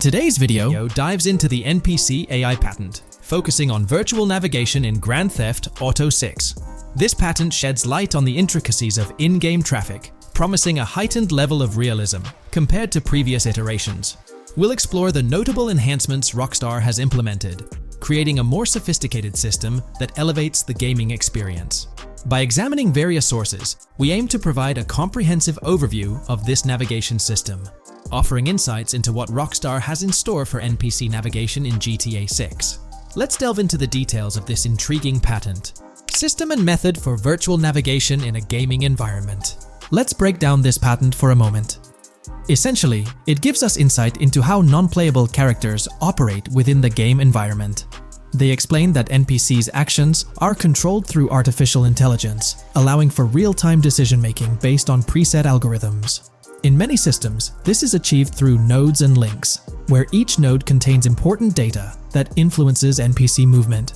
Today's video dives into the NPC AI patent, focusing on virtual navigation in Grand Theft Auto 6. This patent sheds light on the intricacies of in-game traffic, promising a heightened level of realism compared to previous iterations. We'll explore the notable enhancements Rockstar has implemented, creating a more sophisticated system that elevates the gaming experience. By examining various sources, we aim to provide a comprehensive overview of this navigation system, offering insights into what Rockstar has in store for NPC navigation in GTA 6. Let's delve into the details of this intriguing patent. System and method for virtual navigation in a gaming environment. Let's break down this patent for a moment. Essentially, it gives us insight into how non-playable characters operate within the game environment. They explain that NPCs' actions are controlled through artificial intelligence, allowing for real-time decision-making based on preset algorithms. In many systems, this is achieved through nodes and links, where each node contains important data that influences NPC movement.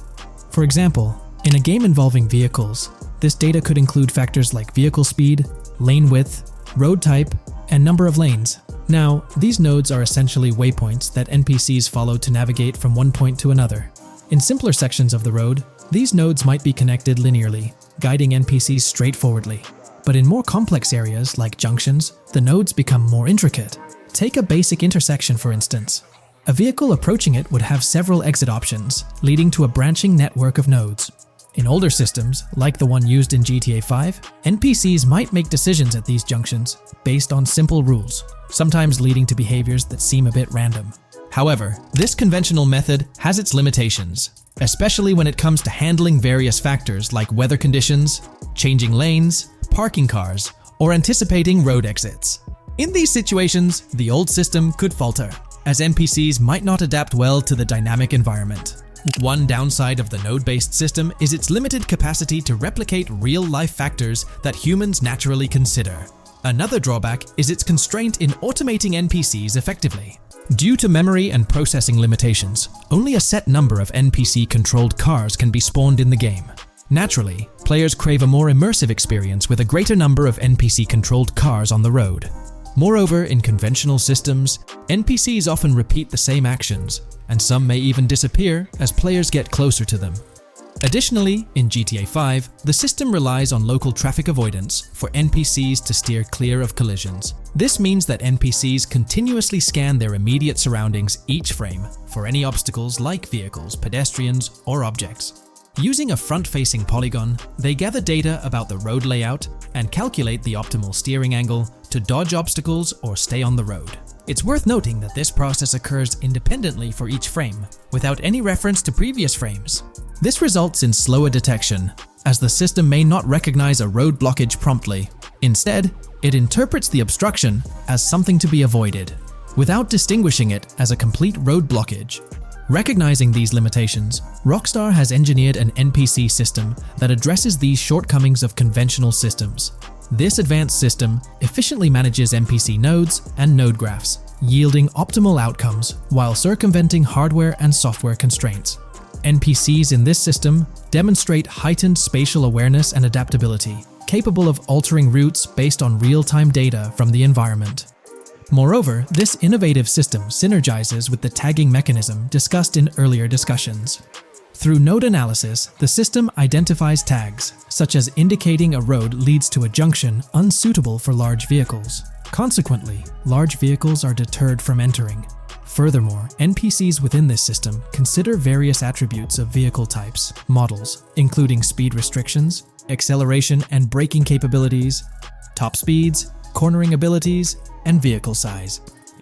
For example, in a game involving vehicles, this data could include factors like vehicle speed, lane width, road type, and number of lanes. Now, these nodes are essentially waypoints that NPCs follow to navigate from one point to another. In simpler sections of the road, these nodes might be connected linearly, guiding NPCs straightforwardly. But in more complex areas, like junctions, the nodes become more intricate. Take a basic intersection, for instance. A vehicle approaching it would have several exit options, leading to a branching network of nodes. In older systems, like the one used in GTA 5, NPCs might make decisions at these junctions based on simple rules, sometimes leading to behaviors that seem a bit random. However, this conventional method has its limitations, especially when it comes to handling various factors like weather conditions, changing lanes, parking cars, or anticipating road exits. In these situations, the old system could falter, as NPCs might not adapt well to the dynamic environment. One downside of the node-based system is its limited capacity to replicate real-life factors that humans naturally consider. Another drawback is its constraint in automating NPCs effectively. Due to memory and processing limitations, only a set number of NPC-controlled cars can be spawned in the game. Naturally, players crave a more immersive experience with a greater number of NPC-controlled cars on the road. Moreover, in conventional systems, NPCs often repeat the same actions, and some may even disappear as players get closer to them. Additionally, in GTA 5, the system relies on local traffic avoidance for NPCs to steer clear of collisions. This means that NPCs continuously scan their immediate surroundings each frame for any obstacles like vehicles, pedestrians, or objects. Using a front-facing polygon, they gather data about the road layout and calculate the optimal steering angle to dodge obstacles or stay on the road. It's worth noting that this process occurs independently for each frame, without any reference to previous frames. This results in slower detection, as the system may not recognize a road blockage promptly. Instead, it interprets the obstruction as something to be avoided, without distinguishing it as a complete road blockage. Recognizing these limitations, Rockstar has engineered an NPC system that addresses these shortcomings of conventional systems. This advanced system efficiently manages NPC nodes and node graphs, yielding optimal outcomes while circumventing hardware and software constraints. NPCs in this system demonstrate heightened spatial awareness and adaptability, capable of altering routes based on real-time data from the environment. Moreover, this innovative system synergizes with the tagging mechanism discussed in earlier discussions. Through node analysis, the system identifies tags, such as indicating a road leads to a junction unsuitable for large vehicles. Consequently, large vehicles are deterred from entering. Furthermore, NPCs within this system consider various attributes of vehicle types, models, including speed restrictions, acceleration and braking capabilities, top speeds, cornering abilities, and vehicle size.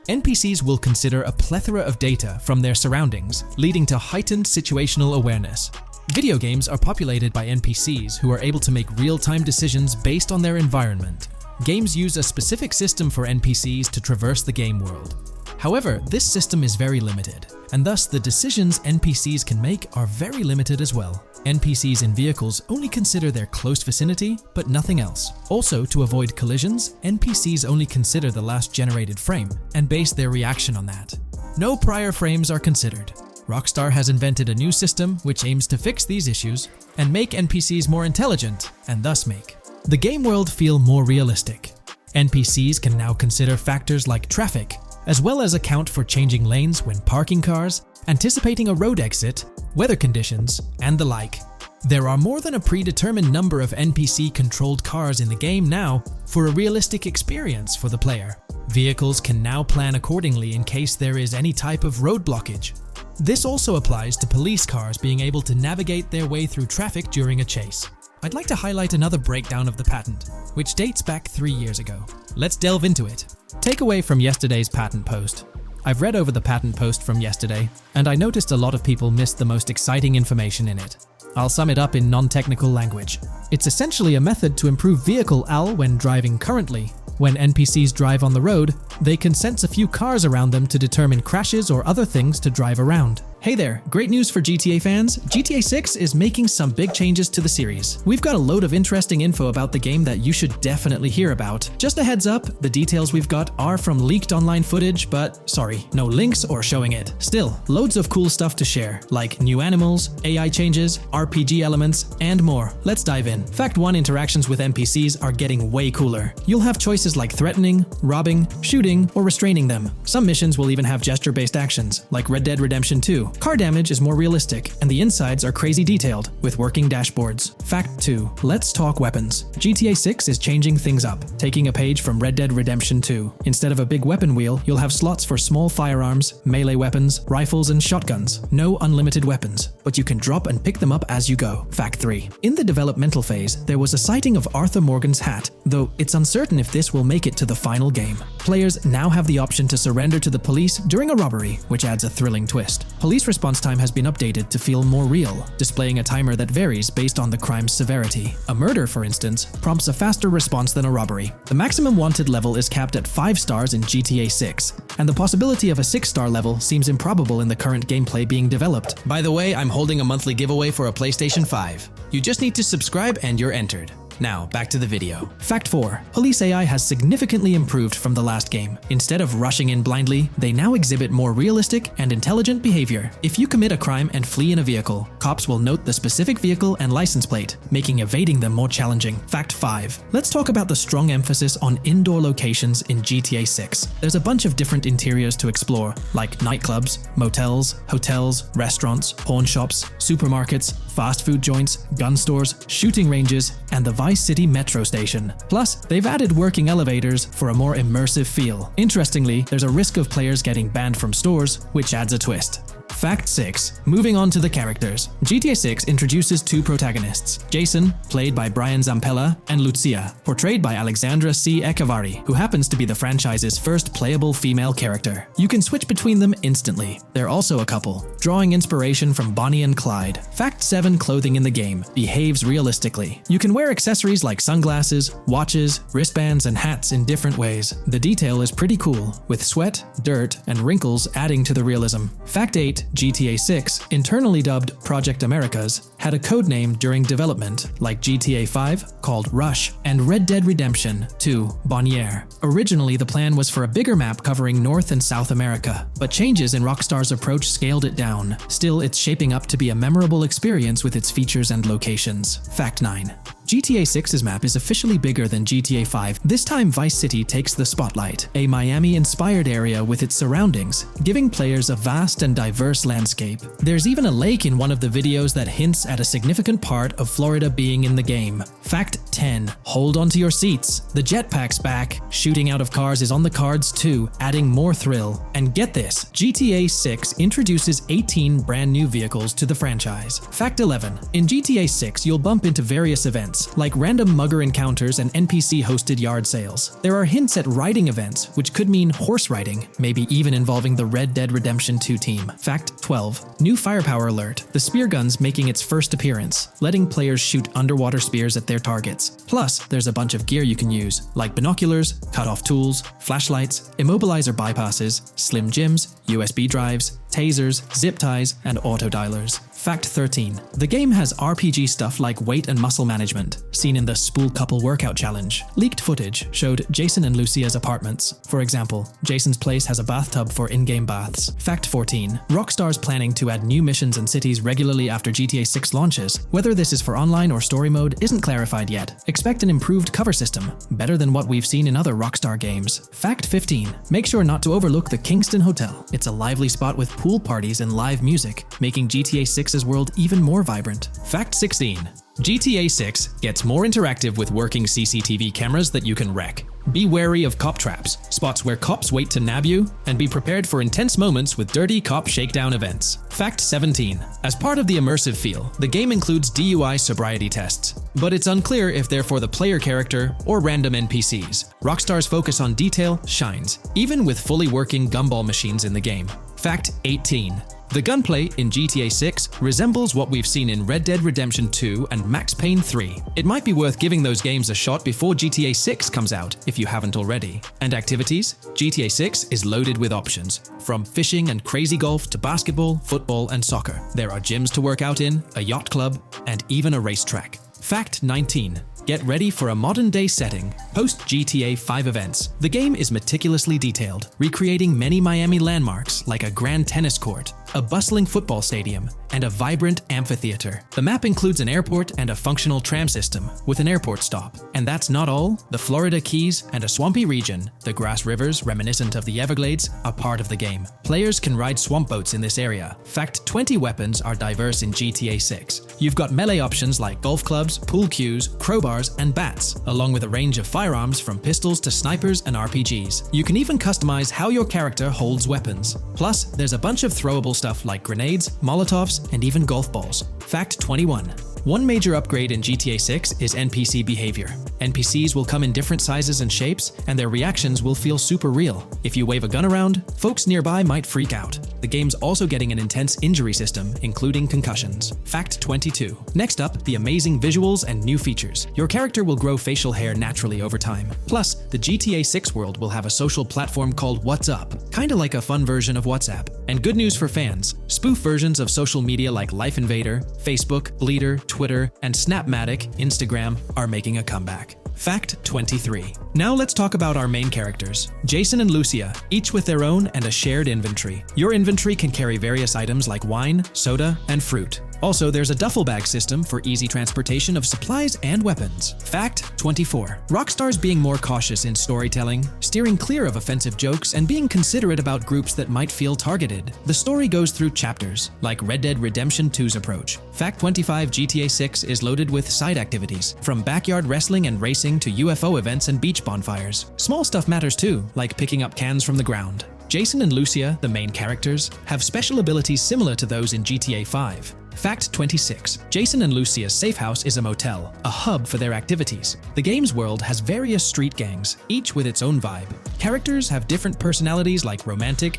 NPCs will consider a plethora of data from their surroundings, leading to heightened situational awareness. Video games are populated by NPCs who are able to make real-time decisions based on their environment. Games use a specific system for NPCs to traverse the game world. However, this system is very limited, and thus the decisions NPCs can make are very limited as well. NPCs in vehicles only consider their close vicinity, but nothing else. Also, to avoid collisions, NPCs only consider the last generated frame and base their reaction on that. No prior frames are considered. Rockstar has invented a new system which aims to fix these issues and make NPCs more intelligent, and thus make the game world feel more realistic. NPCs can now consider factors like traffic, as well as account for changing lanes when parking cars, anticipating a road exit, weather conditions, and the like. There are more than a predetermined number of NPC-controlled cars in the game now for a realistic experience for the player. Vehicles can now plan accordingly in case there is any type of road blockage. This also applies to police cars being able to navigate their way through traffic during a chase. I'd like to highlight another breakdown of the patent, which dates back 3 years ago. Let's delve into it. Takeaway from yesterday's patent post. I've read over the patent post from yesterday, and I noticed a lot of people missed the most exciting information in it. I'll sum it up in non-technical language. It's essentially a method to improve vehicle AL when driving currently. When NPCs drive on the road, they can sense a few cars around them to determine crashes or other things to drive around. Hey there, great news for GTA fans. GTA 6 is making some big changes to the series. We've got a load of interesting info about the game that you should definitely hear about. Just a heads up, the details we've got are from leaked online footage, but sorry, no links or showing it. Still, loads of cool stuff to share, like new animals, AI changes, RPG elements, and more. Let's dive in. Fact 1: interactions with NPCs are getting way cooler. You'll have choices like threatening, robbing, shooting, or restraining them. Some missions will even have gesture-based actions, like Red Dead Redemption 2. Car damage is more realistic, and the insides are crazy detailed, with working dashboards. Fact 2: let's talk weapons. GTA 6 is changing things up, taking a page from Red Dead Redemption 2. Instead of a big weapon wheel, you'll have slots for small firearms, melee weapons, rifles, and shotguns. No unlimited weapons, but you can drop and pick them up as you go. Fact 3: in the developmental phase, there was a sighting of Arthur Morgan's hat, though it's uncertain if this will make it to the final game. Players now have the option to surrender to the police during a robbery, which adds a thrilling twist. Police response time has been updated to feel more real, displaying a timer that varies based on the crime's severity. A murder, for instance, prompts a faster response than a robbery. The maximum wanted level is capped at 5 stars in GTA 6, and the possibility of a 6-star level seems improbable in the current gameplay being developed. By the way, I'm holding a monthly giveaway for a PlayStation 5. You just need to subscribe and you're entered. Now, back to the video. Fact 4: police AI has significantly improved from the last game. Instead of rushing in blindly, they now exhibit more realistic and intelligent behavior. If you commit a crime and flee in a vehicle, cops will note the specific vehicle and license plate, making evading them more challenging. Fact 5: let's talk about the strong emphasis on indoor locations in GTA 6. There's a bunch of different interiors to explore, like nightclubs, motels, hotels, restaurants, pawn shops, supermarkets, fast food joints, gun stores, shooting ranges, and the Vice City metro station. Plus, they've added working elevators for a more immersive feel. Interestingly, there's a risk of players getting banned from stores, which adds a twist. Fact 6: moving on to the characters. GTA 6 introduces 2 protagonists, Jason, played by Brian Zampella, and Lucia, portrayed by Alexandra C. Echevarri, who happens to be the franchise's first playable female character. You can switch between them instantly. They're also a couple, drawing inspiration from Bonnie and Clyde. Fact 7: clothing in the game behaves realistically. You can wear accessories like sunglasses, watches, wristbands, and hats in different ways. The detail is pretty cool, with sweat, dirt, and wrinkles adding to the realism. Fact 8: GTA 6, internally dubbed Project Americas, had a codename during development, like GTA 5, called Rush, and Red Dead Redemption 2, Bonnier. Originally, the plan was for a bigger map covering North and South America, but changes in Rockstar's approach scaled it down. Still, it's shaping up to be a memorable experience with its features and locations. Fact 9: GTA 6's map is officially bigger than GTA 5. This time, Vice City takes the spotlight, a Miami-inspired area with its surroundings, giving players a vast and diverse landscape. There's even a lake in one of the videos that hints at a significant part of Florida being in the game. Fact 10: hold on to your seats. The jetpack's back. Shooting out of cars is on the cards too, adding more thrill. And get this, GTA 6 introduces 18 brand new vehicles to the franchise. Fact 11: in GTA 6, you'll bump into various events, like random mugger encounters and NPC-hosted yard sales. There are hints at riding events, which could mean horse riding, maybe even involving the Red Dead Redemption 2 team. Fact 12: new firepower alert. The spear gun's making its first appearance, letting players shoot underwater spears at their targets. Plus, there's a bunch of gear you can use, like binoculars, cut-off tools, flashlights, immobilizer bypasses, slim gyms, USB drives, tasers, zip ties, and auto dialers. Fact 13. The game has RPG stuff like weight and muscle management, seen in the Spool Couple Workout Challenge. Leaked footage showed Jason and Lucia's apartments. For example, Jason's place has a bathtub for in-game baths. Fact 14. Rockstar's planning to add new missions and cities regularly after GTA 6 launches. Whether this is for online or story mode isn't clarified yet. Expect an improved cover system, better than what we've seen in other Rockstar games. Fact 15. Make sure not to overlook the Kingston Hotel. It's a lively spot with pool parties and live music, making GTA 6's world even more vibrant. Fact 16. GTA 6 gets more interactive with working CCTV cameras that you can wreck. Be wary of cop traps, spots where cops wait to nab you, and be prepared for intense moments with dirty cop shakedown events. Fact 17. As part of the immersive feel, the game includes DUI sobriety tests, but it's unclear if they're for the player character or random NPCs. Rockstar's focus on detail shines, even with fully working gumball machines in the game. Fact 18. The gunplay in GTA 6 resembles what we've seen in Red Dead Redemption 2 and Max Payne 3. It might be worth giving those games a shot before GTA 6 comes out, if you haven't already. And activities? GTA 6 is loaded with options, from fishing and crazy golf to basketball, football, and soccer. There are gyms to work out in, a yacht club, and even a racetrack. Fact 19. Get ready for a modern-day setting. Post-GTA 5 events, the game is meticulously detailed, recreating many Miami landmarks like a grand tennis court, a bustling football stadium, and a vibrant amphitheater. The map includes an airport and a functional tram system with an airport stop. And that's not all. The Florida Keys and a swampy region, the grass rivers reminiscent of the Everglades, are part of the game. Players can ride swamp boats in this area. Fact 20 weapons are diverse in GTA 6. You've got melee options like golf clubs, pool cues, crowbars, and bats, along with a range of firearms from pistols to snipers and RPGs. You can even customize how your character holds weapons. Plus, there's a bunch of throwable stuff like grenades, molotovs, and even golf balls. Fact 21. One major upgrade in GTA 6 is NPC behavior. NPCs will come in different sizes and shapes, and their reactions will feel super real. If you wave a gun around, folks nearby might freak out. The game's also getting an intense injury system, including concussions. Fact 22. Next up, the amazing visuals and new features. Your character will grow facial hair naturally over time. Plus, the GTA 6 world will have a social platform called What's Up, kinda like a fun version of WhatsApp. And good news for fans, spoof versions of social media like Life Invader, Facebook, Bleeder, Twitter, and Snapmatic, Instagram, are making a comeback. Fact 23. Now let's talk about our main characters, Jason and Lucia, each with their own and a shared inventory. Your inventory can carry various items like wine, soda, and fruit. Also, there's a duffel bag system for easy transportation of supplies and weapons. Fact 24. Rockstar's being more cautious in storytelling, steering clear of offensive jokes, and being considerate about groups that might feel targeted. The story goes through chapters, like Red Dead Redemption 2's approach. Fact 25. GTA 6 is loaded with side activities, from backyard wrestling and racing to UFO events and beach bonfires. Small stuff matters too, like picking up cans from the ground. Jason and Lucia, the main characters, have special abilities similar to those in GTA 5. Fact 26. Jason and Lucia's safe house is a motel, a hub for their activities. The game's world has various street gangs, each with its own vibe. Characters have different personalities like romantic,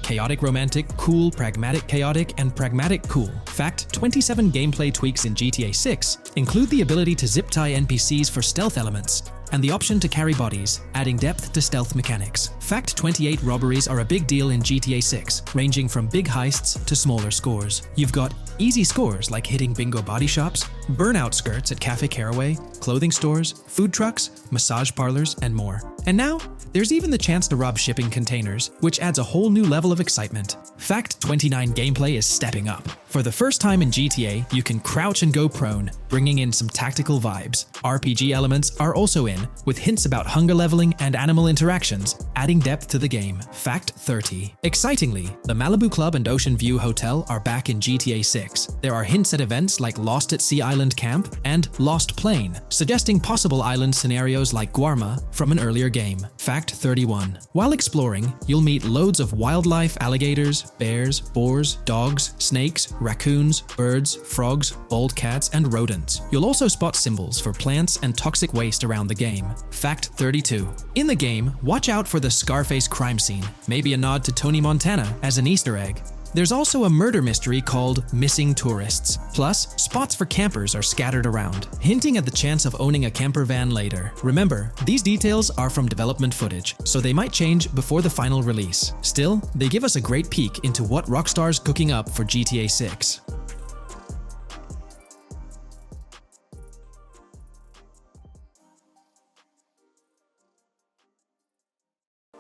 cool, pragmatic, chaotic, and pragmatic cool. Fact 27. Gameplay tweaks in GTA 6 include the ability to zip tie NPCs for stealth elements, and the option to carry bodies, adding depth to stealth mechanics. Fact 28. Robberies are a big deal in GTA 6, ranging from big heists to smaller scores. You've got easy scores like hitting bingo body shops, burnout skirts at Cafe Caraway, clothing stores, food trucks, massage parlors, and more. And now, there's even the chance to rob shipping containers, which adds a whole new level of excitement. Fact 29. Gameplay is stepping up. For the first time in GTA, you can crouch and go prone, bringing in some tactical vibes. RPG elements are also in, with hints about hunger leveling and animal interactions, adding depth to the game. Fact 30. Excitingly, the Malibu Club and Ocean View Hotel are back in GTA 6. There are hints at events like Lost at Sea Island Camp and Lost Plane, suggesting possible island scenarios like Guarma from an earlier game. Fact 31. While exploring, you'll meet loads of wildlife, alligators, bears, boars, dogs, snakes, raccoons, birds, frogs, bald cats, and rodents. You'll also spot symbols for plants and toxic waste around the game. Fact 32. In the game, watch out for the Scarface crime scene, maybe a nod to Tony Montana as an Easter egg. There's also a murder mystery called Missing Tourists. Plus, spots for campers are scattered around, hinting at the chance of owning a camper van later. Remember, these details are from development footage, so they might change before the final release. Still, they give us a great peek into what Rockstar's cooking up for GTA 6.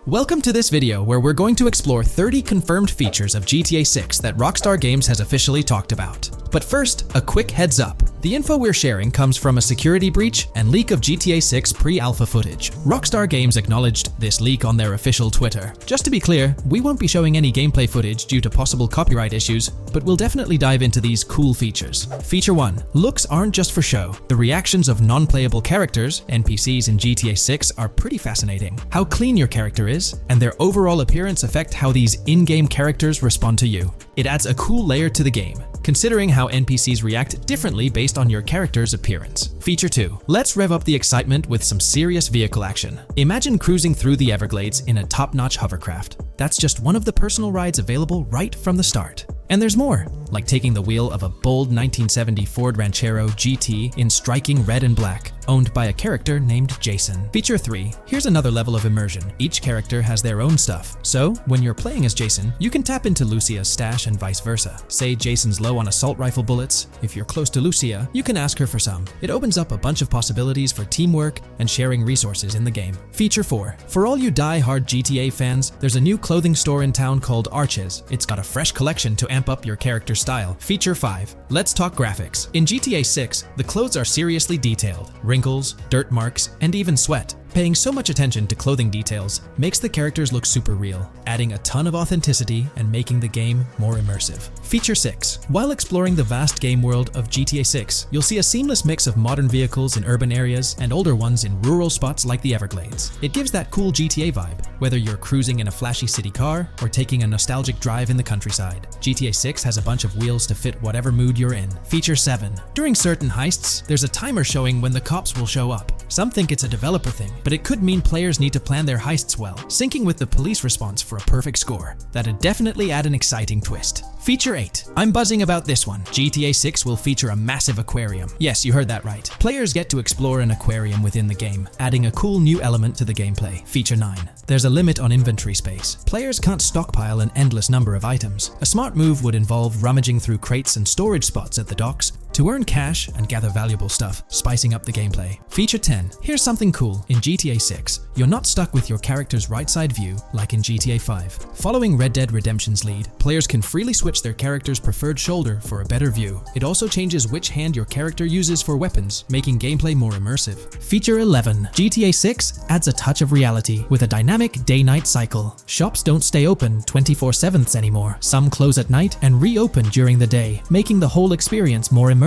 Welcome to this video where we're going to explore 30 confirmed features of GTA 6 that Rockstar Games has officially talked about. But first, a quick heads up. The info we're sharing comes from a security breach and leak of GTA 6 pre-alpha footage. Rockstar Games acknowledged this leak on their official Twitter. Just to be clear, we won't be showing any gameplay footage due to possible copyright issues, but we'll definitely dive into these cool features. Feature 1. Looks aren't just for show. The reactions of non-playable characters, NPCs in GTA 6, are pretty fascinating. How clean your character is, and their overall appearance affect how these in-game characters respond to you. It adds a cool layer to the game, considering how NPCs react differently based on your character's appearance. Feature 2. Let's rev up the excitement with some serious vehicle action. Imagine cruising through the Everglades in a top-notch hovercraft. That's just one of the personal rides available right from the start. And there's more, like taking the wheel of a bold 1970 Ford Ranchero GT in striking red and black, owned by a character named Jason. Feature 3. Here's another level of immersion. Each character has their own stuff, so when you're playing as Jason, you can tap into Lucia's stash and vice versa. Say Jason's low on assault rifle bullets. If you're close to Lucia, you can ask her for some. It opens up a bunch of possibilities for teamwork and sharing resources in the game. Feature 4. For all you die-hard GTA fans, there's a new clothing store in town called Arches. It's got a fresh collection to amp up your character's style. Feature 5. Let's talk graphics. In GTA 6, the clothes are seriously detailed. Wrinkles, dirt marks, and even sweat. Paying so much attention to clothing details makes the characters look super real, adding a ton of authenticity and making the game more immersive. Feature 6. While exploring the vast game world of GTA 6, you'll see a seamless mix of modern vehicles in urban areas and older ones in rural spots like the Everglades. It gives that cool GTA vibe, whether you're cruising in a flashy city car or taking a nostalgic drive in the countryside. GTA 6 has a bunch of wheels to fit whatever mood you're in. Feature 7. During certain heists, there's a timer showing when the cops will show up. Some think it's a developer thing, but it could mean players need to plan their heists well, syncing with the police response for a perfect score. That'd definitely add an exciting twist. Feature 8. I'm buzzing about this one. GTA 6 will feature a massive aquarium. Yes, you heard that right. Players get to explore an aquarium within the game, adding a cool new element to the gameplay. Feature 9. There's a limit on inventory space. Players can't stockpile an endless number of items. A smart move would involve rummaging through crates and storage spots at the docks to earn cash and gather valuable stuff, spicing up the gameplay. Feature 10. Here's something cool. In GTA 6, you're not stuck with your character's right side view like in GTA 5. Following Red Dead Redemption's lead, players can freely switch their character's preferred shoulder for a better view. It also changes which hand your character uses for weapons, making gameplay more immersive. Feature 11. GTA 6 adds a touch of reality with a dynamic day-night cycle. Shops don't stay open 24/7 anymore. Some close at night and reopen during the day, making the whole experience more immersive.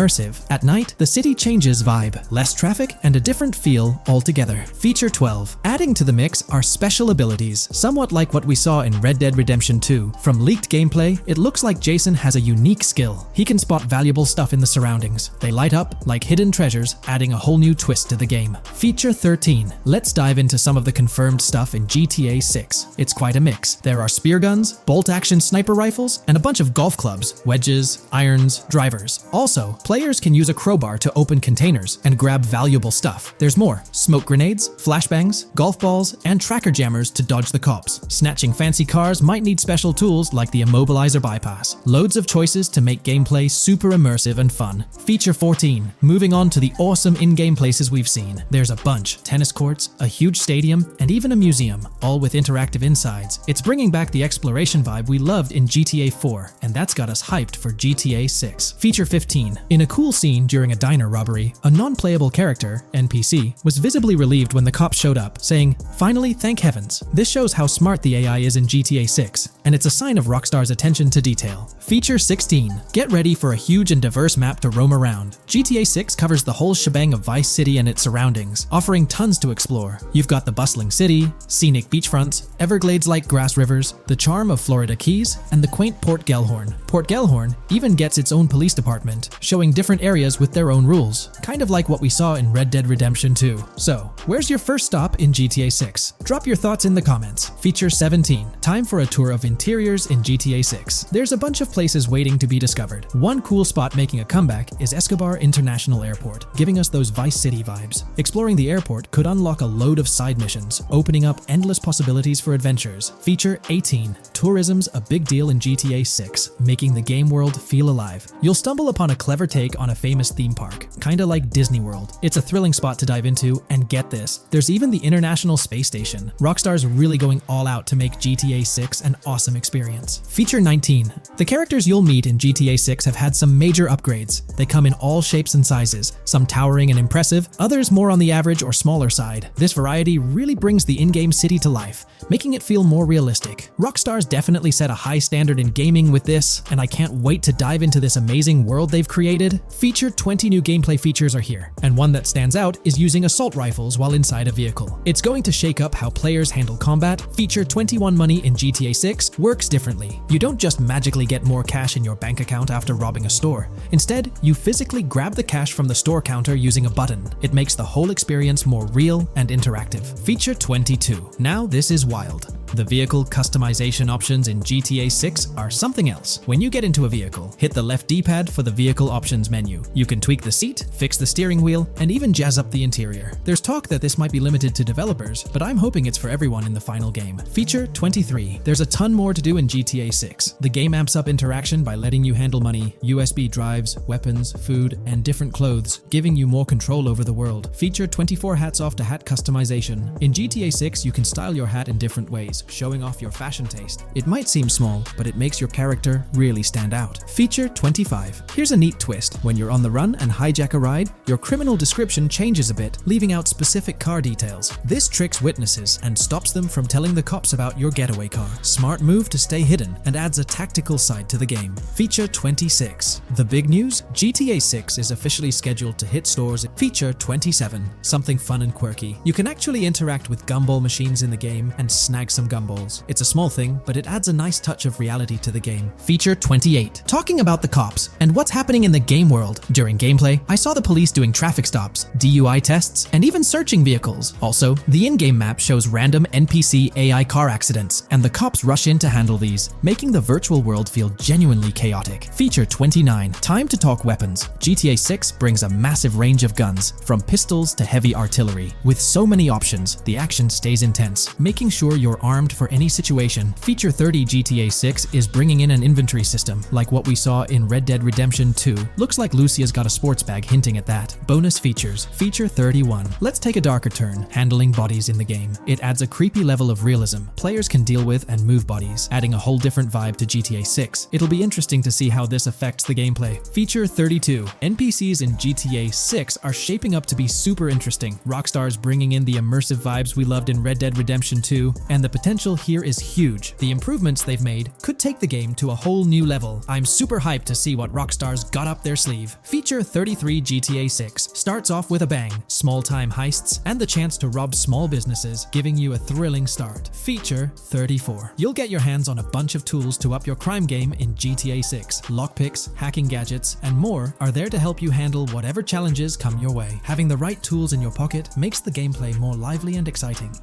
At night, the city changes vibe, less traffic, and a different feel altogether. Feature 12. Adding to the mix are special abilities, somewhat like what we saw in Red Dead Redemption 2. From leaked gameplay, it looks like Jason has a unique skill. He can spot valuable stuff in the surroundings. They light up like hidden treasures, adding a whole new twist to the game. Feature 13. Let's dive into some of the confirmed stuff in GTA 6. It's quite a mix. There are spear guns, bolt-action sniper rifles, and a bunch of golf clubs, wedges, irons, drivers. Also, players can use a crowbar to open containers and grab valuable stuff. There's more: smoke grenades, flashbangs, golf balls, and tracker jammers to dodge the cops. Snatching fancy cars might need special tools like the immobilizer bypass. Loads of choices to make gameplay super immersive and fun. Feature 14. Moving on to the awesome in-game places we've seen. There's a bunch: tennis courts, a huge stadium, and even a museum, all with interactive insides. It's bringing back the exploration vibe we loved in GTA 4, and that's got us hyped for GTA 6. Feature 15. In a cool scene during a diner robbery, a non-playable character, NPC, was visibly relieved when the cops showed up, saying, "Finally, thank heavens." This shows how smart the AI is in GTA 6, and it's a sign of Rockstar's attention to detail. Feature 16. Get ready for a huge and diverse map to roam around. GTA 6 covers the whole shebang of Vice City and its surroundings, offering tons to explore. You've got the bustling city, scenic beachfronts, Everglades-like grass rivers, the charm of Florida Keys, and the quaint Port Gellhorn. Port Gellhorn even gets its own police department, showing showing different areas with their own rules, kind of like what we saw in Red Dead Redemption 2. So, where's your first stop in GTA 6? Drop your thoughts in the comments. Feature 17. Time for a tour of interiors in GTA 6. There's a bunch of places waiting to be discovered. One cool spot making a comeback is Escobar International Airport, giving us those Vice City vibes. Exploring the airport could unlock a load of side missions, opening up endless possibilities for adventures. Feature 18. Tourism's a big deal in GTA 6, making the game world feel alive. You'll stumble upon a clever take on a famous theme park, kinda like Disney World. It's a thrilling spot to dive into, and get this, there's even the International Space Station. Rockstar's really going all out to make GTA 6 an awesome experience. Feature 19. The characters you'll meet in GTA 6 have had some major upgrades. They come in all shapes and sizes, some towering and impressive, others more on the average or smaller side. This variety really brings the in-game city to life, making it feel more realistic. Rockstar's definitely set a high standard in gaming with this, and I can't wait to dive into this amazing world they've created. Feature 20 new gameplay features are here, and one that stands out is using assault rifles while inside a vehicle. It's going to shake up how players handle combat. Feature 21 money in GTA 6 works differently. You don't just magically get more cash in your bank account after robbing a store. Instead, you physically grab the cash from the store counter using a button. It makes the whole experience more real and interactive. Feature 22. Now this is wild. The vehicle customization options in GTA 6 are something else. When you get into a vehicle, hit the left D-pad for the vehicle options menu. You can tweak the seat, fix the steering wheel, and even jazz up the interior. There's talk that this might be limited to developers, but I'm hoping it's for everyone in the final game. Feature 23. There's a ton more to do in GTA 6. The game amps up interaction by letting you handle money, USB drives, weapons, food, and different clothes, giving you more control over the world. Feature 24 hats off to hat customization. In GTA 6, you can style your hat in different ways, showing off your fashion taste. It might seem small, but it makes your character really stand out. Feature 25. Here's a neat twist. When you're on the run and hijack a ride, your criminal description changes a bit, leaving out specific car details. This tricks witnesses and stops them from telling the cops about your getaway car. Smart move to stay hidden and adds a tactical side to the game. Feature 26. The big news? GTA 6 is officially scheduled to hit stores. Feature 27. Something fun and quirky. You can actually interact with gumball machines in the game and snag some gumballs. It's a small thing, but it adds a nice touch of reality to the game. Feature 28. Talking about the cops and what's happening in the game world. During gameplay, I saw the police doing traffic stops, DUI tests, and even searching vehicles. Also, the in-game map shows random NPC AI car accidents, and the cops rush in to handle these, making the virtual world feel genuinely chaotic. Feature 29. Time to talk weapons. GTA 6 brings a massive range of guns, from pistols to heavy artillery. With so many options, the action stays intense, making sure you're armed for any situation. Feature 30. GTA 6 is bringing in an inventory system, like what we saw in Red Dead Redemption 2. Looks like Lucia's got a sports bag hinting at that. Bonus features. Feature 31. Let's take a darker turn, handling bodies in the game. It adds a creepy level of realism players can deal with and move bodies, adding a whole different vibe to GTA 6. It'll be interesting to see how this affects the gameplay. Feature 32. NPCs in GTA 6 are shaping up to be super interesting. Rockstar's bringing in the immersive vibes we loved in Red Dead Redemption 2, and the potential here is huge. The improvements they've made could take the game to a whole new level. I'm super hyped to see what Rockstar's got up their sleeve. Feature 33. GTA 6 starts off with a bang, small-time heists, and the chance to rob small businesses, giving you a thrilling start. Feature 34. You'll get your hands on a bunch of tools to up your crime game in GTA 6. Lockpicks, hacking gadgets, and more are there to help you handle whatever challenges come your way. Having the right tools in your pocket makes the gameplay more lively and exciting.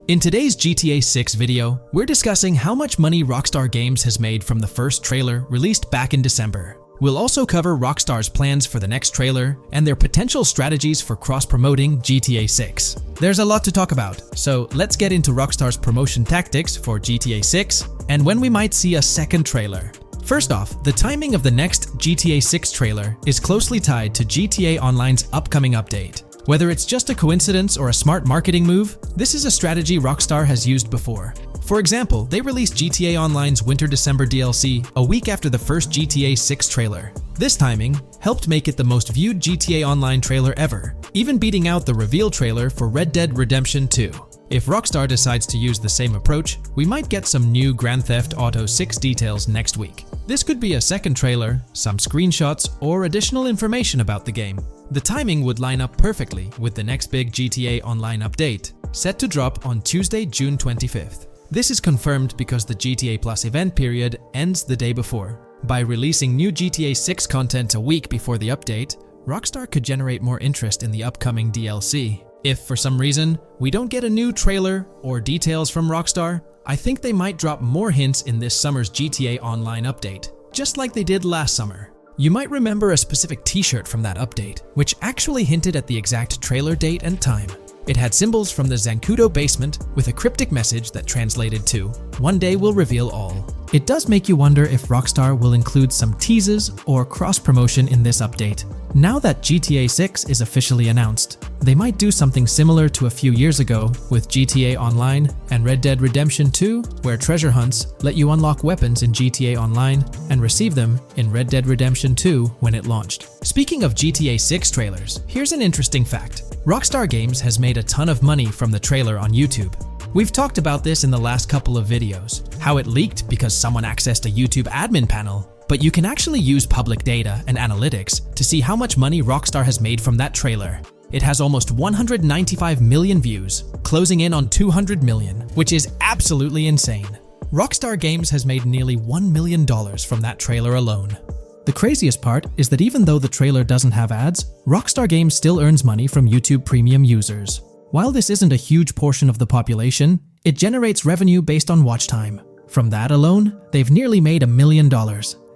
In today's GTA 6 video, we're discussing how much money Rockstar Games has made from the first trailer released back in December. We'll also cover Rockstar's plans for the next trailer and their potential strategies for cross-promoting GTA 6. There's a lot to talk about, so let's get into Rockstar's promotion tactics for GTA 6 and when we might see a second trailer. First off, the timing of the next GTA 6 trailer is closely tied to GTA Online's upcoming update. Whether it's just a coincidence or a smart marketing move, this is a strategy Rockstar has used before. For example, they released GTA Online's Winter-December DLC a week after the first GTA 6 trailer. This timing helped make it the most viewed GTA Online trailer ever, even beating out the reveal trailer for Red Dead Redemption 2. If Rockstar decides to use the same approach, we might get some new Grand Theft Auto 6 details next week. This could be a second trailer, some screenshots, or additional information about the game. The timing would line up perfectly with the next big GTA Online update, set to drop on Tuesday, June 25th. This is confirmed because the GTA Plus event period ends the day before. By releasing new GTA 6 content a week before the update, Rockstar could generate more interest in the upcoming DLC. If for some reason we don't get a new trailer or details from Rockstar, I think they might drop more hints in this summer's GTA Online update, just like they did last summer. You might remember a specific t-shirt from that update, which actually hinted at the exact trailer date and time. It had symbols from the Zancudo basement with a cryptic message that translated to, "One day will reveal all." It does make you wonder if Rockstar will include some teases or cross-promotion in this update. Now that GTA 6 is officially announced, they might do something similar to a few years ago with GTA Online and Red Dead Redemption 2, where treasure hunts let you unlock weapons in GTA Online and receive them in Red Dead Redemption 2 when it launched. Speaking of GTA 6 trailers, here's an interesting fact. Rockstar Games has made a ton of money from the trailer on YouTube. We've talked about this in the last couple of videos, how it leaked because someone accessed a YouTube admin panel, but you can actually use public data and analytics to see how much money Rockstar has made from that trailer. It has almost 195 million views, closing in on 200 million, which is absolutely insane. Rockstar Games has made nearly $1 million from that trailer alone. The craziest part is that even though the trailer doesn't have ads, Rockstar Games still earns money from YouTube Premium users. While this isn't a huge portion of the population, it generates revenue based on watch time. From that alone, they've nearly made $1 million.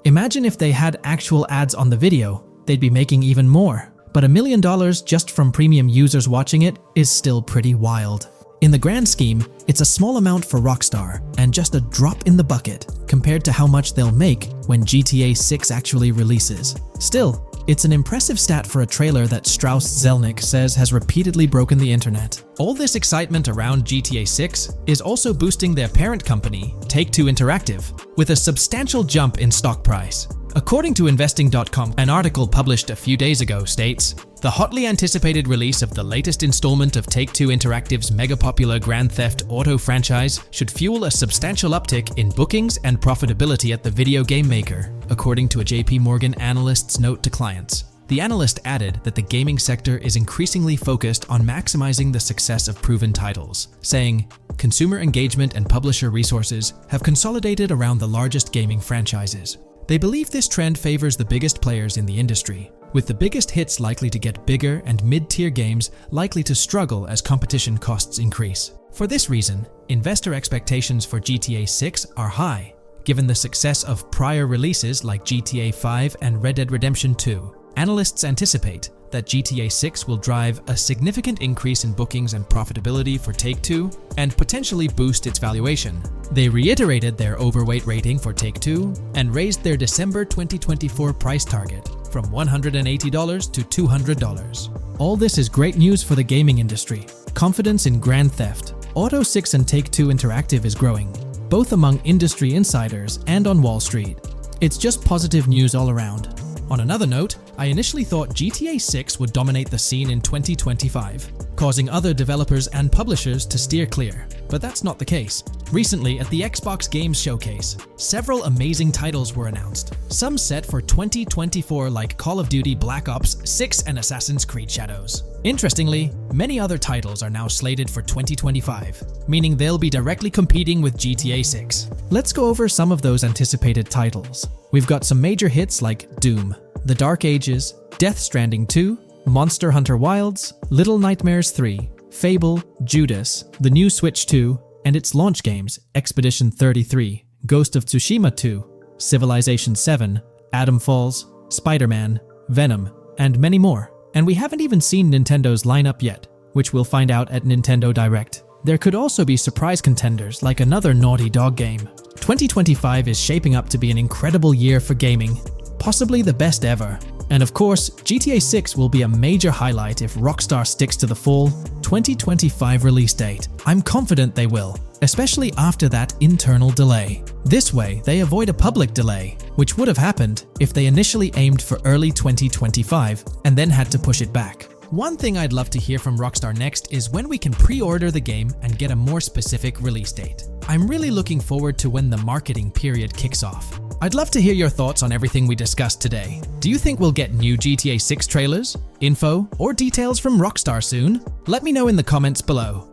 Imagine if they had actual ads on the video, they'd be making even more. But $1 million just from premium users watching it is still pretty wild. In the grand scheme, it's a small amount for Rockstar and just a drop in the bucket compared to how much they'll make when GTA 6 actually releases. Still, it's an impressive stat for a trailer that Strauss Zelnick says has repeatedly broken the internet. All this excitement around GTA 6 is also boosting their parent company, Take-Two Interactive, with a substantial jump in stock price. According to Investing.com, an article published a few days ago states, "The hotly anticipated release of the latest installment of Take-Two Interactive's mega-popular Grand Theft Auto franchise should fuel a substantial uptick in bookings and profitability at the video game maker," according to a JP Morgan analyst's note to clients. The analyst added that the gaming sector is increasingly focused on maximizing the success of proven titles, saying, "Consumer engagement and publisher resources have consolidated around the largest gaming franchises." They believe this trend favors the biggest players in the industry, with the biggest hits likely to get bigger and mid-tier games likely to struggle as competition costs increase. For this reason, investor expectations for GTA 6 are high, given the success of prior releases like GTA 5 and Red Dead Redemption 2. Analysts anticipate that GTA 6 will drive a significant increase in bookings and profitability for Take-Two and potentially boost its valuation. They reiterated their overweight rating for Take-Two and raised their December 2024 price target from $180 to $200. All this is great news for the gaming industry. Confidence in Grand Theft Auto 6 and Take-Two Interactive is growing, both among industry insiders and on Wall Street. It's just positive news all around. On another note, I initially thought GTA 6 would dominate the scene in 2025, causing other developers and publishers to steer clear, but that's not the case. Recently, at the Xbox Games Showcase, several amazing titles were announced, some set for 2024 like Call of Duty Black Ops 6 and Assassin's Creed Shadows. Interestingly, many other titles are now slated for 2025, meaning they'll be directly competing with GTA 6. Let's go over some of those anticipated titles. We've got some major hits like Doom, The Dark Ages, Death Stranding 2, Monster Hunter Wilds, Little Nightmares 3, Fable, Judas, the new Switch 2, and its launch games Expedition 33, Ghost of Tsushima 2, Civilization 7, Atom Falls, Spider-Man, Venom, and many more. And we haven't even seen Nintendo's lineup yet, which we'll find out at Nintendo Direct. There could also be surprise contenders like another Naughty Dog game. 2025 is shaping up to be an incredible year for gaming, possibly the best ever. And of course, GTA 6 will be a major highlight if Rockstar sticks to the fall 2025 release date. I'm confident they will, especially after that internal delay. This way, they avoid a public delay, which would have happened if they initially aimed for early 2025 and then had to push it back. One thing I'd love to hear from Rockstar next is when we can pre-order the game and get a more specific release date. I'm really looking forward to when the marketing period kicks off. I'd love to hear your thoughts on everything we discussed today. Do you think we'll get new GTA 6 trailers, info, or details from Rockstar soon? Let me know in the comments below.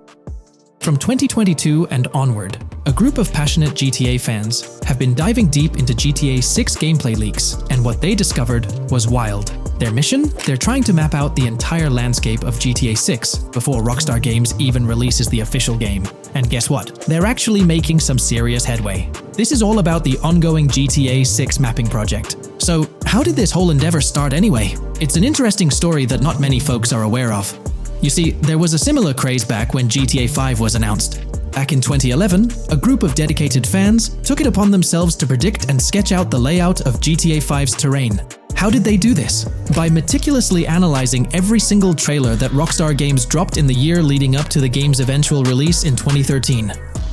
From 2022 and onward, a group of passionate GTA fans have been diving deep into GTA 6 gameplay leaks, and what they discovered was wild. Their mission? They're trying to map out the entire landscape of GTA 6 before Rockstar Games even releases the official game. And guess what? They're actually making some serious headway. This is all about the ongoing GTA 6 mapping project. So, how did this whole endeavor start anyway? It's an interesting story that not many folks are aware of. You see, there was a similar craze back when GTA 5 was announced. Back in 2011, a group of dedicated fans took it upon themselves to predict and sketch out the layout of GTA 5's terrain. How did they do this? By meticulously analyzing every single trailer that Rockstar Games dropped in the year leading up to the game's eventual release in 2013.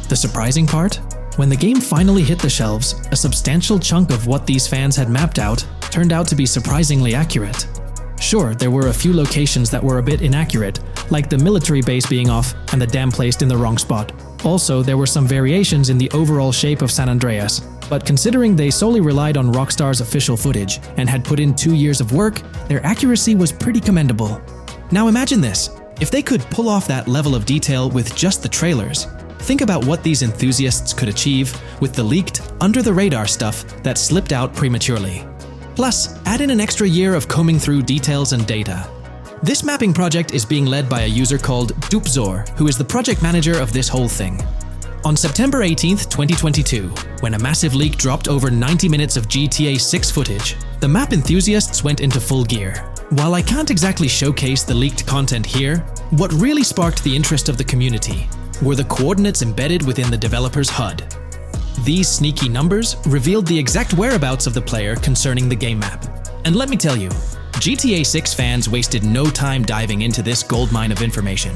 The surprising part? When the game finally hit the shelves, a substantial chunk of what these fans had mapped out turned out to be surprisingly accurate. Sure, there were a few locations that were a bit inaccurate, like the military base being off and the dam placed in the wrong spot. Also, there were some variations in the overall shape of San Andreas, but considering they solely relied on Rockstar's official footage and had put in 2 years of work, their accuracy was pretty commendable. Now imagine this, if they could pull off that level of detail with just the trailers, think about what these enthusiasts could achieve with the leaked, under-the-radar stuff that slipped out prematurely. Plus, add in an extra year of combing through details and data. This mapping project is being led by a user called Dupzor, who is the project manager of this whole thing. On September 18th, 2022, when a massive leak dropped over 90 minutes of GTA 6 footage, the map enthusiasts went into full gear. While I can't exactly showcase the leaked content here, what really sparked the interest of the community were the coordinates embedded within the developer's HUD. These sneaky numbers revealed the exact whereabouts of the player concerning the game map. And let me tell you, GTA 6 fans wasted no time diving into this goldmine of information.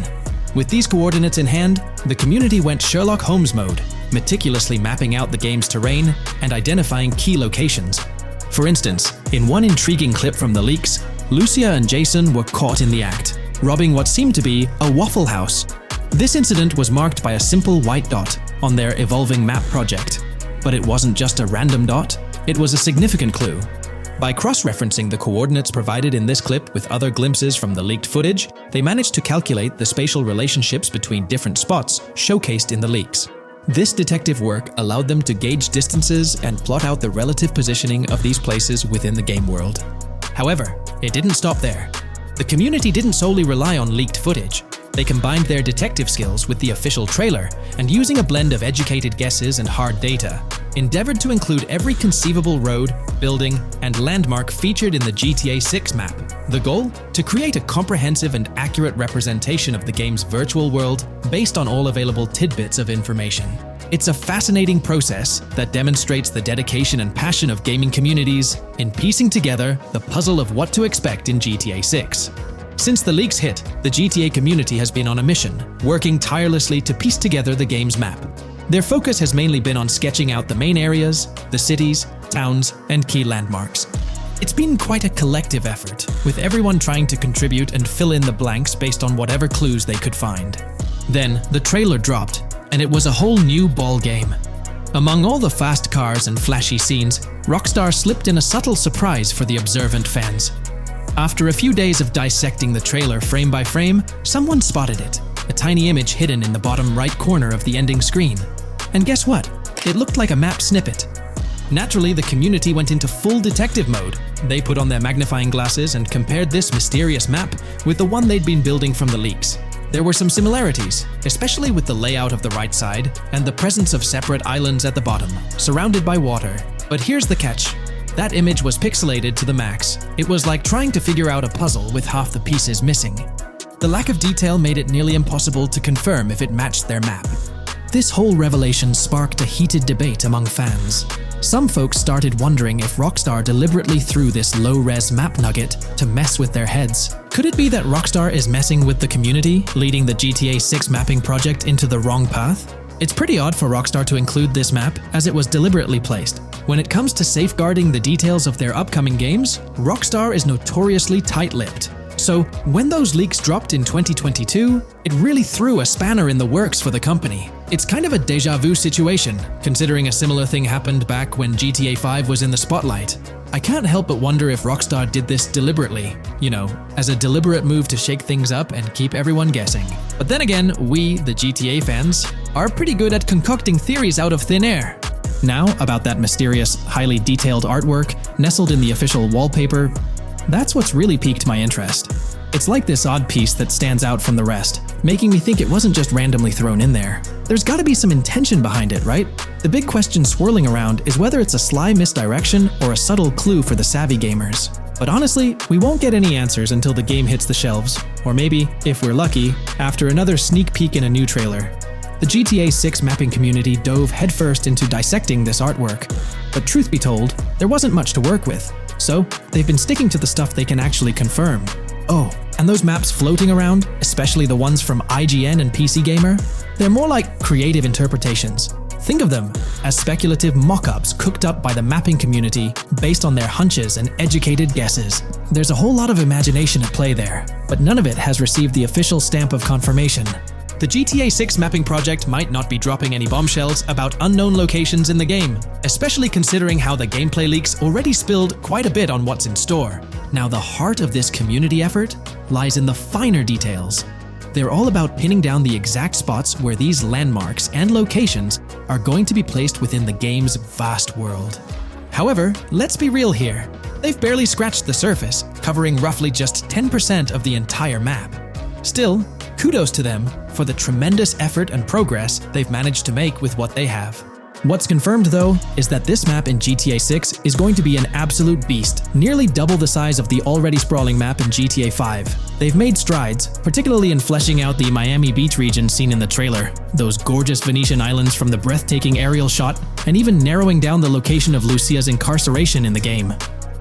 With these coordinates in hand, the community went Sherlock Holmes mode, meticulously mapping out the game's terrain and identifying key locations. For instance, in one intriguing clip from the leaks, Lucia and Jason were caught in the act, robbing what seemed to be a Waffle House. This incident was marked by a simple white dot on their evolving map project. But it wasn't just a random dot, it was a significant clue. By cross-referencing the coordinates provided in this clip with other glimpses from the leaked footage, they managed to calculate the spatial relationships between different spots showcased in the leaks. This detective work allowed them to gauge distances and plot out the relative positioning of these places within the game world. However, it didn't stop there. The community didn't solely rely on leaked footage. They combined their detective skills with the official trailer and, using a blend of educated guesses and hard data, endeavored to include every conceivable road, building, and landmark featured in the GTA 6 map. The goal? To create a comprehensive and accurate representation of the game's virtual world based on all available tidbits of information. It's a fascinating process that demonstrates the dedication and passion of gaming communities in piecing together the puzzle of what to expect in GTA 6. Since the leaks hit, the GTA community has been on a mission, working tirelessly to piece together the game's map. Their focus has mainly been on sketching out the main areas, the cities, towns, and key landmarks. It's been quite a collective effort, with everyone trying to contribute and fill in the blanks based on whatever clues they could find. Then, the trailer dropped, and it was a whole new ball game. Among all the fast cars and flashy scenes, Rockstar slipped in a subtle surprise for the observant fans. After a few days of dissecting the trailer frame by frame, someone spotted it, a tiny image hidden in the bottom right corner of the ending screen. And guess what? It looked like a map snippet. Naturally, the community went into full detective mode. They put on their magnifying glasses and compared this mysterious map with the one they'd been building from the leaks. There were some similarities, especially with the layout of the right side and the presence of separate islands at the bottom, surrounded by water. But here's the catch. That image was pixelated to the max. It was like trying to figure out a puzzle with half the pieces missing. The lack of detail made it nearly impossible to confirm if it matched their map. This whole revelation sparked a heated debate among fans. Some folks started wondering if Rockstar deliberately threw this low-res map nugget to mess with their heads. Could it be that Rockstar is messing with the community, leading the GTA 6 mapping project into the wrong path? It's pretty odd for Rockstar to include this map, as it was deliberately placed. When it comes to safeguarding the details of their upcoming games, Rockstar is notoriously tight-lipped. So, when those leaks dropped in 2022, it really threw a spanner in the works for the company. It's kind of a déjà vu situation, considering a similar thing happened back when GTA 5 was in the spotlight. I can't help but wonder if Rockstar did this deliberately, as a deliberate move to shake things up and keep everyone guessing. But then again, we, the GTA fans, are pretty good at concocting theories out of thin air. Now, about that mysterious, highly detailed artwork nestled in the official wallpaper, that's what's really piqued my interest. It's like this odd piece that stands out from the rest, making me think it wasn't just randomly thrown in there. There's gotta be some intention behind it, right? The big question swirling around is whether it's a sly misdirection or a subtle clue for the savvy gamers. But honestly, we won't get any answers until the game hits the shelves, or maybe, if we're lucky, after another sneak peek in a new trailer. The GTA 6 mapping community dove headfirst into dissecting this artwork, but truth be told, there wasn't much to work with. So, they've been sticking to the stuff they can actually confirm. Oh, and those maps floating around, especially the ones from IGN and PC Gamer, they're more like creative interpretations. Think of them as speculative mock-ups cooked up by the mapping community based on their hunches and educated guesses. There's a whole lot of imagination at play there, but none of it has received the official stamp of confirmation. The GTA 6 mapping project might not be dropping any bombshells about unknown locations in the game, especially considering how the gameplay leaks already spilled quite a bit on what's in store. Now, the heart of this community effort lies in the finer details. They're all about pinning down the exact spots where these landmarks and locations are going to be placed within the game's vast world. However, let's be real here. They've barely scratched the surface, covering roughly just 10% of the entire map. Still, kudos to them for the tremendous effort and progress they've managed to make with what they have. What's confirmed, though, is that this map in GTA 6 is going to be an absolute beast, nearly double the size of the already sprawling map in GTA 5. They've made strides, particularly in fleshing out the Miami Beach region seen in the trailer, those gorgeous Venetian islands from the breathtaking aerial shot, and even narrowing down the location of Lucia's incarceration in the game.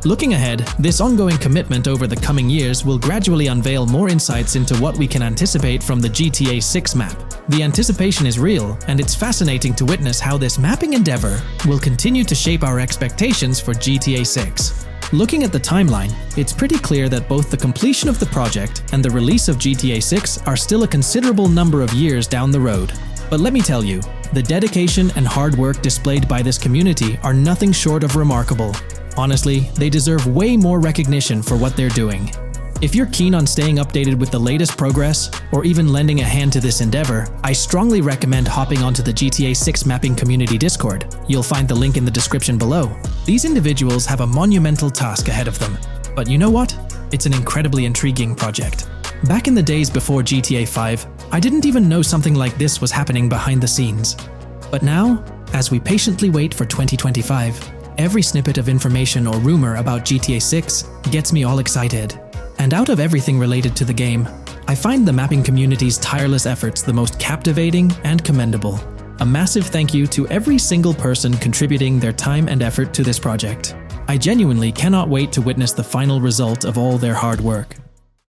Looking ahead, this ongoing commitment over the coming years will gradually unveil more insights into what we can anticipate from the GTA 6 map. The anticipation is real, and it's fascinating to witness how this mapping endeavor will continue to shape our expectations for GTA 6. Looking at the timeline, it's pretty clear that both the completion of the project and the release of GTA 6 are still a considerable number of years down the road. But let me tell you, the dedication and hard work displayed by this community are nothing short of remarkable. Honestly, they deserve way more recognition for what they're doing. If you're keen on staying updated with the latest progress, or even lending a hand to this endeavor, I strongly recommend hopping onto the GTA 6 mapping community Discord. You'll find the link in the description below. These individuals have a monumental task ahead of them. But you know what? It's an incredibly intriguing project. Back in the days before GTA 5, I didn't even know something like this was happening behind the scenes. But now, as we patiently wait for 2025, every snippet of information or rumor about GTA 6 gets me all excited. And out of everything related to the game, I find the mapping community's tireless efforts the most captivating and commendable. A massive thank you to every single person contributing their time and effort to this project. I genuinely cannot wait to witness the final result of all their hard work.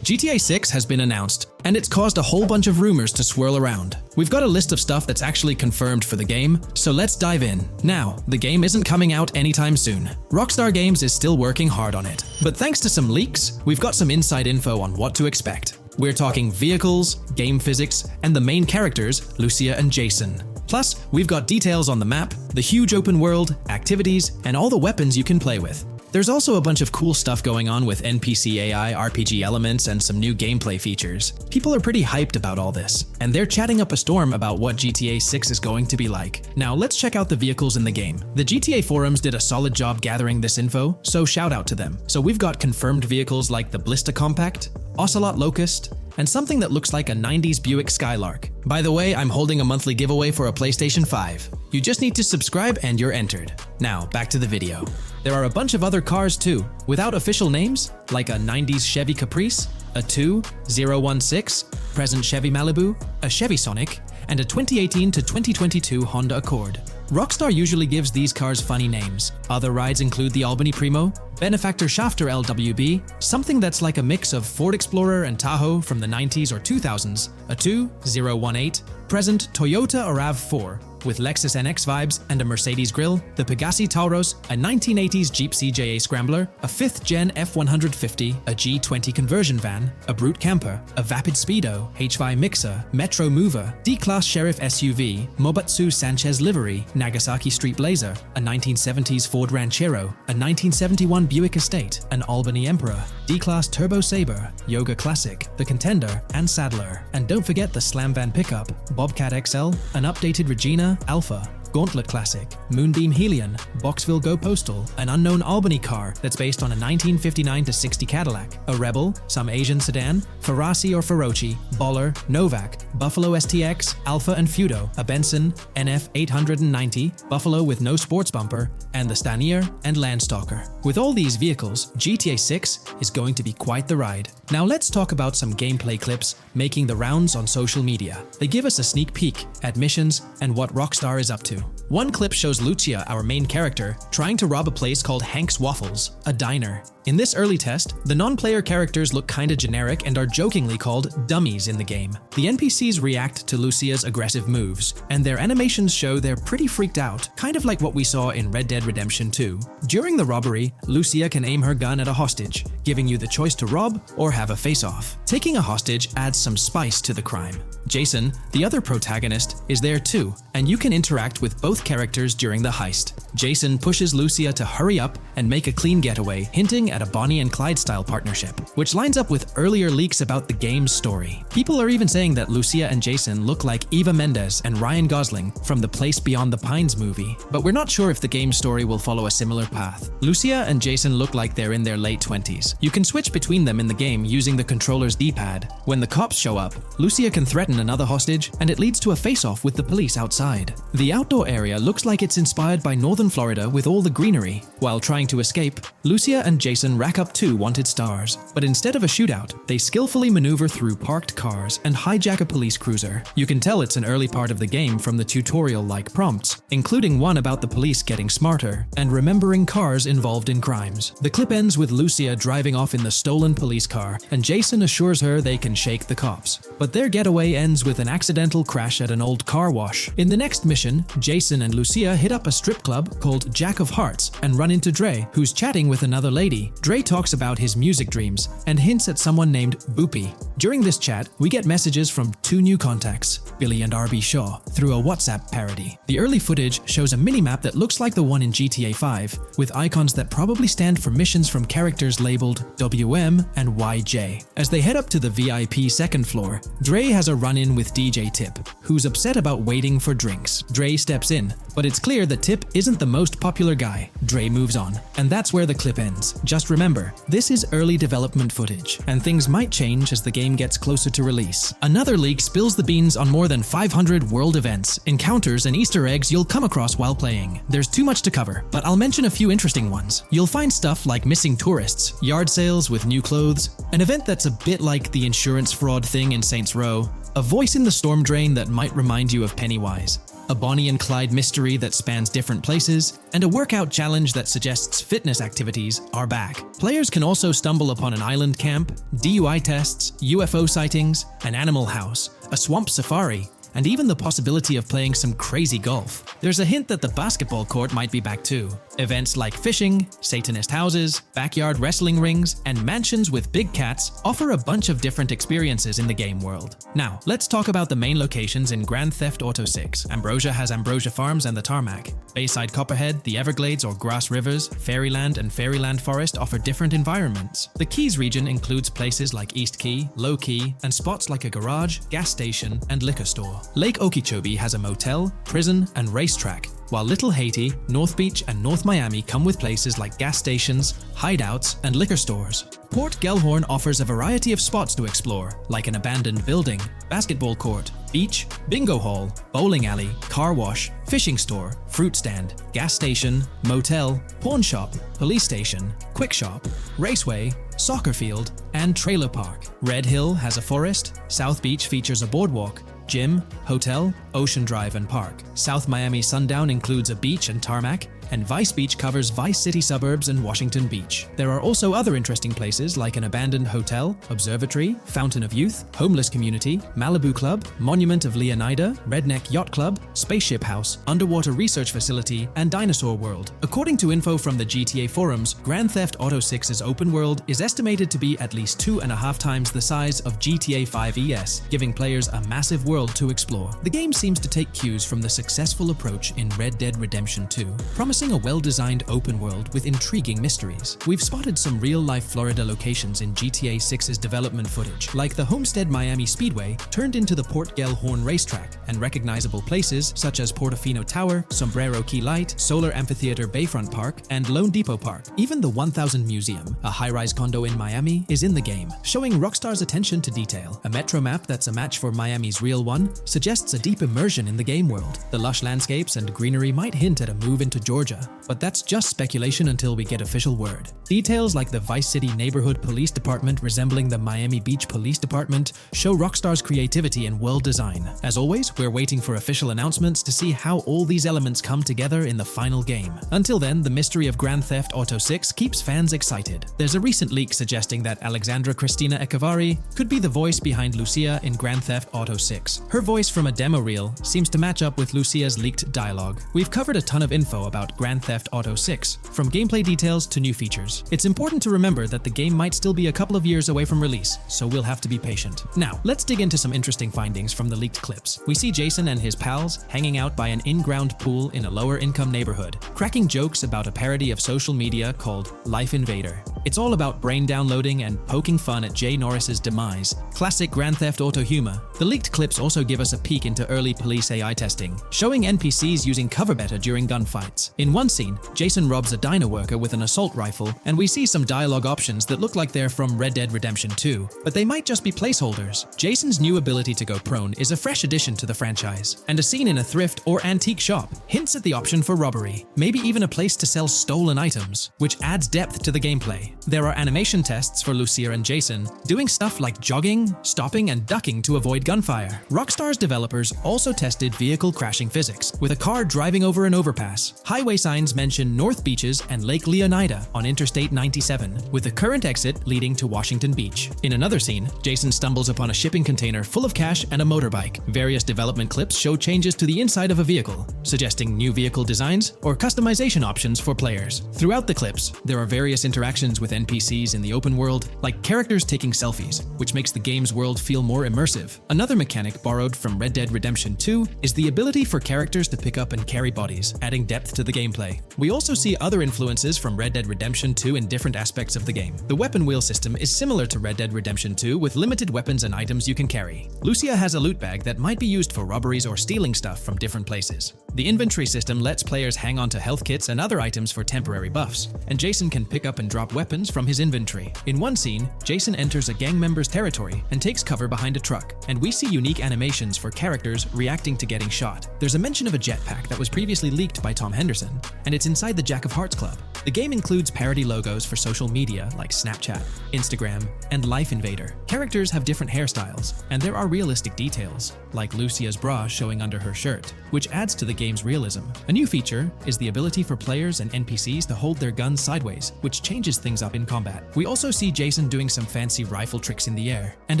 GTA 6 has been announced, and it's caused a whole bunch of rumors to swirl around. We've got a list of stuff that's actually confirmed for the game, so let's dive in. Now, the game isn't coming out anytime soon. Rockstar Games is still working hard on it. But thanks to some leaks, we've got some inside info on what to expect. We're talking vehicles, game physics, and the main characters, Lucia and Jason. Plus, we've got details on the map, the huge open world, activities, and all the weapons you can play with. There's also a bunch of cool stuff going on with NPC AI, RPG elements, and some new gameplay features. People are pretty hyped about all this, and they're chatting up a storm about what GTA 6 is going to be like. Now let's check out the vehicles in the game. The GTA forums did a solid job gathering this info, so shout out to them. So we've got confirmed vehicles like the Blista Compact, Ocelot Locust, and something that looks like a 90s Buick Skylark. By the way, I'm holding a monthly giveaway for a PlayStation 5. You just need to subscribe and you're entered. Now, back to the video. There are a bunch of other cars too, without official names, like a 90s Chevy Caprice, a 2016 present Chevy Malibu, a Chevy Sonic, and a 2018 to 2022 Honda Accord. Rockstar usually gives these cars funny names. Other rides include the Albany Primo, Benefactor Shafter LWB, something that's like a mix of Ford Explorer and Tahoe from the 90s or 2000s, a 2018 Present Toyota RAV4, with Lexus NX vibes and a Mercedes grille, the Pegassi Tauros, a 1980s Jeep CJA Scrambler, a 5th-gen F150, a G20 conversion van, a Brute camper, a Vapid Speedo, HY Mixer, Metro Mover, D-Class Sheriff SUV, Mobatsu Sanchez livery, Nagasaki Street Blazer, a 1970s Ford Ranchero, a 1971 Buick Estate, an Albany Emperor, D-Class Turbo Sabre, Yoga Classic, the Contender, and Sadler. And don't forget the Slam Van pickup, Bobcat XL, an updated Regina, Alpha, Gauntlet Classic, Moonbeam Helion, Boxville Go Postal, an unknown Albany car that's based on a 1959-60 Cadillac, a Rebel, some Asian sedan, Ferrari or Feroci, Baller, Novak, Buffalo STX, Alpha and Feudo, a Benson, NF 890, Buffalo with no sports bumper, and the Stanier and Landstalker. With all these vehicles, GTA 6 is going to be quite the ride. Now let's talk about some gameplay clips making the rounds on social media. They give us a sneak peek at missions and what Rockstar is up to. One clip shows Lucia, our main character, trying to rob a place called Hank's Waffles, a diner. In this early test, the non-player characters look kinda generic and are jokingly called dummies in the game. The NPCs react to Lucia's aggressive moves, and their animations show they're pretty freaked out, kind of like what we saw in Red Dead Redemption 2. During the robbery, Lucia can aim her gun at a hostage, giving you the choice to rob or have a face-off. Taking a hostage adds some spice to the crime. Jason, the other protagonist, is there too, and you can interact with both characters during the heist. Jason pushes Lucia to hurry up and make a clean getaway, hinting at a Bonnie and Clyde style partnership, which lines up with earlier leaks about the game's story. People are even saying that Lucia and Jason look like Eva Mendes and Ryan Gosling from the Place Beyond the Pines movie, but we're not sure if the game's story will follow a similar path. Lucia and Jason look like they're in their late 20s. You can switch between them in the game using the controller's D-pad. When the cops show up, Lucia can threaten another hostage, and it leads to a face-off with the police outside. The outdoor area looks like it's inspired by northern Florida with all the greenery. While trying to escape, Lucia and Jason rack up 2 wanted stars, but instead of a shootout, they skillfully maneuver through parked cars and hijack a police cruiser. You can tell it's an early part of the game from the tutorial-like prompts, including one about the police getting smarter and remembering cars involved in crimes. The clip ends with Lucia driving off in the stolen police car, and Jason assures her they can shake the cops. But their getaway ends with an accidental crash at an old car wash. In the next mission, Jason and Lucia hit up a strip club called Jack of Hearts and run into Dre, who's chatting with another lady. Dre talks about his music dreams and hints at someone named Boopy. During this chat, we get messages from 2 new contacts, Billy and RB Shaw, through a WhatsApp parody. The early footage shows a minimap that looks like the one in GTA 5, with icons that probably stand for missions from characters labeled WM and YJ. As they head up to the VIP second floor, Dre has a run-in with DJ Tip, who's upset about waiting for drinks. Dre steps in, but it's clear that Tip isn't the most popular guy. Dre moves on, and that's where the clip ends. Just remember, this is early development footage, and things might change as the game gets closer to release. Another leak spills the beans on more than 500 world events, encounters, and Easter eggs you'll come across while playing. There's too much to cover, but I'll mention a few interesting ones. You'll find stuff like missing tourists, yard sales with new clothes, an event that's a bit like the insurance fraud thing in Saints Row, a voice in the storm drain that might remind you of Pennywise, a Bonnie and Clyde mystery that spans different places, and a workout challenge that suggests fitness activities are back. Players can also stumble upon an island camp, DUI tests, UFO sightings, an animal house, a swamp safari, and even the possibility of playing some crazy golf. There's a hint that the basketball court might be back too. Events like fishing, Satanist houses, backyard wrestling rings, and mansions with big cats offer a bunch of different experiences in the game world. Now, let's talk about the main locations in Grand Theft Auto 6. Ambrosia has Ambrosia Farms and the Tarmac. Bayside Copperhead, the Everglades or Grass Rivers, Fairyland and Fairyland Forest offer different environments. The Keys region includes places like East Key, Low Key, and spots like a garage, gas station, and liquor store. Lake Okeechobee has a motel, prison, and racetrack, while Little Haiti, North Beach, and North Miami come with places like gas stations, hideouts, and liquor stores. Port Gellhorn offers a variety of spots to explore, like an abandoned building, basketball court, beach, bingo hall, bowling alley, car wash, fishing store, fruit stand, gas station, motel, pawn shop, police station, quick shop, raceway, soccer field, and trailer park. Red Hill has a forest, South Beach features a boardwalk, gym, hotel, Ocean Drive and Park. South Miami Sundown includes a beach and tarmac, and Vice Beach covers Vice City suburbs and Washington Beach. There are also other interesting places like an abandoned hotel, observatory, Fountain of Youth, homeless community, Malibu Club, Monument of Leonida, Redneck Yacht Club, Spaceship House, underwater research facility, and Dinosaur World. According to info from the GTA forums, Grand Theft Auto 6's open world is estimated to be at least 2.5 times the size of GTA 5 ES, giving players a massive world to explore. The game seems to take cues from the successful approach in Red Dead Redemption 2, promising a well-designed open world with intriguing mysteries. We've spotted some real-life Florida locations in GTA 6's development footage, like the Homestead Miami Speedway turned into the Port Gellhorn racetrack, and recognizable places such as Portofino Tower, Sombrero Key Light, Solar Amphitheater Bayfront Park, and Lone Depot Park. Even the 1000 Museum, a high-rise condo in Miami, is in the game, showing Rockstar's attention to detail. A metro map that's a match for Miami's real one suggests a deep immersion in the game world. The lush landscapes and greenery might hint at a move into Georgia, but that's just speculation until we get official word. Details like the Vice City Neighborhood Police Department resembling the Miami Beach Police Department show Rockstar's creativity and world design. As always, we're waiting for official announcements to see how all these elements come together in the final game. Until then, the mystery of Grand Theft Auto 6 keeps fans excited. There's a recent leak suggesting that Alexandra Christina Echevarri could be the voice behind Lucia in Grand Theft Auto 6. Her voice from a demo reel seems to match up with Lucia's leaked dialogue. We've covered a ton of info about Grand Theft Auto 6, from gameplay details to new features. It's important to remember that the game might still be a couple of years away from release, so we'll have to be patient. Now, let's dig into some interesting findings from the leaked clips. We see Jason and his pals hanging out by an in-ground pool in a lower-income neighborhood, cracking jokes about a parody of social media called Life Invader. It's all about brain downloading and poking fun at Jay Norris's demise. Classic Grand Theft Auto humor. The leaked clips also give us a peek into early police AI testing, showing NPCs using cover better during gunfights. In one scene, Jason robs a diner worker with an assault rifle, and we see some dialogue options that look like they're from Red Dead Redemption 2, but they might just be placeholders. Jason's new ability to go prone is a fresh addition to the franchise, and a scene in a thrift or antique shop hints at the option for robbery, maybe even a place to sell stolen items, which adds depth to the gameplay. There are animation tests for Lucia and Jason, doing stuff like jogging, stopping, and ducking to avoid gunfire. Rockstar's developers also tested vehicle crashing physics, with a car driving over an overpass. Highway signs mention North Beaches and Lake Leonida on Interstate 97, with the current exit leading to Washington Beach. In another scene, Jason stumbles upon a shipping container full of cash and a motorbike. Various development clips show changes to the inside of a vehicle, suggesting new vehicle designs or customization options for players. Throughout the clips, there are various interactions with NPCs in the open world, like characters taking selfies, which makes the game's world feel more immersive. Another mechanic borrowed from Red Dead Redemption 2 is the ability for characters to pick up and carry bodies, adding depth to the gameplay. We also see other influences from Red Dead Redemption 2 in different aspects of the game. The weapon wheel system is similar to Red Dead Redemption 2 with limited weapons and items you can carry. Lucia has a loot bag that might be used for robberies or stealing stuff from different places. The inventory system lets players hang on to health kits and other items for temporary buffs, and Jason can pick up and drop weapons from his inventory. In one scene, Jason enters a gang member's territory and takes cover behind a truck, and we see unique animations for characters reacting to getting shot. There's a mention of a jetpack that was previously leaked by Tom Henderson, and it's inside the Jack of Hearts Club. The game includes parody logos for social media like Snapchat, Instagram, and Life Invader. Characters have different hairstyles, and there are realistic details, like Lucia's bra showing under her shirt, which adds to the game's realism. A new feature is the ability for players and NPCs to hold their guns sideways, which changes things up in combat. We also see Jason doing some fancy rifle tricks in the air, and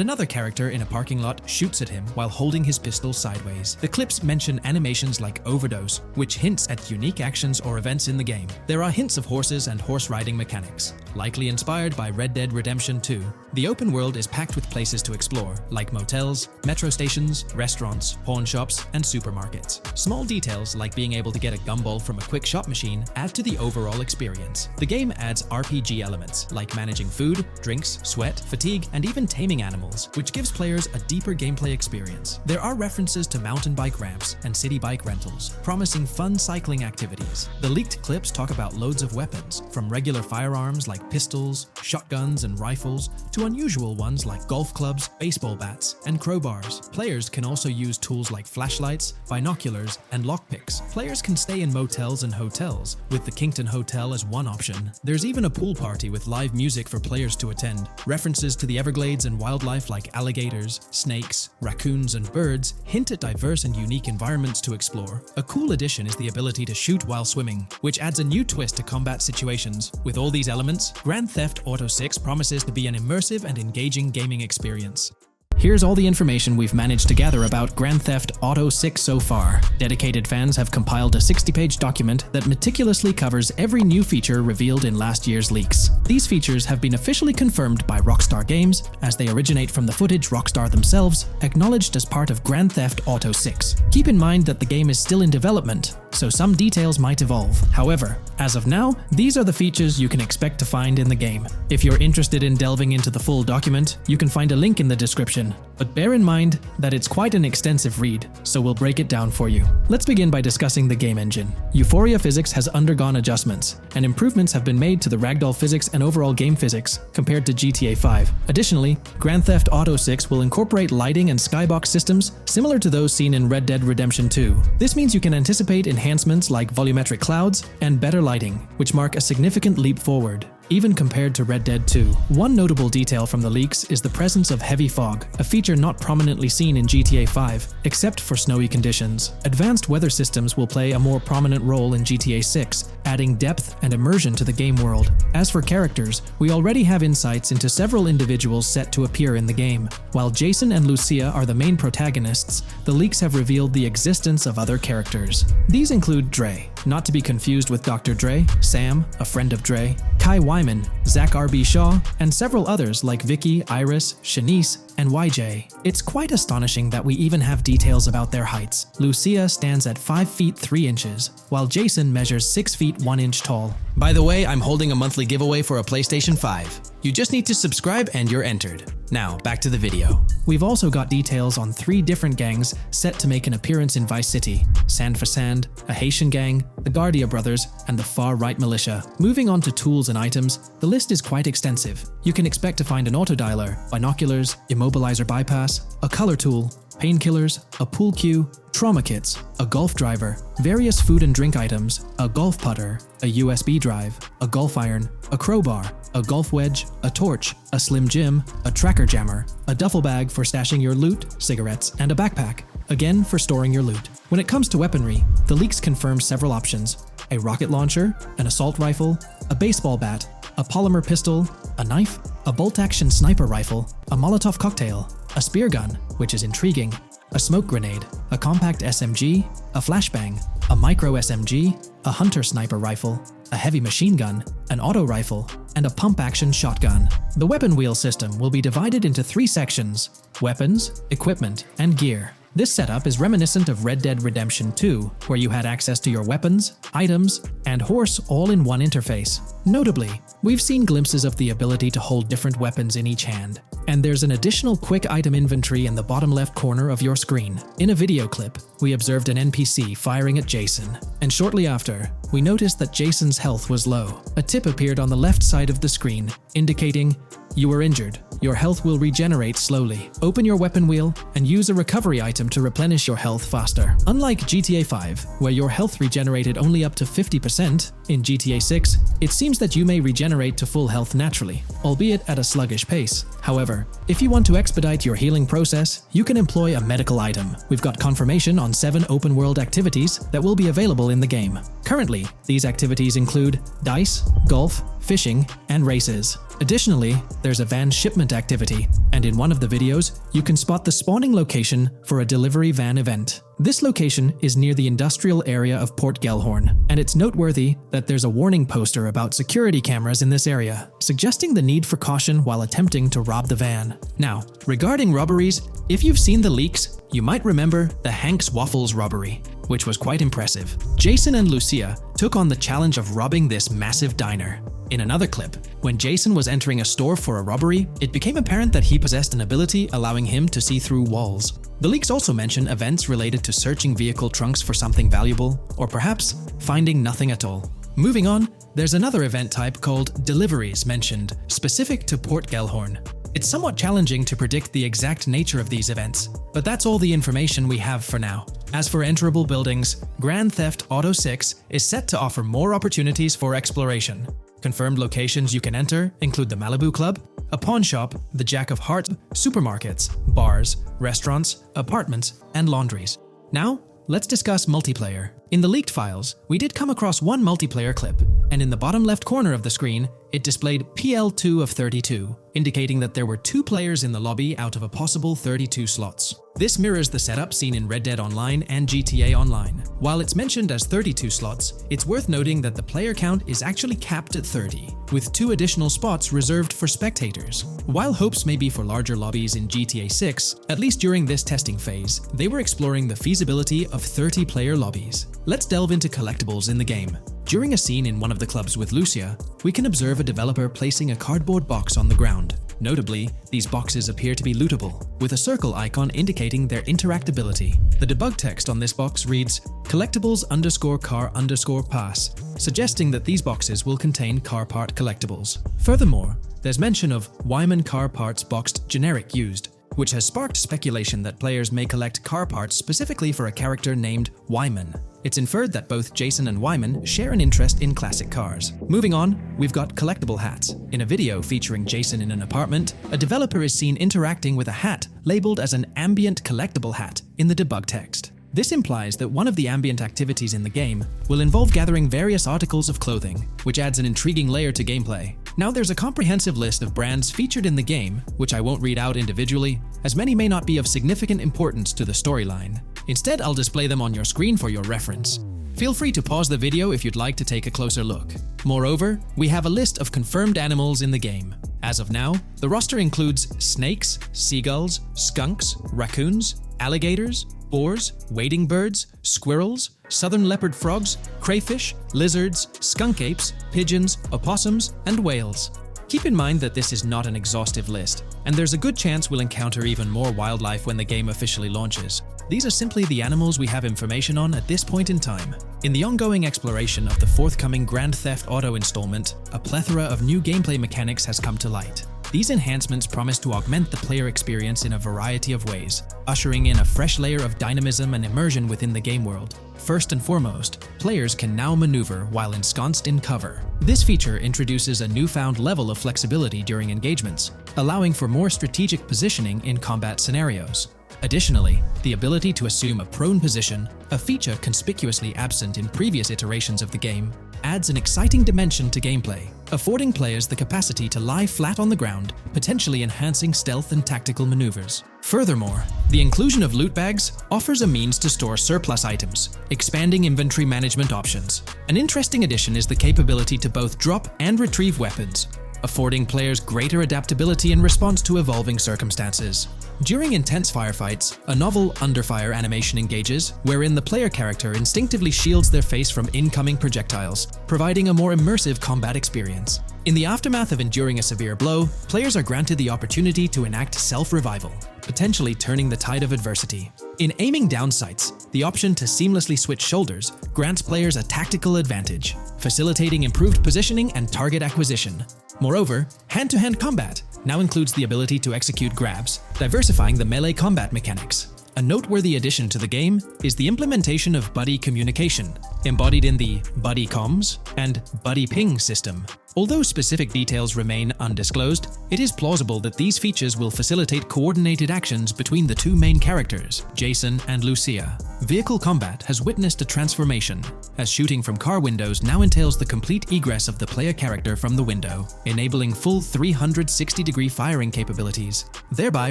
another character in a parking lot shoots at him while holding his pistol sideways. The clips mention animations like overdose, which hints at unique actions or events in the game. There are hints of horses and horse riding mechanics, likely inspired by Red Dead Redemption 2. The open world is packed with places to explore, like motels, metro stations, restaurants, pawn shops, and supermarkets. Small details like being able to get a gumball from a quick shop machine add to the overall experience. The game adds RPG elements, like managing food, drinks, sweat, fatigue, and even taming animals, which gives players a deeper gameplay experience. There are references to mountain bike ramps and city bike rentals, promising fun cycling activities. The leaked clips talk about loads of weapons weapons, from regular firearms like pistols, shotguns, and rifles, to unusual ones like golf clubs, baseball bats, and crowbars. Players can also use tools like flashlights, binoculars, and lockpicks. Players can stay in motels and hotels, with the Kington Hotel as one option. There's even a pool party with live music for players to attend. References to the Everglades and wildlife like alligators, snakes, raccoons, and birds hint at diverse and unique environments to explore. A cool addition is the ability to shoot while swimming, which adds a new twist to combat situations. With all these elements, Grand Theft Auto 6 promises to be an immersive and engaging gaming experience. Here's all the information we've managed to gather about Grand Theft Auto 6 so far. Dedicated fans have compiled a 60-page document that meticulously covers every new feature revealed in last year's leaks. These features have been officially confirmed by Rockstar Games, as they originate from the footage Rockstar themselves acknowledged as part of Grand Theft Auto 6. Keep in mind that the game is still in development, so some details might evolve. However, as of now, these are the features you can expect to find in the game. If you're interested in delving into the full document, you can find a link in the description. But bear in mind that it's quite an extensive read, so we'll break it down for you. Let's begin by discussing the game engine. Euphoria physics has undergone adjustments, and improvements have been made to the ragdoll physics and overall game physics compared to GTA 5. Additionally, Grand Theft Auto 6 will incorporate lighting and skybox systems similar to those seen in Red Dead Redemption 2. This means you can anticipate enhancements like volumetric clouds and better lighting, which mark a significant leap forward, even compared to Red Dead 2. One notable detail from the leaks is the presence of heavy fog, a feature not prominently seen in GTA 5, except for snowy conditions. Advanced weather systems will play a more prominent role in GTA 6, adding depth and immersion to the game world. As for characters, we already have insights into several individuals set to appear in the game. While Jason and Lucia are the main protagonists, the leaks have revealed the existence of other characters. These include Dre, not to be confused with Dr. Dre, Sam, a friend of Dre, Kai Wyman, Zach R.B. Shaw, and several others like Vicky, Iris, Shanice, and YJ. It's quite astonishing that we even have details about their heights. Lucia stands at 5 feet 3 inches, while Jason measures 6 feet 1 inch tall. By the way, I'm holding a monthly giveaway for a PlayStation 5. You just need to subscribe and you're entered. Now, back to the video. We've also got details on 3 different gangs set to make an appearance in Vice City: Sand for Sand, a Haitian gang, the Guardia Brothers, and the Far-Right Militia. Moving on to tools and items, the list is quite extensive. You can expect to find an autodialer, binoculars, immobilizer bypass, a color tool, painkillers, a pool cue, trauma kits, a golf driver, various food and drink items, a golf putter, a USB drive, a golf iron, a crowbar, a golf wedge, a torch, a Slim Jim, a tracker jammer, a duffel bag for stashing your loot, cigarettes, and a backpack, again for storing your loot. When it comes to weaponry, the leaks confirm several options: a rocket launcher, an assault rifle, a baseball bat, a polymer pistol, a knife, a bolt-action sniper rifle, a Molotov cocktail, a spear gun, which is intriguing, a smoke grenade, a compact SMG, a flashbang, a micro SMG, a hunter sniper rifle, a heavy machine gun, an auto rifle, and a pump-action shotgun. The weapon wheel system will be divided into 3 sections: weapons, equipment, and gear. This setup is reminiscent of Red Dead Redemption 2, where you had access to your weapons, items, and horse all in one interface. Notably, we've seen glimpses of the ability to hold different weapons in each hand, and there's an additional quick item inventory in the bottom left corner of your screen. In a video clip, we observed an NPC firing at Jason, and shortly after, we noticed that Jason's health was low. A tip appeared on the left side of the screen, indicating, "You were injured. Your health will regenerate slowly. Open your weapon wheel and use a recovery item to replenish your health faster." Unlike GTA 5, where your health regenerated only up to 50%, in GTA 6, it seems that you may regenerate to full health naturally, albeit at a sluggish pace. However, if you want to expedite your healing process, you can employ a medical item. We've got confirmation on 7 open-world activities that will be available in the game. Currently, these activities include dice, golf, fishing, and races. Additionally, there's a van shipment activity, and in one of the videos, you can spot the spawning location for a delivery van event. This location is near the industrial area of Port Gellhorn, and it's noteworthy that there's a warning poster about security cameras in this area, suggesting the need for caution while attempting to rob the van. Now, regarding robberies, if you've seen the leaks, you might remember the Hank's Waffles robbery, which was quite impressive. Jason and Lucia took on the challenge of robbing this massive diner. In another clip, when Jason was entering a store for a robbery, it became apparent that he possessed an ability allowing him to see through walls. The leaks also mention events related to searching vehicle trunks for something valuable, or perhaps finding nothing at all. Moving on, there's another event type called Deliveries mentioned, specific to Port Gellhorn. It's somewhat challenging to predict the exact nature of these events, but that's all the information we have for now. As for enterable buildings, Grand Theft Auto 6 is set to offer more opportunities for exploration. Confirmed locations you can enter include the Malibu Club, a pawn shop, the Jack of Hearts, supermarkets, bars, restaurants, apartments, and laundries. Now, let's discuss multiplayer. In the leaked files, we did come across one multiplayer clip, and in the bottom left corner of the screen, it displayed PL2 of 32, indicating that there were 2 players in the lobby out of a possible 32 slots. This mirrors the setup seen in Red Dead Online and GTA Online. While it's mentioned as 32 slots, it's worth noting that the player count is actually capped at 30, with 2 additional spots reserved for spectators. While hopes may be for larger lobbies in GTA 6, at least during this testing phase, they were exploring the feasibility of 30-player lobbies. Let's delve into collectibles in the game. During a scene in one of the clubs with Lucia, we can observe a developer placing a cardboard box on the ground. Notably, these boxes appear to be lootable, with a circle icon indicating their interactability. The debug text on this box reads, collectibles_car_pass, suggesting that these boxes will contain car part collectibles. Furthermore, there's mention of Wyman car parts boxed generic used, which has sparked speculation that players may collect car parts specifically for a character named Wyman. It's inferred that both Jason and Wyman share an interest in classic cars. Moving on, we've got collectible hats. In a video featuring Jason in an apartment, a developer is seen interacting with a hat labeled as an ambient collectible hat in the debug text. This implies that one of the ambient activities in the game will involve gathering various articles of clothing, which adds an intriguing layer to gameplay. Now there's a comprehensive list of brands featured in the game, which I won't read out individually, as many may not be of significant importance to the storyline. Instead, I'll display them on your screen for your reference. Feel free to pause the video if you'd like to take a closer look. Moreover, we have a list of confirmed animals in the game. As of now, the roster includes snakes, seagulls, skunks, raccoons, alligators, boars, wading birds, squirrels, southern leopard frogs, crayfish, lizards, skunk apes, pigeons, opossums, and whales. Keep in mind that this is not an exhaustive list, and there's a good chance we'll encounter even more wildlife when the game officially launches. These are simply the animals we have information on at this point in time. In the ongoing exploration of the forthcoming Grand Theft Auto installment, a plethora of new gameplay mechanics has come to light. These enhancements promise to augment the player experience in a variety of ways, ushering in a fresh layer of dynamism and immersion within the game world. First and foremost, players can now maneuver while ensconced in cover. This feature introduces a newfound level of flexibility during engagements, allowing for more strategic positioning in combat scenarios. Additionally, the ability to assume a prone position, a feature conspicuously absent in previous iterations of the game, adds an exciting dimension to gameplay, affording players the capacity to lie flat on the ground, potentially enhancing stealth and tactical maneuvers. Furthermore, the inclusion of loot bags offers a means to store surplus items, expanding inventory management options. An interesting addition is the capability to both drop and retrieve weapons, affording players greater adaptability in response to evolving circumstances. During intense firefights, a novel under-fire animation engages, wherein the player character instinctively shields their face from incoming projectiles, providing a more immersive combat experience. In the aftermath of enduring a severe blow, players are granted the opportunity to enact self-revival, potentially turning the tide of adversity. In aiming down sights, the option to seamlessly switch shoulders grants players a tactical advantage, facilitating improved positioning and target acquisition. Moreover, hand-to-hand combat now includes the ability to execute grabs, diversifying the melee combat mechanics. A noteworthy addition to the game is the implementation of buddy communication, embodied in the Buddy Comms and Buddy Ping system. Although specific details remain undisclosed, it is plausible that these features will facilitate coordinated actions between the two main characters, Jason and Lucia. Vehicle combat has witnessed a transformation, as shooting from car windows now entails the complete egress of the player character from the window, enabling full 360-degree firing capabilities, thereby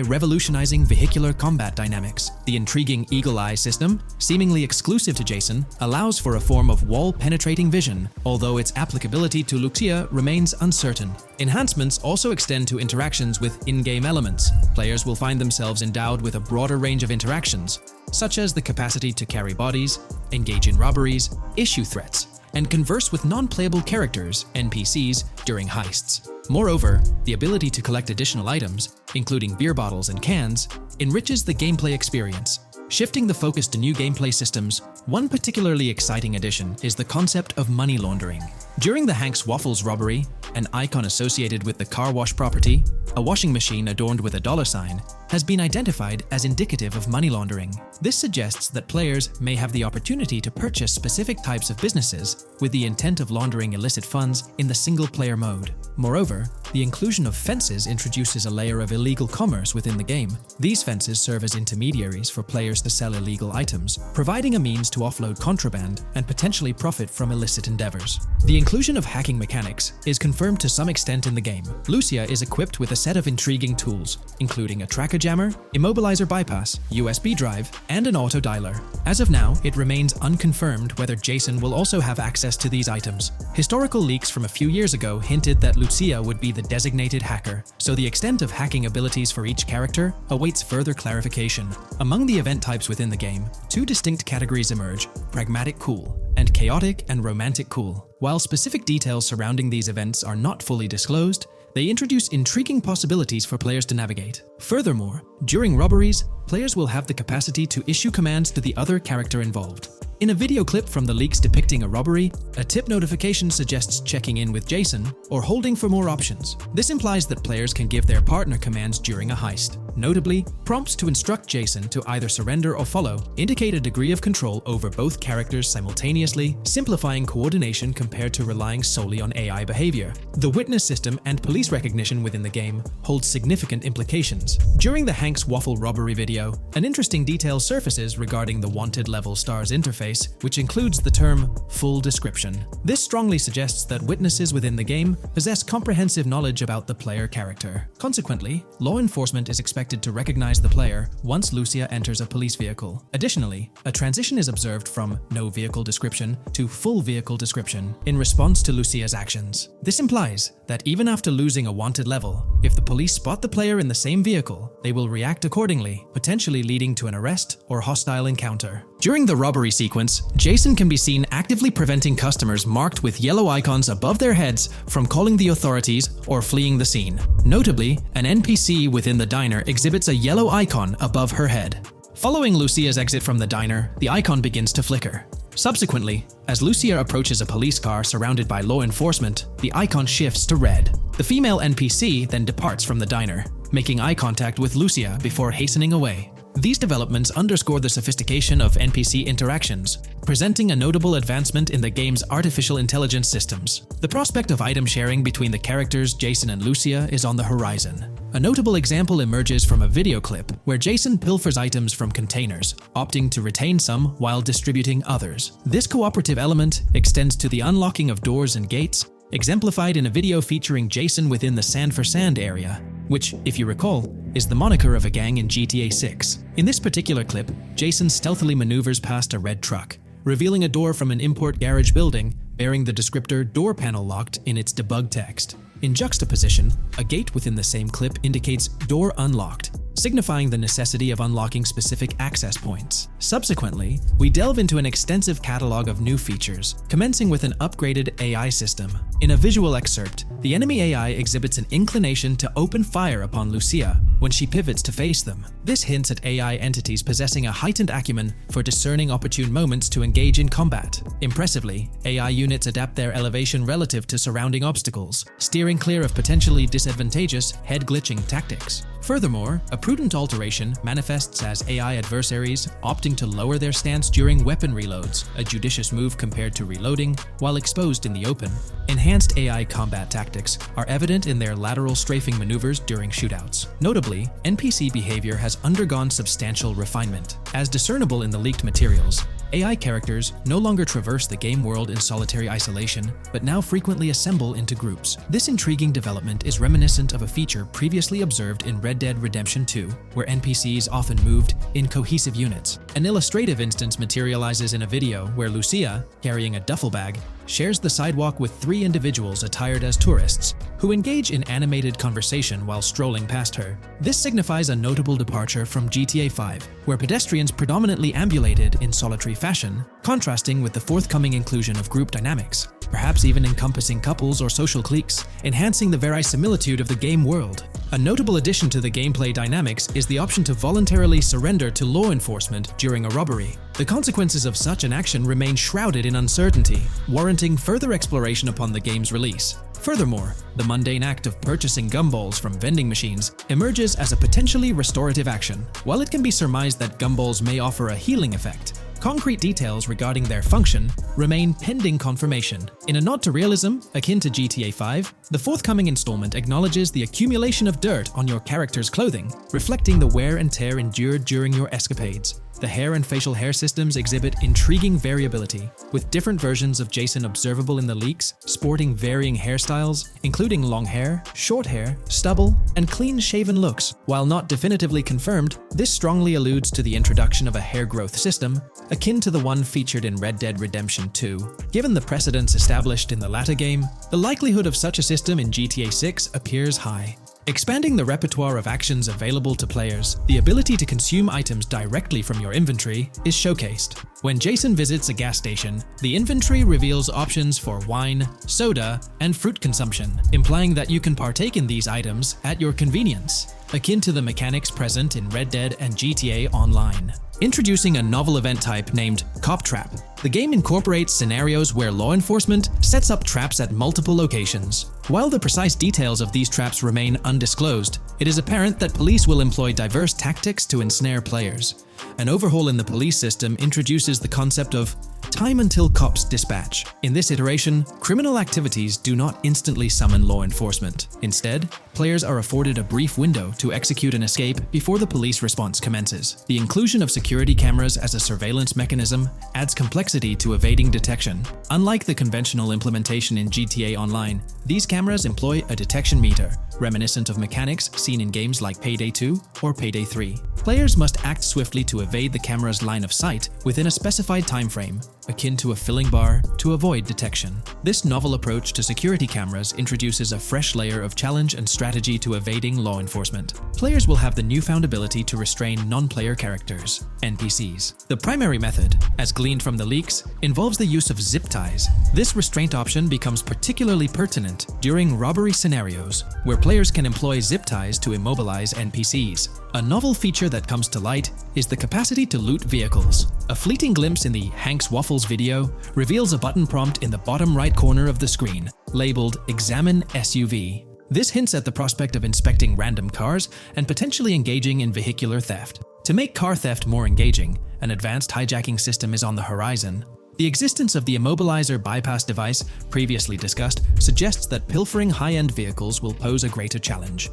revolutionizing vehicular combat dynamics. The intriguing Eagle Eye system, seemingly exclusive to Jason, allows for a form of wall-penetrating vision, although its applicability to Lucia remains uncertain. Enhancements also extend to interactions with in-game elements. Players will find themselves endowed with a broader range of interactions, such as the capacity to carry bodies, engage in robberies, issue threats, and converse with non-playable characters, NPCs, during heists. Moreover, the ability to collect additional items, including beer bottles and cans, enriches the gameplay experience, Shifting the focus to new gameplay systems, one particularly exciting addition is the concept of money laundering. During the Hank's Waffles robbery, an icon associated with the car wash property, a washing machine adorned with a dollar sign, has been identified as indicative of money laundering. This suggests that players may have the opportunity to purchase specific types of businesses with the intent of laundering illicit funds in the single-player mode. Moreover, the inclusion of fences introduces a layer of illegal commerce within the game. These fences serve as intermediaries for players to sell illegal items, providing a means to offload contraband and potentially profit from illicit endeavors. The inclusion of hacking mechanics is confirmed to some extent in the game. Lucia is equipped with a set of intriguing tools, including a tracker jammer, immobilizer bypass, USB drive, and an auto dialer. As of now, it remains unconfirmed whether Jason will also have access to these items. Historical leaks from a few years ago hinted that Lucia would be the designated hacker, so the extent of hacking abilities for each character awaits further clarification. Among the event types within the game, two distinct categories emerge: pragmatic cool and chaotic and romantic cool. While specific details surrounding these events are not fully disclosed, they introduce intriguing possibilities for players to navigate. Furthermore, during robberies, players will have the capacity to issue commands to the other character involved. In a video clip from the leaks depicting a robbery, a tip notification suggests checking in with Jason or holding for more options. This implies that players can give their partner commands during a heist. Notably, prompts to instruct Jason to either surrender or follow indicate a degree of control over both characters simultaneously, simplifying coordination compared to relying solely on AI behavior. The witness system and police recognition within the game hold significant implications. During the Hank's Waffle robbery video, an interesting detail surfaces regarding the Wanted Level Stars interface, which includes the term full description. This strongly suggests that witnesses within the game possess comprehensive knowledge about the player character. Consequently, law enforcement is expected to recognize the player once Lucia enters a police vehicle. Additionally, a transition is observed from no vehicle description to full vehicle description in response to Lucia's actions. This implies that even after losing a wanted level, if the police spot the player in the same vehicle, they will react accordingly, potentially leading to an arrest or hostile encounter. During the robbery sequence, Jason can be seen actively preventing customers marked with yellow icons above their heads from calling the authorities or fleeing the scene. Notably, an NPC within the diner exhibits a yellow icon above her head. Following Lucia's exit from the diner, the icon begins to flicker. Subsequently, as Lucia approaches a police car surrounded by law enforcement, the icon shifts to red. The female NPC then departs from the diner, making eye contact with Lucia before hastening away. These developments underscore the sophistication of NPC interactions, presenting a notable advancement in the game's artificial intelligence systems. The prospect of item sharing between the characters Jason and Lucia is on the horizon. A notable example emerges from a video clip where Jason pilfers items from containers, opting to retain some while distributing others. This cooperative element extends to the unlocking of doors and gates, exemplified in a video featuring Jason within the Sand for Sand area, which, if you recall, is the moniker of a gang in GTA 6. In this particular clip, Jason stealthily maneuvers past a red truck, revealing a door from an import garage building bearing the descriptor "door panel locked" in its debug text. In juxtaposition, a gate within the same clip indicates "door unlocked," signifying the necessity of unlocking specific access points. Subsequently, we delve into an extensive catalog of new features, commencing with an upgraded AI system. In a visual excerpt, the enemy AI exhibits an inclination to open fire upon Lucia when she pivots to face them. This hints at AI entities possessing a heightened acumen for discerning opportune moments to engage in combat. Impressively, AI units adapt their elevation relative to surrounding obstacles, steering clear of potentially disadvantageous head-glitching tactics. Furthermore, a prudent alteration manifests as AI adversaries opting to lower their stance during weapon reloads, a judicious move compared to reloading while exposed in the open. Enhanced AI combat tactics are evident in their lateral strafing maneuvers during shootouts. Notably, NPC behavior has undergone substantial refinement. As discernible in the leaked materials, AI characters no longer traverse the game world in solitary isolation, but now frequently assemble into groups. This intriguing development is reminiscent of a feature previously observed in Red Dead Redemption 2, where NPCs often moved in cohesive units. An illustrative instance materializes in a video where Lucia, carrying a duffel bag, shares the sidewalk with three individuals attired as tourists, who engage in animated conversation while strolling past her. This signifies a notable departure from GTA 5, where pedestrians predominantly ambulated in solitary fashion, contrasting with the forthcoming inclusion of group dynamics, perhaps even encompassing couples or social cliques, enhancing the verisimilitude of the game world. A notable addition to the gameplay dynamics is the option to voluntarily surrender to law enforcement during a robbery. The consequences of such an action remain shrouded in uncertainty, warranting further exploration upon the game's release. Furthermore, the mundane act of purchasing gumballs from vending machines emerges as a potentially restorative action. While it can be surmised that gumballs may offer a healing effect, concrete details regarding their function remain pending confirmation. In a nod to realism, akin to GTA 5, the forthcoming installment acknowledges the accumulation of dirt on your character's clothing, reflecting the wear and tear endured during your escapades. The hair and facial hair systems exhibit intriguing variability, with different versions of Jason observable in the leaks, sporting varying hairstyles, including long hair, short hair, stubble, and clean-shaven looks. While not definitively confirmed, this strongly alludes to the introduction of a hair growth system, akin to the one featured in Red Dead Redemption 2. Given the precedents established in the latter game, the likelihood of such a system in GTA 6 appears high. Expanding the repertoire of actions available to players, the ability to consume items directly from your inventory is showcased. When Jason visits a gas station, the inventory reveals options for wine, soda, and fruit consumption, implying that you can partake in these items at your convenience, akin to the mechanics present in Red Dead and GTA Online. Introducing a novel event type named Cop Trap, the game incorporates scenarios where law enforcement sets up traps at multiple locations. While the precise details of these traps remain undisclosed, it is apparent that police will employ diverse tactics to ensnare players. An overhaul in the police system introduces the concept of time until cops dispatch. In this iteration, criminal activities do not instantly summon law enforcement. Instead, players are afforded a brief window to execute an escape before the police response commences. The inclusion of security cameras as a surveillance mechanism adds complexity to evading detection. Unlike the conventional implementation in GTA Online, these cameras employ a detection meter, reminiscent of mechanics seen in games like Payday 2 or Payday 3. Players must act swiftly to evade the camera's line of sight within a specified time frame, akin to a filling bar, to avoid detection. This novel approach to security cameras introduces a fresh layer of challenge and strategy to evading law enforcement. Players will have the newfound ability to restrain non-player characters, NPCs. The primary method, as gleaned from the leaks, involves the use of zip ties. This restraint option becomes particularly pertinent during robbery scenarios, where players can employ zip ties to immobilize NPCs. A novel feature that comes to light is the capacity to loot vehicles. A fleeting glimpse in the Hank's Waffles video reveals a button prompt in the bottom right corner of the screen, labeled Examine SUV. This hints at the prospect of inspecting random cars and potentially engaging in vehicular theft. To make car theft more engaging, an advanced hijacking system is on the horizon. The existence of the Immobilizer bypass device, previously discussed, suggests that pilfering high-end vehicles will pose a greater challenge.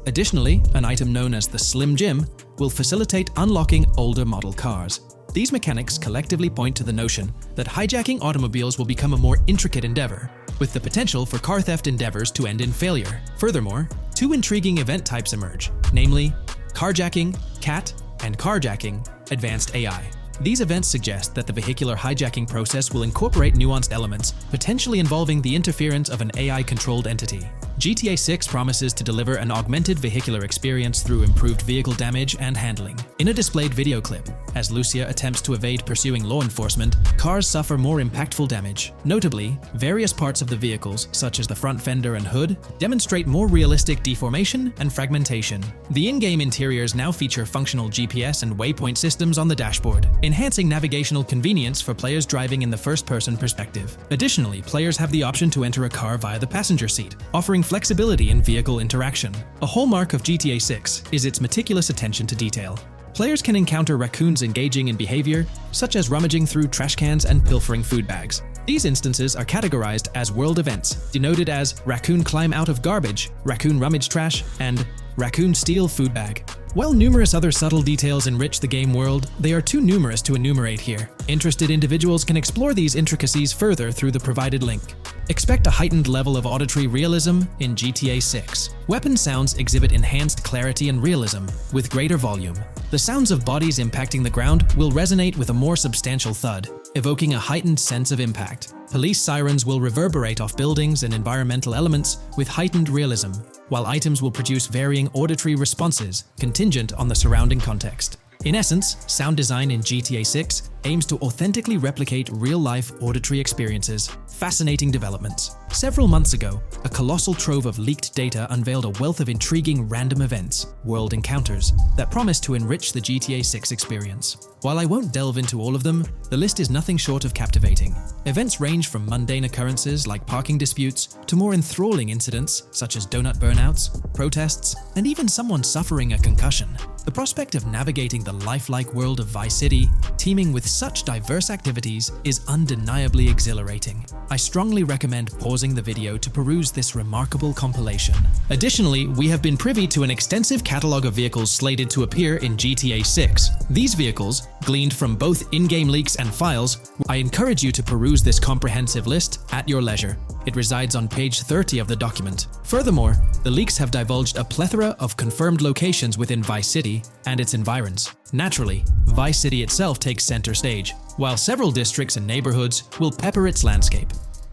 Additionally, an item known as the Slim Jim will facilitate unlocking older model cars. These mechanics collectively point to the notion that hijacking automobiles will become a more intricate endeavor, with the potential for car theft endeavors to end in failure. Furthermore, two intriguing event types emerge, namely carjacking, CAT, and carjacking, advanced AI. These events suggest that the vehicular hijacking process will incorporate nuanced elements, potentially involving the interference of an AI-controlled entity. GTA 6 promises to deliver an augmented vehicular experience through improved vehicle damage and handling. In a displayed video clip, as Lucia attempts to evade pursuing law enforcement, cars suffer more impactful damage. Notably, various parts of the vehicles, such as the front fender and hood, demonstrate more realistic deformation and fragmentation. The in-game interiors now feature functional GPS and waypoint systems on the dashboard, enhancing navigational convenience for players driving in the first-person perspective. Additionally, players have the option to enter a car via the passenger seat, offering flexibility in vehicle interaction. A hallmark of GTA 6 is its meticulous attention to detail. Players can encounter raccoons engaging in behavior, such as rummaging through trash cans and pilfering food bags. These instances are categorized as world events, denoted as raccoon climb out of garbage, raccoon rummage trash, and raccoon steal food bag. While numerous other subtle details enrich the game world, they are too numerous to enumerate here. Interested individuals can explore these intricacies further through the provided link. Expect a heightened level of auditory realism in GTA 6. Weapon sounds exhibit enhanced clarity and realism, with greater volume. The sounds of bodies impacting the ground will resonate with a more substantial thud, evoking a heightened sense of impact. Police sirens will reverberate off buildings and environmental elements with heightened realism, while items will produce varying auditory responses contingent on the surrounding context. In essence, sound design in GTA 6 aims to authentically replicate real-life auditory experiences. Fascinating developments. Several months ago, a colossal trove of leaked data unveiled a wealth of intriguing random events, world encounters, that promise to enrich the GTA 6 experience. While I won't delve into all of them, the list is nothing short of captivating. Events range from mundane occurrences like parking disputes to more enthralling incidents such as donut burnouts, protests, and even someone suffering a concussion. The prospect of navigating the lifelike world of Vice City, teeming with such diverse activities, is undeniably exhilarating. I strongly recommend pausing the video to peruse this remarkable compilation. Additionally, we have been privy to an extensive catalog of vehicles slated to appear in GTA 6. These vehicles, gleaned from both in-game leaks and files, I encourage you to peruse this comprehensive list at your leisure. It resides on page 30 of the document. Furthermore, the leaks have divulged a plethora of confirmed locations within Vice City and its environs. Naturally, Vice City itself takes center stage, while several districts and neighborhoods will pepper its landscape.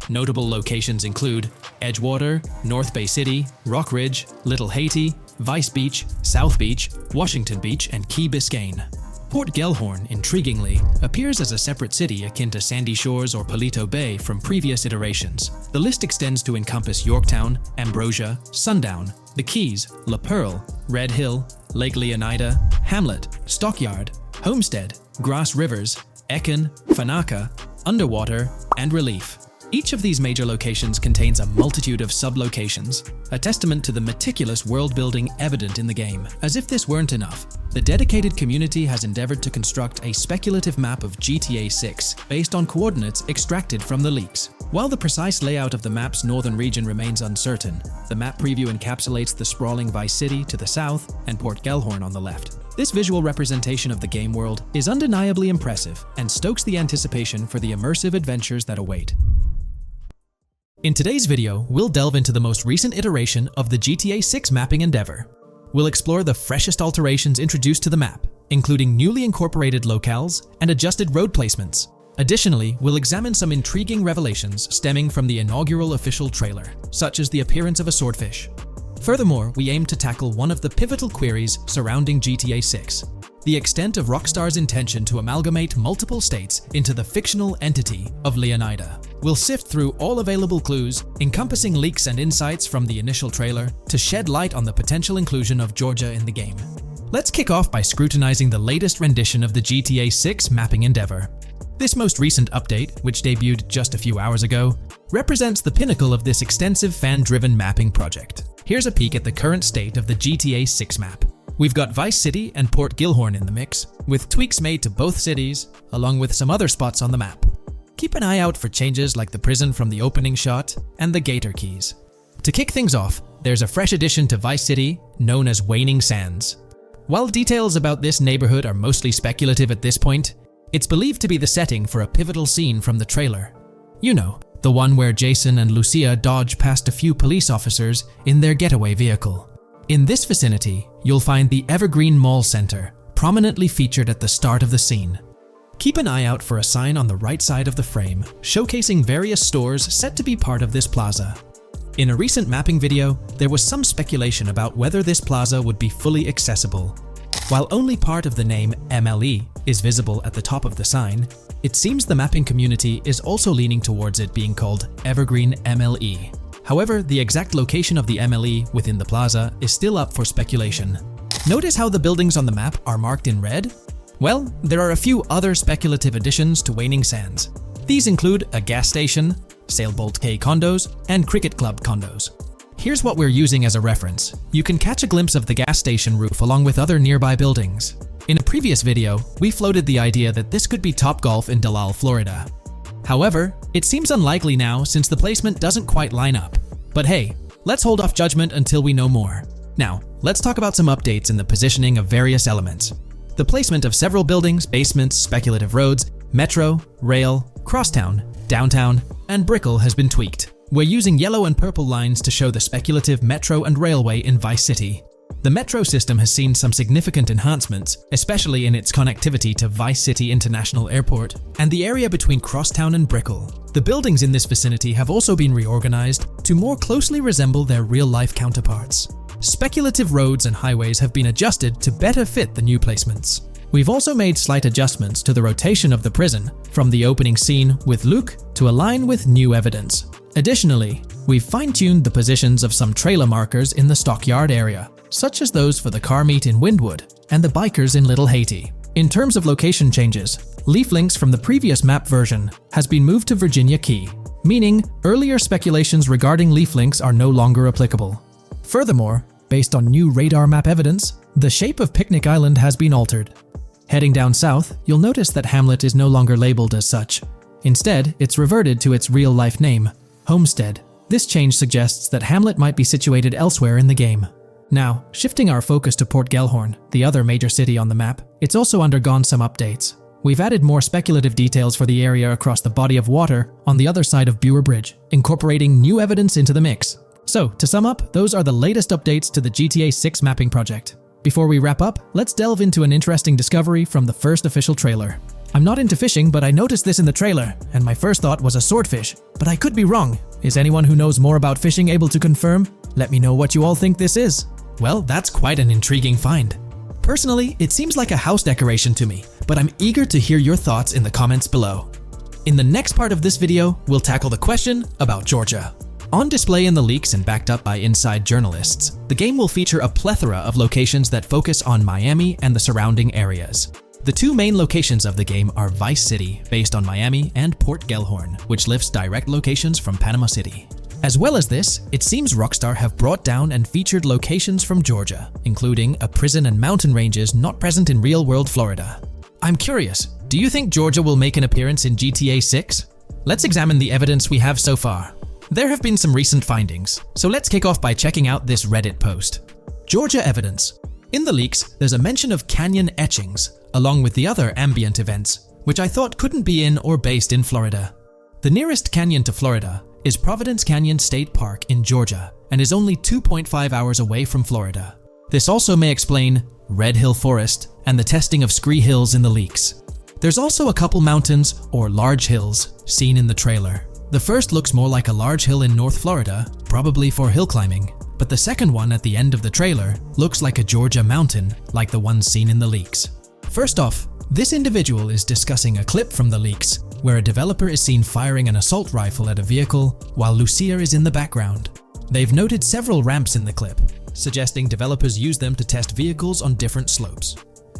Notable locations include Edgewater, North Bay City, Rock Ridge, Little Haiti, Vice Beach, South Beach, Washington Beach, and Key Biscayne. Port Gellhorn, intriguingly, appears as a separate city akin to Sandy Shores or Paleto Bay from previous iterations. The list extends to encompass Yorktown, Ambrosia, Sundown, the Keys, La Pearl, Red Hill, Lake Leonida, Hamlet, Stockyard, Homestead, Grass Rivers, Ekin, Fanaka, Underwater, and Relief. Each of these major locations contains a multitude of sub-locations, a testament to the meticulous world-building evident in the game. As if this weren't enough, the dedicated community has endeavored to construct a speculative map of GTA 6 based on coordinates extracted from the leaks. While the precise layout of the map's northern region remains uncertain, the map preview encapsulates the sprawling Vice City to the south and Port Gellhorn on the left. This visual representation of the game world is undeniably impressive and stokes the anticipation for the immersive adventures that await. In today's video, we'll delve into the most recent iteration of the GTA 6 mapping endeavor. We'll explore the freshest alterations introduced to the map, including newly incorporated locales and adjusted road placements. Additionally, we'll examine some intriguing revelations stemming from the inaugural official trailer, such as the appearance of a swordfish. Furthermore, we aim to tackle one of the pivotal queries surrounding GTA 6, the extent of Rockstar's intention to amalgamate multiple states into the fictional entity of Leonida. We'll sift through all available clues, encompassing leaks and insights from the initial trailer, to shed light on the potential inclusion of Georgia in the game. Let's kick off by scrutinizing the latest rendition of the GTA 6 mapping endeavor. This most recent update, which debuted just a few hours ago, represents the pinnacle of this extensive fan-driven mapping project. Here's a peek at the current state of the GTA 6 map. We've got Vice City and Port Gellhorn in the mix, with tweaks made to both cities, along with some other spots on the map. Keep an eye out for changes like the prison from the opening shot and the Gator Keys. To kick things off, there's a fresh addition to Vice City known as Waning Sands. While details about this neighborhood are mostly speculative at this point, it's believed to be the setting for a pivotal scene from the trailer. You know, the one where Jason and Lucia dodge past a few police officers in their getaway vehicle. In this vicinity, you'll find the Evergreen Mall Center, prominently featured at the start of the scene. Keep an eye out for a sign on the right side of the frame, showcasing various stores set to be part of this plaza. In a recent mapping video, there was some speculation about whether this plaza would be fully accessible. While only part of the name MLE is visible at the top of the sign, it seems the mapping community is also leaning towards it being called Evergreen MLE. However, the exact location of the MLE within the plaza is still up for speculation. Notice how the buildings on the map are marked in red? Well, there are a few other speculative additions to Waning Sands. These include a gas station, Sailbolt K condos, and Cricket Club condos. Here's what we're using as a reference. You can catch a glimpse of the gas station roof along with other nearby buildings. In a previous video, we floated the idea that this could be Topgolf in Dalal, Florida. However, it seems unlikely now since the placement doesn't quite line up. But hey, let's hold off judgment until we know more. Now, let's talk about some updates in the positioning of various elements. The placement of several buildings, basements, speculative roads, metro, rail, crosstown, downtown, and Brickell has been tweaked. We're using yellow and purple lines to show the speculative metro and railway in Vice City. The metro system has seen some significant enhancements, especially in its connectivity to Vice City International Airport and the area between Crosstown and Brickell. The buildings in this vicinity have also been reorganized to more closely resemble their real-life counterparts. Speculative roads and highways have been adjusted to better fit the new placements. We've also made slight adjustments to the rotation of the prison from the opening scene with Luke to align with new evidence. Additionally, we've fine-tuned the positions of some trailer markers in the stockyard area, such as those for the car meet in Windwood and the bikers in Little Haiti. In terms of location changes, Leaf Links from the previous map version has been moved to Virginia Key, meaning earlier speculations regarding Leaf Links are no longer applicable. Furthermore, based on new radar map evidence, the shape of Picnic Island has been altered. Heading down south, you'll notice that Hamlet is no longer labeled as such. Instead, it's reverted to its real-life name, Homestead. This change suggests that Hamlet might be situated elsewhere in the game. Now, shifting our focus to Port Gellhorn, the other major city on the map, it's also undergone some updates. We've added more speculative details for the area across the body of water on the other side of Buer Bridge, incorporating new evidence into the mix. So, to sum up, those are the latest updates to the GTA 6 mapping project. Before we wrap up, let's delve into an interesting discovery from the first official trailer. I'm not into fishing, but I noticed this in the trailer, and my first thought was a swordfish, but I could be wrong. Is anyone who knows more about fishing able to confirm? Let me know what you all think this is. Well, that's quite an intriguing find. Personally, it seems like a house decoration to me, but I'm eager to hear your thoughts in the comments below. In the next part of this video, we'll tackle the question about Georgia. On display in the leaks and backed up by inside journalists, the game will feature a plethora of locations that focus on Miami and the surrounding areas. The two main locations of the game are Vice City, based on Miami, and Port Gellhorn, which lifts direct locations from Panama City. As well as this, it seems Rockstar have brought down and featured locations from Georgia, including a prison and mountain ranges not present in real-world Florida. I'm curious, do you think Georgia will make an appearance in GTA 6? Let's examine the evidence we have so far. There have been some recent findings, so let's kick off by checking out this Reddit post. Georgia evidence. In the leaks, there's a mention of canyon etchings, along with the other ambient events, which I thought couldn't be in or based in Florida. The nearest canyon to Florida is Providence Canyon State Park in Georgia, and is only 2.5 hours away from Florida. This also may explain Red Hill Forest and the testing of Scree Hills in the leaks. There's also a couple mountains, or large hills, seen in the trailer. The first looks more like a large hill in North Florida, probably for hill climbing, but the second one at the end of the trailer looks like a Georgia mountain, like the one seen in the leaks. First off, this individual is discussing a clip from the leaks, where a developer is seen firing an assault rifle at a vehicle while Lucia is in the background. They've noted several ramps in the clip, suggesting developers use them to test vehicles on different slopes.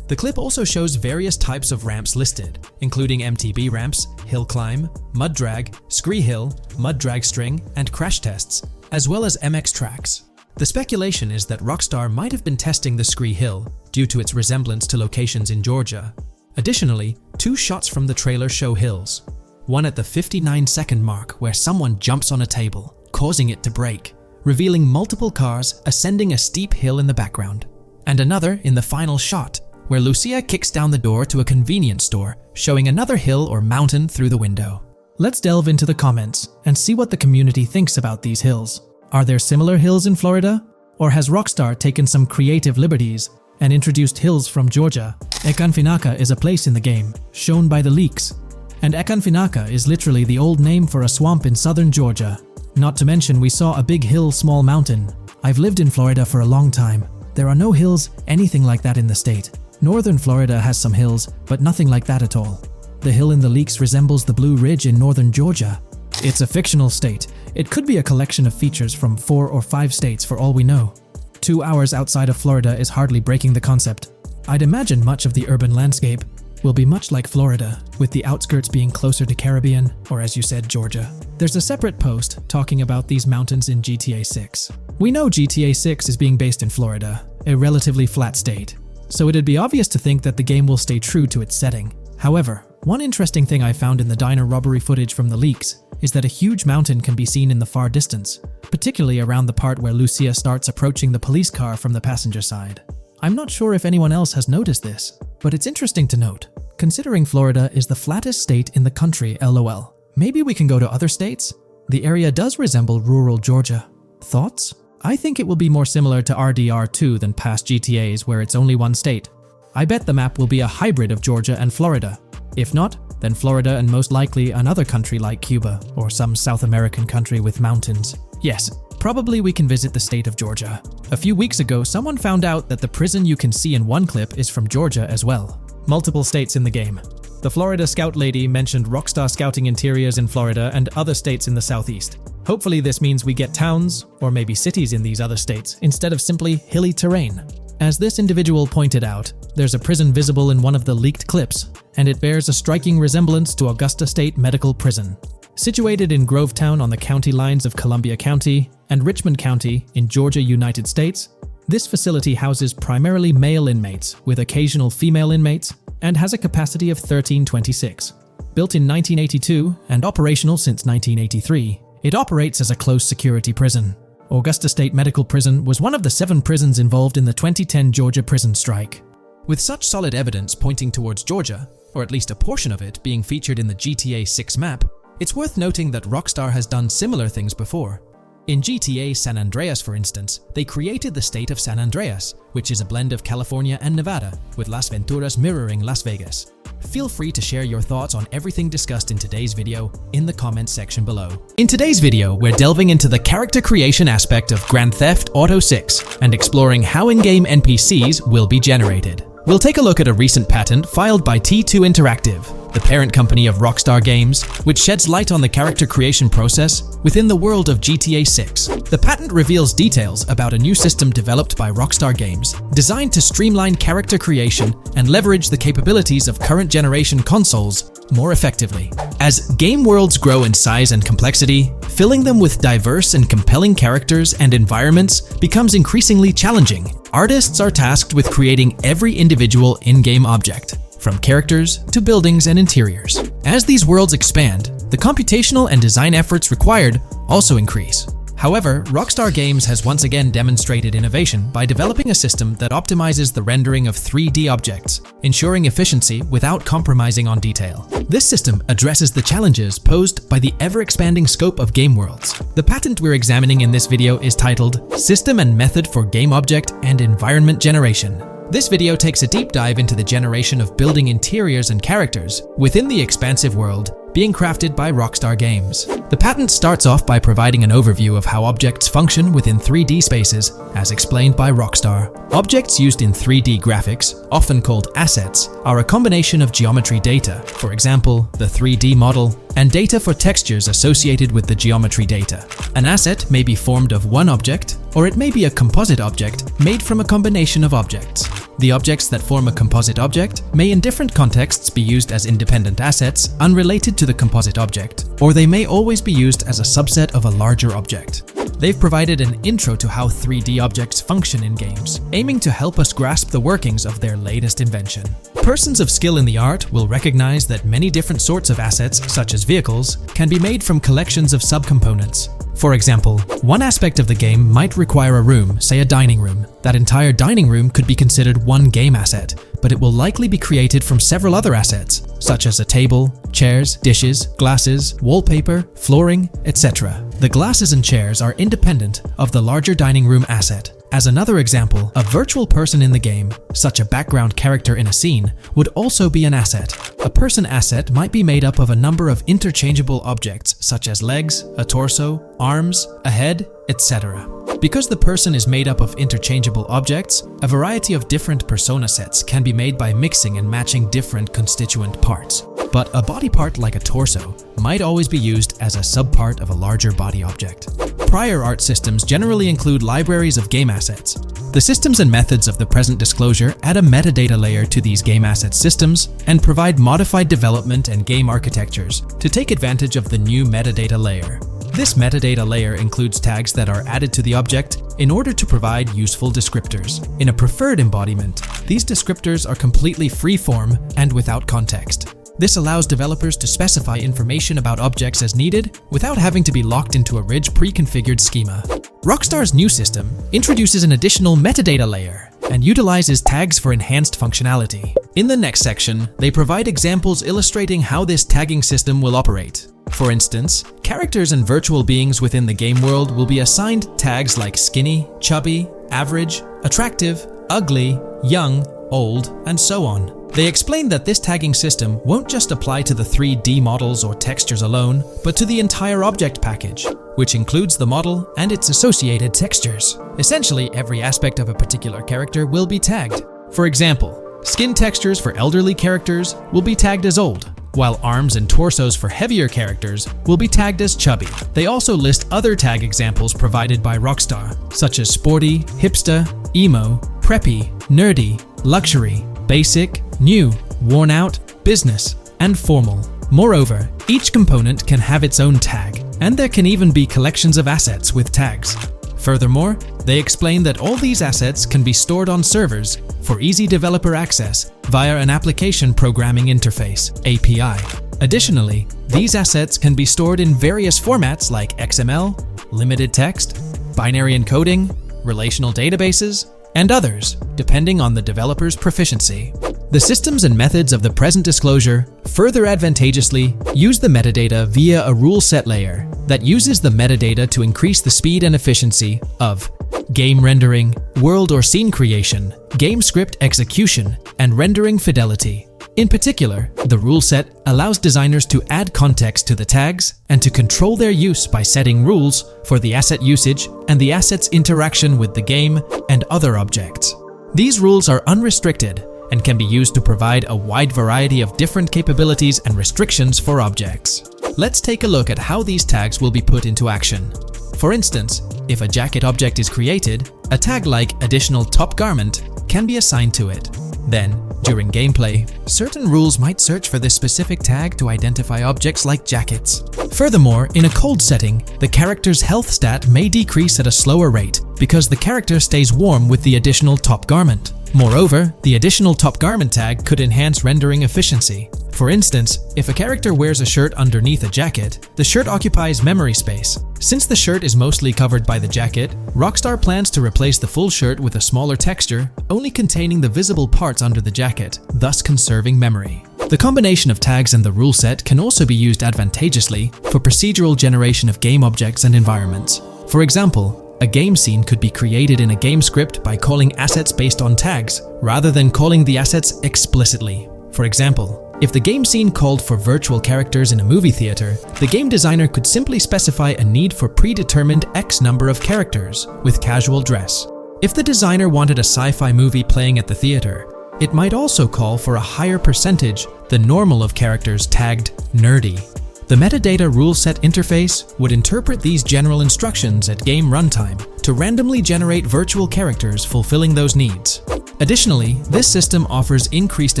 The clip also shows various types of ramps listed, including MTB ramps, hill climb, mud drag, Scree Hill, mud drag string, and crash tests, as well as MX tracks. The speculation is that Rockstar might have been testing the Scree Hill due to its resemblance to locations in Georgia. Additionally, two shots from the trailer show hills. One at the 59-second mark where someone jumps on a table, causing it to break, revealing multiple cars ascending a steep hill in the background. And another in the final shot, where Lucia kicks down the door to a convenience store, showing another hill or mountain through the window. Let's delve into the comments and see what the community thinks about these hills. Are there similar hills in Florida? Or has Rockstar taken some creative liberties and introduced hills from Georgia? Ekanfinaka is a place in the game, shown by the leaks. And Ekanfinaka is literally the old name for a swamp in southern Georgia. Not to mention we saw a big hill, small mountain. I've lived in Florida for a long time. There are no hills, anything like that in the state. Northern Florida has some hills, but nothing like that at all. The hill in the leaks resembles the Blue Ridge in northern Georgia. It's a fictional state. It could be a collection of features from 4 or 5 states for all we know. 2 hours outside of Florida is hardly breaking the concept. I'd imagine much of the urban landscape will be much like Florida, with the outskirts being closer to Caribbean, or as you said, Georgia. There's a separate post talking about these mountains in GTA 6. We know GTA 6 is being based in Florida, a relatively flat state, so it'd be obvious to think that the game will stay true to its setting. However, one interesting thing I found in the diner robbery footage from the leaks is that a huge mountain can be seen in the far distance, particularly around the part where Lucia starts approaching the police car from the passenger side. I'm not sure if anyone else has noticed this, but it's interesting to note, considering Florida is the flattest state in the country, LOL. Maybe we can go to other states? The area does resemble rural Georgia. Thoughts? I think it will be more similar to RDR2 than past GTAs where it's only one state. I bet the map will be a hybrid of Georgia and Florida. If not, then Florida and most likely another country like Cuba or some South American country with mountains. Yes, probably we can visit the state of Georgia. A few weeks ago, someone found out that the prison you can see in one clip is from Georgia as well. multiple states in the game. The Florida Scout lady mentioned Rockstar scouting interiors in Florida and other states in the southeast. Hopefully this means we get towns, or maybe cities in these other states, instead of simply hilly terrain. As this individual pointed out, there's a prison visible in one of the leaked clips, and it bears a striking resemblance to Augusta State Medical Prison. Situated in Grovetown on the county lines of Columbia County and Richmond County in Georgia, United States, this facility houses primarily male inmates with occasional female inmates and has a capacity of 1326. Built in 1982 and operational since 1983, it operates as a close-security prison. Augusta State Medical Prison was one of the 7 prisons involved in the 2010 Georgia prison strike. With such solid evidence pointing towards Georgia, or at least a portion of it being featured in the GTA 6 map, it's worth noting that Rockstar has done similar things before. In GTA San Andreas, for instance, they created the state of San Andreas, which is a blend of California and Nevada, with Las Venturas mirroring Las Vegas. Feel free to share your thoughts on everything discussed in today's video in the comments section below. In today's video, we're delving into the character creation aspect of Grand Theft Auto 6 and exploring how in-game NPCs will be generated. We'll take a look at a recent patent filed by T2 Interactive, the parent company of Rockstar Games, which sheds light on the character creation process within the world of GTA 6. The patent reveals details about a new system developed by Rockstar Games, designed to streamline character creation and leverage the capabilities of current generation consoles more effectively. As game worlds grow in size and complexity, filling them with diverse and compelling characters and environments becomes increasingly challenging. Artists are tasked with creating every individual in-game object, from characters to buildings and interiors. As these worlds expand, the computational and design efforts required also increase. However, Rockstar Games has once again demonstrated innovation by developing a system that optimizes the rendering of 3D objects, ensuring efficiency without compromising on detail. This system addresses the challenges posed by the ever-expanding scope of game worlds. The patent we're examining in this video is titled System and Method for Game Object and Environment Generation. This video takes a deep dive into the generation of building interiors and characters within the expansive world being crafted by Rockstar Games. The patent starts off by providing an overview of how objects function within 3D spaces, as explained by Rockstar. Objects used in 3D graphics, often called assets, are a combination of geometry data, for example, the 3D model, and data for textures associated with the geometry data. An asset may be formed of one object, or it may be a composite object made from a combination of objects. The objects that form a composite object may in different contexts be used as independent assets unrelated to the composite object, or they may always be used as a subset of a larger object. They've provided an intro to how 3D objects function in games, aiming to help us grasp the workings of their latest invention. Persons of skill in the art will recognize that many different sorts of assets, such as vehicles, can be made from collections of subcomponents. For example, one aspect of the game might require a room, say a dining room. That entire dining room could be considered one game asset, but it will likely be created from several other assets, such as a table, chairs, dishes, glasses, wallpaper, flooring, etc. The glasses and chairs are independent of the larger dining room asset. As another example, a virtual person in the game, such a background character in a scene, would also be an asset. A person asset might be made up of a number of interchangeable objects such as legs, a torso, arms, a head, etc. Because the person is made up of interchangeable objects, a variety of different persona sets can be made by mixing and matching different constituent parts. But a body part like a torso might always be used as a subpart of a larger body object. Prior art systems generally include libraries of game assets. The systems and methods of the present disclosure add a metadata layer to these game asset systems and provide modified development and game architectures to take advantage of the new metadata layer. This metadata layer includes tags that are added to the object in order to provide useful descriptors. In a preferred embodiment, these descriptors are completely free-form and without context. This allows developers to specify information about objects as needed without having to be locked into a rich pre-configured schema. Rockstar's new system introduces an additional metadata layer and utilizes tags for enhanced functionality. In the next section, they provide examples illustrating how this tagging system will operate. For instance, characters and virtual beings within the game world will be assigned tags like skinny, chubby, average, attractive, ugly, young, old, and so on. They explain that this tagging system won't just apply to the 3D models or textures alone, but to the entire object package, which includes the model and its associated textures. Essentially, every aspect of a particular character will be tagged. For example, Skin textures for elderly characters will be tagged as old, while arms and torsos for heavier characters will be tagged as chubby. They also list other tag examples provided by Rockstar, such as sporty, hipster, emo, preppy, nerdy, luxury, basic, new, worn out, business, and formal. Moreover, each component can have its own tag, and there can even be collections of assets with tags. Furthermore, they explain that all these assets can be stored on servers for easy developer access via an application programming interface (API). Additionally, these assets can be stored in various formats like XML, limited text, binary encoding, relational databases, and others, depending on the developer's proficiency. The systems and methods of the present disclosure further advantageously use the metadata via a rule set layer that uses the metadata to increase the speed and efficiency of game rendering, world or scene creation, game script execution, and rendering fidelity. In particular, the rule set allows designers to add context to the tags and to control their use by setting rules for the asset usage and the asset's interaction with the game and other objects. These rules are unrestricted and can be used to provide a wide variety of different capabilities and restrictions for objects. Let's take a look at how these tags will be put into action. For instance, if a jacket object is created, a tag like additional top garment can be assigned to it. Then, during gameplay, certain rules might search for this specific tag to identify objects like jackets. Furthermore, in a cold setting, the character's health stat may decrease at a slower rate because the character stays warm with the additional top garment. Moreover, the additional top garment tag could enhance rendering efficiency. For instance, if a character wears a shirt underneath a jacket, the shirt occupies memory space. Since the shirt is mostly covered by the jacket, Rockstar plans to replace the full shirt with a smaller texture, only containing the visible parts under the jacket, thus conserving memory. The combination of tags and the rule set can also be used advantageously for procedural generation of game objects and environments. For example, a game scene could be created in a game script by calling assets based on tags, rather than calling the assets explicitly. For example, if the game scene called for virtual characters in a movie theater, the game designer could simply specify a need for predetermined X number of characters with casual dress. If the designer wanted a sci-fi movie playing at the theater, it might also call for a higher percentage than normal of characters tagged nerdy. The metadata rule set interface would interpret these general instructions at game runtime to randomly generate virtual characters fulfilling those needs. Additionally, this system offers increased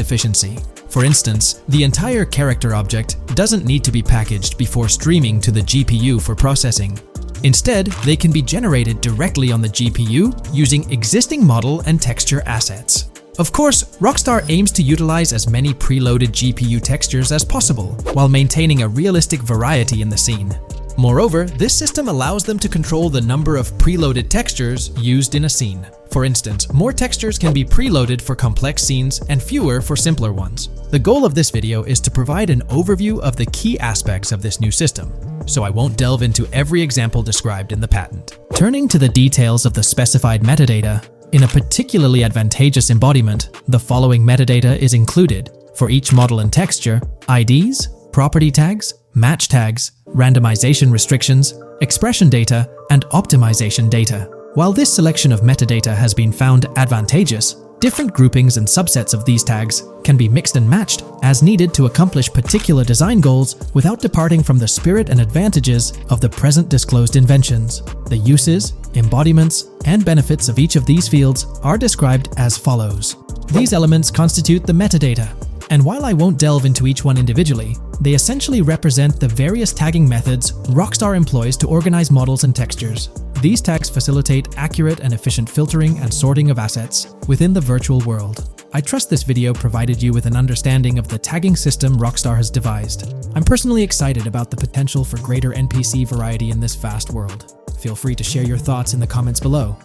efficiency. For instance, the entire character object doesn't need to be packaged before streaming to the GPU for processing. Instead, they can be generated directly on the GPU using existing model and texture assets. Of course, Rockstar aims to utilize as many preloaded GPU textures as possible, while maintaining a realistic variety in the scene. Moreover, this system allows them to control the number of preloaded textures used in a scene. For instance, more textures can be preloaded for complex scenes and fewer for simpler ones. The goal of this video is to provide an overview of the key aspects of this new system, so I won't delve into every example described in the patent. Turning to the details of the specified metadata, in a particularly advantageous embodiment, the following metadata is included for each model and texture: IDs, property tags, match tags, randomization restrictions, expression data, and optimization data. While this selection of metadata has been found advantageous, different groupings and subsets of these tags can be mixed and matched as needed to accomplish particular design goals without departing from the spirit and advantages of the present disclosed inventions. The uses, embodiments, and benefits of each of these fields are described as follows. These elements constitute the metadata, and while I won't delve into each one individually, they essentially represent the various tagging methods Rockstar employs to organize models and textures. These tags facilitate accurate and efficient filtering and sorting of assets within the virtual world. I trust this video provided you with an understanding of the tagging system Rockstar has devised. I'm personally excited about the potential for greater NPC variety in this vast world. Feel free to share your thoughts in the comments below.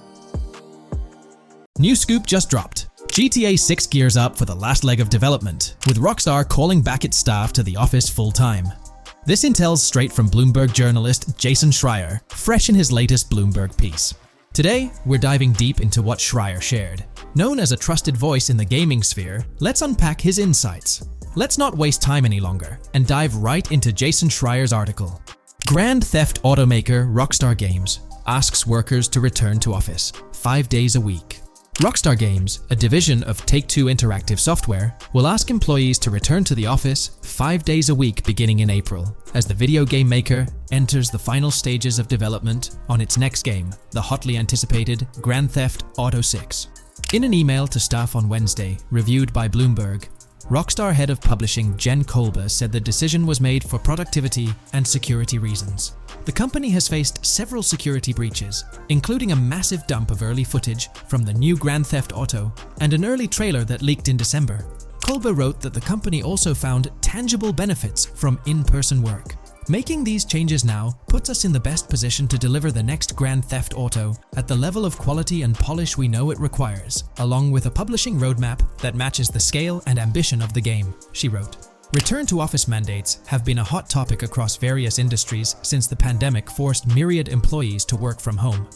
New scoop just dropped. GTA 6 gears up for the last leg of development, with Rockstar calling back its staff to the office full-time. This intel's straight from Bloomberg journalist Jason Schreier, fresh in his latest Bloomberg piece. Today, we're diving deep into what Schreier shared. Known as a trusted voice in the gaming sphere, let's unpack his insights. Let's not waste time any longer, and dive right into Jason Schreier's article. Grand Theft automaker Rockstar Games asks workers to return to office 5 days a week. Rockstar Games, a division of Take-Two Interactive Software, will ask employees to return to the office 5 days a week beginning in April, as the video game maker enters the final stages of development on its next game, the hotly anticipated Grand Theft Auto 6. In an email to staff on Wednesday, reviewed by Bloomberg, Rockstar head of publishing Jen Kolber said the decision was made for productivity and security reasons. The company has faced several security breaches, including a massive dump of early footage from the new Grand Theft Auto and an early trailer that leaked in December. Kolber wrote that the company also found tangible benefits from in-person work. Making these changes now puts us in the best position to deliver the next Grand Theft Auto at the level of quality and polish we know it requires, along with a publishing roadmap that matches the scale and ambition of the game, she wrote. Return to office mandates have been a hot topic across various industries since the pandemic forced myriad employees to work from home.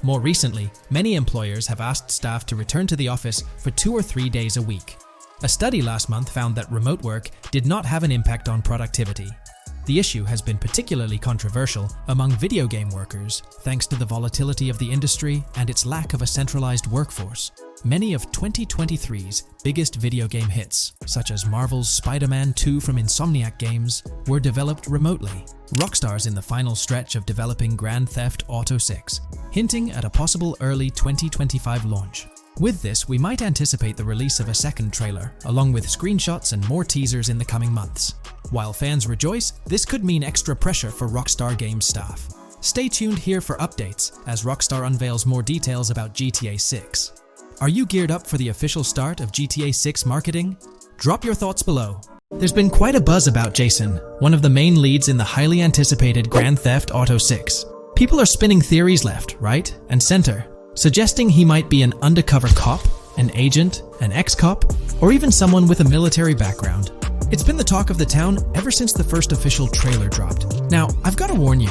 More recently, many employers have asked staff to return to the office for 2 or 3 days a week. A study last month found that remote work did not have an impact on productivity. The issue has been particularly controversial among video game workers, thanks to the volatility of the industry and its lack of a centralized workforce. Many of 2023's biggest video game hits, such as Marvel's Spider-Man 2 from Insomniac Games, were developed remotely. Rockstar's in the final stretch of developing Grand Theft Auto 6, hinting at a possible early 2025 launch. With this, we might anticipate the release of a second trailer, along with screenshots and more teasers in the coming months. While fans rejoice, this could mean extra pressure for Rockstar Games staff. Stay tuned here for updates as Rockstar unveils more details about GTA 6. Are you geared up for the official start of GTA 6 marketing? Drop your thoughts below. There's been quite a buzz about Jason, one of the main leads in the highly anticipated Grand Theft Auto 6. People are spinning theories left, right, and center, suggesting he might be an undercover cop, an agent, an ex-cop, or even someone with a military background. It's been the talk of the town ever since the first official trailer dropped. Now, I've got to warn you,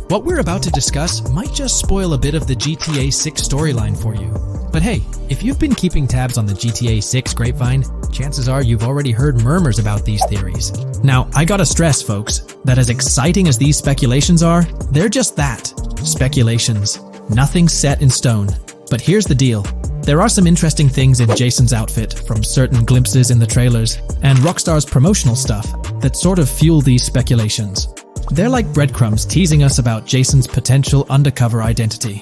what we're about to discuss might just spoil a bit of the GTA 6 storyline for you. But hey, if you've been keeping tabs on the GTA 6 grapevine, chances are you've already heard murmurs about these theories. Now, I gotta stress, folks, that as exciting as these speculations are, they're just that, speculations. Nothing set in stone. But here's the deal. There are some interesting things in Jason's outfit from certain glimpses in the trailers and Rockstar's promotional stuff that sort of fuel these speculations. They're like breadcrumbs teasing us about Jason's potential undercover identity.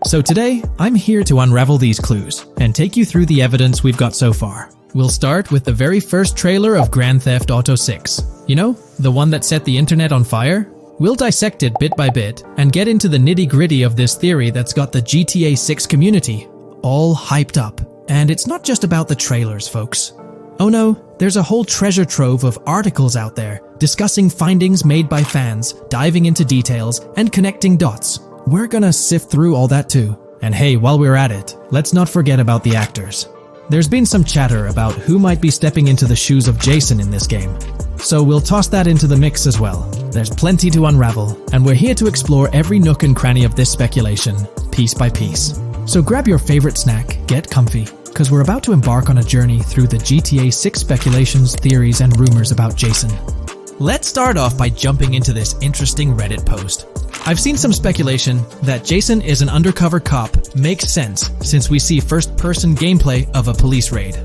So today, I'm here to unravel these clues and take you through the evidence we've got so far. We'll start with the very first trailer of Grand Theft Auto 6. You know, the one that set the internet on fire? We'll dissect it bit by bit and get into the nitty-gritty of this theory that's got the GTA 6 community all hyped up. And it's not just about the trailers, folks. Oh no, there's a whole treasure trove of articles out there discussing findings made by fans, diving into details, and connecting dots. We're gonna sift through all that too. And hey, while we're at it, let's not forget about the actors. There's been some chatter about who might be stepping into the shoes of Jason in this game. So we'll toss that into the mix as well. There's plenty to unravel, and we're here to explore every nook and cranny of this speculation, piece by piece. So grab your favorite snack, get comfy, because we're about to embark on a journey through the GTA 6 speculations, theories, and rumors about Jason. Let's start off by jumping into this interesting Reddit post. I've seen some speculation that Jason is an undercover cop makes sense since we see first-person gameplay of a police raid.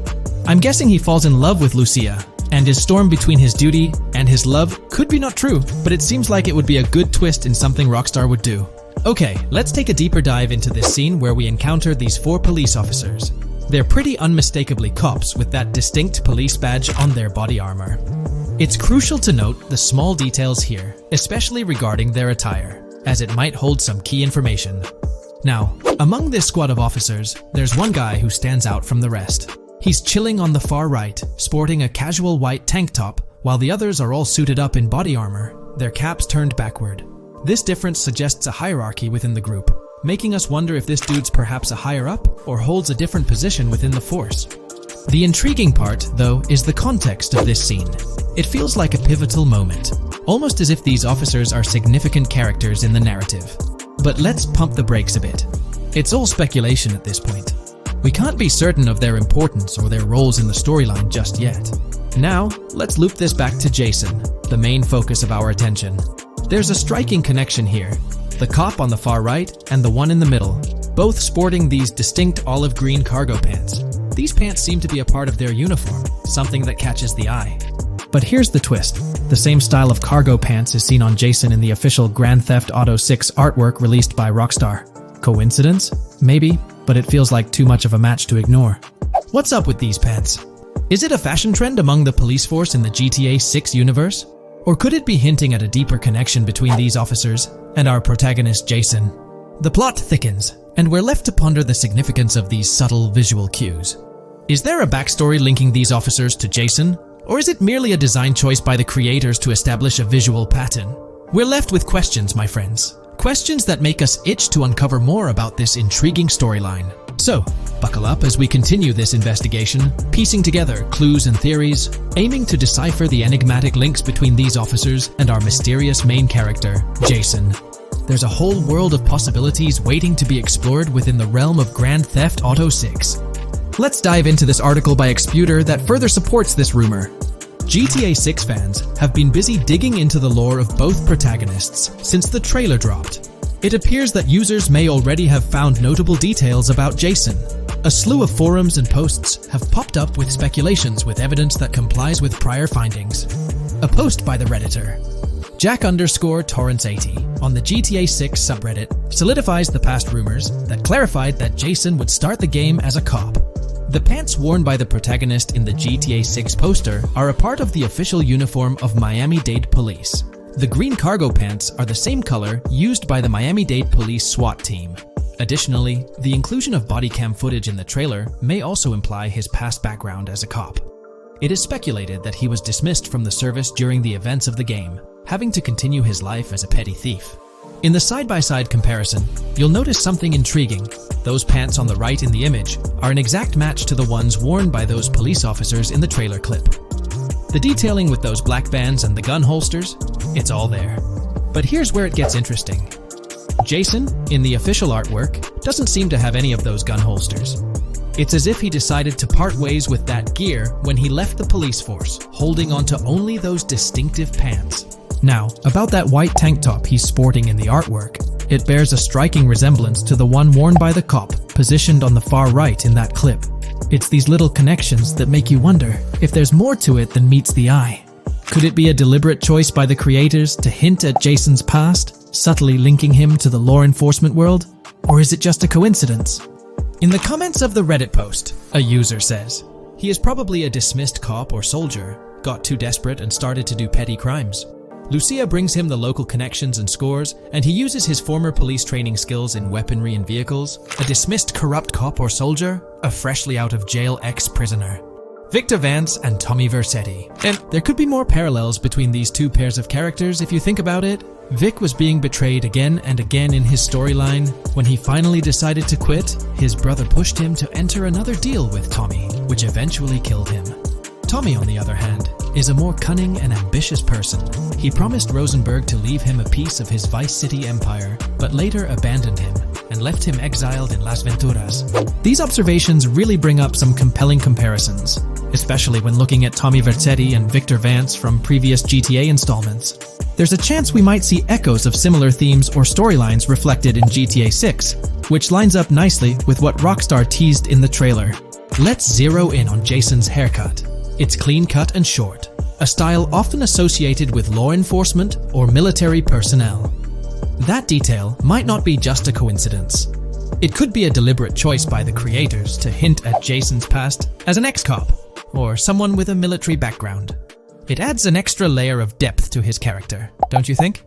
I'm guessing he falls in love with Lucia, and his storm between his duty and his love could be not true, but it seems like it would be a good twist in something Rockstar would do. Okay, let's take a deeper dive into this scene where we encounter these 4 police officers. They're pretty unmistakably cops with that distinct police badge on their body armor. It's crucial to note the small details here, especially regarding their attire, as it might hold some key information. Now, among this squad of officers, there's one guy who stands out from the rest. He's chilling on the far right, sporting a casual white tank top, while the others are all suited up in body armor, their caps turned backward. This difference suggests a hierarchy within the group, making us wonder if this dude's perhaps a higher up or holds a different position within the force. The intriguing part, though, is the context of this scene. It feels like a pivotal moment, almost as if these officers are significant characters in the narrative. But let's pump the brakes a bit. It's all speculation at this point. We can't be certain of their importance or their roles in the storyline just yet. Now, let's loop this back to Jason, the main focus of our attention. There's a striking connection here. The cop on the far right and the one in the middle. both sporting these distinct olive green cargo pants. These pants seem to be a part of their uniform, something that catches the eye. But here's the twist. The same style of cargo pants is seen on Jason in the official Grand Theft Auto 6 artwork released by Rockstar. Coincidence? Maybe, but it feels like too much of a match to ignore. What's up with these pants? Is it a fashion trend among the police force in the GTA 6 universe? Or could it be hinting at a deeper connection between these officers and our protagonist Jason? The plot thickens, and we're left to ponder the significance of these subtle visual cues. Is there a backstory linking these officers to Jason? Or is it merely a design choice by the creators to establish a visual pattern? We're left with questions, my friends. Questions that make us itch to uncover more about this intriguing storyline. So, buckle up as we continue this investigation, piecing together clues and theories, aiming to decipher the enigmatic links between these officers and our mysterious main character, Jason. There's a whole world of possibilities waiting to be explored within the realm of Grand Theft Auto 6. Let's dive into this article by Exputer that further supports this rumor. GTA 6 fans have been busy digging into the lore of both protagonists since the trailer dropped. It appears that users may already have found notable details about Jason. A slew of forums and posts have popped up with speculations with evidence that complies with prior findings. A post by the Redditor, Jack_Torrance80, on the GTA 6 subreddit solidifies the past rumors that clarified that Jason would start the game as a cop. The pants worn by the protagonist in the GTA 6 poster are a part of the official uniform of Miami-Dade Police. The green cargo pants are the same color used by the Miami-Dade Police SWAT team. Additionally, the inclusion of body cam footage in the trailer may also imply his past background as a cop. It is speculated that he was dismissed from the service during the events of the game, having to continue his life as a petty thief. In the side-by-side comparison, you'll notice something intriguing. Those pants on the right in the image are an exact match to the ones worn by those police officers in the trailer clip. The detailing with those black bands and the gun holsters, it's all there. But here's where it gets interesting. Jason, in the official artwork, doesn't seem to have any of those gun holsters. It's as if he decided to part ways with that gear when he left the police force, holding onto only those distinctive pants. Now, about that white tank top he's sporting in the artwork, it bears a striking resemblance to the one worn by the cop, positioned on the far right in that clip. It's these little connections that make you wonder if there's more to it than meets the eye. Could it be a deliberate choice by the creators to hint at Jason's past, subtly linking him to the law enforcement world? Or is it just a coincidence? In the comments of the Reddit post, a user says, he is probably a dismissed cop or soldier, got too desperate and started to do petty crimes. Lucia brings him the local connections and scores, and he uses his former police training skills in weaponry and vehicles. A dismissed corrupt cop or soldier, a freshly out of jail ex-prisoner. Victor Vance and Tommy Vercetti. And there could be more parallels between these two pairs of characters if you think about it. Vic was being betrayed again and again in his storyline. When he finally decided to quit, his brother pushed him to enter another deal with Tommy, which eventually killed him. Tommy, on the other hand, is a more cunning and ambitious person. He promised Rosenberg to leave him a piece of his Vice City empire, but later abandoned him and left him exiled in Las Venturas. These observations really bring up some compelling comparisons, especially when looking at Tommy Vercetti and Victor Vance from previous GTA installments. There's a chance we might see echoes of similar themes or storylines reflected in GTA 6, which lines up nicely with what Rockstar teased in the trailer. Let's zero in on Jason's haircut. It's clean cut and short, a style often associated with law enforcement or military personnel. That detail might not be just a coincidence. It could be a deliberate choice by the creators to hint at Jason's past as an ex-cop or someone with a military background. It adds an extra layer of depth to his character, don't you think?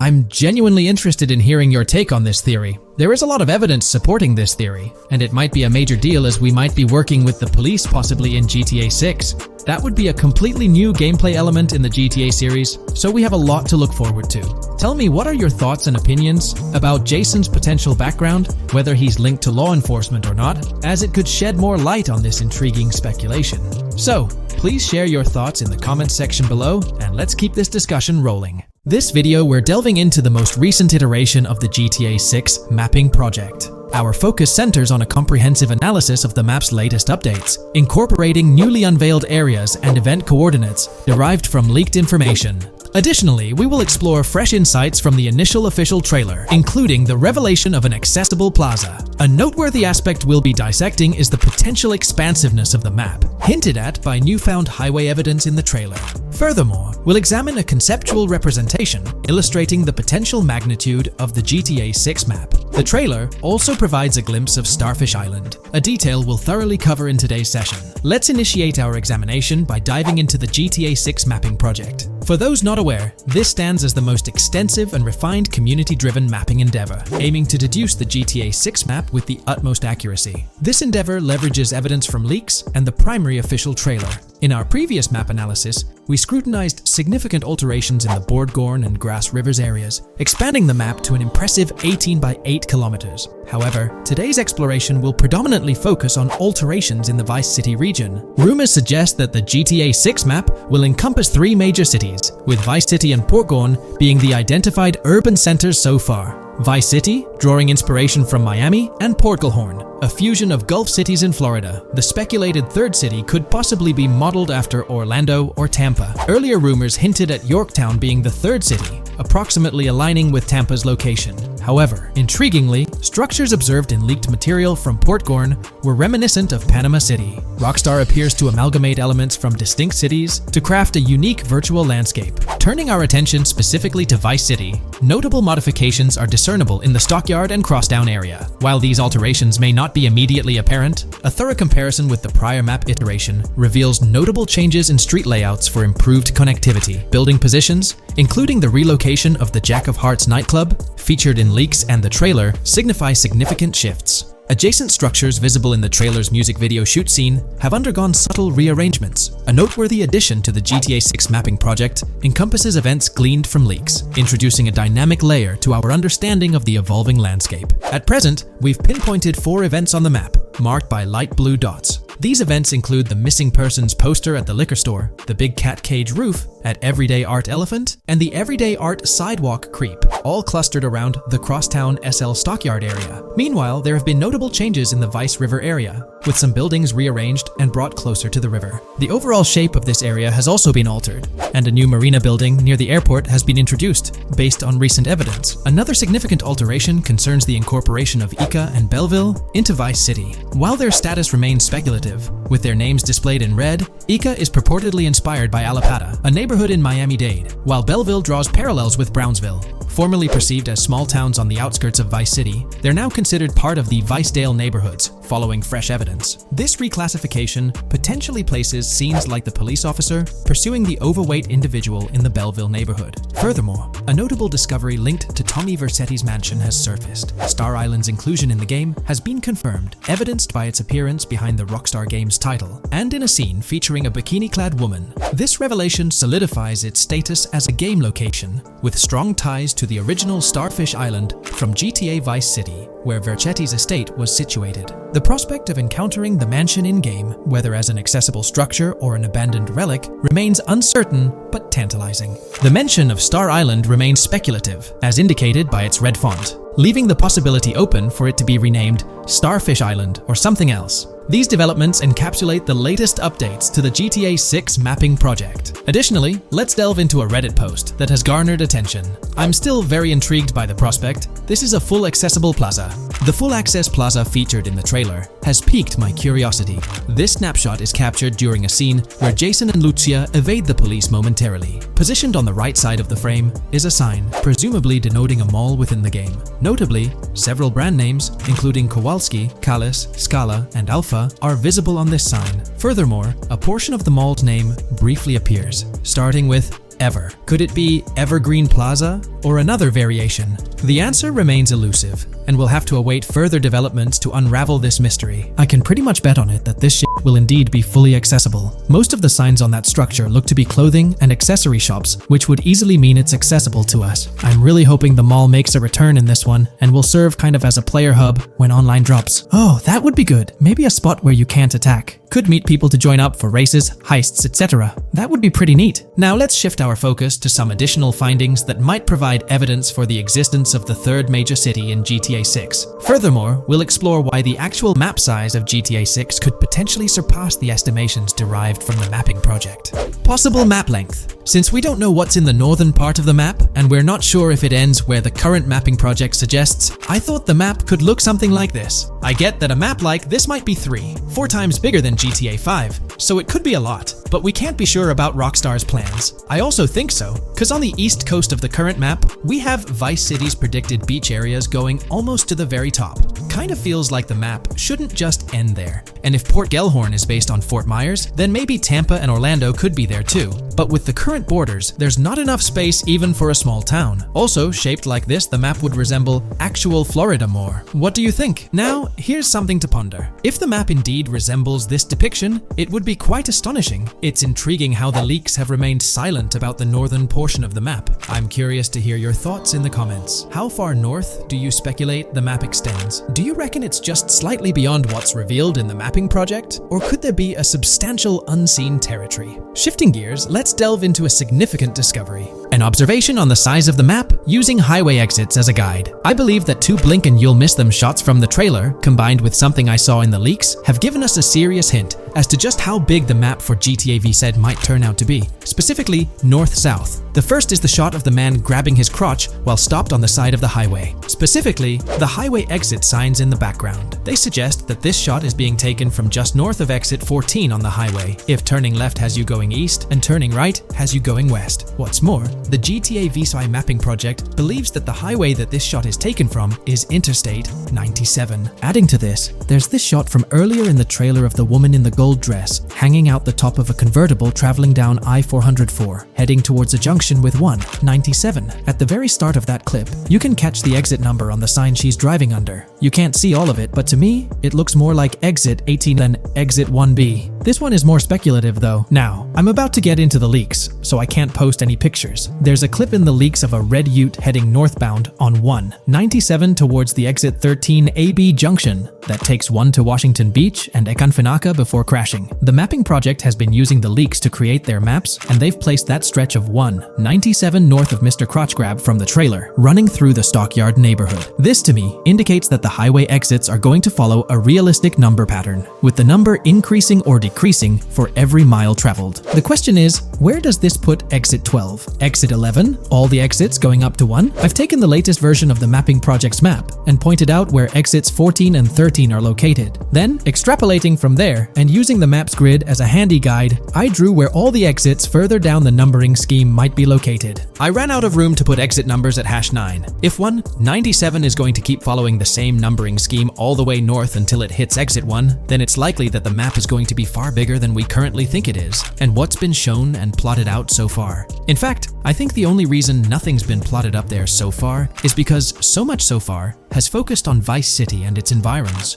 I'm genuinely interested in hearing your take on this theory. There is a lot of evidence supporting this theory, and it might be a major deal as we might be working with the police possibly in GTA 6. That would be a completely new gameplay element in the GTA series, so we have a lot to look forward to. Tell me, what are your thoughts and opinions about Jason's potential background, whether he's linked to law enforcement or not, as it could shed more light on this intriguing speculation. So, please share your thoughts in the comments section below, and let's keep this discussion rolling. This video, we're delving into the most recent iteration of the GTA 6 mapping project. Our focus centers on a comprehensive analysis of the map's latest updates, incorporating newly unveiled areas and event coordinates derived from leaked information. Additionally, we will explore fresh insights from the initial official trailer, including the revelation of an accessible plaza. A noteworthy aspect we'll be dissecting is the potential expansiveness of the map, hinted at by newfound highway evidence in the trailer. Furthermore, we'll examine a conceptual representation illustrating the potential magnitude of the GTA 6 map. The trailer also provides a glimpse of Starfish Island, a detail we'll thoroughly cover in today's session. Let's initiate our examination by diving into the GTA 6 mapping project. For those not aware, this stands as the most extensive and refined community-driven mapping endeavor, aiming to deduce the GTA 6 map with the utmost accuracy. This endeavor leverages evidence from leaks and the primary official trailer. In our previous map analysis, we scrutinized significant alterations in the Bordgorn and Grass Rivers areas, expanding the map to an impressive 18 by 8 kilometers. However, today's exploration will predominantly focus on alterations in the Vice City region. Rumors suggest that the GTA 6 map will encompass 3 major cities, with Vice City and Portgorn being the identified urban centers so far. Vice City, drawing inspiration from Miami, and Portgorn, a fusion of Gulf cities in Florida. The speculated third city could possibly be modeled after Orlando or Tampa. Earlier rumors hinted at Yorktown being the third city, approximately aligning with Tampa's location. However, intriguingly, structures observed in leaked material from Portgorn were reminiscent of Panama City. Rockstar appears to amalgamate elements from distinct cities to craft a unique virtual landscape. Turning our attention specifically to Vice City, notable modifications are discernible in the Stockyard and Crosstown area. While these alterations may not be immediately apparent, a thorough comparison with the prior map iteration reveals notable changes in street layouts for improved connectivity, building positions, including the relocation of the Jack of Hearts nightclub, featured in leaks and the trailer, signify significant shifts. Adjacent structures visible in the trailer's music video shoot scene have undergone subtle rearrangements. A noteworthy addition to the GTA 6 mapping project encompasses events gleaned from leaks, introducing a dynamic layer to our understanding of the evolving landscape. At present, we've pinpointed 4 events on the map, marked by light blue dots. These events include the missing persons poster at the liquor store, the big cat cage roof at Everyday Art Elephant, and the Everyday Art Sidewalk Creep, all clustered around the Crosstown SL Stockyard area. Meanwhile, there have been notable changes in the Vice River area, with some buildings rearranged and brought closer to the river. The overall shape of this area has also been altered, and a new marina building near the airport has been introduced, based on recent evidence. Another significant alteration concerns the incorporation of Ica and Belleville into Vice City. While their status remains speculative, with their names displayed in red, Ica is purportedly inspired by Allapattah, a neighborhood in Miami-Dade, while Belleville draws parallels with Brownsville. Formerly perceived as small towns on the outskirts of Vice City, they're now considered part of the Vicedale neighborhoods, following fresh evidence. This reclassification potentially places scenes like the police officer pursuing the overweight individual in the Belleville neighborhood. Furthermore, a notable discovery linked to Tommy Vercetti's mansion has surfaced. Star Island's inclusion in the game has been confirmed, evidenced by its appearance behind the Rockstar Games title, and in a scene featuring a bikini-clad woman. This revelation solidifies its status as a game location, with strong ties to the original Starfish Island from GTA Vice City, where Vercetti's estate was situated. The prospect of encountering the mansion in-game, whether as an accessible structure or an abandoned relic, remains uncertain but tantalizing. The mention of Star Island remains speculative, as indicated by its red font, leaving the possibility open for it to be renamed Starfish Island or something else. These developments encapsulate the latest updates to the GTA 6 mapping project. Additionally, let's delve into a Reddit post that has garnered attention. I'm still very intrigued by the prospect. This is a full accessible plaza. The full access plaza featured in the trailer has piqued my curiosity. This snapshot is captured during a scene where Jason and Lucia evade the police momentarily. Positioned on the right side of the frame is a sign, presumably denoting a mall within the game. Notably, several brand names, including Kowalski, Callis, Scala, and Alpha, are visible on this sign. Furthermore, a portion of the mall's name briefly appears, starting with Ever. Could it be Evergreen Plaza or another variation? The answer remains elusive, and we'll have to await further developments to unravel this mystery. I can pretty much bet on it that this shit will indeed be fully accessible. Most of the signs on that structure look to be clothing and accessory shops, which would easily mean it's accessible to us. I'm really hoping the mall makes a return in this one and will serve kind of as a player hub when online drops. Oh, that would be good. Maybe a spot where you can't attack. Could meet people to join up for races, heists, etc. That would be pretty neat. Now let's shift our focus to some additional findings that might provide evidence for the existence of the third major city in GTA 6. Furthermore, we'll explore why the actual map size of GTA 6 could potentially surpass the estimations derived from the mapping project. Possible map length. Since we don't know what's in the northern part of the map, and we're not sure if it ends where the current mapping project suggests, I thought the map could look something like this. I get that a map like this might be 4 times bigger than GTA 5, so it could be a lot, but we can't be sure about Rockstar's plans. I also think so, because on the east coast of the current map, we have Vice City's predicted beach areas going almost to the very top. Kind of feels like the map shouldn't just end there. And if Port Gellhorn is based on Fort Myers, then maybe Tampa and Orlando could be there too. But with the current borders, there's not enough space even for a small town. Also, shaped like this, the map would resemble actual Florida more. What do you think? Now, here's something to ponder. If the map indeed resembles this depiction, it would be quite astonishing. It's intriguing how the leaks have remained silent about the northern portion of the map. I'm curious to hear your thoughts in the comments. How far north do you speculate the map extends? Do you reckon it's just slightly beyond what's revealed in the mapping project? Or could there be a substantial unseen territory? Shifting gears, let's delve into a significant discovery. An observation on the size of the map using highway exits as a guide. I believe that 2 blink and you'll miss them shots from the trailer, combined with something I saw in the leaks, have given us a serious hint as to just how big the map for GTA VZ might turn out to be. Specifically, north-south. The first is the shot of the man grabbing his crotch while stopped on the side of the highway. Specifically, the highway exit signs in the background. They suggest that this shot is being taken from just north of exit 14 on the highway, if turning left has you going east and turning right has you going west. What's more, the GTA VSI mapping project believes that the highway that this shot is taken from is Interstate 97. Adding to this, there's this shot from earlier in the trailer of the woman in the gold dress hanging out the top of a convertible traveling down I-404, heading towards a junction with 197. At the very start of that clip, you can catch the exit number on the sign she's driving under. You can't see all of it, but to me, it looks more like exit 18 than exit 1B. This one is more speculative though. Now, I'm about to get into the leaks, so I can't post any pictures. There's a clip in the leaks of a red ute heading northbound on 197 towards the exit 13 AB junction that takes 1 to Washington Beach and Ekanfinaka before crashing. The mapping project has been using the leaks to create their maps, and they've placed that stretch of 197 north of Mr. Crotch Grab from the trailer, running through the Stockyard neighborhood. This to me indicates that the highway exits are going to follow a realistic number pattern, with the number increasing or decreasing for every mile traveled. The question is, where does this put exit 12? Exit 11? All the exits going up to 1? I've taken the latest version of the mapping project's map and pointed out where exits 14 and 13 are located. Then, extrapolating from there and using the map's grid as a handy guide, I drew where all the exits further down the numbering scheme might be located. I ran out of room to put exit numbers at #9. If 197 is going to keep following the same numbering scheme all the way north until it hits exit 1, then it's likely that the map is going to be far bigger than we currently think it is, and what's been shown and plotted out so far. In fact, I think the only reason nothing's been plotted up there so far is because so much so far has focused on Vice City and its environs.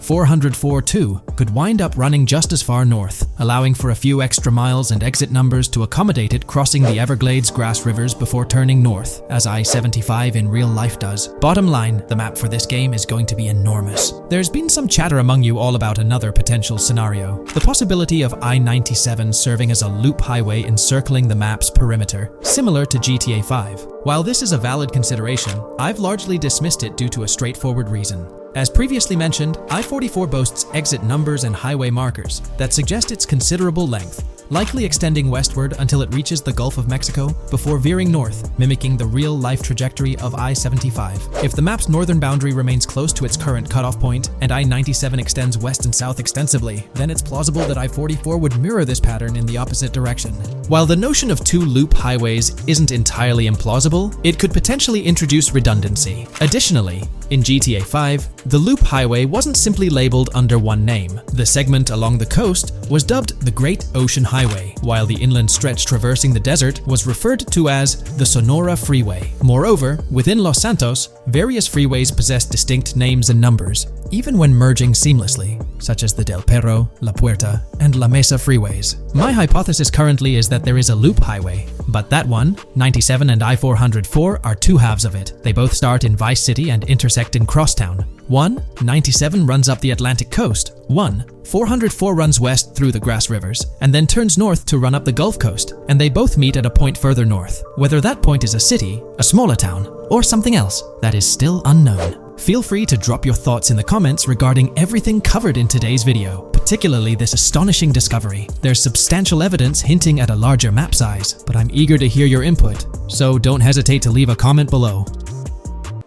404.2 could wind up running just as far north, allowing for a few extra miles and exit numbers to accommodate it crossing the Everglades grass rivers before turning north, as I-75 in real life does. Bottom line, the map for this game is going to be enormous. There's been some chatter among you all about another potential scenario, the possibility of I-97 serving as a loop highway encircling the map's perimeter, similar to GTA 5. While this is a valid consideration, I've largely dismissed it due to a straightforward reason. As previously mentioned, I-44 boasts exit numbers and highway markers that suggest its considerable length, likely extending westward until it reaches the Gulf of Mexico before veering north, mimicking the real-life trajectory of I-75. If the map's northern boundary remains close to its current cutoff point, and I-97 extends west and south extensively, then it's plausible that I-44 would mirror this pattern in the opposite direction. While the notion of 2 loop highways isn't entirely implausible, it could potentially introduce redundancy. Additionally, in GTA 5, the loop highway wasn't simply labeled under one name. The segment along the coast was dubbed the Great Ocean Highway, while the inland stretch traversing the desert was referred to as the Sonora Freeway. Moreover, within Los Santos, various freeways possess distinct names and numbers, even when merging seamlessly, such as the Del Perro, La Puerta, and La Mesa freeways. My hypothesis currently is that there is a loop highway, But that one, 97 and I-404, are two halves of it. They both start in Vice City and intersect in Crosstown. 97 runs up the Atlantic coast. 404 runs west through the Grass Rivers, and then turns north to run up the Gulf Coast, and they both meet at a point further north. Whether that point is a city, a smaller town, or something else, that is still unknown. Feel free to drop your thoughts in the comments regarding everything covered in today's video, particularly this astonishing discovery. There's substantial evidence hinting at a larger map size, but I'm eager to hear your input, so don't hesitate to leave a comment below.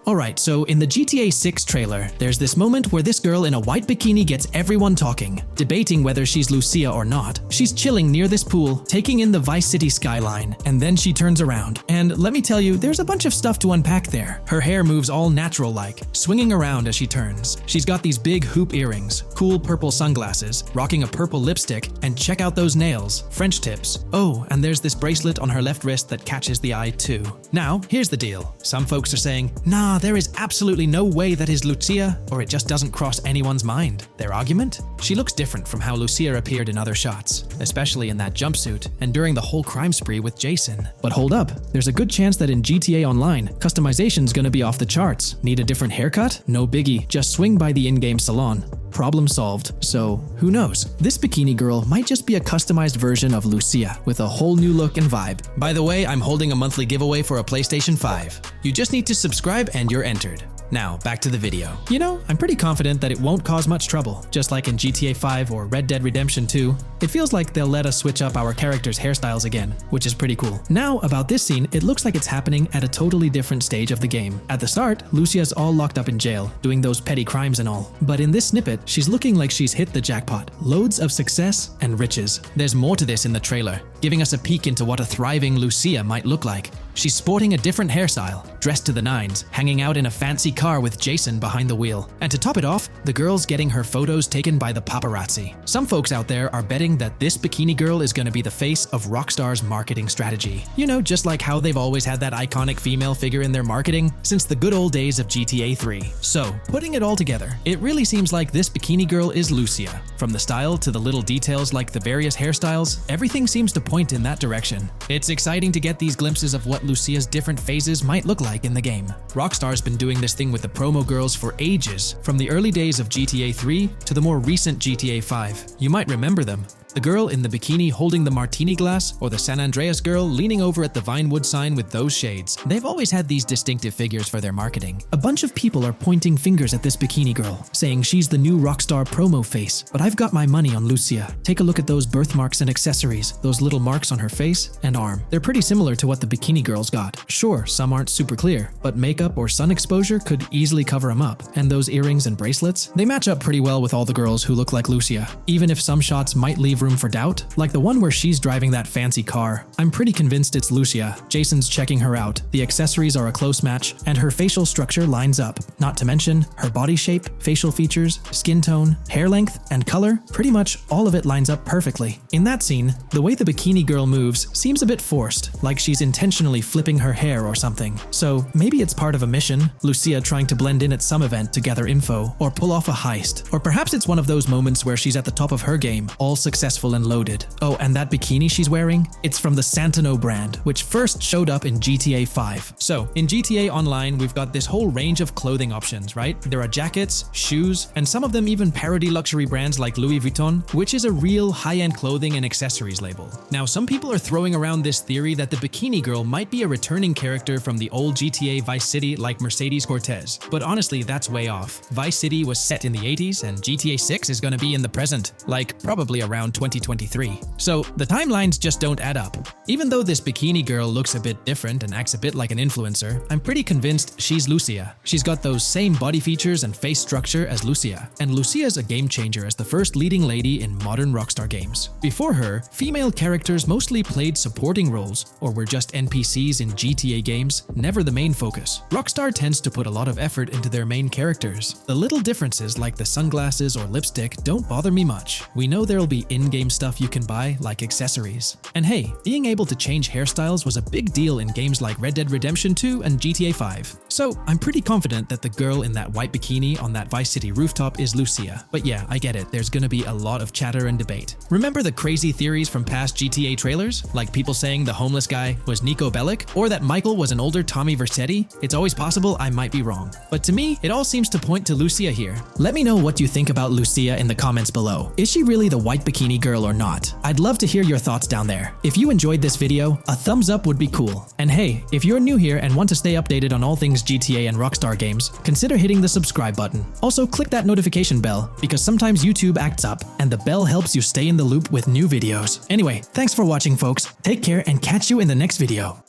Alright, so in the GTA 6 trailer, there's this moment where this girl in a white bikini gets everyone talking, debating whether she's Lucia or not. She's chilling near this pool, taking in the Vice City skyline, and then she turns around. And let me tell you, there's a bunch of stuff to unpack there. Her hair moves all natural-like, swinging around as she turns. She's got these big hoop earrings, cool purple sunglasses, rocking a purple lipstick, and check out those nails, French tips. Oh, and there's this bracelet on her left wrist that catches the eye too. Now, here's the deal. Some folks are saying, nah, there is absolutely no way that is Lucia, or it just doesn't cross anyone's mind. Their argument? She looks different from how Lucia appeared in other shots, especially in that jumpsuit and during the whole crime spree with Jason. But hold up, there's a good chance that in GTA Online, customization's gonna be off the charts. Need a different haircut? No biggie, just swing by the in-game salon. Problem solved. So, who knows? This bikini girl might just be a customized version of Lucia with a whole new look and vibe. By the way, I'm holding a monthly giveaway for a PlayStation 5. You just need to subscribe and you're entered. Now, back to the video. You know, I'm pretty confident that it won't cause much trouble, just like in GTA 5 or Red Dead Redemption 2. It feels like they'll let us switch up our characters' hairstyles again, which is pretty cool. Now, about this scene, it looks like it's happening at a totally different stage of the game. At the start, Lucia's all locked up in jail, doing those petty crimes and all. But in this snippet, she's looking like she's hit the jackpot. Loads of success and riches. There's more to this in the trailer, giving us a peek into what a thriving Lucia might look like. She's sporting a different hairstyle, dressed to the nines, hanging out in a fancy car with Jason behind the wheel. And to top it off, the girl's getting her photos taken by the paparazzi. Some folks out there are betting that this bikini girl is going to be the face of Rockstar's marketing strategy. You know, just like how they've always had that iconic female figure in their marketing since the good old days of GTA 3. So, putting it all together, it really seems like this bikini girl is Lucia. From the style to the little details like the various hairstyles, everything seems to point in that direction. It's exciting to get these glimpses of what Lucia's different phases might look like in the game. Rockstar's been doing this thing with the promo girls for ages, from the early days of GTA 3 to the more recent GTA 5. You might remember them. The girl in the bikini holding the martini glass, or the San Andreas girl leaning over at the Vinewood sign with those shades. They've always had these distinctive figures for their marketing. A bunch of people are pointing fingers at this bikini girl, saying she's the new Rockstar promo face. But I've got my money on Lucia. Take a look at those birthmarks and accessories, those little marks on her face and arm. They're pretty similar to what the bikini girl's got. Sure, some aren't super clear, but makeup or sun exposure could easily cover them up. And those earrings and bracelets, they match up pretty well with all the girls who look like Lucia. Even if some shots might leave room for doubt, like the one where she's driving that fancy car. I'm pretty convinced it's Lucia. Jason's checking her out. The accessories are a close match, and her facial structure lines up. Not to mention, her body shape, facial features, skin tone, hair length, and color, pretty much all of it lines up perfectly. In that scene, the way the bikini girl moves seems a bit forced, like she's intentionally flipping her hair or something. So maybe it's part of a mission, Lucia trying to blend in at some event to gather info, or pull off a heist. Or perhaps it's one of those moments where she's at the top of her game, all successful and loaded. Oh, and that bikini she's wearing? It's from the Santino brand, which first showed up in GTA 5. So, in GTA Online, we've got this whole range of clothing options, right? There are jackets, shoes, and some of them even parody luxury brands like Louis Vuitton, which is a real high-end clothing and accessories label. Now, some people are throwing around this theory that the bikini girl might be a returning character from the old GTA Vice City like Mercedes Cortez. But honestly, that's way off. Vice City was set in the 80s, and GTA 6 is gonna be in the present, like probably around 2023. So the timelines just don't add up. Even though this bikini girl looks a bit different and acts a bit like an influencer, I'm pretty convinced she's Lucia. She's got those same body features and face structure as Lucia, and Lucia's a game changer as the first leading lady in modern Rockstar games. Before her, female characters mostly played supporting roles or were just NPCs in GTA games, never the main focus. Rockstar tends to put a lot of effort into their main characters. The little differences like the sunglasses or lipstick don't bother me much. We know there'll be in-game in-game stuff you can buy, like accessories. And hey, being able to change hairstyles was a big deal in games like Red Dead Redemption 2 and GTA 5. So I'm pretty confident that the girl in that white bikini on that Vice City rooftop is Lucia. But yeah, I get it, there's gonna be a lot of chatter and debate. Remember the crazy theories from past GTA trailers? Like people saying the homeless guy was Nico Bellic, or that Michael was an older Tommy Vercetti? It's always possible I might be wrong. But to me, it all seems to point to Lucia here. Let me know what you think about Lucia in the comments below. Is she really the white bikini girl or not? I'd love to hear your thoughts down there. If you enjoyed this video, a thumbs up would be cool. And hey, if you're new here and want to stay updated on all things GTA and Rockstar games, consider hitting the subscribe button. Also, click that notification bell, because sometimes YouTube acts up, and the bell helps you stay in the loop with new videos. Anyway, thanks for watching, folks. Take care and catch you in the next video.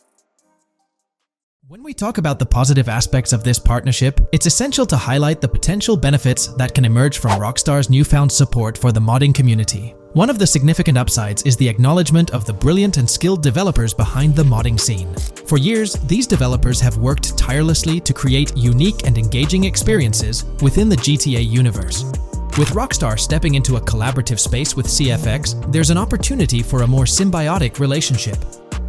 When we talk about the positive aspects of this partnership, it's essential to highlight the potential benefits that can emerge from Rockstar's newfound support for the modding community. One of the significant upsides is the acknowledgement of the brilliant and skilled developers behind the modding scene. For years, these developers have worked tirelessly to create unique and engaging experiences within the GTA universe. With Rockstar stepping into a collaborative space with CFX, there's an opportunity for a more symbiotic relationship.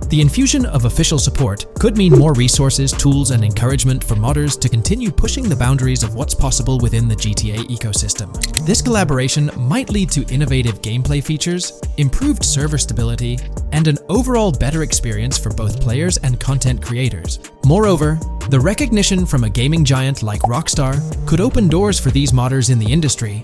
The infusion of official support could mean more resources, tools, and encouragement for modders to continue pushing the boundaries of what's possible within the GTA ecosystem. This collaboration might lead to innovative gameplay features, improved server stability, and an overall better experience for both players and content creators. Moreover, the recognition from a gaming giant like Rockstar could open doors for these modders in the industry.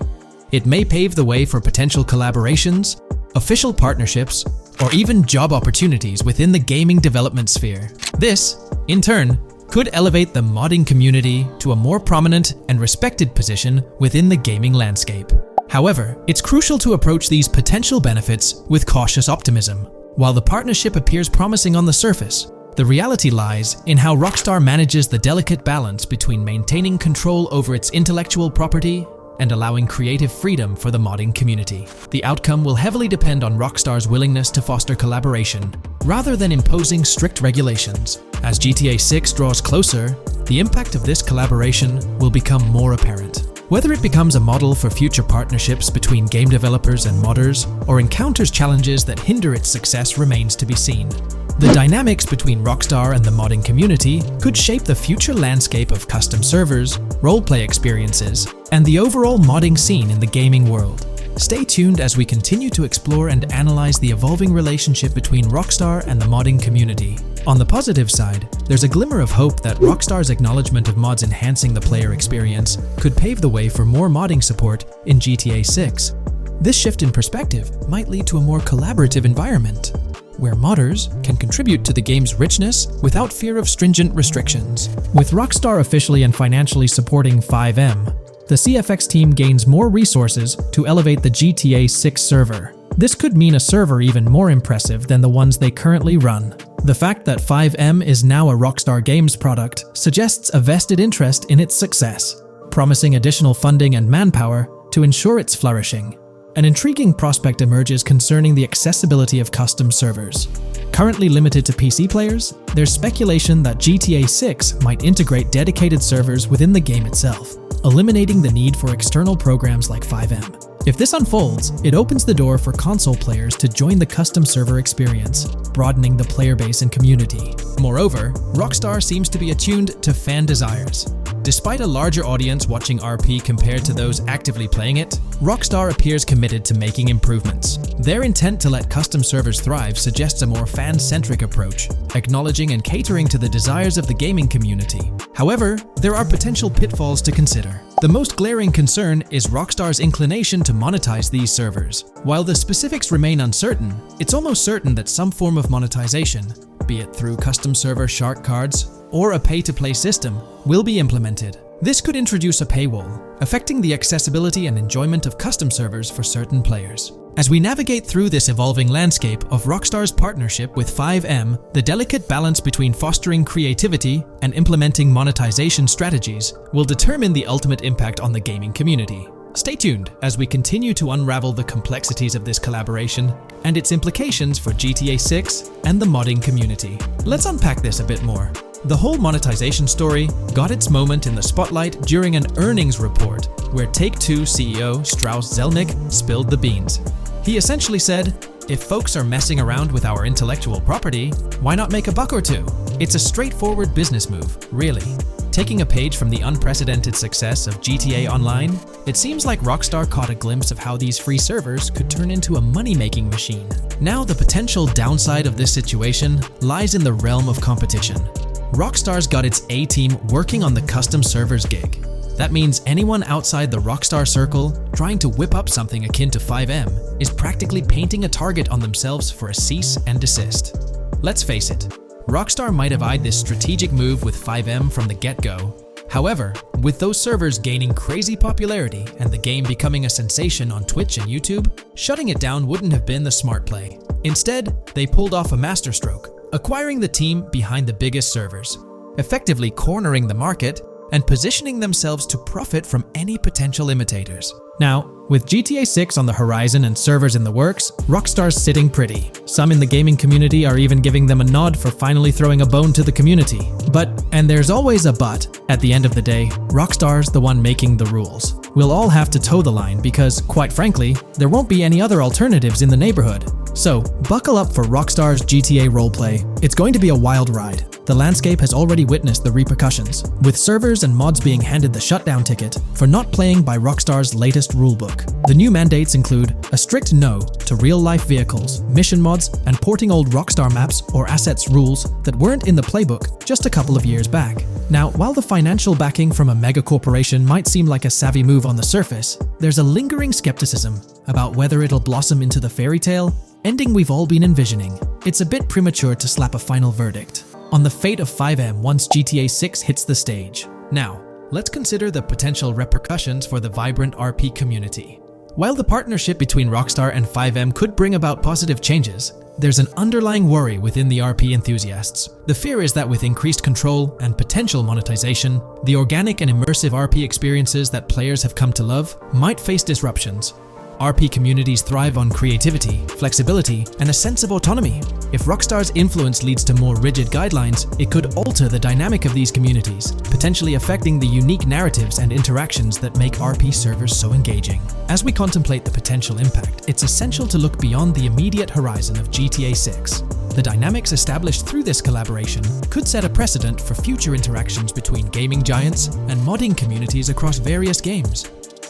It may pave the way for potential collaborations, official partnerships, or even job opportunities within the gaming development sphere. This, in turn, could elevate the modding community to a more prominent and respected position within the gaming landscape. However, it's crucial to approach these potential benefits with cautious optimism. While the partnership appears promising on the surface, the reality lies in how Rockstar manages the delicate balance between maintaining control over its intellectual property and allowing creative freedom for the modding community. The outcome will heavily depend on Rockstar's willingness to foster collaboration, rather than imposing strict regulations. As GTA 6 draws closer, the impact of this collaboration will become more apparent. Whether it becomes a model for future partnerships between game developers and modders, or encounters challenges that hinder its success remains to be seen. The dynamics between Rockstar and the modding community could shape the future landscape of custom servers, roleplay experiences, and the overall modding scene in the gaming world. Stay tuned as we continue to explore and analyze the evolving relationship between Rockstar and the modding community. On the positive side, there's a glimmer of hope that Rockstar's acknowledgement of mods enhancing the player experience could pave the way for more modding support in GTA 6. This shift in perspective might lead to a more collaborative environment, where modders can contribute to the game's richness without fear of stringent restrictions. With Rockstar officially and financially supporting FiveM, the CFX team gains more resources to elevate the GTA 6 server. This could mean a server even more impressive than the ones they currently run. The fact that FiveM is now a Rockstar Games product suggests a vested interest in its success, promising additional funding and manpower to ensure its flourishing. An intriguing prospect emerges concerning the accessibility of custom servers. Currently limited to PC players, there's speculation that GTA 6 might integrate dedicated servers within the game itself, eliminating the need for external programs like FiveM. If this unfolds, it opens the door for console players to join the custom server experience, broadening the player base and community. Moreover, Rockstar seems to be attuned to fan desires. Despite a larger audience watching RP compared to those actively playing it, Rockstar appears committed to making improvements. Their intent to let custom servers thrive suggests a more fan-centric approach, acknowledging and catering to the desires of the gaming community. However, there are potential pitfalls to consider. The most glaring concern is Rockstar's inclination to monetize these servers. While the specifics remain uncertain, it's almost certain that some form of monetization, be it through custom server shark cards or a pay-to-play system, will be implemented. This could introduce a paywall, affecting the accessibility and enjoyment of custom servers for certain players. As we navigate through this evolving landscape of Rockstar's partnership with FiveM, the delicate balance between fostering creativity and implementing monetization strategies will determine the ultimate impact on the gaming community. Stay tuned as we continue to unravel the complexities of this collaboration and its implications for GTA 6 and the modding community. Let's unpack this a bit more. The whole monetization story got its moment in the spotlight during an earnings report where Take-Two CEO Strauss Zelnick spilled the beans. He essentially said, "If folks are messing around with our intellectual property, why not make a buck or two?" It's a straightforward business move, really. Taking a page from the unprecedented success of GTA Online, it seems like Rockstar caught a glimpse of how these free servers could turn into a money-making machine. Now, the potential downside of this situation lies in the realm of competition. Rockstar's got its A-team working on the custom servers gig. That means anyone outside the Rockstar circle trying to whip up something akin to FiveM is practically painting a target on themselves for a cease and desist. Let's face it, Rockstar might have eyed this strategic move with FiveM from the get-go. However, with those servers gaining crazy popularity and the game becoming a sensation on Twitch and YouTube, shutting it down wouldn't have been the smart play. Instead, they pulled off a masterstroke, acquiring the team behind the biggest servers, effectively cornering the market and positioning themselves to profit from any potential imitators. Now, with GTA 6 on the horizon and servers in the works, Rockstar's sitting pretty. Some in the gaming community are even giving them a nod for finally throwing a bone to the community. But, and there's always a but, at the end of the day, Rockstar's the one making the rules. We'll all have to toe the line because, quite frankly, there won't be any other alternatives in the neighborhood. So, buckle up for Rockstar's GTA roleplay. It's going to be a wild ride. The landscape has already witnessed the repercussions, with servers and mods being handed the shutdown ticket for not playing by Rockstar's latest rulebook. The new mandates include a strict no to real-life vehicles, mission mods, and porting old Rockstar maps or assets rules that weren't in the playbook just a couple of years back. Now, while the financial backing from a mega corporation might seem like a savvy move on the surface, there's a lingering skepticism about whether it'll blossom into the fairy tale ending we've all been envisioning. It's a bit premature to slap a final verdict on the fate of FiveM once GTA 6 hits the stage. Now, let's consider the potential repercussions for the vibrant RP community. While the partnership between Rockstar and FiveM could bring about positive changes, there's an underlying worry within the RP enthusiasts. The fear is that with increased control and potential monetization, the organic and immersive RP experiences that players have come to love might face disruptions. RP communities thrive on creativity, flexibility, and a sense of autonomy. If Rockstar's influence leads to more rigid guidelines, it could alter the dynamic of these communities, potentially affecting the unique narratives and interactions that make RP servers so engaging. As we contemplate the potential impact, it's essential to look beyond the immediate horizon of GTA 6. The dynamics established through this collaboration could set a precedent for future interactions between gaming giants and modding communities across various games.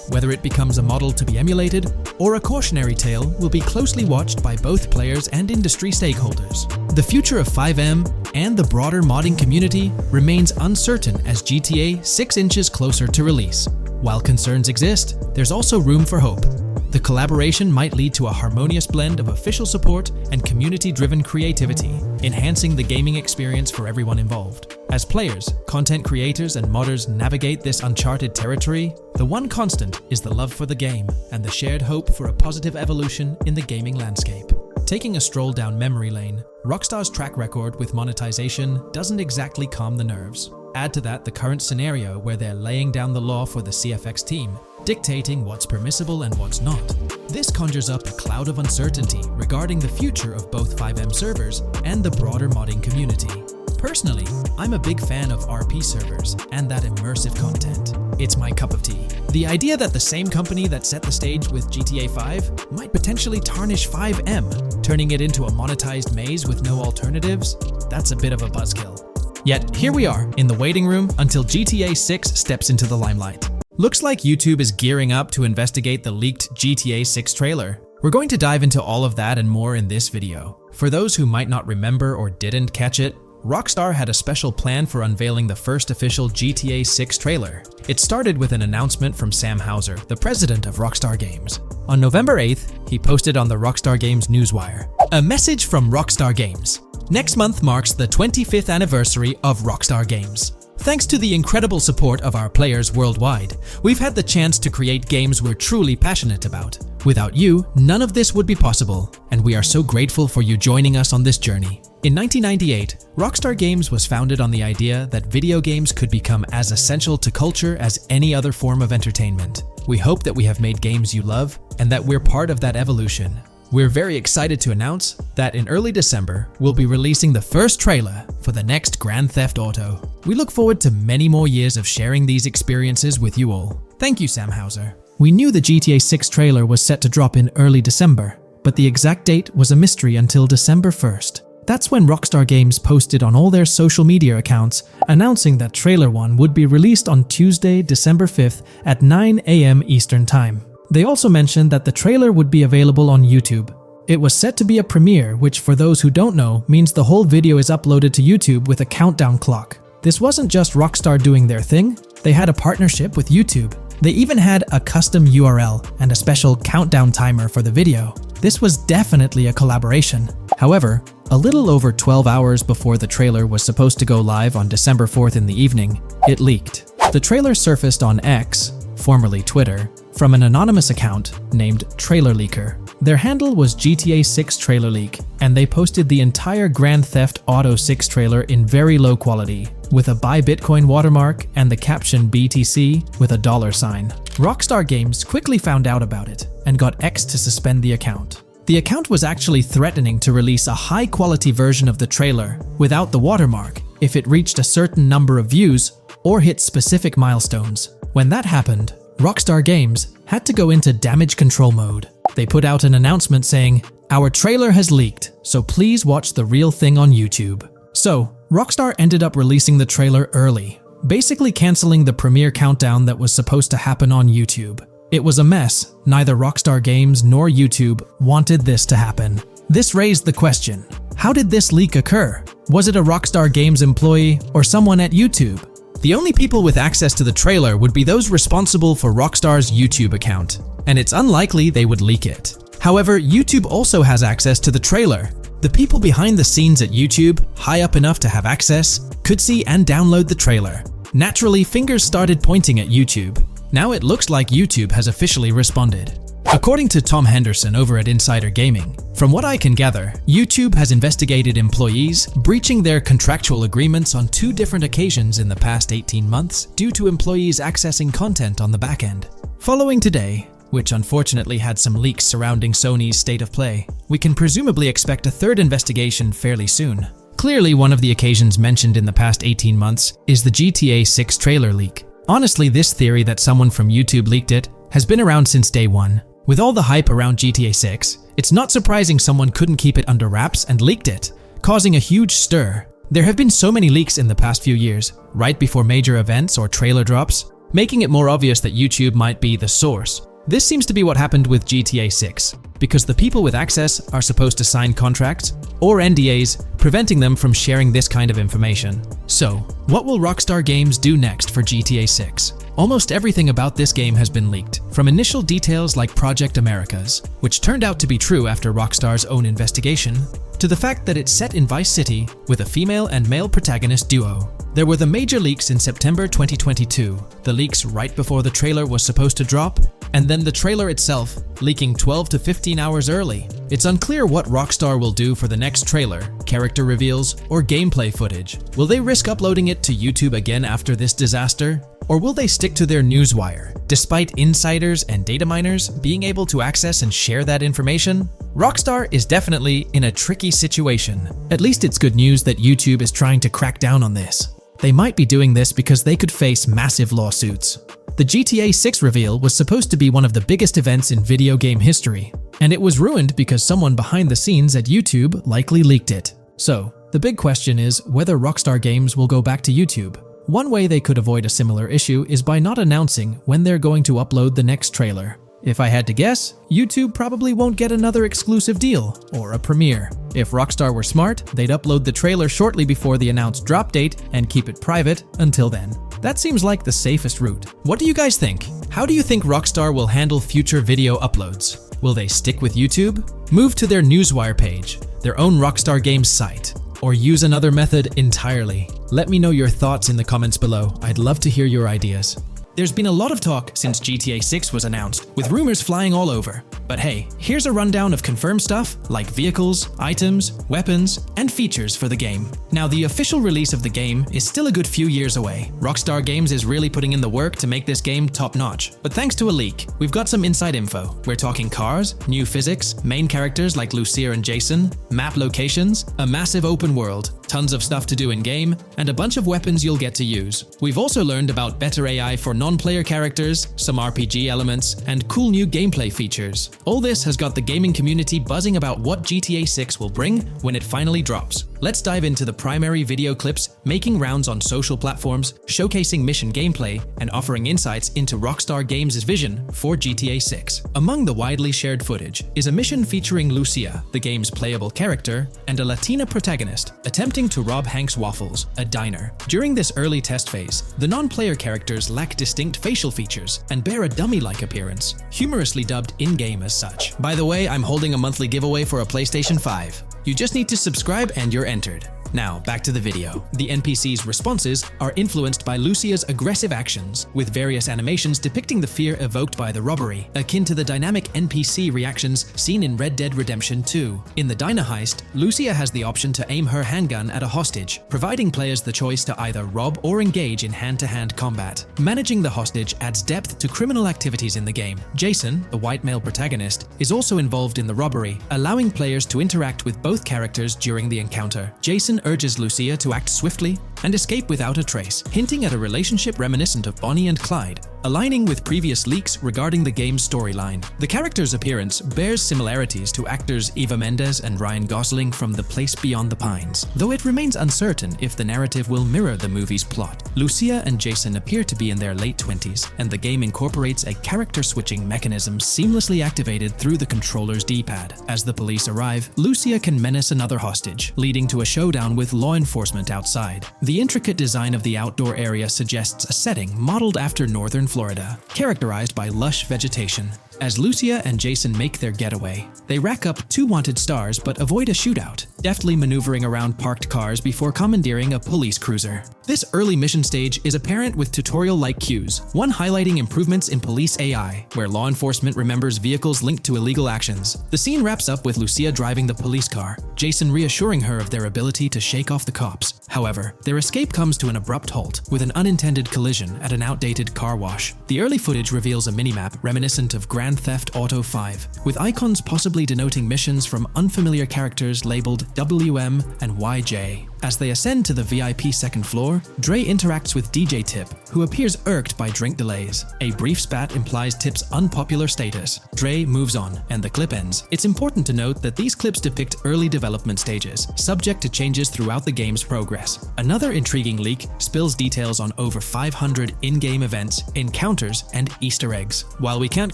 Whether it becomes a model to be emulated or a cautionary tale will be closely watched by both players and industry stakeholders. The future of FiveM and the broader modding community remains uncertain as GTA 6 inches closer to release. While concerns exist, there's also room for hope. The collaboration might lead to a harmonious blend of official support and community-driven creativity, enhancing the gaming experience for everyone involved. As players, content creators, and modders navigate this uncharted territory, the one constant is the love for the game and the shared hope for a positive evolution in the gaming landscape. Taking a stroll down memory lane, Rockstar's track record with monetization doesn't exactly calm the nerves. Add to that the current scenario where they're laying down the law for the CFX team, dictating what's permissible and what's not. This conjures up a cloud of uncertainty regarding the future of both FiveM servers and the broader modding community. Personally, I'm a big fan of RP servers and that immersive content. It's my cup of tea. The idea that the same company that set the stage with GTA 5 might potentially tarnish FiveM, turning it into a monetized maze with no alternatives, that's a bit of a buzzkill. Yet here we are in the waiting room until GTA 6 steps into the limelight. Looks like YouTube is gearing up to investigate the leaked GTA 6 trailer. We're going to dive into all of that and more in this video. For those who might not remember or didn't catch it, Rockstar had a special plan for unveiling the first official GTA 6 trailer. It started with an announcement from Sam Houser, the president of Rockstar Games. On November 8th, he posted on the Rockstar Games newswire, "A message from Rockstar Games. Next month marks the 25th anniversary of Rockstar Games. Thanks to the incredible support of our players worldwide, we've had the chance to create games we're truly passionate about. Without you, none of this would be possible, and we are so grateful for you joining us on this journey." In 1998, Rockstar Games was founded on the idea that video games could become as essential to culture as any other form of entertainment. We hope that we have made games you love and that we're part of that evolution. We're very excited to announce that in early December, we'll be releasing the first trailer for the next Grand Theft Auto. We look forward to many more years of sharing these experiences with you all. Thank you, Sam Houser. We knew the GTA 6 trailer was set to drop in early December, but the exact date was a mystery until December 1st. That's when Rockstar Games posted on all their social media accounts announcing that Trailer 1 would be released on Tuesday, December 5th at 9 a.m. Eastern Time. They also mentioned that the trailer would be available on YouTube. It was set to be a premiere, which for those who don't know means the whole video is uploaded to YouTube with a countdown clock. This wasn't just Rockstar doing their thing, they had a partnership with YouTube. They even had a custom URL and a special countdown timer for the video. This was definitely a collaboration. However, a little over 12 hours before the trailer was supposed to go live on December 4th in the evening, it leaked. The trailer surfaced on X, formerly Twitter, from an anonymous account named Trailer Leaker. Their handle was GTA 6 Trailer Leak, and they posted the entire Grand Theft Auto 6 trailer in very low quality, with a Buy Bitcoin watermark and the caption BTC with a $sign. Rockstar Games quickly found out about it and got X to suspend the account. The account was actually threatening to release a high-quality version of the trailer without the watermark if it reached a certain number of views or hit specific milestones. When that happened, Rockstar Games had to go into damage control mode. They put out an announcement saying, "Our trailer has leaked, so please watch the real thing on YouTube." So, Rockstar ended up releasing the trailer early, basically canceling the premiere countdown that was supposed to happen on YouTube. It was a mess. Neither Rockstar Games nor YouTube wanted this to happen. This raised the question, how did this leak occur? Was it a Rockstar Games employee or someone at YouTube? The only people with access to the trailer would be those responsible for Rockstar's YouTube account, and it's unlikely they would leak it. However, YouTube also has access to the trailer. The people behind the scenes at YouTube, high up enough to have access, could see and download the trailer. Naturally, fingers started pointing at YouTube. Now it looks like YouTube has officially responded. According to Tom Henderson over at Insider Gaming, from what I can gather, YouTube has investigated employees breaching their contractual agreements on 2 different occasions in the past 18 months due to employees accessing content on the back end. Following today, which unfortunately had some leaks surrounding Sony's State of Play, we can presumably expect a 3rd investigation fairly soon. Clearly, one of the occasions mentioned in the past 18 months is the GTA 6 trailer leak. Honestly, this theory that someone from YouTube leaked it has been around since day one. With all the hype around GTA 6, it's not surprising someone couldn't keep it under wraps and leaked it, causing a huge stir. There have been so many leaks in the past few years, right before major events or trailer drops, making it more obvious that YouTube might be the source. This seems to be what happened with GTA 6, because the people with access are supposed to sign contracts or NDAs, preventing them from sharing this kind of information. So, what will Rockstar Games do next for GTA 6? Almost everything about this game has been leaked, from initial details like Project Americas, which turned out to be true after Rockstar's own investigation, to the fact that it's set in Vice City with a female and male protagonist duo. There were the major leaks in September 2022, the leaks right before the trailer was supposed to drop, and then the trailer itself leaking 12 to 15 hours early. It's unclear what Rockstar will do for the next trailer, character reveals, or gameplay footage. Will they risk uploading it to YouTube again after this disaster? Or will they stick to their newswire, despite insiders and data miners being able to access and share that information? Rockstar is definitely in a tricky situation. At least it's good news that YouTube is trying to crack down on this. They might be doing this because they could face massive lawsuits. The GTA 6 reveal was supposed to be one of the biggest events in video game history, and it was ruined because someone behind the scenes at YouTube likely leaked it. So, the big question is whether Rockstar Games will go back to YouTube. One way they could avoid a similar issue is by not announcing when they're going to upload the next trailer. If I had to guess, YouTube probably won't get another exclusive deal or a premiere. If Rockstar were smart, they'd upload the trailer shortly before the announced drop date and keep it private until then. That seems like the safest route. What do you guys think? How do you think Rockstar will handle future video uploads? Will they stick with YouTube, move to their Newswire page, their own Rockstar Games site, or use another method entirely? Let me know your thoughts in the comments below. I'd love to hear your ideas. There's been a lot of talk since GTA 6 was announced, with rumors flying all over. But hey, here's a rundown of confirmed stuff like vehicles, items, weapons, and features for the game. Now, the official release of the game is still a good few years away. Rockstar Games is really putting in the work to make this game top-notch. But thanks to a leak, we've got some inside info. We're talking cars, new physics, main characters like Lucia and Jason, map locations, a massive open world, tons of stuff to do in-game, and a bunch of weapons you'll get to use. We've also learned about better AI for non-player characters, some RPG elements, and cool new gameplay features. All this has got the gaming community buzzing about what GTA 6 will bring when it finally drops. Let's dive into the primary video clips making rounds on social platforms, showcasing mission gameplay, and offering insights into Rockstar Games' vision for GTA 6. Among the widely shared footage is a mission featuring Lucia, the game's playable character, and a Latina protagonist attempting to rob Hank's Waffles, a diner. During this early test phase, the non-player characters lack distinct facial features and bear a dummy-like appearance, humorously dubbed in-game as such. By the way, I'm holding a monthly giveaway for a PlayStation 5. You just need to subscribe and you're entered. Now, back to the video. The NPC's responses are influenced by Lucia's aggressive actions, with various animations depicting the fear evoked by the robbery, akin to the dynamic NPC reactions seen in Red Dead Redemption 2. In the diner heist, Lucia has the option to aim her handgun at a hostage, providing players the choice to either rob or engage in hand-to-hand combat. Managing the hostage adds depth to criminal activities in the game. Jason, the white male protagonist, is also involved in the robbery, allowing players to interact with both characters during the encounter. Jason urges Lucia to act swiftly and escape without a trace, hinting at a relationship reminiscent of Bonnie and Clyde, aligning with previous leaks regarding the game's storyline. The character's appearance bears similarities to actors Eva Mendes and Ryan Gosling from The Place Beyond the Pines, though it remains uncertain if the narrative will mirror the movie's plot. Lucia and Jason appear to be in their late 20s, and the game incorporates a character switching mechanism seamlessly activated through the controller's D-pad. As the police arrive, Lucia can menace another hostage, leading to a showdown with law enforcement outside. The intricate design of the outdoor area suggests a setting modeled after northern Florida, characterized by lush vegetation. As Lucia and Jason make their getaway, they rack up 2 wanted stars but avoid a shootout, deftly maneuvering around parked cars before commandeering a police cruiser. This early mission stage is apparent with tutorial-like cues, one highlighting improvements in police AI, where law enforcement remembers vehicles linked to illegal actions. The scene wraps up with Lucia driving the police car, Jason reassuring her of their ability to shake off the cops. However, their escape comes to an abrupt halt, with an unintended collision at an outdated car wash. The early footage reveals a minimap reminiscent of Grand Theft Auto 5, with icons possibly denoting missions from unfamiliar characters labeled WM and YJ. As they ascend to the VIP second floor, Dre interacts with DJ Tip, who appears irked by drink delays. A brief spat implies Tip's unpopular status. Dre moves on, and the clip ends. It's important to note that these clips depict early development stages, subject to changes throughout the game's progress. Another intriguing leak spills details on over 500 in-game events, encounters, and Easter eggs. While we can't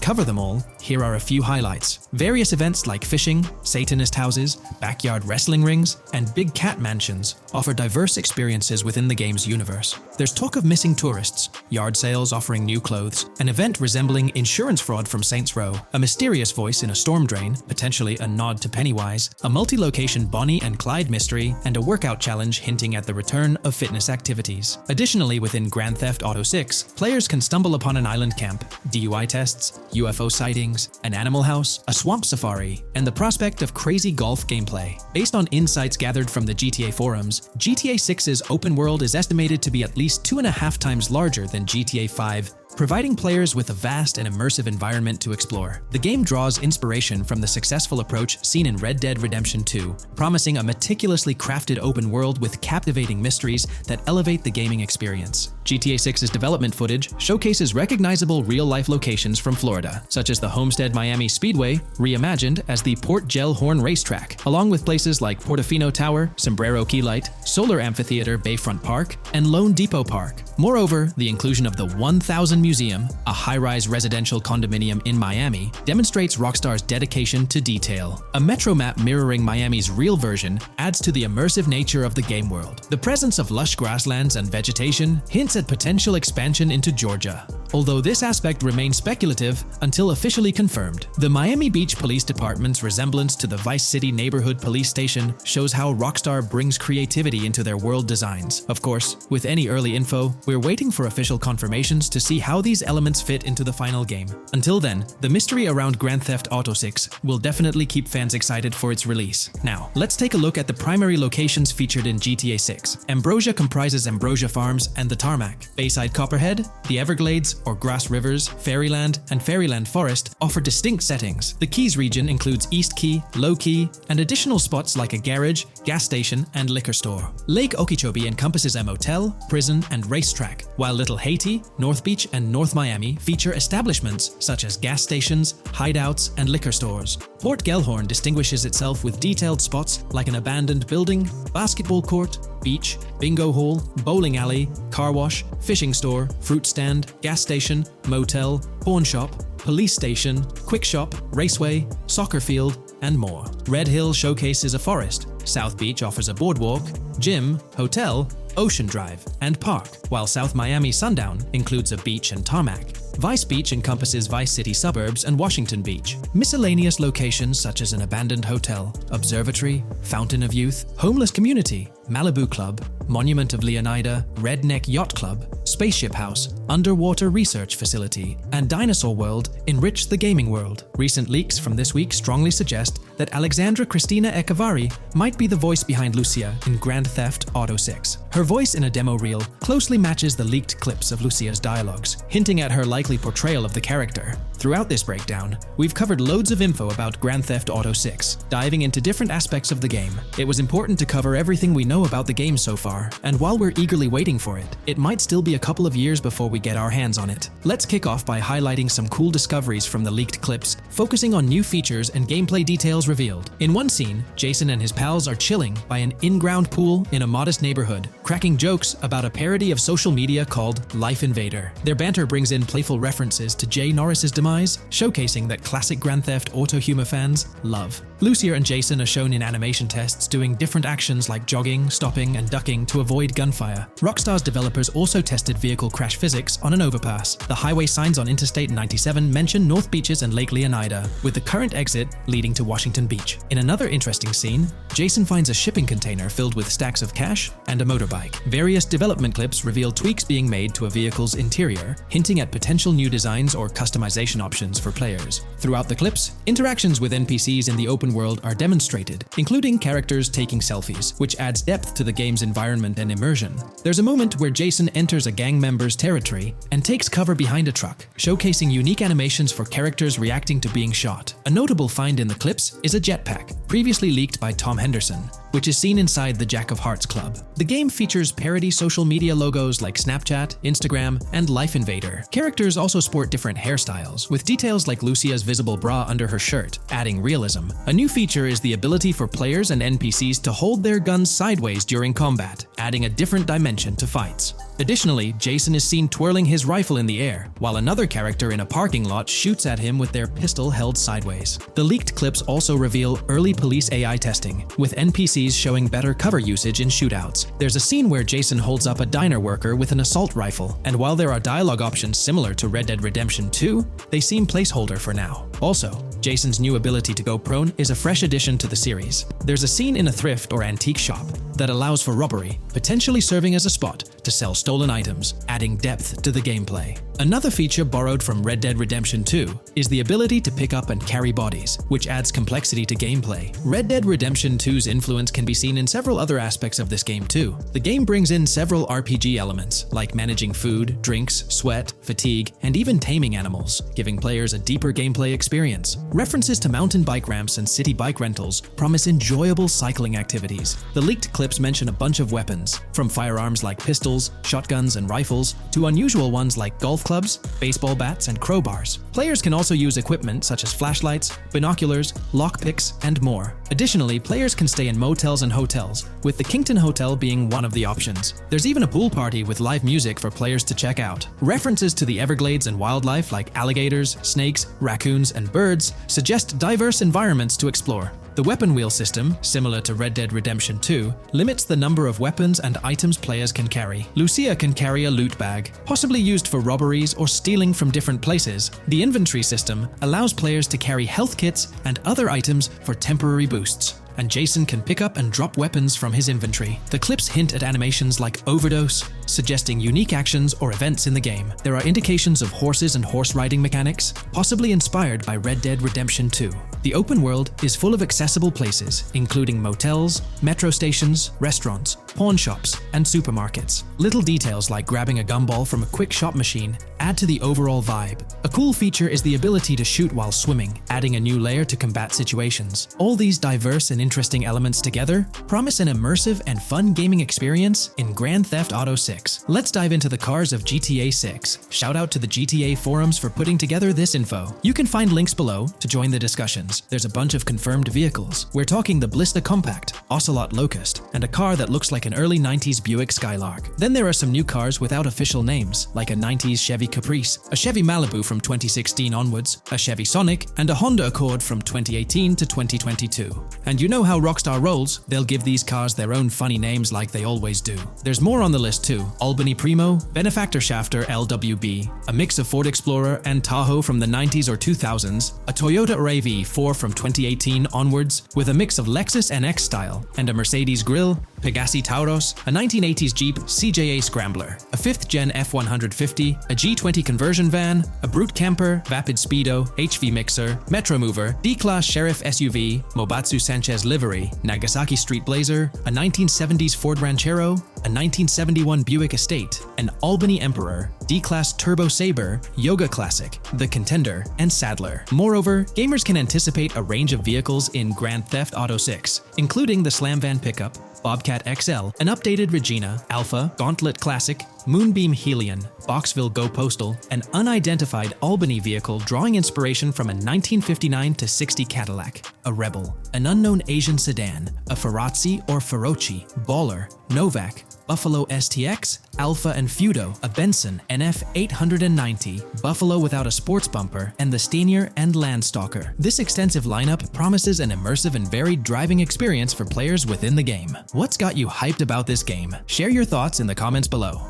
cover them all, here are a few highlights. Various events like fishing, Satanist houses, backyard wrestling rings, and big cat mansions offer diverse experiences within the game's universe. There's talk of missing tourists, yard sales offering new clothes, an event resembling insurance fraud from Saints Row, a mysterious voice in a storm drain, potentially a nod to Pennywise, a multi-location Bonnie and Clyde mystery, and a workout challenge hinting at the return of fitness activities. Additionally, within Grand Theft Auto 6, players can stumble upon an island camp, DUI tests, UFO sightings, an animal house, a swamp safari, and the prospect of crazy golf gameplay. Based on insights gathered from the GTA forums, GTA 6's open world is estimated to be at least 2.5 times larger than GTA 5, providing players with a vast and immersive environment to explore. The game draws inspiration from the successful approach seen in Red Dead Redemption 2, promising a meticulously crafted open world with captivating mysteries that elevate the gaming experience. GTA 6's development footage showcases recognizable real-life locations from Florida, such as the Homestead Miami Speedway, reimagined as the Port Gel-Horn Racetrack, along with places like Portofino Tower, Sombrero Key Light, Solar Amphitheater Bayfront Park, and Lone Depot Park. Moreover, the inclusion of the 1000 Museum, a high-rise residential condominium in Miami, demonstrates Rockstar's dedication to detail. A metro map mirroring Miami's real version adds to the immersive nature of the game world. The presence of lush grasslands and vegetation hints at potential expansion into Georgia, although this aspect remains speculative until officially confirmed. The Miami Beach Police Department's resemblance to the Vice City Neighborhood Police Station shows how Rockstar brings creativity into their world designs. Of course, with any early info, we're waiting for official confirmations to see how how these elements fit into the final game. Until then, the mystery around Grand Theft Auto 6 will definitely keep fans excited for its release. Now, let's take a look at the primary locations featured in GTA 6. Ambrosia comprises Ambrosia Farms and the Tarmac. Bayside Copperhead, the Everglades or Grass Rivers, Fairyland, and Fairyland Forest offer distinct settings. The Keys region includes East Key, Low Key, and additional spots like a garage, gas station, and liquor store. Lake Okeechobee encompasses a motel, prison, and racetrack, while Little Haiti, North Beach, and North Miami feature establishments such as gas stations, hideouts, and liquor stores. Port Gellhorn distinguishes itself with detailed spots like an abandoned building, basketball court, beach, bingo hall, bowling alley, car wash, fishing store, fruit stand, gas station, motel, pawn shop, police station, quick shop, raceway, soccer field, and more. Red Hill showcases a forest. South Beach offers a boardwalk, gym, hotel, Ocean Drive, and park, while South Miami Sundown includes a beach and tarmac. Vice Beach encompasses Vice City suburbs and Washington Beach. Miscellaneous locations such as an abandoned hotel, observatory, Fountain of Youth, homeless community, Malibu Club, Monument of Leonida, Redneck Yacht Club, Spaceship House, Underwater Research Facility, and Dinosaur World enrich the gaming world. Recent leaks from this week strongly suggest that Alexandra Christina Echevarri might be the voice behind Lucia in Grand Theft Auto 6. Her voice in a demo reel closely matches the leaked clips of Lucia's dialogues, hinting at her likely portrayal of the character. Throughout this breakdown, we've covered loads of info about Grand Theft Auto 6, diving into different aspects of the game. It was important to cover everything we know about the game so far, and while we're eagerly waiting for it, it might still be a couple of years before we get our hands on it. Let's kick off by highlighting some cool discoveries from the leaked clips, focusing on new features and gameplay details revealed. In one scene, Jason and his pals are chilling by an in-ground pool in a modest neighborhood, cracking jokes about a parody of social media called Life Invader. Their banter brings in playful references to Jay Norris's demise, showcasing that classic Grand Theft Auto humor fans love. Lucia and Jason are shown in animation tests doing different actions like jogging, stopping, and ducking to avoid gunfire. Rockstar's developers also tested vehicle crash physics on an overpass. The highway signs on Interstate 97 mention North Beaches and Lake Leonida, with the current exit leading to Washington Beach. In another interesting scene, Jason finds a shipping container filled with stacks of cash and a motorbike. Various development clips reveal tweaks being made to a vehicle's interior, hinting at potential new designs or customization options for players. Throughout the clips, interactions with NPCs in the open world are demonstrated, including characters taking selfies, which adds depth to the game's environment and immersion. There's a moment where Jason enters a gang member's territory and takes cover behind a truck, showcasing unique animations for characters reacting to being shot. A notable find in the clips is a jetpack, previously leaked by Tom Henderson, which is seen inside the Jack of Hearts Club. The game features parody social media logos like Snapchat, Instagram, and Life Invader. Characters also sport different hairstyles, with details like Lucia's visible bra under her shirt, adding realism. A new feature is the ability for players and NPCs to hold their guns sideways during combat, adding a different dimension to fights. Additionally, Jason is seen twirling his rifle in the air, while another character in a parking lot shoots at him with their pistol held sideways. The leaked clips also reveal early police AI testing, with NPCs showing better cover usage in shootouts. There's a scene where Jason holds up a diner worker with an assault rifle, and while there are dialogue options similar to Red Dead Redemption 2, they seem placeholder for now. Also, Jason's new ability to go prone is a fresh addition to the series. There's a scene in a thrift or antique shop that allows for robbery, potentially serving as a spot to sell stolen items, adding depth to the gameplay. Another feature borrowed from Red Dead Redemption 2 is the ability to pick up and carry bodies, which adds complexity to gameplay. Red Dead Redemption 2's influence can be seen in several other aspects of this game too. The game brings in several RPG elements, like managing food, drinks, sweat, fatigue, and even taming animals, giving players a deeper gameplay experience. References to mountain bike ramps and city bike rentals promise enjoyable cycling activities. The leaked clips mention a bunch of weapons, from firearms like pistols, shotguns, and rifles, to unusual ones like golf clubs, baseball bats, and crowbars. Players can also use equipment such as flashlights, binoculars, lockpicks, and more. Additionally, players can stay in motels and hotels, with the Kington Hotel being one of the options. There's even a pool party with live music for players to check out. References to the Everglades and wildlife like alligators, snakes, raccoons, and birds suggest diverse environments to explore. The weapon wheel system, similar to Red Dead Redemption 2, limits the number of weapons and items players can carry. Lucia can carry a loot bag, possibly used for robberies or stealing from different places. The inventory system allows players to carry health kits and other items for temporary boosts. and Jason can pick up and drop weapons from his inventory. The clips hint at animations like overdose, suggesting unique actions or events in the game. There are indications of horses and horse riding mechanics, possibly inspired by Red Dead Redemption 2. The open world is full of accessible places, including motels, metro stations, restaurants, pawn shops, and supermarkets. Little details like grabbing a gumball from a quick shop machine add to the overall vibe. A cool feature is the ability to shoot while swimming, adding a new layer to combat situations. All these diverse and interesting elements together promise an immersive and fun gaming experience in Grand Theft Auto 6. Let's dive into the cars of GTA 6. Shout out to the GTA forums for putting together this info. You can find links below to join the discussions. There's a bunch of confirmed vehicles. We're talking the Blista Compact, Ocelot Locust, and a car that looks like an early 90s Buick Skylark. Then there are some new cars without official names, like a 90s Chevy Caprice, a Chevy Malibu from 2016 onwards, a Chevy Sonic, and a Honda Accord from 2018 to 2022. And you know how Rockstar rolls, they'll give these cars their own funny names like they always do. There's more on the list too. Albany Primo, Benefactor Shafter LWB, a mix of Ford Explorer and Tahoe from the 90s or 2000s, a Toyota RAV4 from 2018 onwards with a mix of Lexus NX style, and a Mercedes Grill, Pegassi Tauros, a 1980s Jeep CJA Scrambler, a 5th-gen F-150, a G20 conversion van, a Brute Camper, Vapid Speedo, HV Mixer, Metro Mover, D-Class Sheriff SUV, Mobatsu Sanchez Livery, Nagasaki Street Blazer, a 1970s Ford Ranchero, a 1971 Buick Estate, an Albany Emperor, D-Class Turbo Sabre, Yoga Classic, the Contender, and Sadler. Moreover, gamers can anticipate a range of vehicles in Grand Theft Auto 6, including the Slam Van pickup, Bobcat XL, an updated Regina, Alpha, Gauntlet Classic, Moonbeam Helion, Boxville Go Postal, an unidentified Albany vehicle drawing inspiration from a 1959-60 Cadillac, a Rebel, an unknown Asian sedan, a Ferrazzi or Feroci, Baller, Novak, Buffalo STX, Alpha and Feudo, a Benson NF 890, Buffalo without a sports bumper, and the Stanier and Landstalker. This extensive lineup promises an immersive and varied driving experience for players within the game. What's got you hyped about this game? Share your thoughts in the comments below.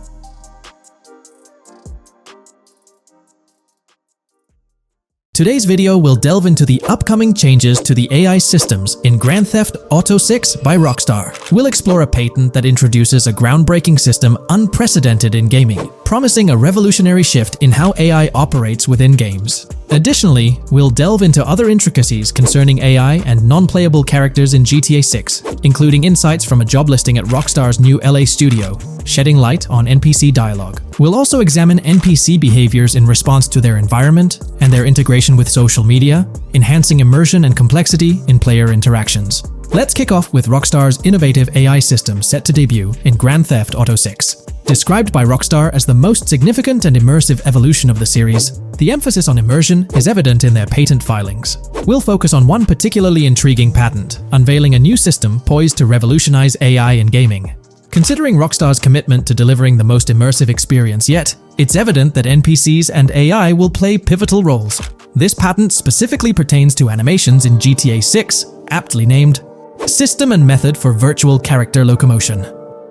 Today's video will delve into the upcoming changes to the AI systems in Grand Theft Auto 6 by Rockstar. We'll explore a patent that introduces a groundbreaking system unprecedented in gaming, promising a revolutionary shift in how AI operates within games. Additionally, we'll delve into other intricacies concerning AI and non-playable characters in GTA 6, including insights from a job listing at Rockstar's new LA studio, shedding light on NPC dialogue. We'll also examine NPC behaviors in response to their environment and their integration with social media, enhancing immersion and complexity in player interactions. Let's kick off with Rockstar's innovative AI system set to debut in Grand Theft Auto 6. Described by Rockstar as the most significant and immersive evolution of the series, the emphasis on immersion is evident in their patent filings. We'll focus on one particularly intriguing patent, unveiling a new system poised to revolutionize AI in gaming. Considering Rockstar's commitment to delivering the most immersive experience yet, it's evident that NPCs and AI will play pivotal roles. This patent specifically pertains to animations in GTA 6, aptly named System and Method for Virtual Character Locomotion.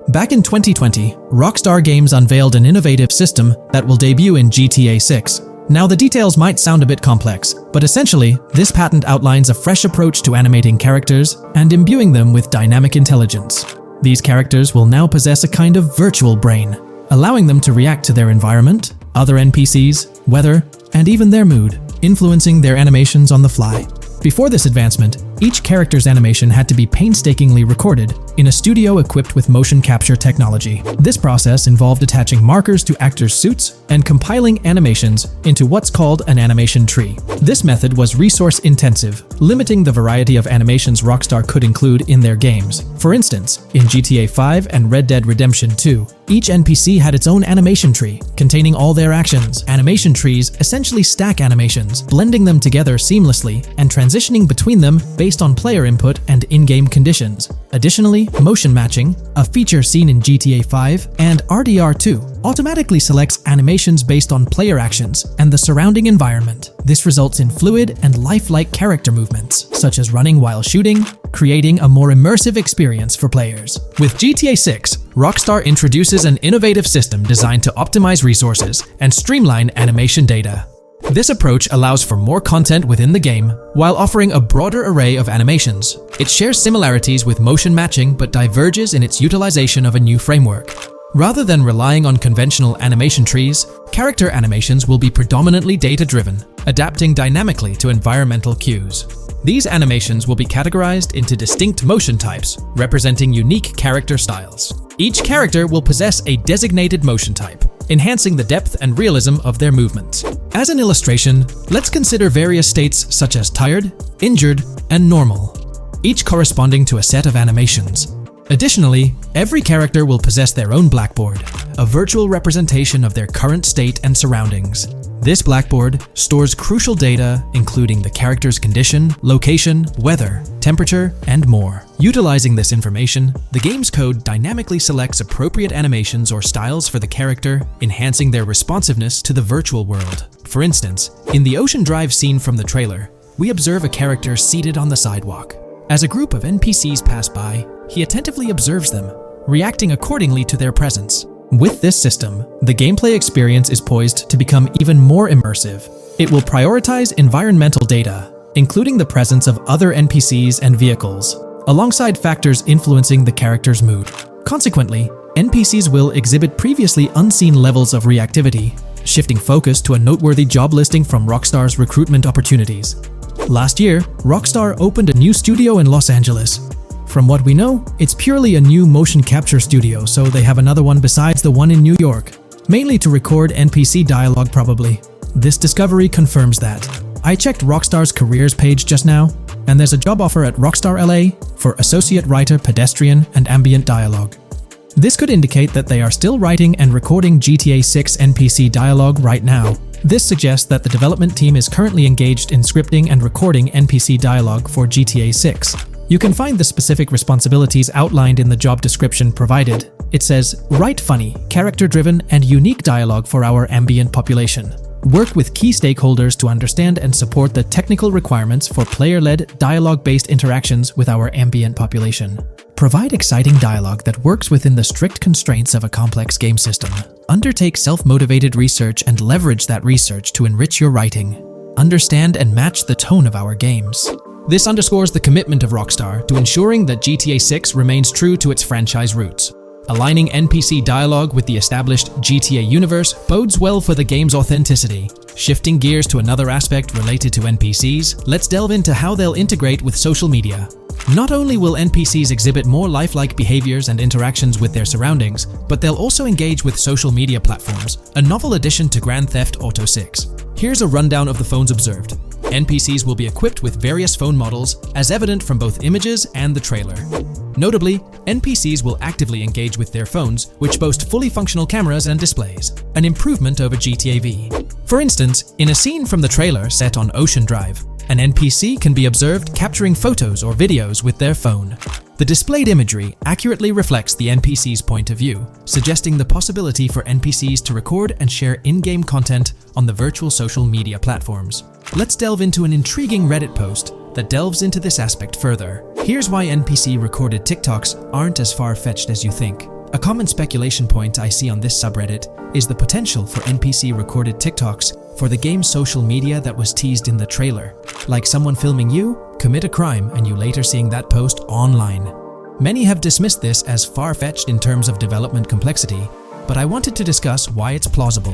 Back in 2020, Rockstar Games unveiled an innovative system that will debut in GTA 6. Now, the details might sound a bit complex, but essentially, this patent outlines a fresh approach to animating characters and imbuing them with dynamic intelligence. These characters will now possess a kind of virtual brain, allowing them to react to their environment, other NPCs, weather, and even their mood, influencing their animations on the fly. Before this advancement, each character's animation had to be painstakingly recorded in a studio equipped with motion capture technology. This process involved attaching markers to actors' suits and compiling animations into what's called an animation tree. This method was resource-intensive, limiting the variety of animations Rockstar could include in their games. For instance, in GTA 5 and Red Dead Redemption 2, each NPC had its own animation tree, containing all their actions. Animation trees essentially stack animations, blending them together seamlessly and transitioning between them based on player input and in-game conditions. Additionally, motion matching, a feature seen in GTA 5 and RDR2, automatically selects animations based on player actions and the surrounding environment. This results in fluid and lifelike character movements, such as running while shooting, creating a more immersive experience for players. With GTA 6, Rockstar introduces an innovative system designed to optimize resources and streamline animation data. This approach allows for more content within the game while offering a broader array of animations. It shares similarities with motion matching but diverges in its utilization of a new framework. Rather than relying on conventional animation trees, character animations will be predominantly data-driven, adapting dynamically to environmental cues. These animations will be categorized into distinct motion types, representing unique character styles. Each character will possess a designated motion type, enhancing the depth and realism of their movements. As an illustration, let's consider various states such as tired, injured, and normal, each corresponding to a set of animations. Additionally, every character will possess their own blackboard, a virtual representation of their current state and surroundings. This blackboard stores crucial data including the character's condition, location, weather, temperature, and more. Utilizing this information, the game's code dynamically selects appropriate animations or styles for the character, enhancing their responsiveness to the virtual world. For instance, in the Ocean Drive scene from the trailer, we observe a character seated on the sidewalk. As a group of NPCs pass by, he attentively observes them, reacting accordingly to their presence. With this system, the gameplay experience is poised to become even more immersive. It will prioritize environmental data, including the presence of other NPCs and vehicles, alongside factors influencing the character's mood. Consequently, NPCs will exhibit previously unseen levels of reactivity, shifting focus to a noteworthy job listing from Rockstar's recruitment opportunities. Last year, Rockstar opened a new studio in Los Angeles. From what we know, it's purely a new motion capture studio, so they have another one besides the one in New York, mainly to record NPC dialogue probably. This discovery confirms that. I checked Rockstar's careers page just now, and there's a job offer at Rockstar LA for Associate Writer Pedestrian and Ambient Dialogue. This could indicate that they are still writing and recording GTA 6 NPC dialogue right now. This suggests that the development team is currently engaged in scripting and recording NPC dialogue for GTA 6. You can find the specific responsibilities outlined in the job description provided. It says, write funny, character-driven, and unique dialogue for our ambient population. Work with key stakeholders to understand and support the technical requirements for player-led, dialogue-based interactions with our ambient population. Provide exciting dialogue that works within the strict constraints of a complex game system. Undertake self-motivated research and leverage that research to enrich your writing. Understand and match the tone of our games. This underscores the commitment of Rockstar to ensuring that GTA 6 remains true to its franchise roots. Aligning NPC dialogue with the established GTA universe bodes well for the game's authenticity. Shifting gears to another aspect related to NPCs, let's delve into how they'll integrate with social media. Not only will NPCs exhibit more lifelike behaviors and interactions with their surroundings, but they'll also engage with social media platforms, a novel addition to Grand Theft Auto 6. Here's a rundown of the phones observed. NPCs will be equipped with various phone models, as evident from both images and the trailer. Notably, NPCs will actively engage with their phones, which boast fully functional cameras and displays, an improvement over GTA V. For instance, in a scene from the trailer set on Ocean Drive, an NPC can be observed capturing photos or videos with their phone. The displayed imagery accurately reflects the NPC's point of view, suggesting the possibility for NPCs to record and share in-game content on the virtual social media platforms. Let's delve into an intriguing Reddit post that delves into this aspect further. Here's why NPC-recorded TikToks aren't as far-fetched as you think. A common speculation point I see on this subreddit is the potential for NPC-recorded TikToks for the game's social media that was teased in the trailer, like someone filming you commit a crime and you later seeing that post online. Many have dismissed this as far-fetched in terms of development complexity, but I wanted to discuss why it's plausible.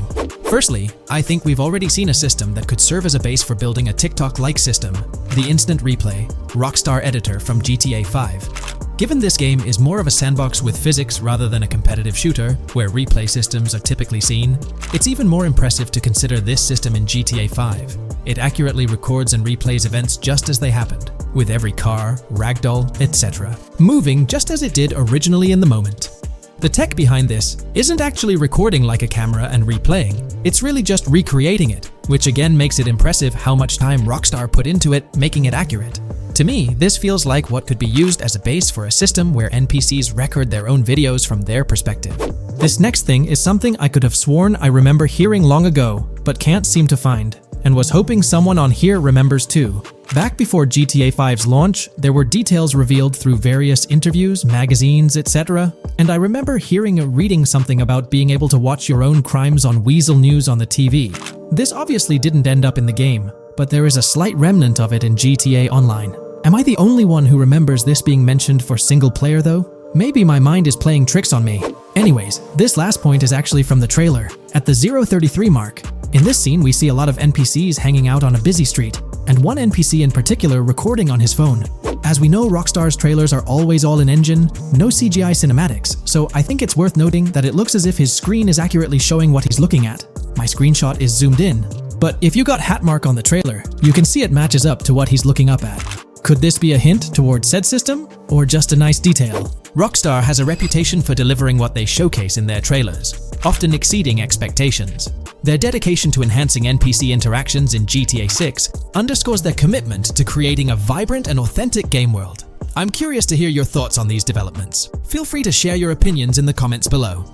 Firstly, I think we've already seen a system that could serve as a base for building a TikTok-like system, the Instant Replay, Rockstar editor from GTA 5. Given this game is more of a sandbox with physics rather than a competitive shooter, where replay systems are typically seen, it's even more impressive to consider this system in GTA 5. It accurately records and replays events just as they happened, with every car, ragdoll, etc., moving just as it did originally in the moment. The tech behind this isn't actually recording like a camera and replaying, it's really just recreating it, which again makes it impressive how much time Rockstar put into it, making it accurate. To me, this feels like what could be used as a base for a system where NPCs record their own videos from their perspective. This next thing is something I could have sworn I remember hearing long ago, but can't seem to find, and was hoping someone on here remembers too. Back before GTA 5's launch, there were details revealed through various interviews, magazines, etc. And I remember hearing or reading something about being able to watch your own crimes on Weasel News on the TV. This obviously didn't end up in the game, but there is a slight remnant of it in GTA Online. Am I the only one who remembers this being mentioned for single player though? Maybe my mind is playing tricks on me. Anyways, this last point is actually from the trailer. At the 0:33 mark, in this scene we see a lot of NPCs hanging out on a busy street, and one NPC in particular recording on his phone. As we know, Rockstar's trailers are always all in engine, no CGI cinematics, so I think it's worth noting that it looks as if his screen is accurately showing what he's looking at. My screenshot is zoomed in, but if you got Hatmark on the trailer, you can see it matches up to what he's looking up at. Could this be a hint towards said system, or just a nice detail? Rockstar has a reputation for delivering what they showcase in their trailers, often exceeding expectations. Their dedication to enhancing NPC interactions in GTA 6 underscores their commitment to creating a vibrant and authentic game world. I'm curious to hear your thoughts on these developments. Feel free to share your opinions in the comments below.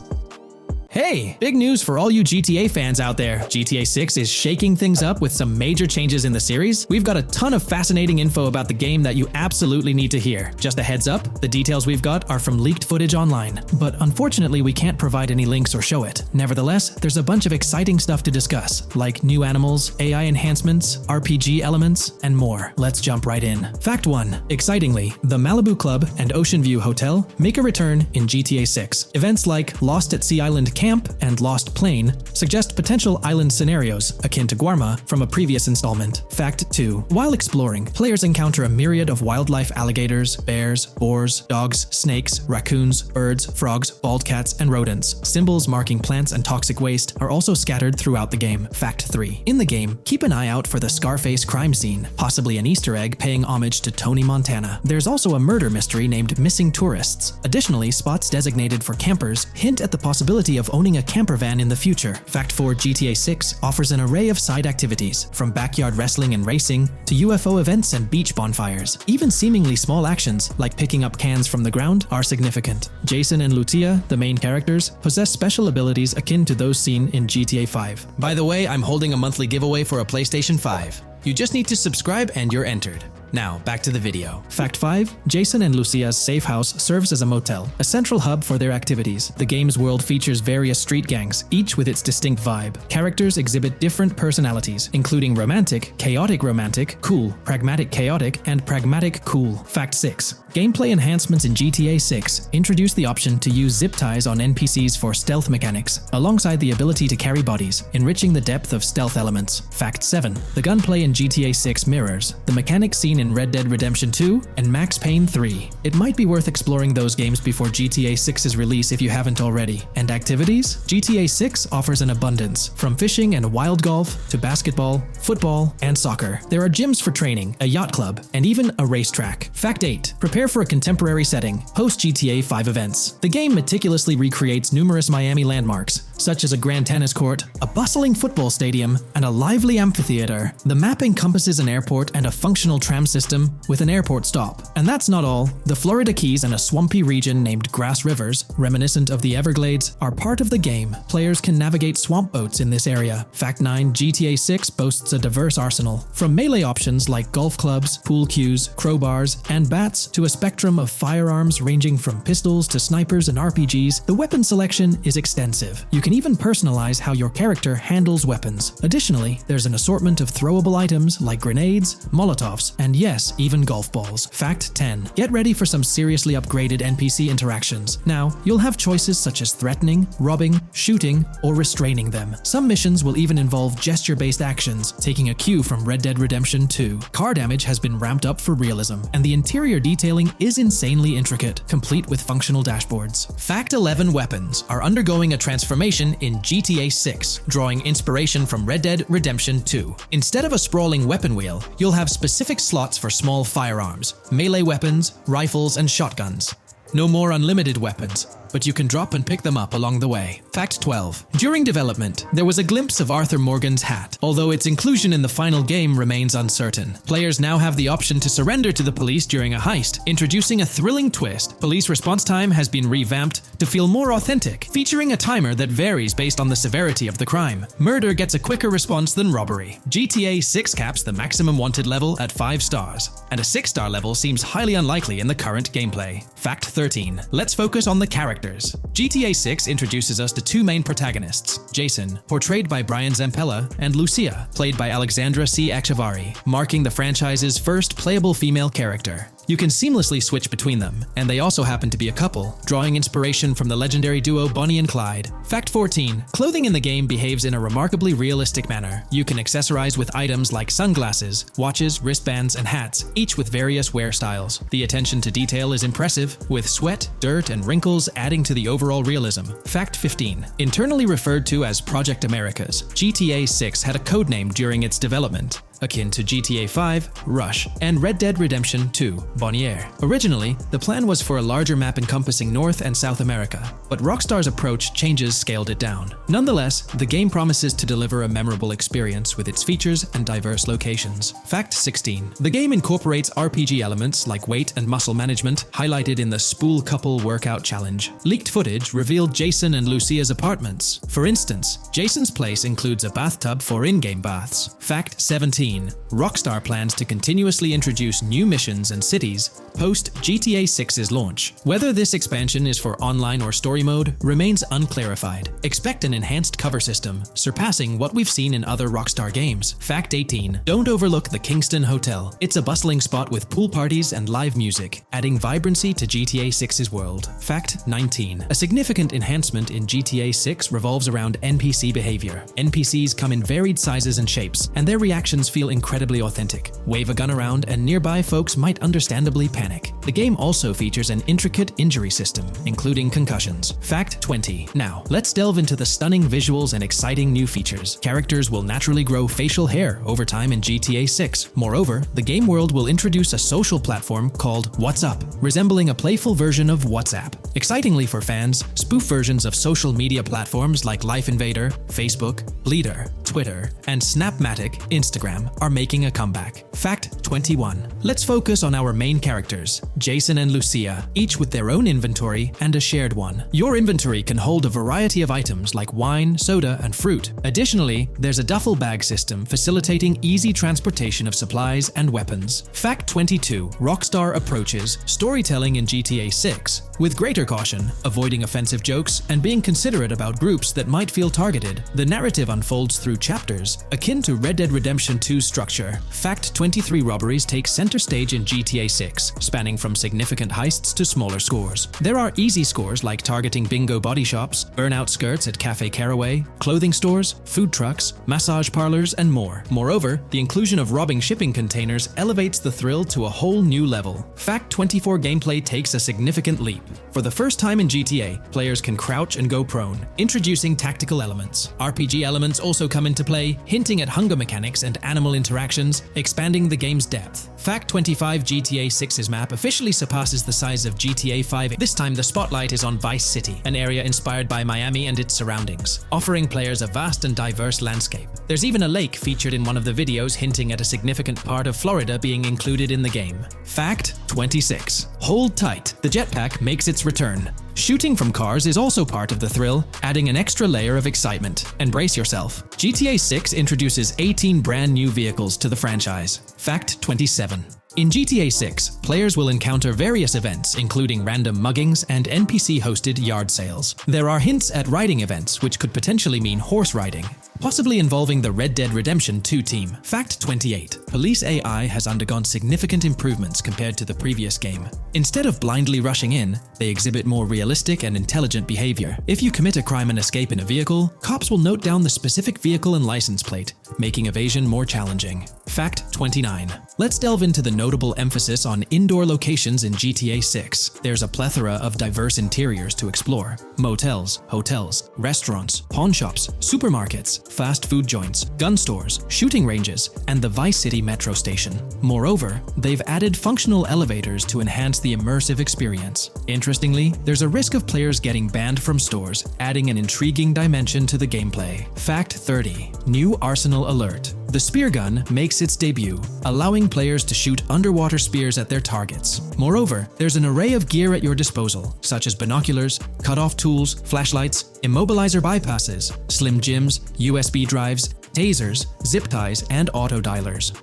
Hey, big news for all you GTA fans out there. GTA 6 is shaking things up with some major changes in the series. We've got a ton of fascinating info about the game that you absolutely need to hear. Just a heads up, the details we've got are from leaked footage online, but unfortunately we can't provide any links or show it. Nevertheless, there's a bunch of exciting stuff to discuss, like new animals, AI enhancements, RPG elements, and more. Let's jump right in. Fact 1. Excitingly, the Malibu Club and Ocean View Hotel make a return in GTA 6. Events like Lost at Sea Island Camp and Lost Plane suggest potential island scenarios akin to Guarma from a previous installment. Fact 2. While exploring, players encounter a myriad of wildlife: alligators, bears, boars, dogs, snakes, raccoons, birds, frogs, bald cats, and rodents. Symbols marking plants and toxic waste are also scattered throughout the game. Fact 3. In the game, keep an eye out for the Scarface crime scene, possibly an Easter egg paying homage to Tony Montana. There's also a murder mystery named Missing Tourists. Additionally, spots designated for campers hint at the possibility of owning a camper van in the future. Fact 4. GTA 6 offers an array of side activities, from backyard wrestling and racing to UFO events and beach bonfires. Even seemingly small actions, like picking up cans from the ground, are significant. Jason and Lucia, the main characters, possess special abilities akin to those seen in GTA 5. By the way, I'm holding a monthly giveaway for a PlayStation 5. You just need to subscribe and you're entered. Now, back to the video. Fact 5. Jason and Lucia's safe house serves as a motel, a central hub for their activities. The game's world features various street gangs, each with its distinct vibe. Characters exhibit different personalities, including romantic, chaotic romantic, cool, pragmatic chaotic, and pragmatic cool. Fact 6. Gameplay enhancements in GTA 6 introduce the option to use zip ties on NPCs for stealth mechanics, alongside the ability to carry bodies, enriching the depth of stealth elements. Fact 7. The gunplay in GTA 6 mirrors the mechanics seen in Red Dead Redemption 2 and Max Payne 3. It might be worth exploring those games before GTA 6's release if you haven't already. And activities? GTA 6 offers an abundance, from fishing and wild golf to basketball, football, and soccer. There are gyms for training, a yacht club, and even a racetrack. Fact 8. Prepare for a contemporary setting, post-GTA 5 events. The game meticulously recreates numerous Miami landmarks, such as a grand tennis court, a bustling football stadium, and a lively amphitheater. The map encompasses an airport and a functional tram system with an airport stop. And that's not all. The Florida Keys and a swampy region named Grass Rivers, reminiscent of the Everglades, are part of the game. Players can navigate swamp boats in this area. Fact 9. GTA 6 boasts a diverse arsenal, from melee options like golf clubs, pool cues, crowbars, and bats to a spectrum of firearms ranging from pistols to snipers and RPGs. The weapon selection is extensive. You can even personalize how your character handles weapons. Additionally, there's an assortment of throwable items like grenades, molotovs, and yes, even golf balls. Fact 10. Get ready for some seriously upgraded NPC interactions. Now, you'll have choices such as threatening, robbing, shooting, or restraining them. Some missions will even involve gesture-based actions, taking a cue from Red Dead Redemption 2. Car damage has been ramped up for realism, and the interior detailing is insanely intricate, complete with functional dashboards. Fact 11. Weapons are undergoing a transformation in GTA 6, drawing inspiration from Red Dead Redemption 2. Instead of a sprawling weapon wheel, you'll have specific slots for small firearms, melee weapons, rifles, and shotguns. No more unlimited weapons. but you can drop and pick them up along the way. Fact 12. During development, there was a glimpse of Arthur Morgan's hat, although its inclusion in the final game remains uncertain. Players now have the option to surrender to the police during a heist, introducing a thrilling twist. Police response time has been revamped to feel more authentic, featuring a timer that varies based on the severity of the crime. Murder gets a quicker response than robbery. GTA 6 caps the maximum wanted level at 5 stars, and a 6-star level seems highly unlikely in the current gameplay. Fact 13. Let's focus on the characters. GTA 6 introduces us to two main protagonists, Jason, portrayed by Brian Zampella, and Lucia, played by Alexandra C. Echevarri, marking the franchise's first playable female character. You can seamlessly switch between them, and they also happen to be a couple, drawing inspiration from the legendary duo Bonnie and Clyde. Fact 14. Clothing in the game behaves in a remarkably realistic manner. You can accessorize with items like sunglasses, watches, wristbands, and hats, each with various wear styles. The attention to detail is impressive, with sweat, dirt, and wrinkles adding to the overall realism. Fact 15. Internally referred to as Project Americas, GTA 6 had a codename during its development, akin to GTA 5, Rush, and Red Dead Redemption 2, Bonnier. Originally, the plan was for a larger map encompassing North and South America, but Rockstar's approach changes scaled it down. Nonetheless, the game promises to deliver a memorable experience with its features and diverse locations. Fact 16. The game incorporates RPG elements like weight and muscle management, highlighted in the Spool Couple Workout Challenge. Leaked footage revealed Jason and Lucia's apartments. For instance, Jason's place includes a bathtub for in-game baths. Fact 17. Rockstar plans to continuously introduce new missions and cities post GTA 6's launch. Whether this expansion is for online or story mode remains unclarified. Expect an enhanced cover system, surpassing what we've seen in other Rockstar games. Fact 18. Don't overlook the Kingston Hotel. It's a bustling spot with pool parties and live music, adding vibrancy to GTA 6's world. Fact 19. A significant enhancement in GTA 6 revolves around NPC behavior. NPCs come in varied sizes and shapes, and their reactions feel incredibly authentic. Wave a gun around and nearby folks might understandably panic. The game also features an intricate injury system, including concussions. Fact 20. Now, let's delve into the stunning visuals and exciting new features. Characters will naturally grow facial hair over time in GTA 6. Moreover, the game world will introduce a social platform called What's Up, resembling a playful version of WhatsApp. Excitingly for fans, spoof versions of social media platforms like Life Invader, Facebook, Bleeder, Twitter, and Snapmatic, Instagram, are making a comeback. Fact 21. Let's focus on our main characters, Jason and Lucia, each with their own inventory and a shared one. Your inventory can hold a variety of items like wine, soda, and fruit. Additionally, there's a duffel bag system facilitating easy transportation of supplies and weapons. Fact 22. Rockstar approaches storytelling in GTA 6 with greater caution, avoiding offensive jokes and being considerate about groups that might feel targeted. The narrative unfolds through chapters, akin to Red Dead Redemption 2's structure. Fact 23. Robberies take center stage in GTA 6, spanning from significant heists to smaller scores. There are easy scores like targeting bingo body shops, burnout skirts at Cafe Caraway, clothing stores, food trucks, massage parlors, and more. Moreover, the inclusion of robbing shipping containers elevates the thrill to a whole new level. Fact 24. Gameplay takes a significant leap. For the first time in GTA, players can crouch and go prone, introducing tactical elements. RPG elements also come into play, hinting at hunger mechanics and animal interactions, expanding the game's depth. Fact 25. GTA 6's map officially surpasses the size of GTA 5. This time the spotlight is on Vice City, an area inspired by Miami and its surroundings, offering players a vast and diverse landscape. There's even a lake featured in one of the videos, hinting at a significant part of Florida being included in the game. Fact 26. Hold tight, the jetpack makes its return. Shooting from cars is also part of the thrill, adding an extra layer of excitement. And brace yourself. GTA 6 introduces 18 brand new vehicles to the franchise. Fact 27. In GTA 6, players will encounter various events, including random muggings and NPC-hosted yard sales. There are hints at riding events, which could potentially mean horse riding, possibly involving the Red Dead Redemption 2 team. Fact 28. Police AI has undergone significant improvements compared to the previous game. Instead of blindly rushing in, they exhibit more realistic and intelligent behavior. If you commit a crime and escape in a vehicle, cops will note down the specific vehicle and license plate, making evasion more challenging. Fact 29. Let's delve into the notable emphasis on indoor locations in GTA 6. There's a plethora of diverse interiors to explore. Motels, hotels, restaurants, pawn shops, supermarkets, fast food joints, gun stores, shooting ranges, and the Vice City metro station. Moreover, they've added functional elevators to enhance the immersive experience. Interestingly, there's a risk of players getting banned from stores, adding an intriguing dimension to the gameplay. Fact 30. New Arsenal Alert. The spear gun makes its debut, allowing players to shoot underwater spears at their targets. Moreover, there's an array of gear at your disposal, such as binoculars, cut-off tools, flashlights, immobilizer bypasses, slim jims, USB drives, tasers, zip ties, and auto dialers.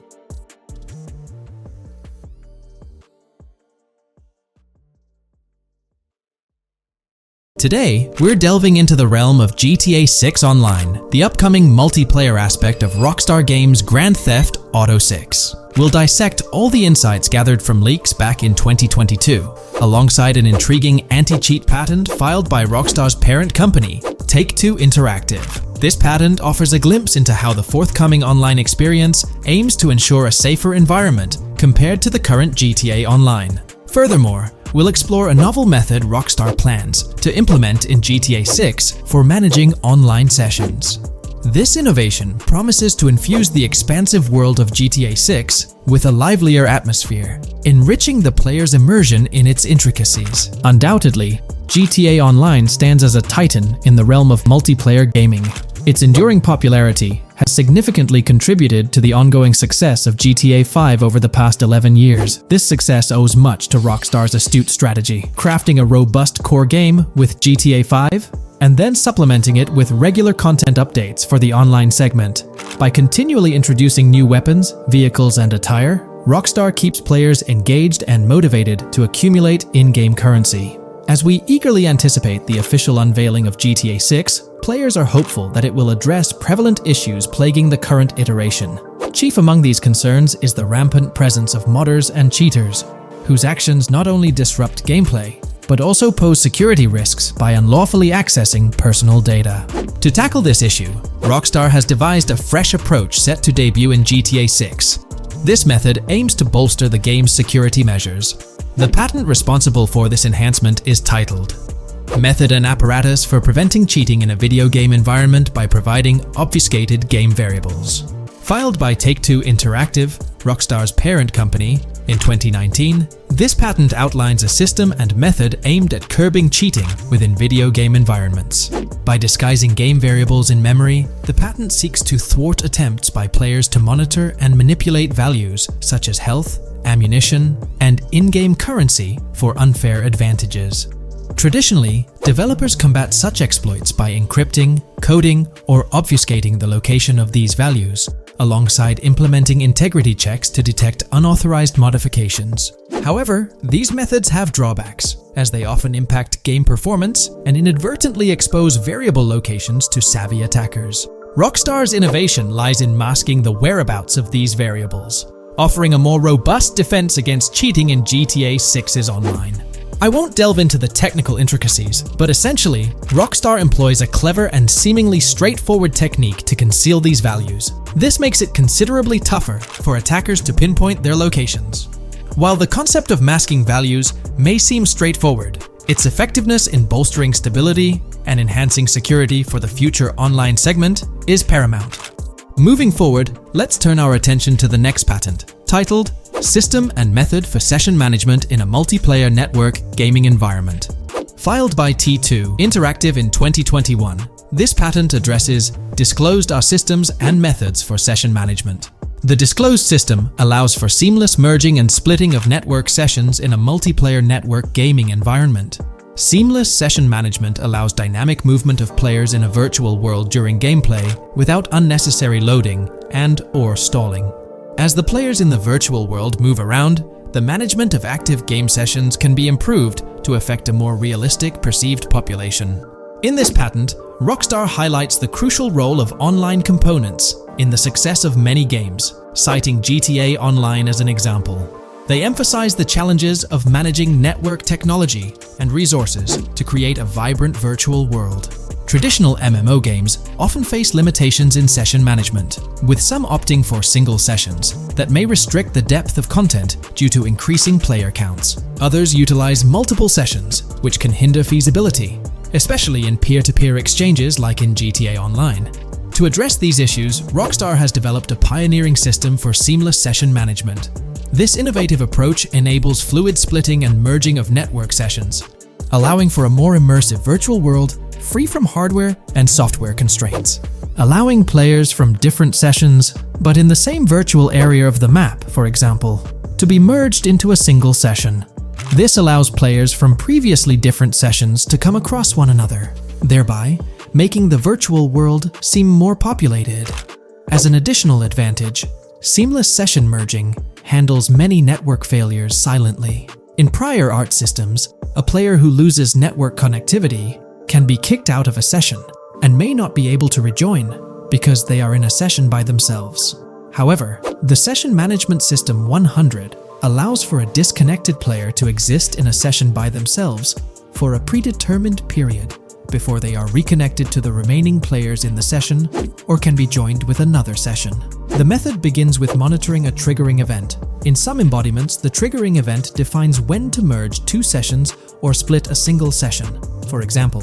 Today, we're delving into the realm of GTA 6 Online, the upcoming multiplayer aspect of Rockstar Games' Grand Theft Auto 6. We'll dissect all the insights gathered from leaks back in 2022, alongside an intriguing anti-cheat patent filed by Rockstar's parent company, Take-Two Interactive. This patent offers a glimpse into how the forthcoming online experience aims to ensure a safer environment compared to the current GTA Online. Furthermore, we'll explore a novel method Rockstar plans to implement in GTA 6 for managing online sessions. This innovation promises to infuse the expansive world of GTA 6 with a livelier atmosphere, enriching the player's immersion in its intricacies. Undoubtedly, GTA Online stands as a titan in the realm of multiplayer gaming. Its enduring popularity has significantly contributed to the ongoing success of GTA 5 over the past 11 years. This success owes much to Rockstar's astute strategy, crafting a robust core game with GTA 5 and then supplementing it with regular content updates for the online segment. By continually introducing new weapons, vehicles, and attire, Rockstar keeps players engaged and motivated to accumulate in-game currency. As we eagerly anticipate the official unveiling of GTA 6, players are hopeful that it will address prevalent issues plaguing the current iteration. Chief among these concerns is the rampant presence of modders and cheaters, whose actions not only disrupt gameplay, but also pose security risks by unlawfully accessing personal data. To tackle this issue, Rockstar has devised a fresh approach set to debut in GTA 6. This method aims to bolster the game's security measures. The patent responsible for this enhancement is titled Method and Apparatus for Preventing Cheating in a Video Game Environment by Providing Obfuscated Game Variables. Filed by Take-Two Interactive, Rockstar's parent company, in 2019, this patent outlines a system and method aimed at curbing cheating within video game environments. By disguising game variables in memory, the patent seeks to thwart attempts by players to monitor and manipulate values such as health, ammunition, and in-game currency for unfair advantages. Traditionally, developers combat such exploits by encrypting, coding, or obfuscating the location of these values, alongside implementing integrity checks to detect unauthorized modifications. However, these methods have drawbacks, as they often impact game performance and inadvertently expose variable locations to savvy attackers. Rockstar's innovation lies in masking the whereabouts of these variables, offering a more robust defense against cheating in GTA 6's online. I won't delve into the technical intricacies, but essentially, Rockstar employs a clever and seemingly straightforward technique to conceal these values. This makes it considerably tougher for attackers to pinpoint their locations. While the concept of masking values may seem straightforward, its effectiveness in bolstering stability and enhancing security for the future online segment is paramount. Moving forward, let's turn our attention to the next patent, titled System and Method for Session Management in a Multiplayer Network Gaming Environment. Filed by T2 Interactive in 2021, this patent addresses disclosed are systems and methods for session management. The disclosed system allows for seamless merging and splitting of network sessions in a multiplayer network gaming environment. Seamless session management allows dynamic movement of players in a virtual world during gameplay without unnecessary loading and/or stalling. As the players in the virtual world move around, the management of active game sessions can be improved to affect a more realistic perceived population. In this patent, Rockstar highlights the crucial role of online components in the success of many games, citing GTA Online as an example. They emphasize the challenges of managing network technology and resources to create a vibrant virtual world. Traditional MMO games often face limitations in session management, with some opting for single sessions that may restrict the depth of content due to increasing player counts. Others utilize multiple sessions, which can hinder feasibility, especially in peer-to-peer exchanges like in GTA Online. To address these issues, Rockstar has developed a pioneering system for seamless session management. This innovative approach enables fluid splitting and merging of network sessions, allowing for a more immersive virtual world free from hardware and software constraints. Allowing players from different sessions, but in the same virtual area of the map, for example, to be merged into a single session. This allows players from previously different sessions to come across one another, thereby making the virtual world seem more populated. As an additional advantage, seamless session merging handles many network failures silently. In prior art systems, a player who loses network connectivity can be kicked out of a session and may not be able to rejoin because they are in a session by themselves. However, the Session Management System 100 allows for a disconnected player to exist in a session by themselves for a predetermined period before they are reconnected to the remaining players in the session or can be joined with another session. The method begins with monitoring a triggering event. In some embodiments, the triggering event defines when to merge two sessions or split a single session. For example,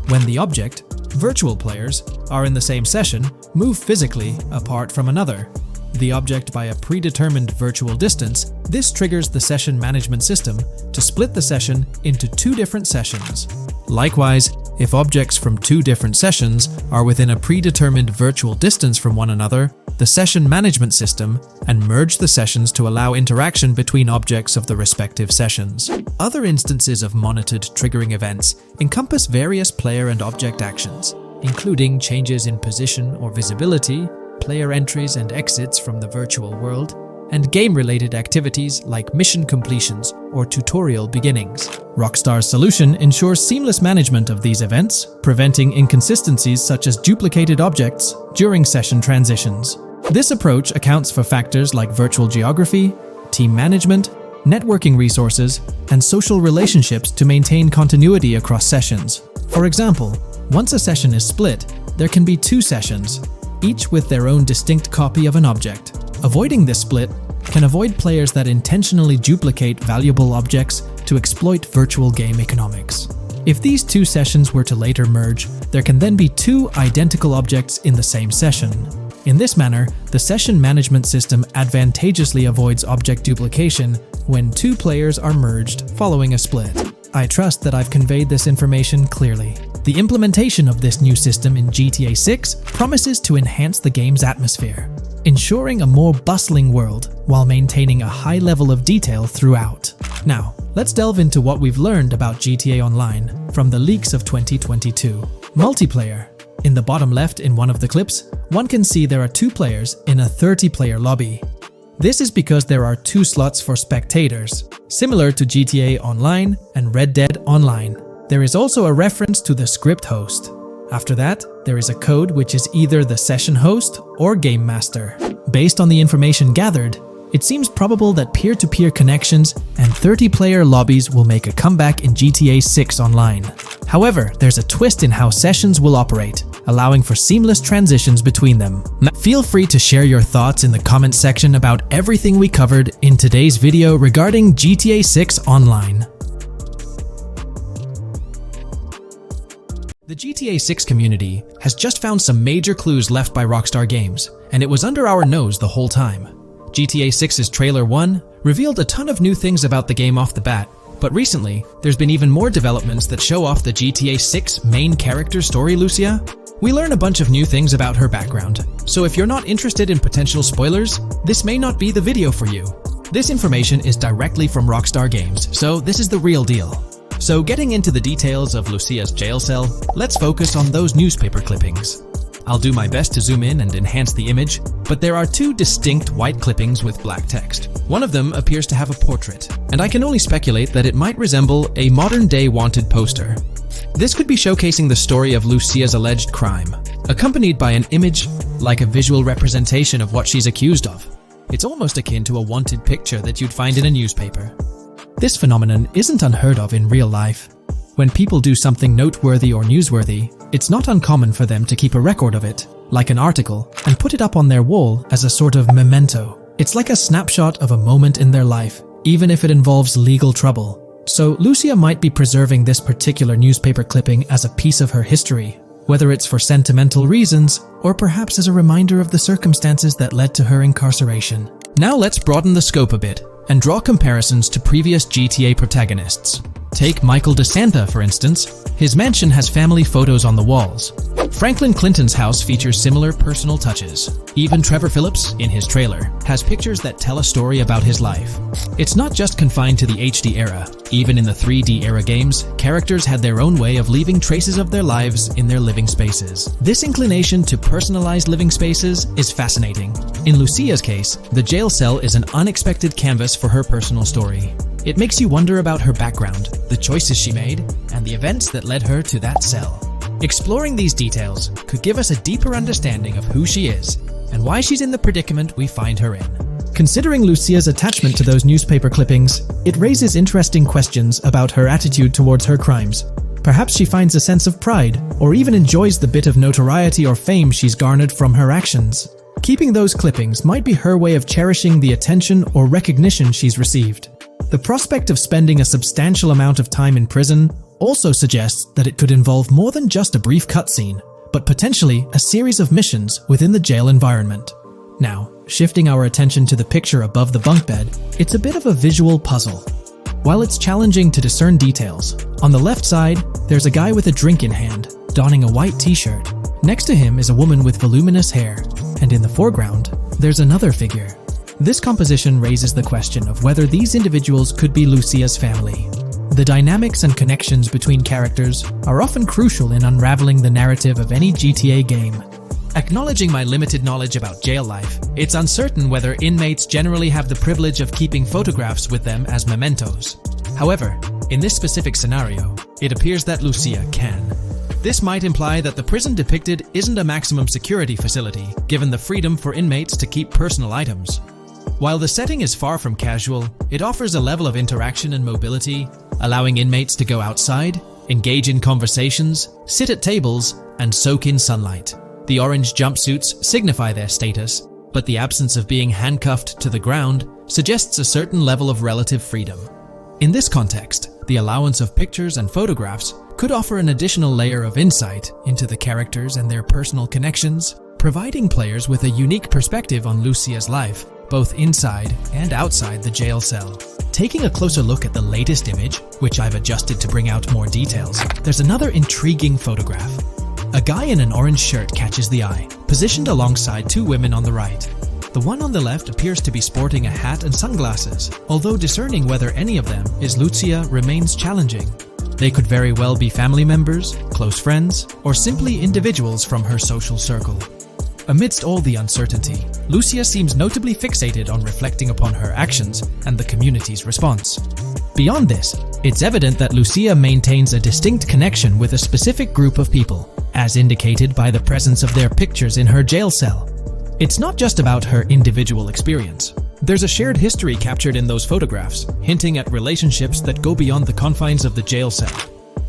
when the object, virtual players, are in the same session, move physically apart from another, the object by a predetermined virtual distance, this triggers the session management system to split the session into two different sessions. Likewise, if objects from two different sessions are within a predetermined virtual distance from one another, the session management system and merge the sessions to allow interaction between objects of the respective sessions. Other instances of monitored triggering events encompass various player and object actions, including changes in position or visibility, player entries and exits from the virtual world, and game-related activities like mission completions or tutorial beginnings. Rockstar's solution ensures seamless management of these events, preventing inconsistencies such as duplicated objects during session transitions. This approach accounts for factors like virtual geography, team management, networking resources, and social relationships to maintain continuity across sessions. For example, once a session is split, there can be two sessions, each with their own distinct copy of an object. Avoiding this split can avoid players that intentionally duplicate valuable objects to exploit virtual game economics. If these two sessions were to later merge, there can then be two identical objects in the same session. In this manner, the session management system advantageously avoids object duplication when two players are merged following a split. I trust that I've conveyed this information clearly. The implementation of this new system in GTA 6 promises to enhance the game's atmosphere, ensuring a more bustling world while maintaining a high level of detail throughout. Now, let's delve into what we've learned about GTA Online from the leaks of 2022. Multiplayer. In the bottom left in one of the clips, one can see there are two players in a 30-player lobby. This is because there are two slots for spectators, similar to GTA Online and Red Dead Online. There is also a reference to the script host. After that, there is a code which is either the session host or game master. Based on the information gathered, it seems probable that peer-to-peer connections and 30-player lobbies will make a comeback in GTA 6 Online. However, there's a twist in how sessions will operate, allowing for seamless transitions between them. Feel free to share your thoughts in the comment section about everything we covered in today's video regarding GTA 6 Online. The GTA 6 community has just found some major clues left by Rockstar Games, and it was under our nose the whole time. GTA 6's Trailer 1 revealed a ton of new things about the game off the bat, but recently, there's been even more developments that show off the GTA 6 main character story, Lucia. We learn a bunch of new things about her background, so if you're not interested in potential spoilers, this may not be the video for you. This information is directly from Rockstar Games, so this is the real deal. So getting into the details of Lucia's jail cell, let's focus on those newspaper clippings. I'll do my best to zoom in and enhance the image, but there are two distinct white clippings with black text. One of them appears to have a portrait, and I can only speculate that it might resemble a modern-day wanted poster. This could be showcasing the story of Lucia's alleged crime, accompanied by an image like a visual representation of what she's accused of. It's almost akin to a wanted picture that you'd find in a newspaper. This phenomenon isn't unheard of in real life. When people do something noteworthy or newsworthy, it's not uncommon for them to keep a record of it, like an article, and put it up on their wall as a sort of memento. It's like a snapshot of a moment in their life, even if it involves legal trouble. So Lucia might be preserving this particular newspaper clipping as a piece of her history, whether it's for sentimental reasons or perhaps as a reminder of the circumstances that led to her incarceration. Now let's broaden the scope a bit and draw comparisons to previous GTA protagonists. Take Michael DeSanta, for instance. His mansion has family photos on the walls. Franklin Clinton's house features similar personal touches. Even Trevor Phillips, in his trailer, has pictures that tell a story about his life. It's not just confined to the HD era. Even in the 3D era games, characters had their own way of leaving traces of their lives in their living spaces. This inclination to personalized living spaces is fascinating. In Lucia's case, the jail cell is an unexpected canvas for her personal story. It makes you wonder about her background, the choices she made, and the events that led her to that cell. Exploring these details could give us a deeper understanding of who she is and why she's in the predicament we find her in. Considering Lucia's attachment to those newspaper clippings, it raises interesting questions about her attitude towards her crimes. Perhaps she finds a sense of pride, or even enjoys the bit of notoriety or fame she's garnered from her actions. Keeping those clippings might be her way of cherishing the attention or recognition she's received. The prospect of spending a substantial amount of time in prison also suggests that it could involve more than just a brief cutscene, but potentially a series of missions within the jail environment. Now, shifting our attention to the picture above the bunk bed, it's a bit of a visual puzzle. While it's challenging to discern details, on the left side, there's a guy with a drink in hand, donning a white t-shirt. Next to him is a woman with voluminous hair, and in the foreground, there's another figure. This composition raises the question of whether these individuals could be Lucia's family. The dynamics and connections between characters are often crucial in unraveling the narrative of any GTA game. Acknowledging my limited knowledge about jail life, it's uncertain whether inmates generally have the privilege of keeping photographs with them as mementos. However, in this specific scenario, it appears that Lucia can. This might imply that the prison depicted isn't a maximum security facility, given the freedom for inmates to keep personal items. While the setting is far from casual, it offers a level of interaction and mobility, allowing inmates to go outside, engage in conversations, sit at tables, and soak in sunlight. The orange jumpsuits signify their status, but the absence of being handcuffed to the ground suggests a certain level of relative freedom. In this context, the allowance of pictures and photographs could offer an additional layer of insight into the characters and their personal connections, providing players with a unique perspective on Lucia's life, both inside and outside the jail cell. Taking a closer look at the latest image, which I've adjusted to bring out more details, there's another intriguing photograph. A guy in an orange shirt catches the eye, positioned alongside two women on the right. The one on the left appears to be sporting a hat and sunglasses, although discerning whether any of them is Lucia remains challenging. They could very well be family members, close friends, or simply individuals from her social circle. Amidst all the uncertainty, Lucia seems notably fixated on reflecting upon her actions and the community's response. Beyond this, it's evident that Lucia maintains a distinct connection with a specific group of people, as indicated by the presence of their pictures in her jail cell. It's not just about her individual experience. There's a shared history captured in those photographs, hinting at relationships that go beyond the confines of the jail cell.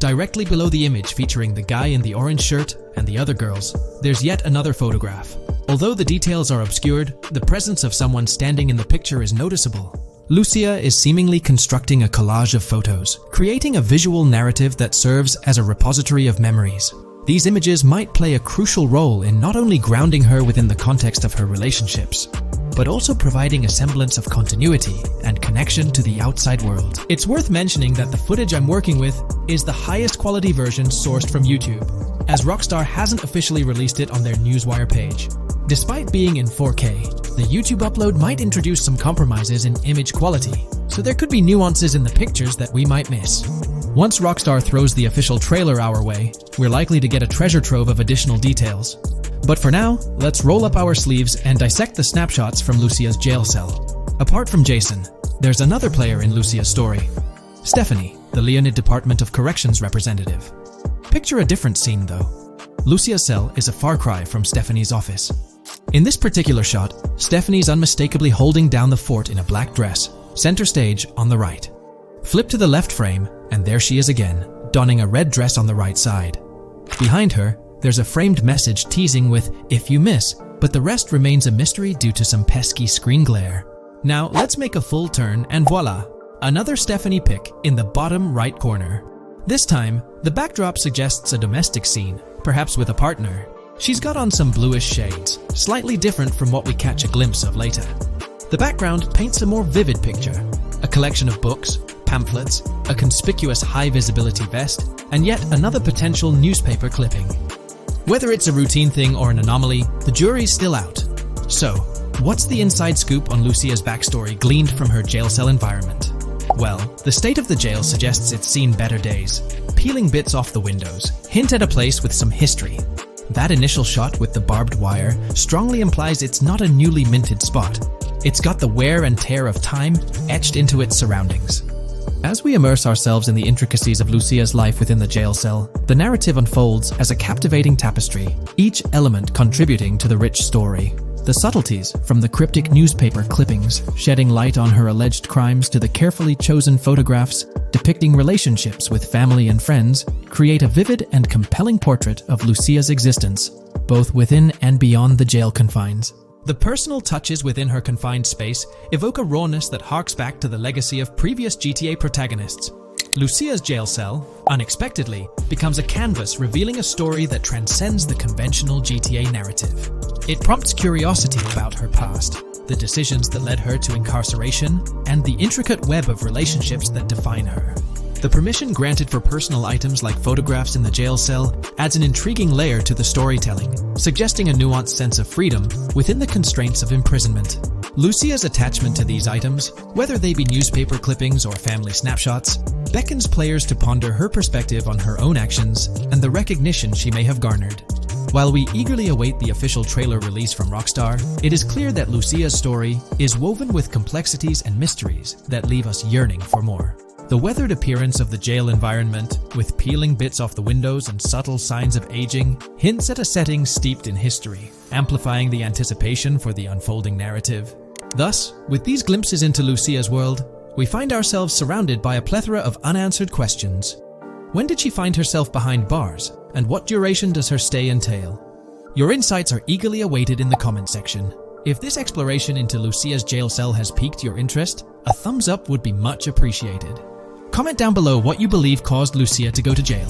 Directly below the image featuring the guy in the orange shirt and the other girls, there's yet another photograph. Although the details are obscured, the presence of someone standing in the picture is noticeable. Lucia is seemingly constructing a collage of photos, creating a visual narrative that serves as a repository of memories. These images might play a crucial role in not only grounding her within the context of her relationships, but also providing a semblance of continuity and connection to the outside world. It's worth mentioning that the footage I'm working with is the highest quality version sourced from YouTube, as Rockstar hasn't officially released it on their Newswire page. Despite being in 4K, the YouTube upload might introduce some compromises in image quality, so there could be nuances in the pictures that we might miss. Once Rockstar throws the official trailer our way, we're likely to get a treasure trove of additional details. But for now, let's roll up our sleeves and dissect the snapshots from Lucia's jail cell. Apart from Jason, there's another player in Lucia's story. Stephanie, the Leonid Department of Corrections representative. Picture a different scene though. Lucia's cell is a far cry from Stephanie's office. In this particular shot, Stephanie's unmistakably holding down the fort in a black dress, center stage on the right. Flip to the left frame, and there she is again, donning a red dress on the right side. Behind her, there's a framed message teasing with "if you miss," but the rest remains a mystery due to some pesky screen glare. Now let's make a full turn and voila, another Stephanie pic in the bottom right corner. This time, the backdrop suggests a domestic scene, perhaps with a partner. She's got on some bluish shades, slightly different from what we catch a glimpse of later. The background paints a more vivid picture, a collection of books, pamphlets, a conspicuous high-visibility vest, and yet another potential newspaper clipping. Whether it's a routine thing or an anomaly, the jury's still out. So, what's the inside scoop on Lucia's backstory gleaned from her jail cell environment? Well, the state of the jail suggests it's seen better days. Peeling bits off the windows hint at a place with some history. That initial shot with the barbed wire strongly implies it's not a newly minted spot. It's got the wear and tear of time etched into its surroundings. As we immerse ourselves in the intricacies of Lucia's life within the jail cell, the narrative unfolds as a captivating tapestry, each element contributing to the rich story. The subtleties, from the cryptic newspaper clippings shedding light on her alleged crimes to the carefully chosen photographs depicting relationships with family and friends, create a vivid and compelling portrait of Lucia's existence, both within and beyond the jail confines. The personal touches within her confined space evoke a rawness that harks back to the legacy of previous GTA protagonists. Lucia's jail cell, unexpectedly, becomes a canvas revealing a story that transcends the conventional GTA narrative. It prompts curiosity about her past, the decisions that led her to incarceration, and the intricate web of relationships that define her. The permission granted for personal items like photographs in the jail cell adds an intriguing layer to the storytelling, suggesting a nuanced sense of freedom within the constraints of imprisonment. Lucia's attachment to these items, whether they be newspaper clippings or family snapshots, beckons players to ponder her perspective on her own actions and the recognition she may have garnered. While we eagerly await the official trailer release from Rockstar, it is clear that Lucia's story is woven with complexities and mysteries that leave us yearning for more. The weathered appearance of the jail environment, with peeling bits off the windows and subtle signs of aging, hints at a setting steeped in history, amplifying the anticipation for the unfolding narrative. Thus, with these glimpses into Lucia's world, we find ourselves surrounded by a plethora of unanswered questions. When did she find herself behind bars, and what duration does her stay entail? Your insights are eagerly awaited in the comment section. If this exploration into Lucia's jail cell has piqued your interest, a thumbs up would be much appreciated. Comment down below what you believe caused Lucia to go to jail.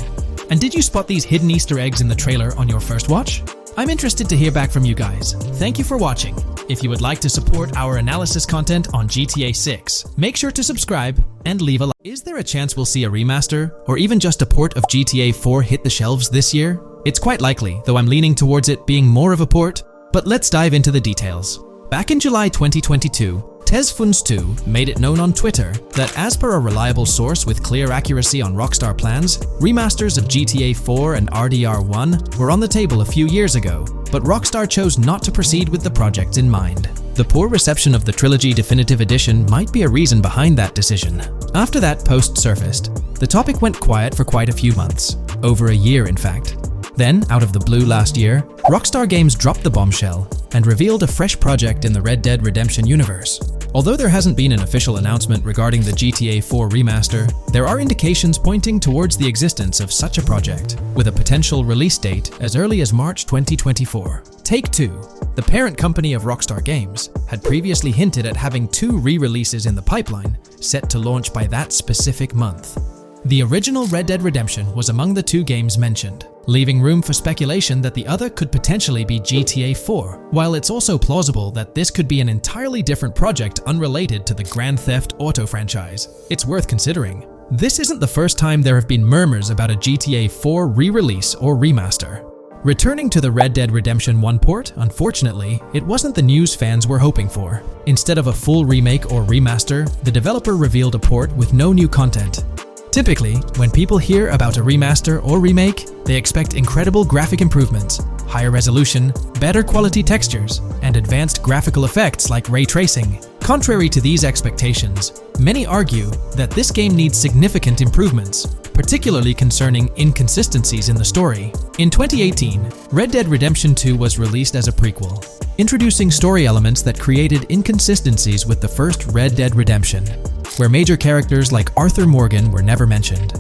And did you spot these hidden Easter eggs in the trailer on your first watch? I'm interested to hear back from you guys. Thank you for watching. If you would like to support our analysis content on GTA 6, make sure to subscribe and leave a like. Is there a chance we'll see a remaster, or even just a port of GTA 4 hit the shelves this year? It's quite likely, though I'm leaning towards it being more of a port, but let's dive into the details. Back in July 2022, TezFuns2 made it known on Twitter that, as per a reliable source with clear accuracy on Rockstar plans, remasters of GTA 4 and RDR1 were on the table a few years ago, but Rockstar chose not to proceed with the project in mind. The poor reception of the Trilogy Definitive Edition might be a reason behind that decision. After that post surfaced, the topic went quiet for quite a few months, over a year in fact. Then, out of the blue last year, Rockstar Games dropped the bombshell and revealed a fresh project in the Red Dead Redemption universe. Although there hasn't been an official announcement regarding the GTA 4 remaster, there are indications pointing towards the existence of such a project, with a potential release date as early as March 2024. Take-Two, the parent company of Rockstar Games, had previously hinted at having 2 re-releases in the pipeline, set to launch by that specific month. The original Red Dead Redemption was among the 2 games mentioned, leaving room for speculation that the other could potentially be GTA 4, while it's also plausible that this could be an entirely different project unrelated to the Grand Theft Auto franchise. It's worth considering. This isn't the first time there have been murmurs about a GTA 4 re-release or remaster. Returning to the Red Dead Redemption 1 port, unfortunately, it wasn't the news fans were hoping for. Instead of a full remake or remaster, the developer revealed a port with no new content. Typically, when people hear about a remaster or remake, they expect incredible graphic improvements, higher resolution, better quality textures, and advanced graphical effects like ray tracing. Contrary to these expectations, many argue that this game needs significant improvements, particularly concerning inconsistencies in the story. In 2018, Red Dead Redemption 2 was released as a prequel, introducing story elements that created inconsistencies with the first Red Dead Redemption, where major characters like Arthur Morgan were never mentioned.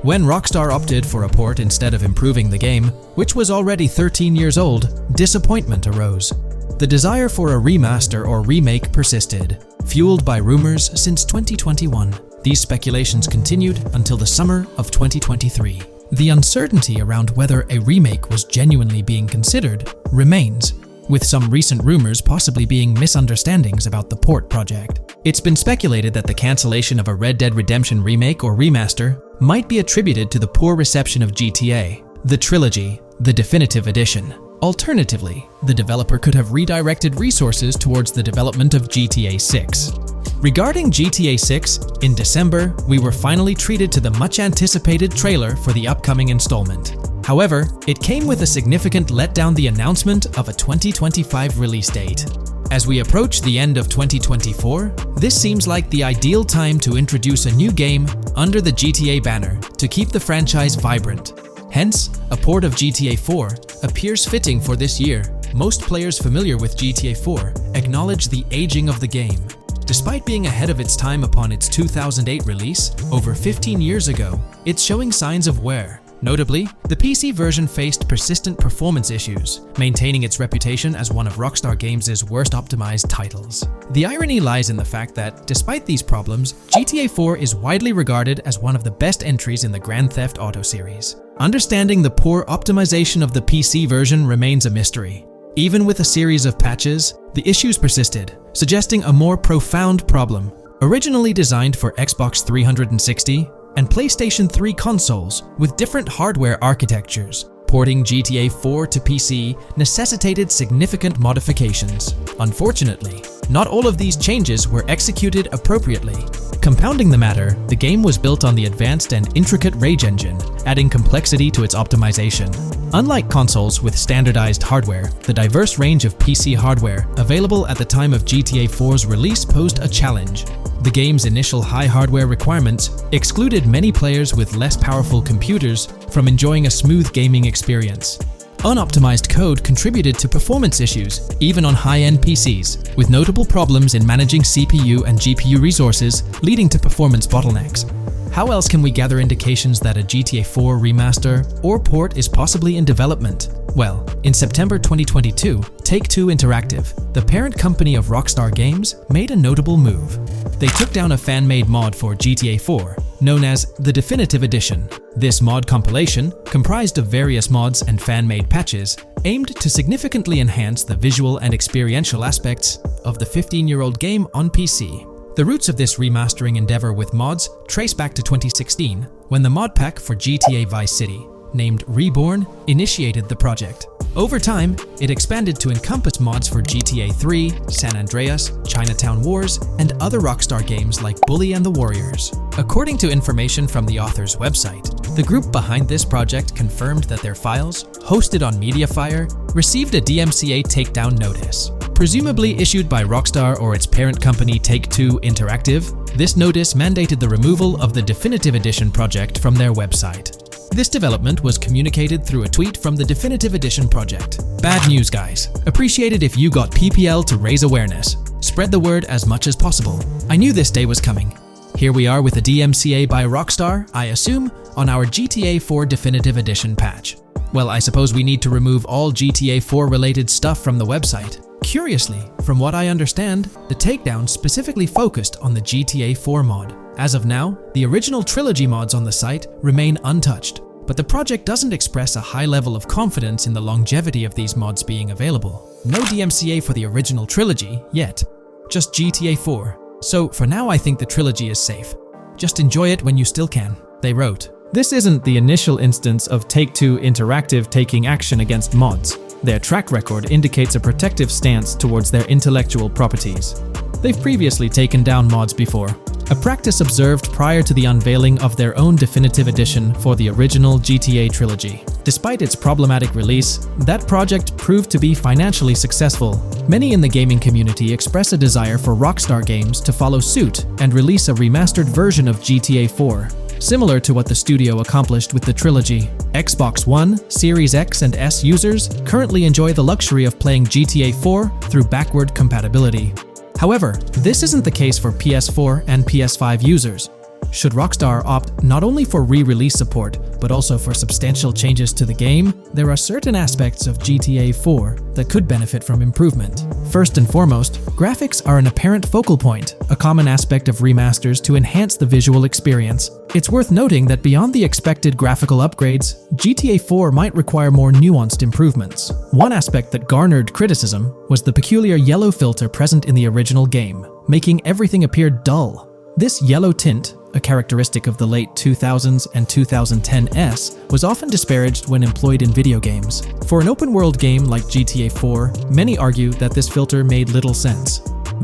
When Rockstar opted for a port instead of improving the game, which was already 13 years old, disappointment arose. The desire for a remaster or remake persisted, fueled by rumors since 2021. These speculations continued until the summer of 2023. the uncertainty around whether a remake was genuinely being considered remains, with some recent rumors possibly being misunderstandings about the port project. It's been speculated that the cancellation of a Red Dead Redemption remake or remaster might be attributed to the poor reception of GTA, the trilogy, the definitive edition. Alternatively, the developer could have redirected resources towards the development of GTA 6. Regarding GTA 6, in December, we were finally treated to the much-anticipated trailer for the upcoming installment. However, it came with a significant letdown: the announcement of a 2025 release date. As we approach the end of 2024, this seems like the ideal time to introduce a new game under the GTA banner to keep the franchise vibrant. Hence, a port of GTA 4 appears fitting for this year. Most players familiar with GTA 4 acknowledge the aging of the game. Despite being ahead of its time upon its 2008 release, over 15 years ago, it's showing signs of wear. Notably, the PC version faced persistent performance issues, maintaining its reputation as one of Rockstar Games' worst optimized titles. The irony lies in the fact that, despite these problems, GTA 4 is widely regarded as one of the best entries in the Grand Theft Auto series. Understanding the poor optimization of the PC version remains a mystery. Even with a series of patches, the issues persisted, suggesting a more profound problem. Originally designed for Xbox 360 and PlayStation 3 consoles with different hardware architectures, porting GTA 4 to PC necessitated significant modifications. Unfortunately, not all of these changes were executed appropriately. Compounding the matter, the game was built on the advanced and intricate Rage engine, adding complexity to its optimization. Unlike consoles with standardized hardware, the diverse range of PC hardware available at the time of GTA 4's release posed a challenge. The game's initial high hardware requirements excluded many players with less powerful computers from enjoying a smooth gaming experience. Unoptimized code contributed to performance issues, even on high-end PCs, with notable problems in managing CPU and GPU resources, leading to performance bottlenecks. How else can we gather indications that a GTA 4 remaster or port is possibly in development? Well, in September 2022, Take-Two Interactive, the parent company of Rockstar Games, made a notable move. They took down a fan-made mod for GTA 4, known as the Definitive Edition. This mod compilation, comprised of various mods and fan-made patches, aimed to significantly enhance the visual and experiential aspects of the 15-year-old game on PC. The roots of this remastering endeavor with mods trace back to 2016, when the mod pack for GTA Vice City, named Reborn, initiated the project. Over time, it expanded to encompass mods for GTA 3, San Andreas, Chinatown Wars, and other Rockstar games like Bully and the Warriors. According to information from the author's website, the group behind this project confirmed that their files, hosted on Mediafire, received a DMCA takedown notice. Presumably issued by Rockstar or its parent company Take-Two Interactive, this notice mandated the removal of the Definitive Edition project from their website. This development was communicated through a tweet from the Definitive Edition project. Bad news, guys. Appreciated if you got PPL to raise awareness. Spread the word as much as possible. I knew this day was coming. Here we are with a DMCA by Rockstar, I assume, on our GTA 4 Definitive Edition patch. Well, I suppose we need to remove all GTA 4 related stuff from the website. Curiously, from what I understand, the takedown specifically focused on the GTA 4 mod. As of now, the original trilogy mods on the site remain untouched, but the project doesn't express a high level of confidence in the longevity of these mods being available. No DMCA for the original trilogy yet, just GTA 4. So for now I think the trilogy is safe. Just enjoy it when you still can, they wrote. This isn't the initial instance of Take-Two Interactive taking action against mods. Their track record indicates a protective stance towards their intellectual properties. They've previously taken down mods before, a practice observed prior to the unveiling of their own Definitive Edition for the original GTA trilogy. Despite its problematic release, that project proved to be financially successful. Many in the gaming community express a desire for Rockstar Games to follow suit and release a remastered version of GTA 4. Similar to what the studio accomplished with the trilogy. Xbox One, Series X and S users currently enjoy the luxury of playing GTA 4 through backward compatibility. However, this isn't the case for PS4 and PS5 users. Should Rockstar opt not only for re-release support, but also for substantial changes to the game, there are certain aspects of GTA 4 that could benefit from improvement. First and foremost, graphics are an apparent focal point, a common aspect of remasters to enhance the visual experience. It's worth noting that beyond the expected graphical upgrades, GTA 4 might require more nuanced improvements. One aspect that garnered criticism was the peculiar yellow filter present in the original game, making everything appear dull. This yellow tint, a characteristic of the late 2000s and 2010s, was often disparaged when employed in video games. For an open-world game like GTA 4, many argue that this filter made little sense.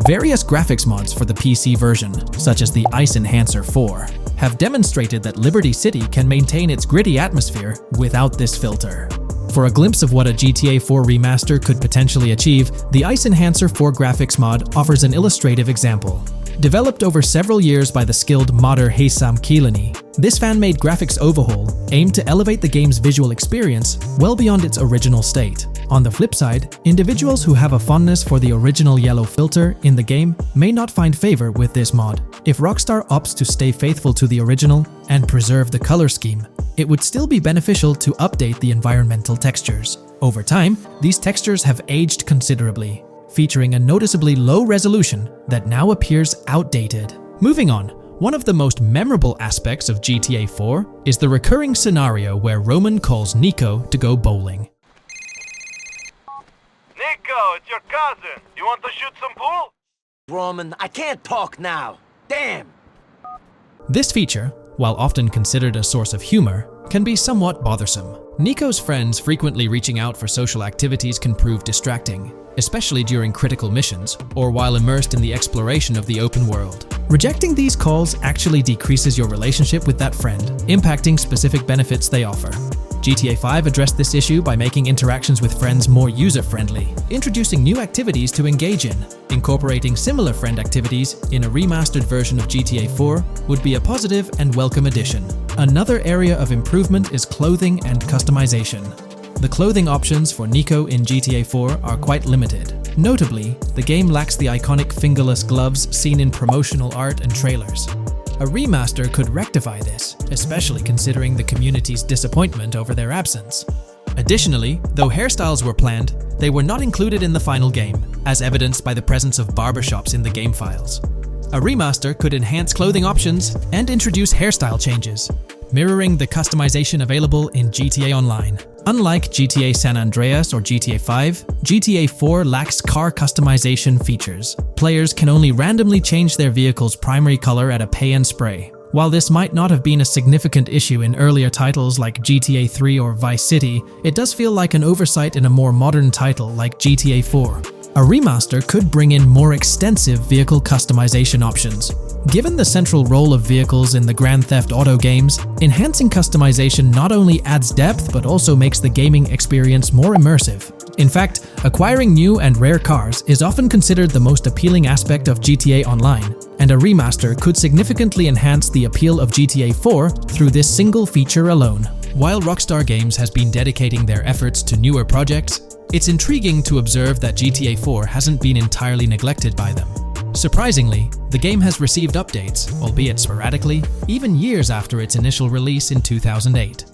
Various graphics mods for the PC version, such as the Ice Enhancer 4, have demonstrated that Liberty City can maintain its gritty atmosphere without this filter. For a glimpse of what a GTA 4 remaster could potentially achieve, the Ice Enhancer 4 graphics mod offers an illustrative example. Developed over several years by the skilled modder Haysam Kilani, this fan-made graphics overhaul aimed to elevate the game's visual experience well beyond its original state. On the flip side, individuals who have a fondness for the original yellow filter in the game may not find favor with this mod. If Rockstar opts to stay faithful to the original and preserve the color scheme, it would still be beneficial to update the environmental textures. Over time, these textures have aged considerably, featuring a noticeably low resolution that now appears outdated. Moving on, one of the most memorable aspects of GTA 4 is the recurring scenario where Roman calls Nico to go bowling. Nico, it's your cousin. You want to shoot some pool? Roman, I can't talk now. Damn! This feature, while often considered a source of humor, can be somewhat bothersome. Nico's friends frequently reaching out for social activities can prove distracting, especially during critical missions or while immersed in the exploration of the open world. Rejecting these calls actually decreases your relationship with that friend, impacting specific benefits they offer. GTA 5 addressed this issue by making interactions with friends more user-friendly, introducing new activities to engage in. Incorporating similar friend activities in a remastered version of GTA 4 would be a positive and welcome addition. Another area of improvement is clothing and customization. The clothing options for Nico in GTA 4 are quite limited. Notably, the game lacks the iconic fingerless gloves seen in promotional art and trailers. A remaster could rectify this, especially considering the community's disappointment over their absence. Additionally, though hairstyles were planned, they were not included in the final game, as evidenced by the presence of barbershops in the game files. A remaster could enhance clothing options and introduce hairstyle changes, mirroring the customization available in GTA Online. Unlike GTA San Andreas or GTA 5, GTA 4 lacks car customization features. Players can only randomly change their vehicle's primary color at a pay and spray. While this might not have been a significant issue in earlier titles like GTA 3 or Vice City, it does feel like an oversight in a more modern title like GTA 4. A remaster could bring in more extensive vehicle customization options. Given the central role of vehicles in the Grand Theft Auto games, enhancing customization not only adds depth but also makes the gaming experience more immersive. In fact, acquiring new and rare cars is often considered the most appealing aspect of GTA Online, and a remaster could significantly enhance the appeal of GTA 4 through this single feature alone. While Rockstar Games has been dedicating their efforts to newer projects, it's intriguing to observe that GTA 4 hasn't been entirely neglected by them. Surprisingly, the game has received updates, albeit sporadically, even years after its initial release in 2008.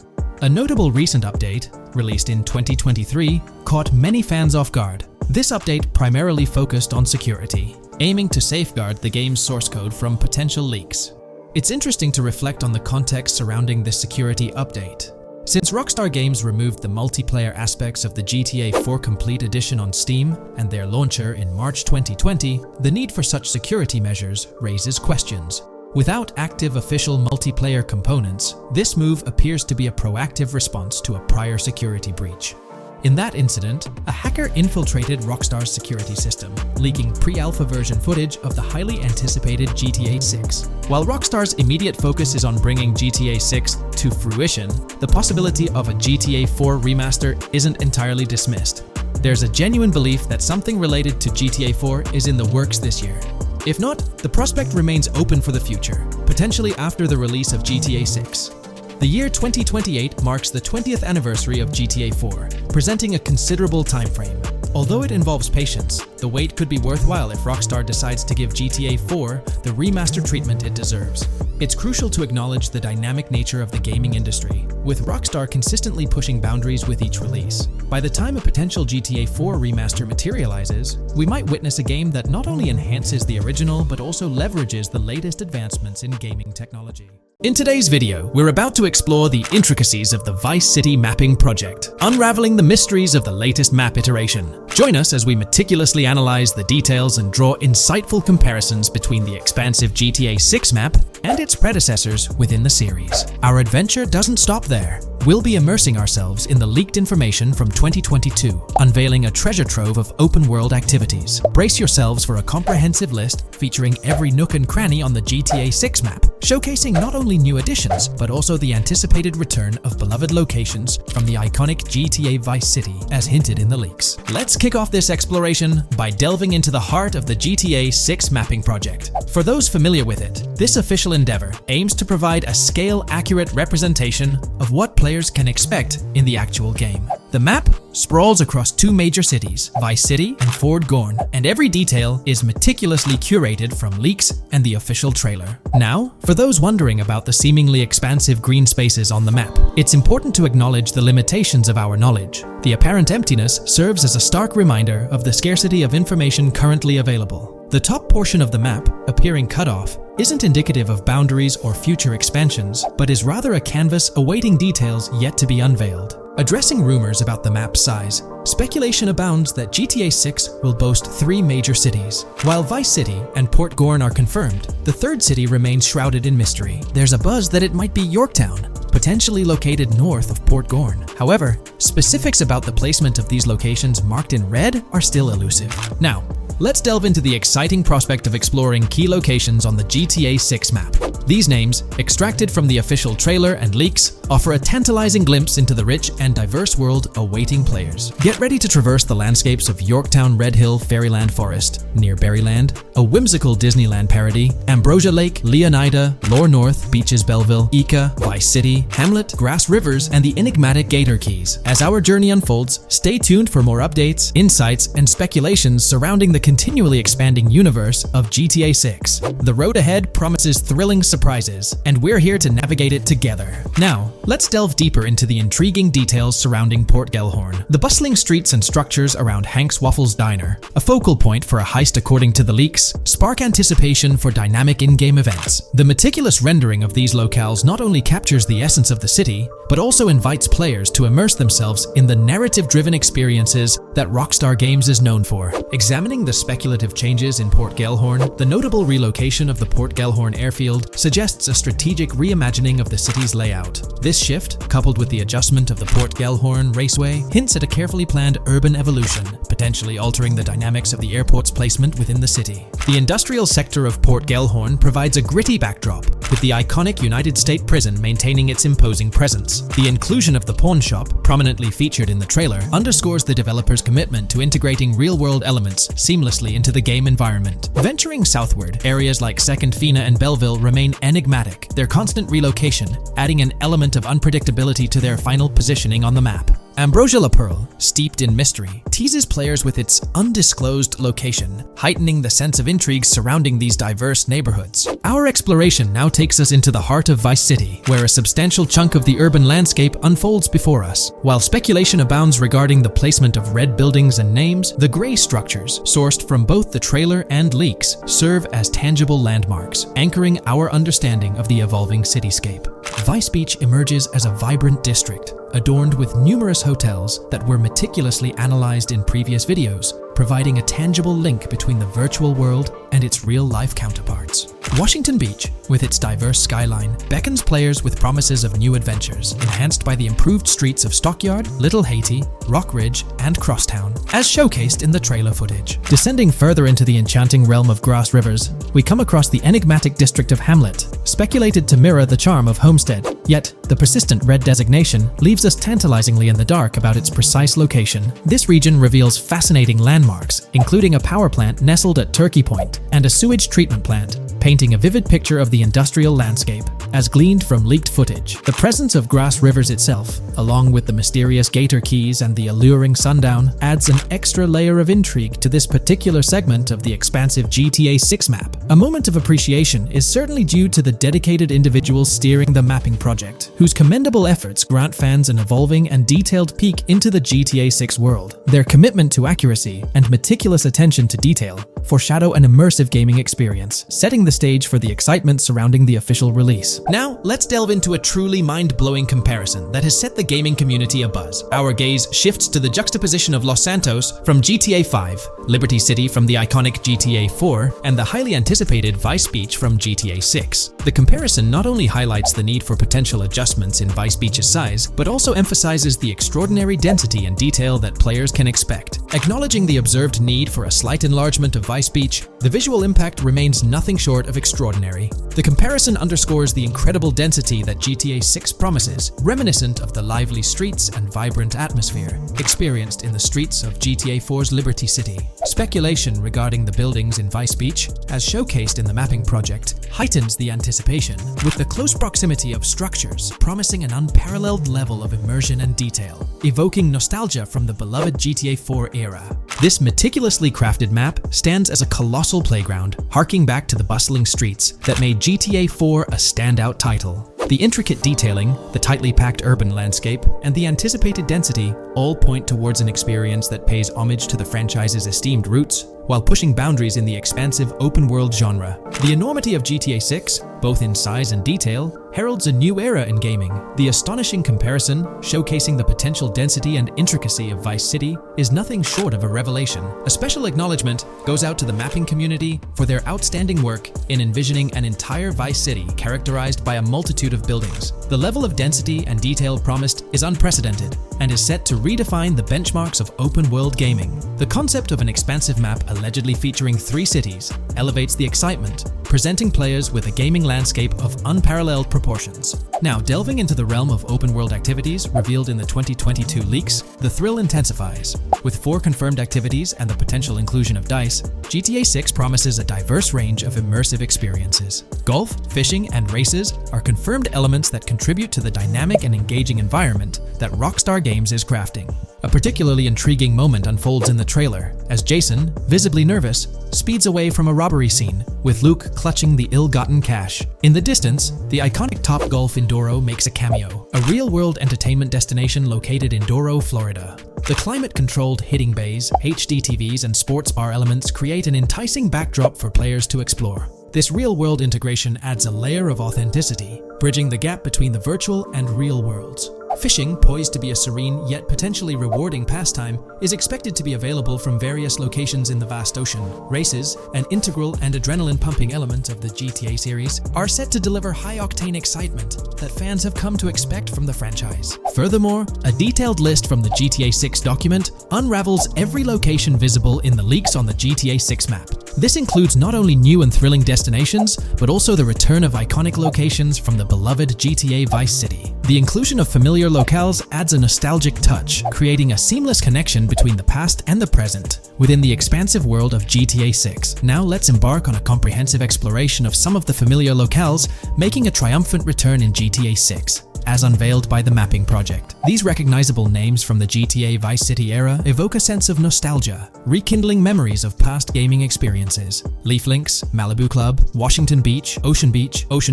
A notable recent update, released in 2023, caught many fans off guard. This update primarily focused on security, aiming to safeguard the game's source code from potential leaks. It's interesting to reflect on the context surrounding this security update. Since Rockstar Games removed the multiplayer aspects of the GTA 4 Complete Edition on Steam and their launcher in March 2020, the need for such security measures raises questions. Without active official multiplayer components, this move appears to be a proactive response to a prior security breach. In that incident, a hacker infiltrated Rockstar's security system, leaking pre-alpha version footage of the highly anticipated GTA 6. While Rockstar's immediate focus is on bringing GTA 6 to fruition, the possibility of a GTA 4 remaster isn't entirely dismissed. There's a genuine belief that something related to GTA 4 is in the works this year. If not, the prospect remains open for the future, potentially after the release of GTA 6. The year 2028 marks the 20th anniversary of GTA 4, presenting a considerable time frame. Although it involves patience, the wait could be worthwhile if Rockstar decides to give GTA 4 the remaster treatment it deserves. It's crucial to acknowledge the dynamic nature of the gaming industry, with Rockstar consistently pushing boundaries with each release. By the time a potential GTA 4 remaster materializes, we might witness a game that not only enhances the original but also leverages the latest advancements in gaming technology. In today's video, we're about to explore the intricacies of the Vice City mapping project, unraveling the mysteries of the latest map iteration. Join us as we meticulously analyze the details and draw insightful comparisons between the expansive GTA 6 map and its predecessors within the series. Our adventure doesn't stop there. We'll be immersing ourselves in the leaked information from 2022, unveiling a treasure trove of open-world activities. Brace yourselves for a comprehensive list featuring every nook and cranny on the GTA 6 map, showcasing not only new additions, but also the anticipated return of beloved locations from the iconic GTA Vice City, as hinted in the leaks. Let's kick off this exploration by delving into the heart of the GTA 6 mapping project. For those familiar with it, this official endeavor aims to provide a scale-accurate representation of what players can expect in the actual game. The map sprawls across two major cities, Vice City and Fort Gorn, and every detail is meticulously curated from leaks and the official trailer. Now, for those wondering about the seemingly expansive green spaces on the map, it's important to acknowledge the limitations of our knowledge. The apparent emptiness serves as a stark reminder of the scarcity of information currently available. The top portion of the map, appearing cut off, isn't indicative of boundaries or future expansions, but is rather a canvas awaiting details yet to be unveiled. Addressing rumors about the map's size, speculation abounds that GTA 6 will boast 3 major cities. While Vice City and Port Gorn are confirmed, the third city remains shrouded in mystery. There's a buzz that it might be Yorktown, potentially located north of Port Gorn. However, specifics about the placement of these locations marked in red are still elusive. Now, let's delve into the exciting prospect of exploring key locations on the GTA 6 map. These names, extracted from the official trailer and leaks, offer a tantalizing glimpse into the rich and diverse world awaiting players. Get ready to traverse the landscapes of Yorktown Red Hill Fairyland Forest, near Berryland, a whimsical Disneyland parody, Ambrosia Lake, Leonida, Lore North, Beaches Belleville, Ica, Vice City, Hamlet, Grass Rivers, and the enigmatic Gator Keys. As our journey unfolds, stay tuned for more updates, insights, and speculations surrounding the continually expanding universe of GTA 6. The road ahead promises thrilling surprises, and we're here to navigate it together. Now, let's delve deeper into the intriguing details surrounding Port Gellhorn. The bustling streets and structures around Hank's Waffles Diner, a focal point for a heist according to the leaks, spark anticipation for dynamic in-game events. The meticulous rendering of these locales not only captures the essence of the city, but also invites players to immerse themselves in the narrative-driven experiences that Rockstar Games is known for. Examining the speculative changes in Port Gellhorn, the notable relocation of the Port Gellhorn airfield suggests a strategic reimagining of the city's layout. This shift, coupled with the adjustment of the Port Gellhorn Raceway, hints at a carefully planned urban evolution, potentially altering the dynamics of the airport's placement within the city. The industrial sector of Port Gellhorn provides a gritty backdrop, with the iconic United States Prison maintaining its imposing presence. The inclusion of the pawn shop, prominently featured in the trailer, underscores the developer's commitment to integrating real-world elements seamlessly into the game environment. Venturing southward, areas like Second Fina and Belleville remain enigmatic, their constant relocation adding an element of unpredictability to their final positioning on the map. Ambrosia La Pearl, steeped in mystery, teases players with its undisclosed location, heightening the sense of intrigue surrounding these diverse neighborhoods. Our exploration now takes us into the heart of Vice City, where a substantial chunk of the urban landscape unfolds before us. While speculation abounds regarding the placement of red buildings and names, the gray structures, sourced from both the trailer and leaks, serve as tangible landmarks, anchoring our understanding of the evolving cityscape. Vice Beach emerges as a vibrant district, adorned with numerous hotels that were meticulously analyzed in previous videos, providing a tangible link between the virtual world and its real-life counterparts. Washington Beach, with its diverse skyline, beckons players with promises of new adventures, enhanced by the improved streets of Stockyard, Little Haiti, Rock Ridge, and Crosstown, as showcased in the trailer footage. Descending further into the enchanting realm of Grass Rivers, we come across the enigmatic district of Hamlet, speculated to mirror the charm of Homestead. Yet, the persistent red designation leaves us tantalizingly in the dark about its precise location. This region reveals fascinating landmarks, including a power plant nestled at Turkey Point and a sewage treatment plant, painting a vivid picture of the industrial landscape. as gleaned from leaked footage. The presence of Grass Rivers itself, along with the mysterious Gator Keys and the alluring sundown, adds an extra layer of intrigue to this particular segment of the expansive GTA 6 map. A moment of appreciation is certainly due to the dedicated individuals steering the mapping project, whose commendable efforts grant fans an evolving and detailed peek into the GTA 6 world. Their commitment to accuracy and meticulous attention to detail foreshadow an immersive gaming experience, setting the stage for the excitement surrounding the official release. Now, let's delve into a truly mind-blowing comparison that has set the gaming community abuzz. Our gaze shifts to the juxtaposition of Los Santos from GTA 5, Liberty City from the iconic GTA 4, and the highly anticipated Vice Beach from GTA 6. The comparison not only highlights the need for potential adjustments in Vice Beach's size, but also emphasizes the extraordinary density and detail that players can expect. Acknowledging the observed need for a slight enlargement of Vice Beach, the visual impact remains nothing short of extraordinary. The comparison underscores the incredible density that GTA 6 promises, reminiscent of the lively streets and vibrant atmosphere experienced in the streets of GTA 4's Liberty City. Speculation regarding the buildings in Vice Beach, as showcased in the mapping project, heightens the anticipation, with the close proximity of structures promising an unparalleled level of immersion and detail, evoking nostalgia from the beloved GTA 4 era. This meticulously crafted map stands as a colossal playground, harking back to the bustling streets that made GTA 4 a standout title. The intricate detailing, the tightly packed urban landscape, and the anticipated density all point towards an experience that pays homage to the franchise's esteemed roots, while pushing boundaries in the expansive open-world genre. The enormity of GTA 6, both in size and detail, heralds a new era in gaming. The astonishing comparison, showcasing the potential density and intricacy of Vice City, is nothing short of a revelation. A special acknowledgement goes out to the mapping community for their outstanding work in envisioning an entire Vice City characterized by a multitude of buildings. The level of density and detail promised is unprecedented and is set to redefine the benchmarks of open-world gaming. The concept of an expansive map allegedly featuring 3 cities elevates the excitement, presenting players with a gaming landscape of unparalleled proportions. Now, delving into the realm of open-world activities revealed in the 2022 leaks, the thrill intensifies. With 4 confirmed activities and the potential inclusion of DICE, GTA 6 promises a diverse range of immersive experiences. Golf, fishing, and races are confirmed elements that contribute to the dynamic and engaging environment that Rockstar Games is crafting. A particularly intriguing moment unfolds in the trailer, as Jason, visibly nervous, speeds away from a robbery scene, with Luke clutching the ill-gotten cash. In the distance, the iconic Topgolf in Doro makes a cameo, a real-world entertainment destination located in Doro, Florida. The climate-controlled hitting bays, HD TVs, and sports bar elements create an enticing backdrop for players to explore. This real-world integration adds a layer of authenticity, bridging the gap between the virtual and real worlds. Fishing, poised to be a serene yet potentially rewarding pastime, is expected to be available from various locations in the vast ocean. Races, an integral and adrenaline-pumping element of the GTA series, are set to deliver high-octane excitement that fans have come to expect from the franchise. Furthermore, a detailed list from the GTA 6 document unravels every location visible in the leaks on the GTA 6 map. This includes not only new and thrilling destinations, but also the return of iconic locations from the beloved GTA Vice City. The inclusion of familiar locales adds a nostalgic touch, creating a seamless connection between the past and the present within the expansive world of GTA 6. Now let's embark on a comprehensive exploration of some of the familiar locales making a triumphant return in GTA 6. As unveiled by the mapping project. These recognizable names from the GTA Vice City era evoke a sense of nostalgia, rekindling memories of past gaming experiences. Leaf Links, Malibu Club, Washington Beach, Ocean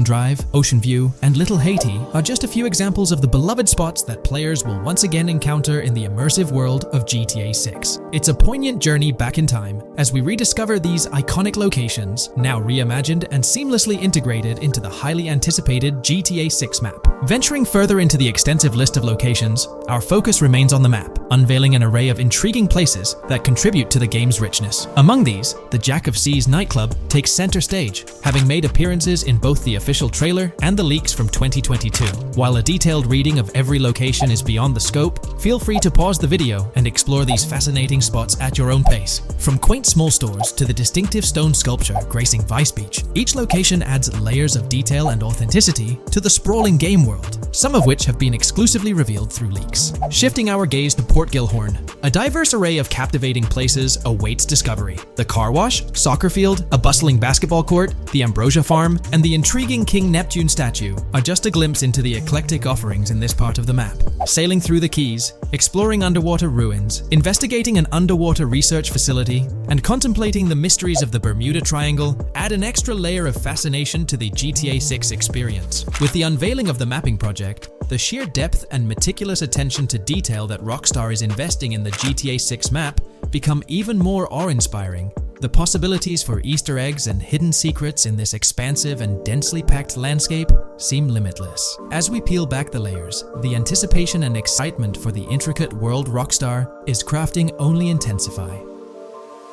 Drive, Ocean View, and Little Haiti are just a few examples of the beloved spots that players will once again encounter in the immersive world of GTA 6. It's a poignant journey back in time as we rediscover these iconic locations, now reimagined and seamlessly integrated into the highly anticipated GTA 6 map. Venturing further into the extensive list of locations, our focus remains on the map, unveiling an array of intriguing places that contribute to the game's richness. Among these, the Jack of Seas nightclub takes center stage, having made appearances in both the official trailer and the leaks from 2022. While a detailed reading of every location is beyond the scope, feel free to pause the video and explore these fascinating spots at your own pace. From quaint small stores to the distinctive stone sculpture gracing Vice Beach, each location adds layers of detail and authenticity to the sprawling game world, some of which have been exclusively revealed through leaks. Shifting our gaze to Port Port Gilhorn. A diverse array of captivating places awaits discovery. The car wash, soccer field, a bustling basketball court, the Ambrosia Farm, and the intriguing King Neptune statue are just a glimpse into the eclectic offerings in this part of the map. Sailing through the Keys, exploring underwater ruins, investigating an underwater research facility, and contemplating the mysteries of the Bermuda Triangle add an extra layer of fascination to the GTA 6 experience. With the unveiling of the mapping project, the sheer depth and meticulous attention to detail that Rockstar is investing in the GTA 6 map become even more awe-inspiring. The possibilities for Easter eggs and hidden secrets in this expansive and densely packed landscape seem limitless. As we peel back the layers, the anticipation and excitement for the intricate world Rockstar is crafting only intensify.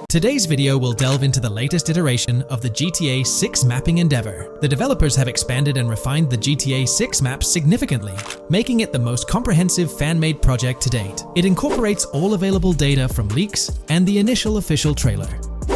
Today's video will delve into the latest iteration of the GTA 6 mapping endeavor. The developers have expanded and refined the GTA 6 map significantly, making it the most comprehensive fan-made project to date. It incorporates all available data from leaks and the initial official trailer.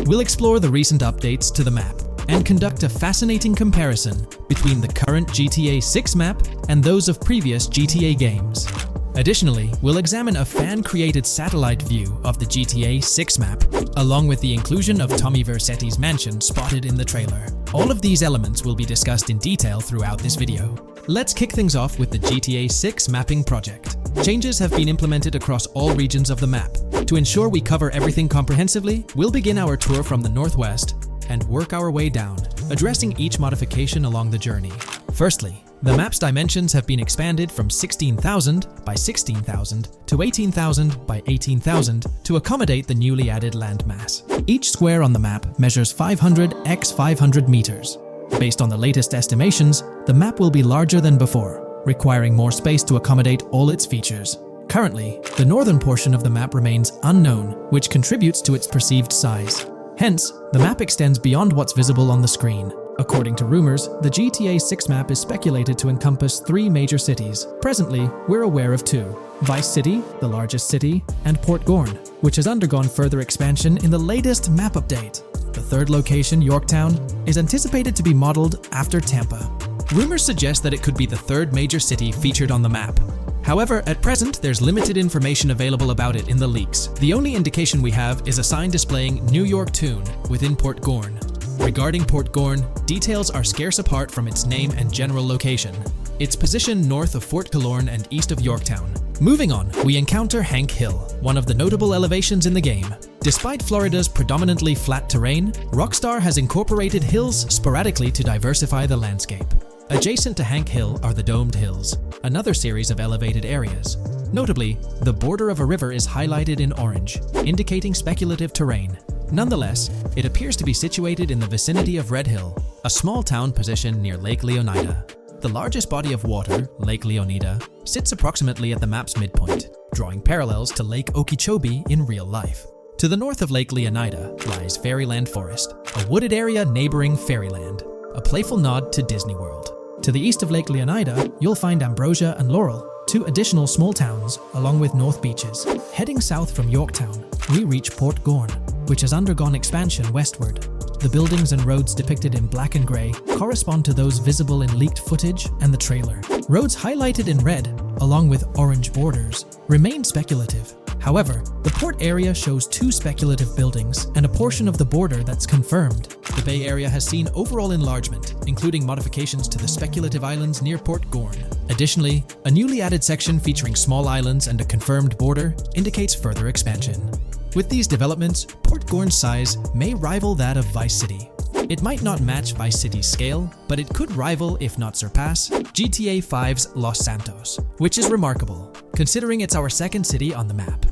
We'll explore the recent updates to the map and conduct a fascinating comparison between the current GTA 6 map and those of previous GTA games. Additionally, we'll examine a fan-created satellite view of the GTA 6 map, along with the inclusion of Tommy Vercetti's mansion spotted in the trailer. All of these elements will be discussed in detail throughout this video. Let's kick things off with the GTA 6 mapping project. Changes have been implemented across all regions of the map. To ensure we cover everything comprehensively, we'll begin our tour from the northwest and work our way down, addressing each modification along the journey. Firstly, the map's dimensions have been expanded from 16,000 by 16,000 to 18,000 by 18,000 to accommodate the newly added landmass. Each square on the map measures 500 x 500 meters. Based on the latest estimations, the map will be larger than before, requiring more space to accommodate all its features. Currently, the northern portion of the map remains unknown, which contributes to its perceived size. Hence, the map extends beyond what's visible on the screen. According to rumors, the GTA 6 map is speculated to encompass 3 major cities. Presently, we're aware of 2. Vice City, the largest city, and Port Gorn, which has undergone further expansion in the latest map update. The third location, Yorktown, is anticipated to be modeled after Tampa. Rumors suggest that it could be the third major city featured on the map. However, at present, there's limited information available about it in the leaks. The only indication we have is a sign displaying New York Tune within Port Gorn. Regarding Port Gorn, details are scarce apart from its name and general location. It's positioned north of Fort Killorn and east of Yorktown. Moving on, we encounter Hank Hill, one of the notable elevations in the game. Despite Florida's predominantly flat terrain, Rockstar has incorporated hills sporadically to diversify the landscape. Adjacent to Hank Hill are the Domed Hills, another series of elevated areas. Notably, the border of a river is highlighted in orange, indicating speculative terrain. Nonetheless, it appears to be situated in the vicinity of Red Hill, a small town positioned near Lake Leonida. The largest body of water, Lake Leonida, sits approximately at the map's midpoint, drawing parallels to Lake Okeechobee in real life. To the north of Lake Leonida lies Fairyland Forest, a wooded area neighboring Fairyland, a playful nod to Disney World. To the east of Lake Leonida, you'll find Ambrosia and Laurel, 2 additional small towns, along with North Beaches. Heading south from Yorktown, we reach Port Gorn, which has undergone expansion westward. The buildings and roads depicted in black and grey correspond to those visible in leaked footage and the trailer. Roads highlighted in red, along with orange borders, remain speculative. However, the port area shows 2 speculative buildings and a portion of the border that's confirmed. The Bay Area has seen overall enlargement, including modifications to the speculative islands near Port Gorn. Additionally, a newly added section featuring small islands and a confirmed border indicates further expansion. With these developments, Port Gorn's size may rival that of Vice City. It might not match Vice City's scale, but it could rival, if not surpass, GTA 5's Los Santos, which is remarkable, considering it's our second city on the map.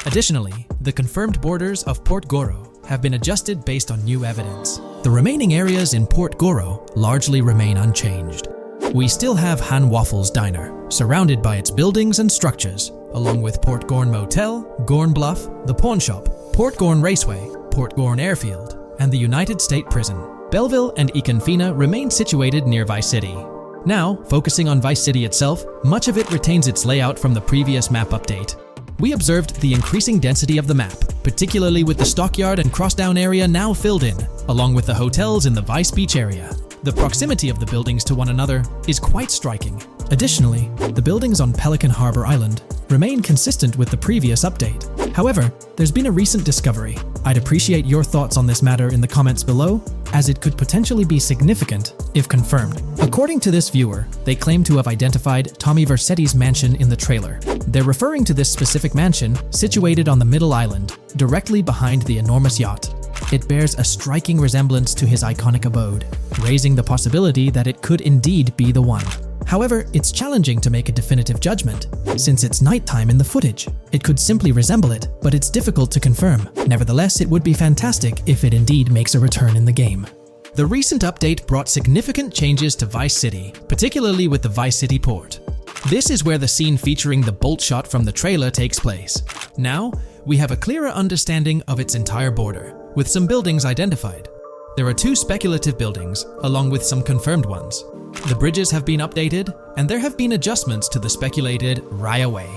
Additionally, the confirmed borders of Port Goro have been adjusted based on new evidence. The remaining areas in Port Goro largely remain unchanged. We still have Han Waffles Diner, surrounded by its buildings and structures, along with Port Gorn Motel, Gorn Bluff, the Pawn Shop, Port Gorn Raceway, Port Gorn Airfield, and the United State Prison. Belleville and Econfina remain situated near Vice City. Now, focusing on Vice City itself, much of it retains its layout from the previous map update. We observed the increasing density of the map, particularly with the Stockyard and Crossdown area now filled in, along with the hotels in the Vice Beach area. The proximity of the buildings to one another is quite striking. Additionally, the buildings on Pelican Harbor Island remain consistent with the previous update. However, there's been a recent discovery. I'd appreciate your thoughts on this matter in the comments below, as it could potentially be significant if confirmed. According to this viewer, they claim to have identified Tommy Vercetti's mansion in the trailer. They're referring to this specific mansion situated on the middle island, directly behind the enormous yacht. It bears a striking resemblance to his iconic abode, raising the possibility that it could indeed be the one. However, it's challenging to make a definitive judgment, since it's nighttime in the footage. It could simply resemble it, but it's difficult to confirm. Nevertheless, it would be fantastic if it indeed makes a return in the game. The recent update brought significant changes to Vice City, particularly with the Vice City port. This is where the scene featuring the bolt shot from the trailer takes place. Now, we have a clearer understanding of its entire border, with some buildings identified. There are 2 speculative buildings, along with some confirmed ones. The bridges have been updated, and there have been adjustments to the speculated Raya Way.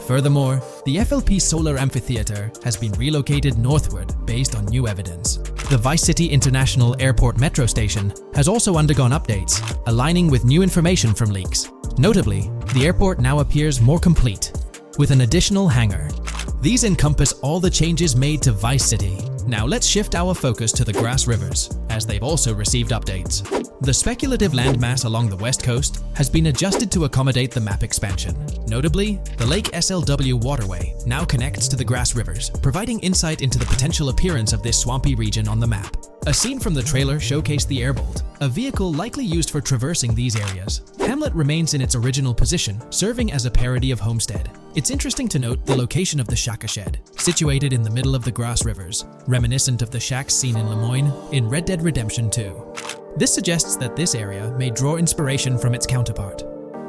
Furthermore, the FLP Solar Amphitheater has been relocated northward based on new evidence. The Vice City International Airport metro station has also undergone updates, aligning with new information from leaks. Notably, the airport now appears more complete, with an additional hangar. These encompass all the changes made to Vice City. Now let's shift our focus to the Grass Rivers, as they've also received updates. The speculative landmass along the west coast has been adjusted to accommodate the map expansion. Notably, the Lake SLW waterway now connects to the Grass Rivers, providing insight into the potential appearance of this swampy region on the map. A scene from the trailer showcased the Airbolt, a vehicle likely used for traversing these areas. Hamlet remains in its original position, serving as a parody of Homestead. It's interesting to note the location of the Shaka Shed, situated in the middle of the Grass Rivers, reminiscent of the shacks seen in Lemoyne in Red Dead Redemption 2. This suggests that this area may draw inspiration from its counterpart.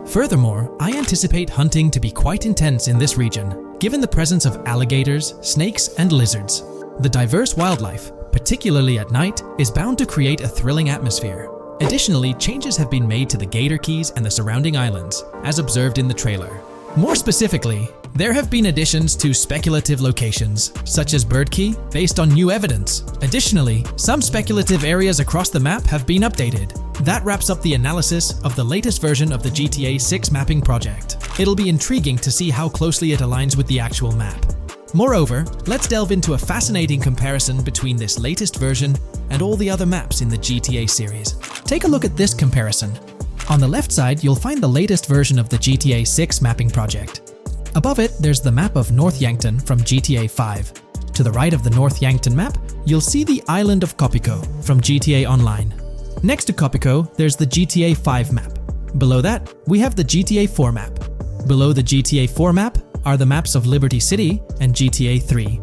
Furthermore, I anticipate hunting to be quite intense in this region, given the presence of alligators, snakes, and lizards. The diverse wildlife, particularly at night, is bound to create a thrilling atmosphere. Additionally, changes have been made to the Gator Keys and the surrounding islands, as observed in the trailer. More specifically, there have been additions to speculative locations, such as Bird Key, based on new evidence. Additionally, some speculative areas across the map have been updated. That wraps up the analysis of the latest version of the GTA 6 mapping project. It'll be intriguing to see how closely it aligns with the actual map. Moreover, let's delve into a fascinating comparison between this latest version and all the other maps in the GTA series. Take a look at this comparison. On the left side, you'll find the latest version of the GTA 6 mapping project. Above it, there's the map of North Yankton from GTA 5. To the right of the North Yankton map, you'll see the island of Copico from GTA Online. Next to Copico, there's the GTA 5 map. Below that, we have the GTA 4 map. Below the GTA 4 map are the maps of Liberty City and GTA 3.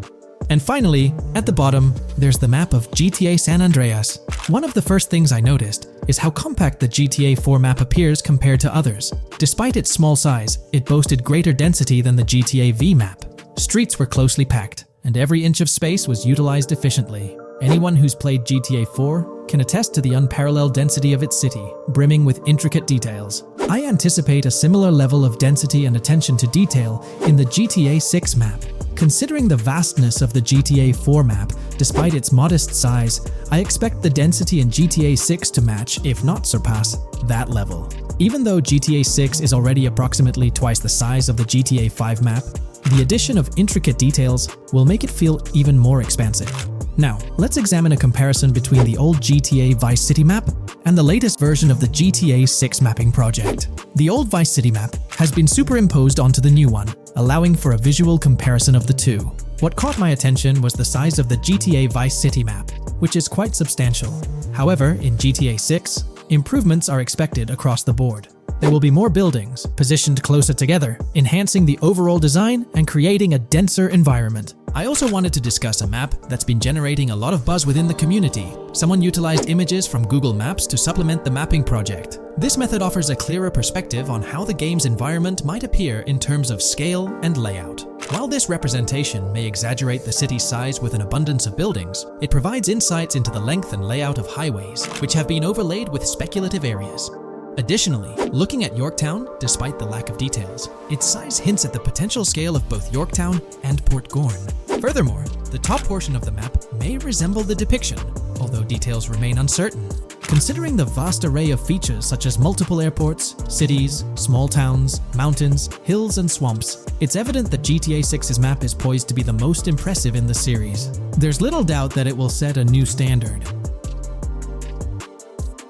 And finally, at the bottom, there's the map of GTA San Andreas. One of the first things I noticed is how compact the GTA 4 map appears compared to others. Despite its small size, it boasted greater density than the GTA V map. Streets were closely packed, and every inch of space was utilized efficiently. Anyone who's played GTA 4 can attest to the unparalleled density of its city, brimming with intricate details. I anticipate a similar level of density and attention to detail in the GTA 6 map. Considering the vastness of the GTA 4 map, despite its modest size, I expect the density in GTA 6 to match, if not surpass, that level. Even though GTA 6 is already approximately twice the size of the GTA 5 map, the addition of intricate details will make it feel even more expansive. Now, let's examine a comparison between the old GTA Vice City map and the latest version of the GTA 6 mapping project. The old Vice City map has been superimposed onto the new one, allowing for a visual comparison of the two. What caught my attention was the size of the GTA Vice City map, which is quite substantial. However, in GTA 6, improvements are expected across the board. There will be more buildings, positioned closer together, enhancing the overall design and creating a denser environment. I also wanted to discuss a map that's been generating a lot of buzz within the community. Someone utilized images from Google Maps to supplement the mapping project. This method offers a clearer perspective on how the game's environment might appear in terms of scale and layout. While this representation may exaggerate the city's size with an abundance of buildings, it provides insights into the length and layout of highways, which have been overlaid with speculative areas. Additionally, looking at Yorktown, despite the lack of details, its size hints at the potential scale of both Yorktown and Port Gorn. Furthermore, the top portion of the map may resemble the depiction, although details remain uncertain. Considering the vast array of features such as multiple airports, cities, small towns, mountains, hills, and swamps, it's evident that GTA 6's map is poised to be the most impressive in the series. There's little doubt that it will set a new standard.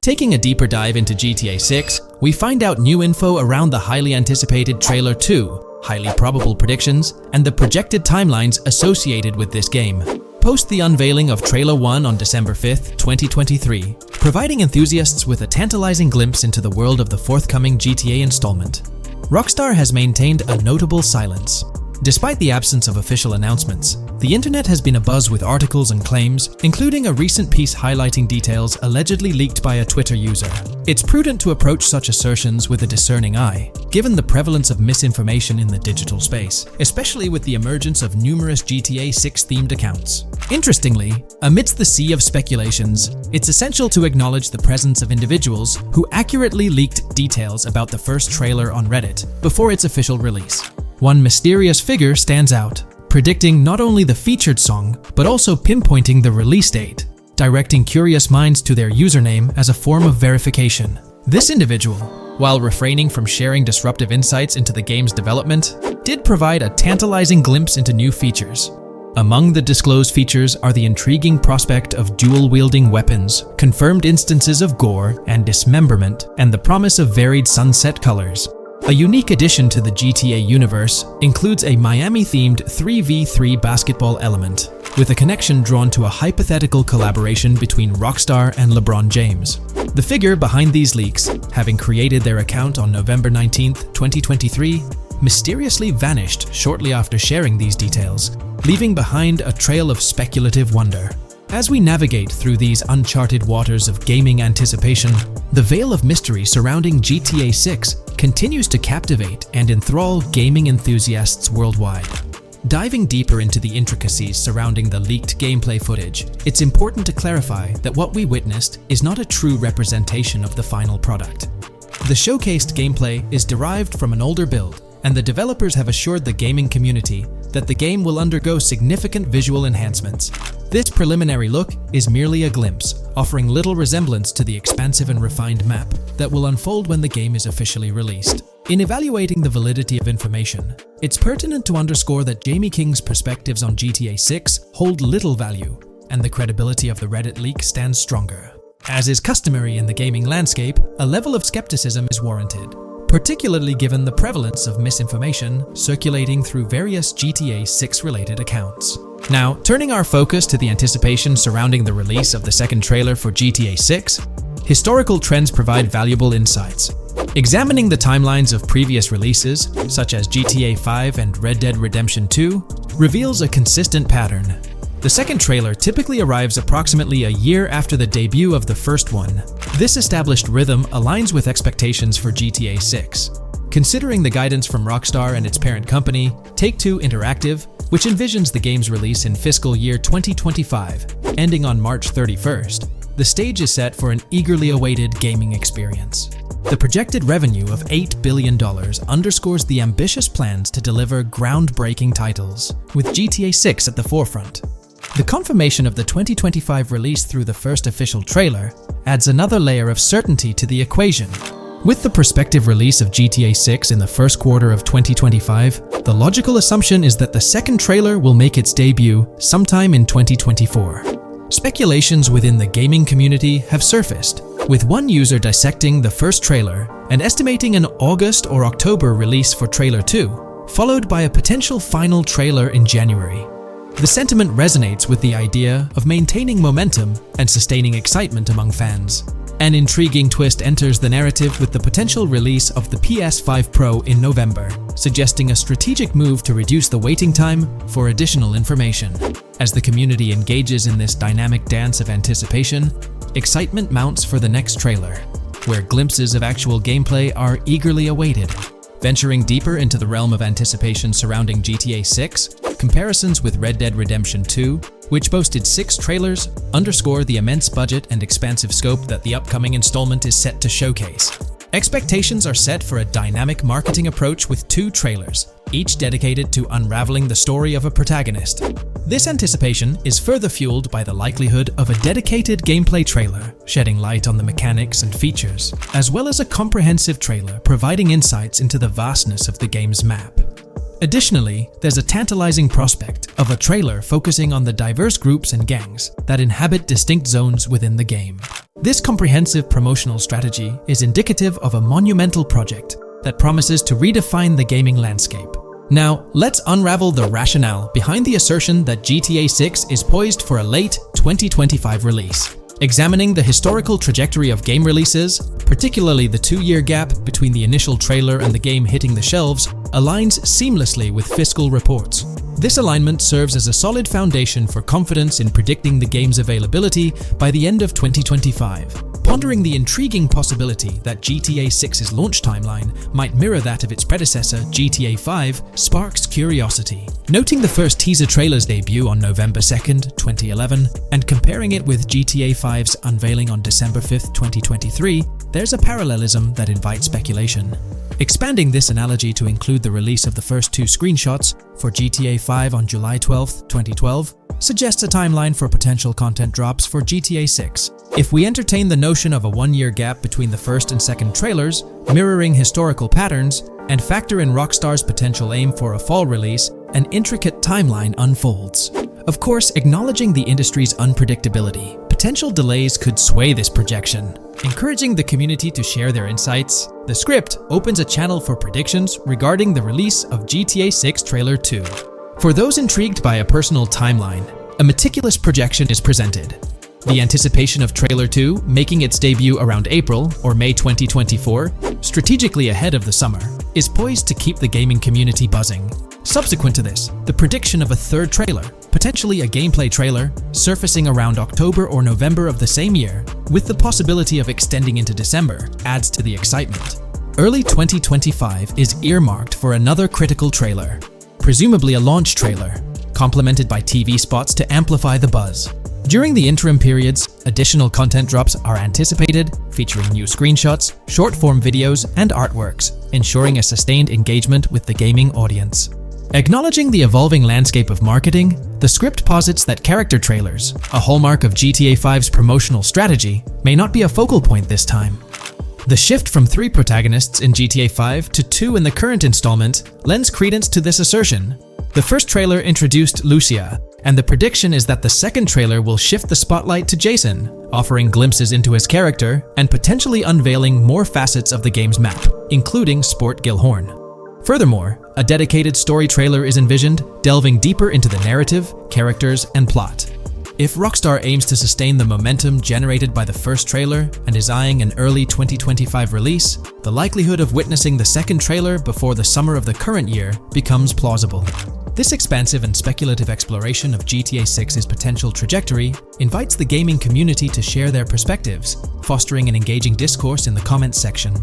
Taking a deeper dive into GTA 6, we find out new info around the highly anticipated Trailer 2, highly probable predictions, and the projected timelines associated with this game. Post the unveiling of Trailer 1 on December 5th, 2023, providing enthusiasts with a tantalizing glimpse into the world of the forthcoming GTA installment. Rockstar has maintained a notable silence. Despite the absence of official announcements, the internet has been abuzz with articles and claims, including a recent piece highlighting details allegedly leaked by a Twitter user. It's prudent to approach such assertions with a discerning eye, given the prevalence of misinformation in the digital space, especially with the emergence of numerous GTA 6-themed accounts. Interestingly, amidst the sea of speculations, it's essential to acknowledge the presence of individuals who accurately leaked details about the first trailer on Reddit before its official release. One mysterious figure stands out, predicting not only the featured song, but also pinpointing the release date, directing curious minds to their username as a form of verification. This individual, while refraining from sharing disruptive insights into the game's development, did provide a tantalizing glimpse into new features. Among the disclosed features are the intriguing prospect of dual-wielding weapons, confirmed instances of gore and dismemberment, and the promise of varied sunset colors. A unique addition to the GTA universe includes a Miami-themed 3v3 basketball element, with a connection drawn to a hypothetical collaboration between Rockstar and LeBron James. The figure behind these leaks, having created their account on November 19, 2023, mysteriously vanished shortly after sharing these details, leaving behind a trail of speculative wonder. As we navigate through these uncharted waters of gaming anticipation, the veil of mystery surrounding GTA 6 continues to captivate and enthrall gaming enthusiasts worldwide. Diving deeper into the intricacies surrounding the leaked gameplay footage, it's important to clarify that what we witnessed is not a true representation of the final product. The showcased gameplay is derived from an older build, and the developers have assured the gaming community that the game will undergo significant visual enhancements. This preliminary look is merely a glimpse, offering little resemblance to the expansive and refined map that will unfold when the game is officially released. In evaluating the validity of information, it's pertinent to underscore that Jamie King's perspectives on GTA 6 hold little value, and the credibility of the Reddit leak stands stronger. As is customary in the gaming landscape, a level of skepticism is warranted, particularly given the prevalence of misinformation circulating through various GTA 6-related accounts. Now, turning our focus to the anticipation surrounding the release of the second trailer for GTA 6, historical trends provide valuable insights. Examining the timelines of previous releases, such as GTA 5 and Red Dead Redemption 2, reveals a consistent pattern. The second trailer typically arrives approximately a year after the debut of the first one. This established rhythm aligns with expectations for GTA 6. Considering the guidance from Rockstar and its parent company, Take-Two Interactive, which envisions the game's release in fiscal year 2025, ending on March 31st, the stage is set for an eagerly awaited gaming experience. The projected revenue of $8 billion underscores the ambitious plans to deliver groundbreaking titles, with GTA 6 at the forefront. The confirmation of the 2025 release through the first official trailer adds another layer of certainty to the equation. With the prospective release of GTA 6 in the first quarter of 2025, the logical assumption is that the second trailer will make its debut sometime in 2024. Speculations within the gaming community have surfaced, with one user dissecting the first trailer and estimating an August or October release for Trailer 2, followed by a potential final trailer in January. The sentiment resonates with the idea of maintaining momentum and sustaining excitement among fans. An intriguing twist enters the narrative with the potential release of the PS5 Pro in November, suggesting a strategic move to reduce the waiting time for additional information. As the community engages in this dynamic dance of anticipation, excitement mounts for the next trailer, where glimpses of actual gameplay are eagerly awaited. Venturing deeper into the realm of anticipation surrounding GTA 6, comparisons with Red Dead Redemption 2, which boasted 6 trailers, underscore the immense budget and expansive scope that the upcoming installment is set to showcase. Expectations are set for a dynamic marketing approach with 2 trailers, each dedicated to unraveling the story of a protagonist. This anticipation is further fueled by the likelihood of a dedicated gameplay trailer, shedding light on the mechanics and features, as well as a comprehensive trailer providing insights into the vastness of the game's map. Additionally, there's a tantalizing prospect of a trailer focusing on the diverse groups and gangs that inhabit distinct zones within the game. This comprehensive promotional strategy is indicative of a monumental project that promises to redefine the gaming landscape. Now, let's unravel the rationale behind the assertion that GTA 6 is poised for a late 2025 release. Examining the historical trajectory of game releases, particularly the 2-year gap between the initial trailer and the game hitting the shelves, aligns seamlessly with fiscal reports. This alignment serves as a solid foundation for confidence in predicting the game's availability by the end of 2025. Pondering the intriguing possibility that GTA 6's launch timeline might mirror that of its predecessor, GTA 5, sparks curiosity. Noting the first teaser trailer's debut on November 2nd, 2011, and comparing it with GTA 5's unveiling on December 5th, 2023, there's a parallelism that invites speculation. Expanding this analogy to include the release of the first 2 screenshots for GTA 5 on July 12, 2012, suggests a timeline for potential content drops for GTA 6. If we entertain the notion of a 1-year gap between the first and second trailers, mirroring historical patterns, and factor in Rockstar's potential aim for a fall release, an intricate timeline unfolds. Of course, acknowledging the industry's unpredictability, potential delays could sway this projection. Encouraging the community to share their insights, the script opens a channel for predictions regarding the release of GTA 6 Trailer 2. For those intrigued by a personal timeline, a meticulous projection is presented. The anticipation of Trailer 2 making its debut around April or May 2024, strategically ahead of the summer, is poised to keep the gaming community buzzing. Subsequent to this, the prediction of a third trailer, potentially a gameplay trailer, surfacing around October or November of the same year, with the possibility of extending into December, adds to the excitement. Early 2025 is earmarked for another critical trailer, presumably a launch trailer, complemented by TV spots to amplify the buzz. During the interim periods, additional content drops are anticipated, featuring new screenshots, short-form videos, and artworks, ensuring a sustained engagement with the gaming audience. Acknowledging the evolving landscape of marketing, the script posits that character trailers, a hallmark of GTA 5's promotional strategy, may not be a focal point this time. The shift from 3 protagonists in GTA 5 to 2 in the current installment lends credence to this assertion. The first trailer introduced Lucia, and the prediction is that the second trailer will shift the spotlight to Jason, offering glimpses into his character and potentially unveiling more facets of the game's map, including Sport Gilhorn. Furthermore, a dedicated story trailer is envisioned, delving deeper into the narrative, characters, and plot. If Rockstar aims to sustain the momentum generated by the first trailer and is eyeing an early 2025 release, the likelihood of witnessing the second trailer before the summer of the current year becomes plausible. This expansive and speculative exploration of GTA 6's potential trajectory invites the gaming community to share their perspectives, fostering an engaging discourse in the comments section.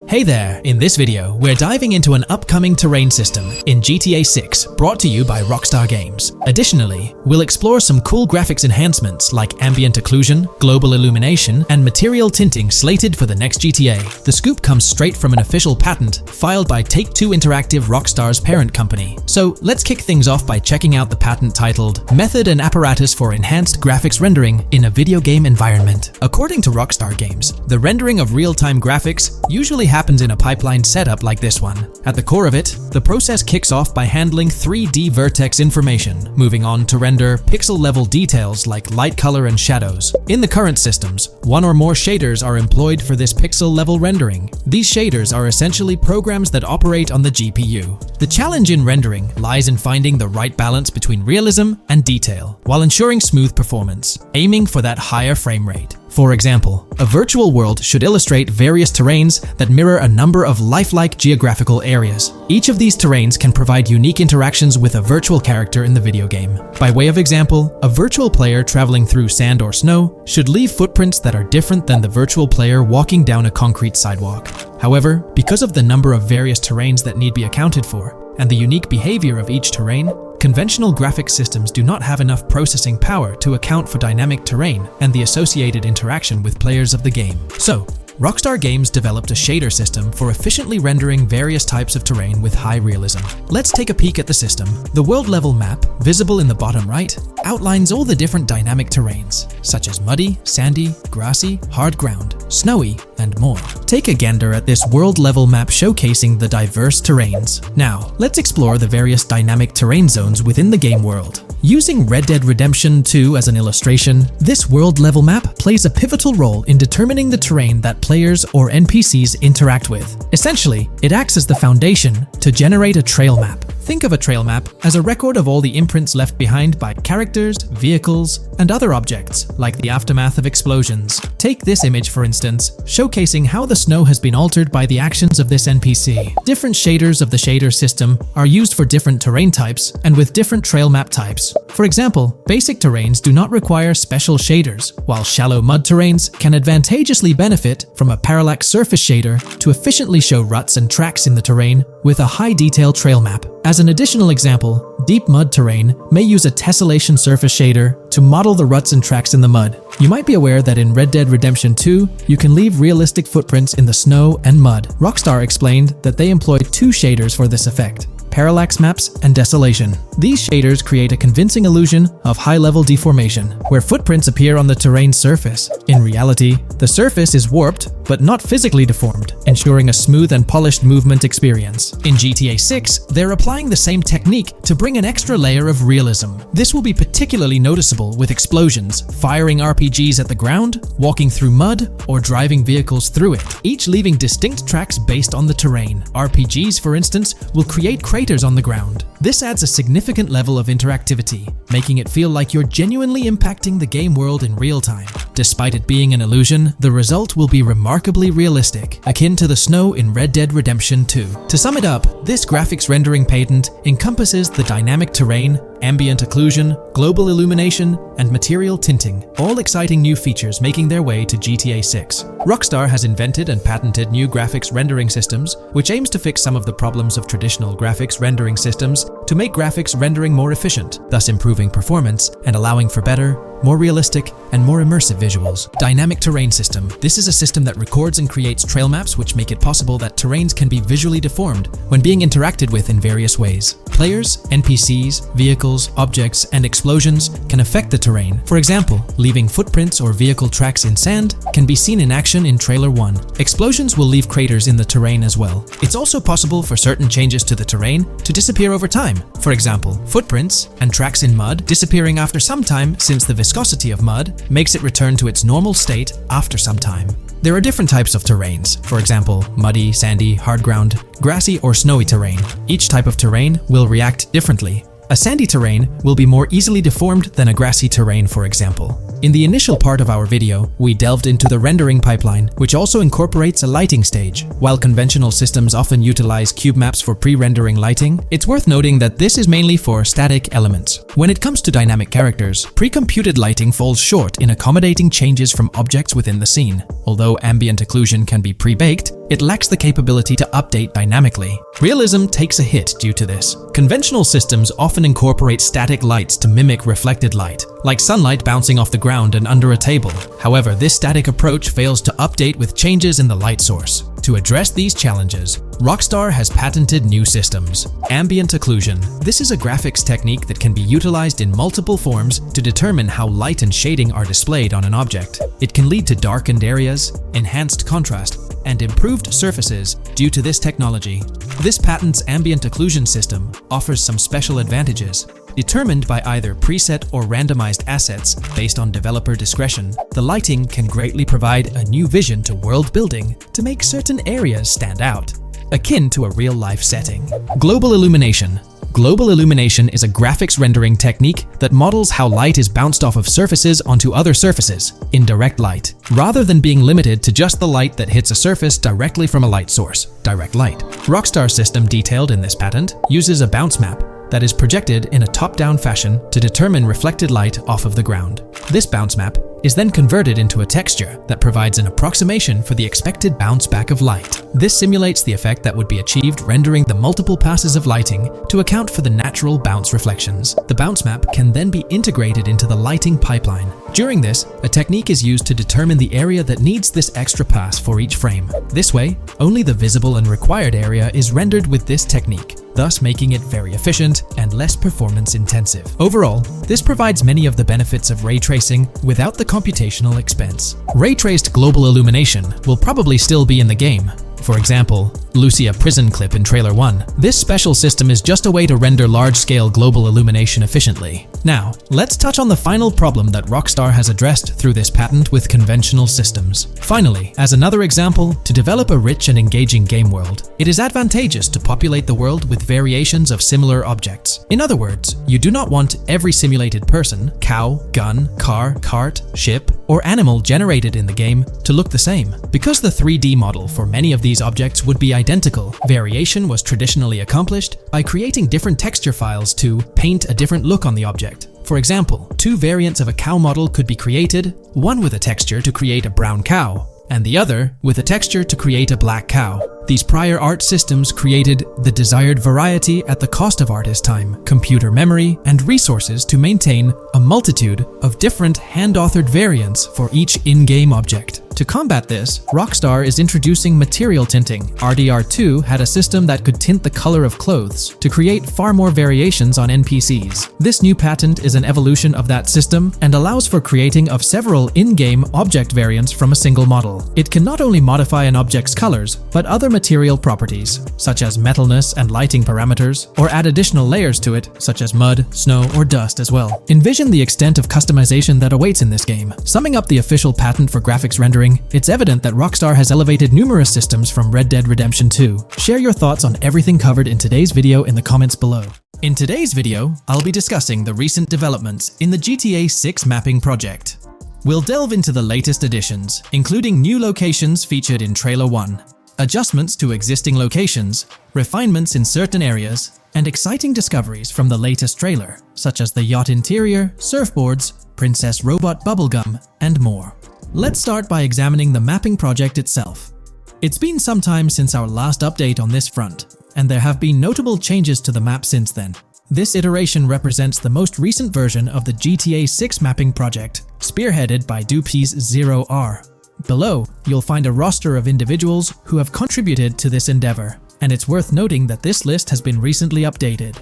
Hey there! In this video, we're diving into an upcoming terrain system in GTA 6 brought to you by Rockstar Games. Additionally, we'll explore some cool graphics enhancements like ambient occlusion, global illumination, and material tinting slated for the next GTA. The scoop comes straight from an official patent filed by Take-Two Interactive, Rockstar's parent company. So let's kick things off by checking out the patent titled Method and Apparatus for Enhanced Graphics Rendering in a Video Game Environment. According to Rockstar Games, the rendering of real-time graphics usually happens in a pipeline setup like this one. At the core of it, the process kicks off by handling 3D vertex information, moving on to render pixel-level details like light color and shadows. In the current systems, one or more shaders are employed for this pixel-level rendering. These shaders are essentially programs that operate on the GPU. The challenge in rendering lies in finding the right balance between realism and detail, while ensuring smooth performance, aiming for that higher frame rate. For example, a virtual world should illustrate various terrains that mirror a number of lifelike geographical areas. Each of these terrains can provide unique interactions with a virtual character in the video game. By way of example, a virtual player traveling through sand or snow should leave footprints that are different than the virtual player walking down a concrete sidewalk. However, because of the number of various terrains that need be accounted for, and the unique behavior of each terrain, conventional graphics systems do not have enough processing power to account for dynamic terrain and the associated interaction with players of the game. So, Rockstar Games developed a shader system for efficiently rendering various types of terrain with high realism. Let's take a peek at the system. The world level map, visible in the bottom right, outlines all the different dynamic terrains, such as muddy, sandy, grassy, hard ground, snowy, and more. Take a gander at this world level map showcasing the diverse terrains. Now, let's explore the various dynamic terrain zones within the game world. Using Red Dead Redemption 2 as an illustration, this world level map plays a pivotal role in determining the terrain that players or NPCs interact with. Essentially, it acts as the foundation to generate a trail map. Think of a trail map as a record of all the imprints left behind by characters, vehicles, and other objects, like the aftermath of explosions. Take this image for instance, showcasing how the snow has been altered by the actions of this NPC. Different shaders of the shader system are used for different terrain types and with different trail map types. For example, basic terrains do not require special shaders, while shallow mud terrains can advantageously benefit from a parallax surface shader to efficiently show ruts and tracks in the terrain with a high detail trail map. As an additional example, deep mud terrain may use a tessellation surface shader to model the ruts and tracks in the mud. You might be aware that in Red Dead Redemption 2, you can leave realistic footprints in the snow and mud. Rockstar explained that they employed two shaders for this effect: parallax maps and desolation. These shaders create a convincing illusion of high-level deformation, where footprints appear on the terrain's surface. In reality, the surface is warped but not physically deformed, ensuring a smooth and polished movement experience. In GTA 6, they're applying the same technique to bring an extra layer of realism. This will be particularly noticeable with explosions, firing RPGs at the ground, walking through mud, or driving vehicles through it, each leaving distinct tracks based on the terrain. RPGs, for instance, will create craters on the ground. This adds a significant level of interactivity, making it feel like you're genuinely impacting the game world in real time. Despite it being an illusion, the result will be remarkably realistic, akin to the snow in Red Dead Redemption 2. To sum it up, this graphics rendering patent encompasses the dynamic terrain, ambient occlusion, global illumination, and material tinting, all exciting new features making their way to GTA 6. Rockstar has invented and patented new graphics rendering systems, which aims to fix some of the problems of traditional graphics rendering systems to make graphics rendering more efficient, thus improving performance and allowing for better, more realistic, and more immersive visuals. Dynamic Terrain System. This is a system that records and creates trail maps which make it possible that terrains can be visually deformed when being interacted with in various ways. Players, NPCs, vehicles, objects, and explosions can affect the terrain. For example, leaving footprints or vehicle tracks in sand can be seen in action in Trailer 1. Explosions will leave craters in the terrain as well. It's also possible for certain changes to the terrain to disappear over time. For example, footprints and tracks in mud disappearing after some time, since the viscosity of mud makes it return to its normal state after some time. There are different types of terrains, for example, muddy, sandy, hard ground, grassy, or snowy terrain. Each type of terrain will react differently. A sandy terrain will be more easily deformed than a grassy terrain, for example. In the initial part of our video, we delved into the rendering pipeline, which also incorporates a lighting stage. While conventional systems often utilize cube maps for pre-rendering lighting, it's worth noting that this is mainly for static elements. When it comes to dynamic characters, pre-computed lighting falls short in accommodating changes from objects within the scene. Although ambient occlusion can be pre-baked, it lacks the capability to update dynamically. Realism takes a hit due to this. Conventional systems often incorporate static lights to mimic reflected light, like sunlight bouncing off the ground and under a table. However, this static approach fails to update with changes in the light source. To address these challenges, Rockstar has patented new systems. Ambient occlusion. This is a graphics technique that can be utilized in multiple forms to determine how light and shading are displayed on an object. It can lead to darkened areas, enhanced contrast, and improved surfaces due to this technology. This patent's ambient occlusion system offers some special advantages. Determined by either preset or randomized assets based on developer discretion, the lighting can greatly provide a new vision to world building to make certain areas stand out, akin to a real-life setting. Global illumination. Global illumination is a graphics rendering technique that models how light is bounced off of surfaces onto other surfaces in direct light, rather than being limited to just the light that hits a surface directly from a light source, direct light. Rockstar's system detailed in this patent uses a bounce map that is projected in a top-down fashion to determine reflected light off of the ground. This bounce map is then converted into a texture that provides an approximation for the expected bounce back of light. This simulates the effect that would be achieved rendering the multiple passes of lighting to account for the natural bounce reflections. The bounce map can then be integrated into the lighting pipeline. During this, a technique is used to determine the area that needs this extra pass for each frame. This way, only the visible and required area is rendered with this technique, thus making it very efficient and less performance intensive. Overall, this provides many of the benefits of ray tracing without the computational expense. Ray-traced global illumination will probably still be in the game. For example, Lucia prison clip in Trailer 1. This special system is just a way to render large-scale global illumination efficiently. Now, let's touch on the final problem that Rockstar has addressed through this patent with conventional systems. Finally, as another example, to develop a rich and engaging game world, it is advantageous to populate the world with variations of similar objects. In other words, you do not want every simulated person, cow, gun, car, cart, ship, or animal generated in the game to look the same. Because the 3D model for many of these objects would be identical, variation was traditionally accomplished by creating different texture files to paint a different look on the object. For example, two variants of a cow model could be created, one with a texture to create a brown cow, and the other with a texture to create a black cow. These prior art systems created the desired variety at the cost of artist time, computer memory, and resources to maintain a multitude of different hand-authored variants for each in-game object. To combat this, Rockstar is introducing material tinting. RDR2 had a system that could tint the color of clothes to create far more variations on NPCs. This new patent is an evolution of that system and allows for creating of several in-game object variants from a single model. It can not only modify an object's colors, but other material properties, such as metalness and lighting parameters, or add additional layers to it, such as mud, snow, or dust as well. Envision the extent of customization that awaits in this game. Summing up the official patent for graphics rendering, it's evident that Rockstar has elevated numerous systems from Red Dead Redemption 2. Share your thoughts on everything covered in today's video in the comments below. In today's video, I'll be discussing the recent developments in the GTA 6 mapping project. We'll delve into the latest additions, including new locations featured in Trailer 1, adjustments to existing locations, refinements in certain areas, and exciting discoveries from the latest trailer, such as the yacht interior, surfboards, Princess Robot Bubblegum, and more. Let's start by examining the mapping project itself. It's been some time since our last update on this front, and there have been notable changes to the map since then. This iteration represents the most recent version of the GTA 6 mapping project, spearheaded by Dupees Zero R. Below, you'll find a roster of individuals who have contributed to this endeavor, and it's worth noting that this list has been recently updated.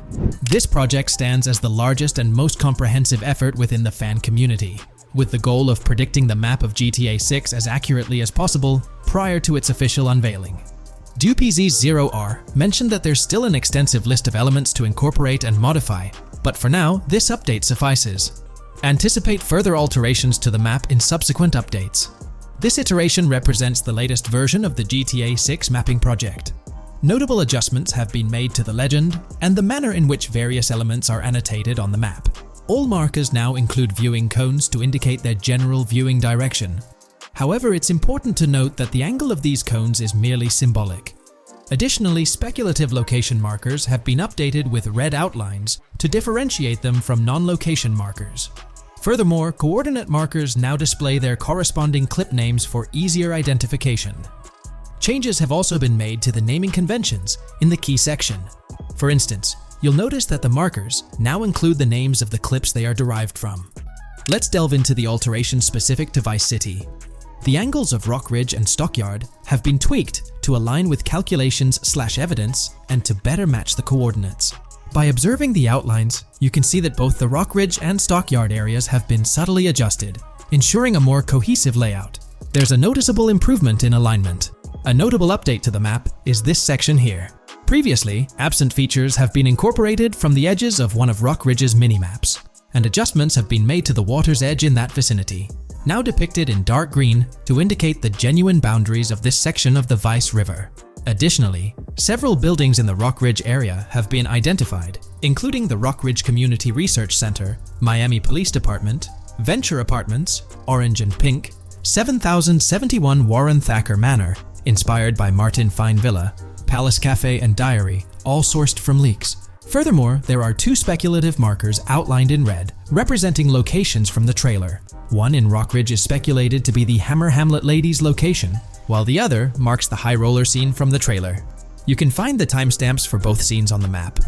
This project stands as the largest and most comprehensive effort within the fan community, with the goal of predicting the map of GTA 6 as accurately as possible prior to its official unveiling. DuPZ0R mentioned that there's still an extensive list of elements to incorporate and modify, but for now, this update suffices. Anticipate further alterations to the map in subsequent updates. This iteration represents the latest version of the GTA 6 mapping project. Notable adjustments have been made to the legend and the manner in which various elements are annotated on the map. All markers now include viewing cones to indicate their general viewing direction. However, it's important to note that the angle of these cones is merely symbolic. Additionally, speculative location markers have been updated with red outlines to differentiate them from non-location markers. Furthermore, coordinate markers now display their corresponding clip names for easier identification. Changes have also been made to the naming conventions in the key section. For instance, you'll notice that the markers now include the names of the clips they are derived from. Let's delve into the alterations specific to Vice City. The angles of Rock Ridge and Stockyard have been tweaked to align with calculations/evidence and to better match the coordinates. By observing the outlines, you can see that both the Rock Ridge and Stockyard areas have been subtly adjusted, ensuring a more cohesive layout. There's a noticeable improvement in alignment. A notable update to the map is this section here. Previously, absent features have been incorporated from the edges of one of Rock Ridge's minimaps, and adjustments have been made to the water's edge in that vicinity, now depicted in dark green to indicate the genuine boundaries of this section of the Vice River. Additionally, several buildings in the Rock Ridge area have been identified, including the Rock Ridge Community Research Center, Miami Police Department, Venture Apartments, Orange and Pink, 7071 Warren Thacker Manor, inspired by Martin Fine Villa, Palace Cafe and Diary, all sourced from leaks, Furthermore, there are two speculative markers outlined in red, representing locations from the trailer. One in Rockridge is speculated to be the Hammer Hamlet Ladies location, while the other marks the high roller scene from the trailer. You can find the timestamps for both scenes on the map.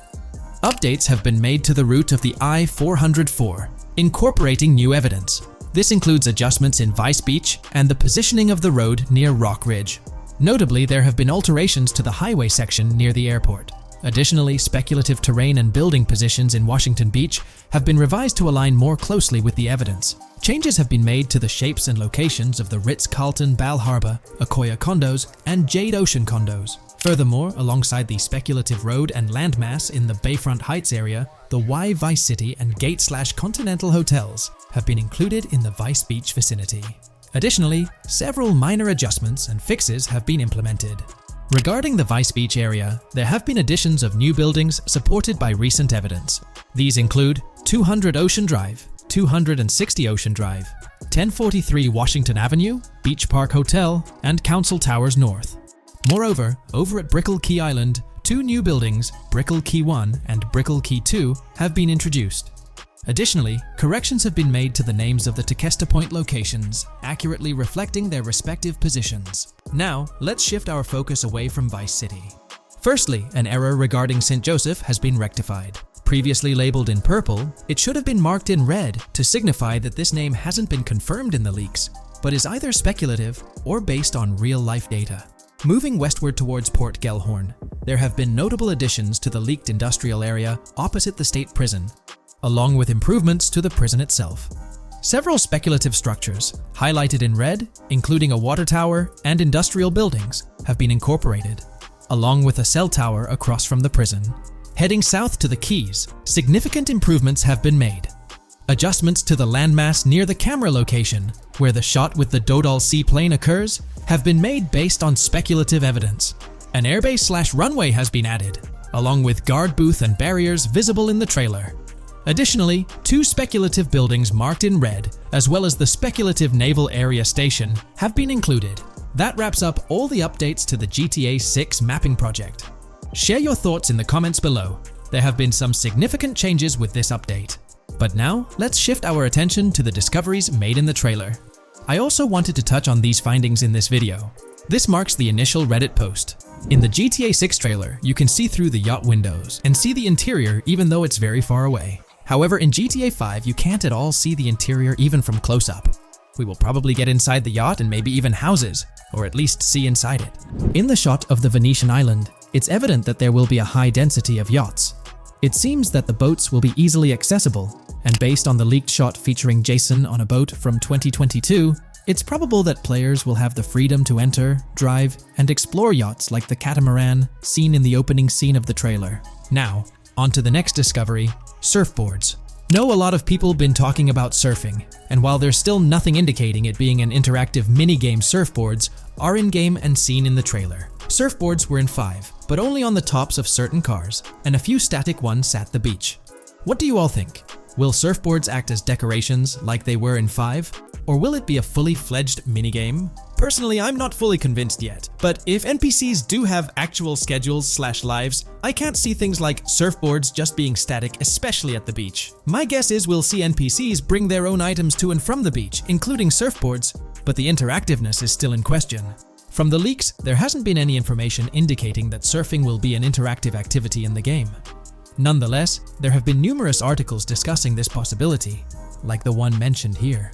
Updates have been made to the route of the I-404, incorporating new evidence. This includes adjustments in Vice Beach and the positioning of the road near Rockridge. Notably, there have been alterations to the highway section near the airport. Additionally, speculative terrain and building positions in Washington Beach have been revised to align more closely with the evidence. Changes have been made to the shapes and locations of the Ritz-Carlton Bal Harbour, Akoya condos, and Jade Ocean condos. Furthermore, alongside the speculative road and landmass in the Bayfront Heights area, the Y Vice City and Gate/Continental hotels have been included in the Vice Beach vicinity. Additionally, several minor adjustments and fixes have been implemented. Regarding the Vice Beach area, there have been additions of new buildings supported by recent evidence. These include 200 Ocean Drive, 260 Ocean Drive, 1043 Washington Avenue, Beach Park Hotel, and Council Towers North. Moreover, over at Brickell Key Island, two new buildings, Brickell Key 1 and Brickell Key 2, have been introduced. Additionally, corrections have been made to the names of the Tequesta Point locations, accurately reflecting their respective positions. Now, let's shift our focus away from Vice City. Firstly, an error regarding St. Joseph has been rectified. Previously labeled in purple, it should have been marked in red to signify that this name hasn't been confirmed in the leaks, but is either speculative or based on real-life data. Moving westward towards Port Gellhorn, there have been notable additions to the leaked industrial area opposite the state prison, along with improvements to the prison itself. Several speculative structures, highlighted in red, including a water tower and industrial buildings, have been incorporated, along with a cell tower across from the prison. Heading south to the Keys, significant improvements have been made. Adjustments to the landmass near the camera location, where the shot with the Dodal seaplane occurs, have been made based on speculative evidence. An airbase/runway has been added, along with guard booth and barriers visible in the trailer. Additionally, two speculative buildings marked in red, as well as the speculative Naval Area Station, have been included. That wraps up all the updates to the GTA 6 mapping project. Share your thoughts in the comments below. There have been some significant changes with this update. But now, let's shift our attention to the discoveries made in the trailer. I also wanted to touch on these findings in this video. This marks the initial Reddit post. In the GTA 6 trailer, you can see through the yacht windows and see the interior even though it's very far away. However, in GTA 5, you can't at all see the interior even from close-up. We will probably get inside the yacht and maybe even houses, or at least see inside it. In the shot of the Venetian island, it's evident that there will be a high density of yachts. It seems that the boats will be easily accessible, and based on the leaked shot featuring Jason on a boat from 2022, it's probable that players will have the freedom to enter, drive, and explore yachts like the catamaran seen in the opening scene of the trailer. Now, on to the next discovery, surfboards. Know a lot of people been talking about surfing, and while there's still nothing indicating it being an interactive minigame, surfboards are in-game and seen in the trailer. Surfboards were in 5, but only on the tops of certain cars, and a few static ones at the beach. What do you all think? Will surfboards act as decorations like they were in 5? Or will it be a fully fledged minigame? Personally, I'm not fully convinced yet, but if NPCs do have actual schedules/lives, I can't see things like surfboards just being static, especially at the beach. My guess is we'll see NPCs bring their own items to and from the beach, including surfboards, but the interactiveness is still in question. From the leaks, there hasn't been any information indicating that surfing will be an interactive activity in the game. Nonetheless, there have been numerous articles discussing this possibility, like the one mentioned here.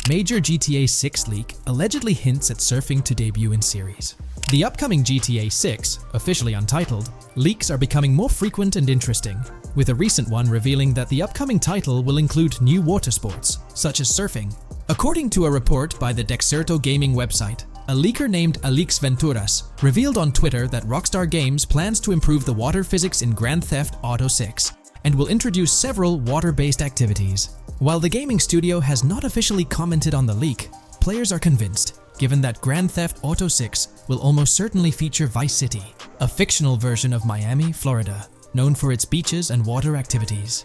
Major GTA 6 leak allegedly hints at surfing to debut in series. The upcoming GTA 6, officially untitled, leaks are becoming more frequent and interesting, with a recent one revealing that the upcoming title will include new water sports, such as surfing. According to a report by the Dexerto Gaming website, a leaker named Alix Venturas revealed on Twitter that Rockstar Games plans to improve the water physics in Grand Theft Auto 6 and will introduce several water-based activities. While the gaming studio has not officially commented on the leak, players are convinced, given that Grand Theft Auto 6 will almost certainly feature Vice City, a fictional version of Miami, Florida, known for its beaches and water activities.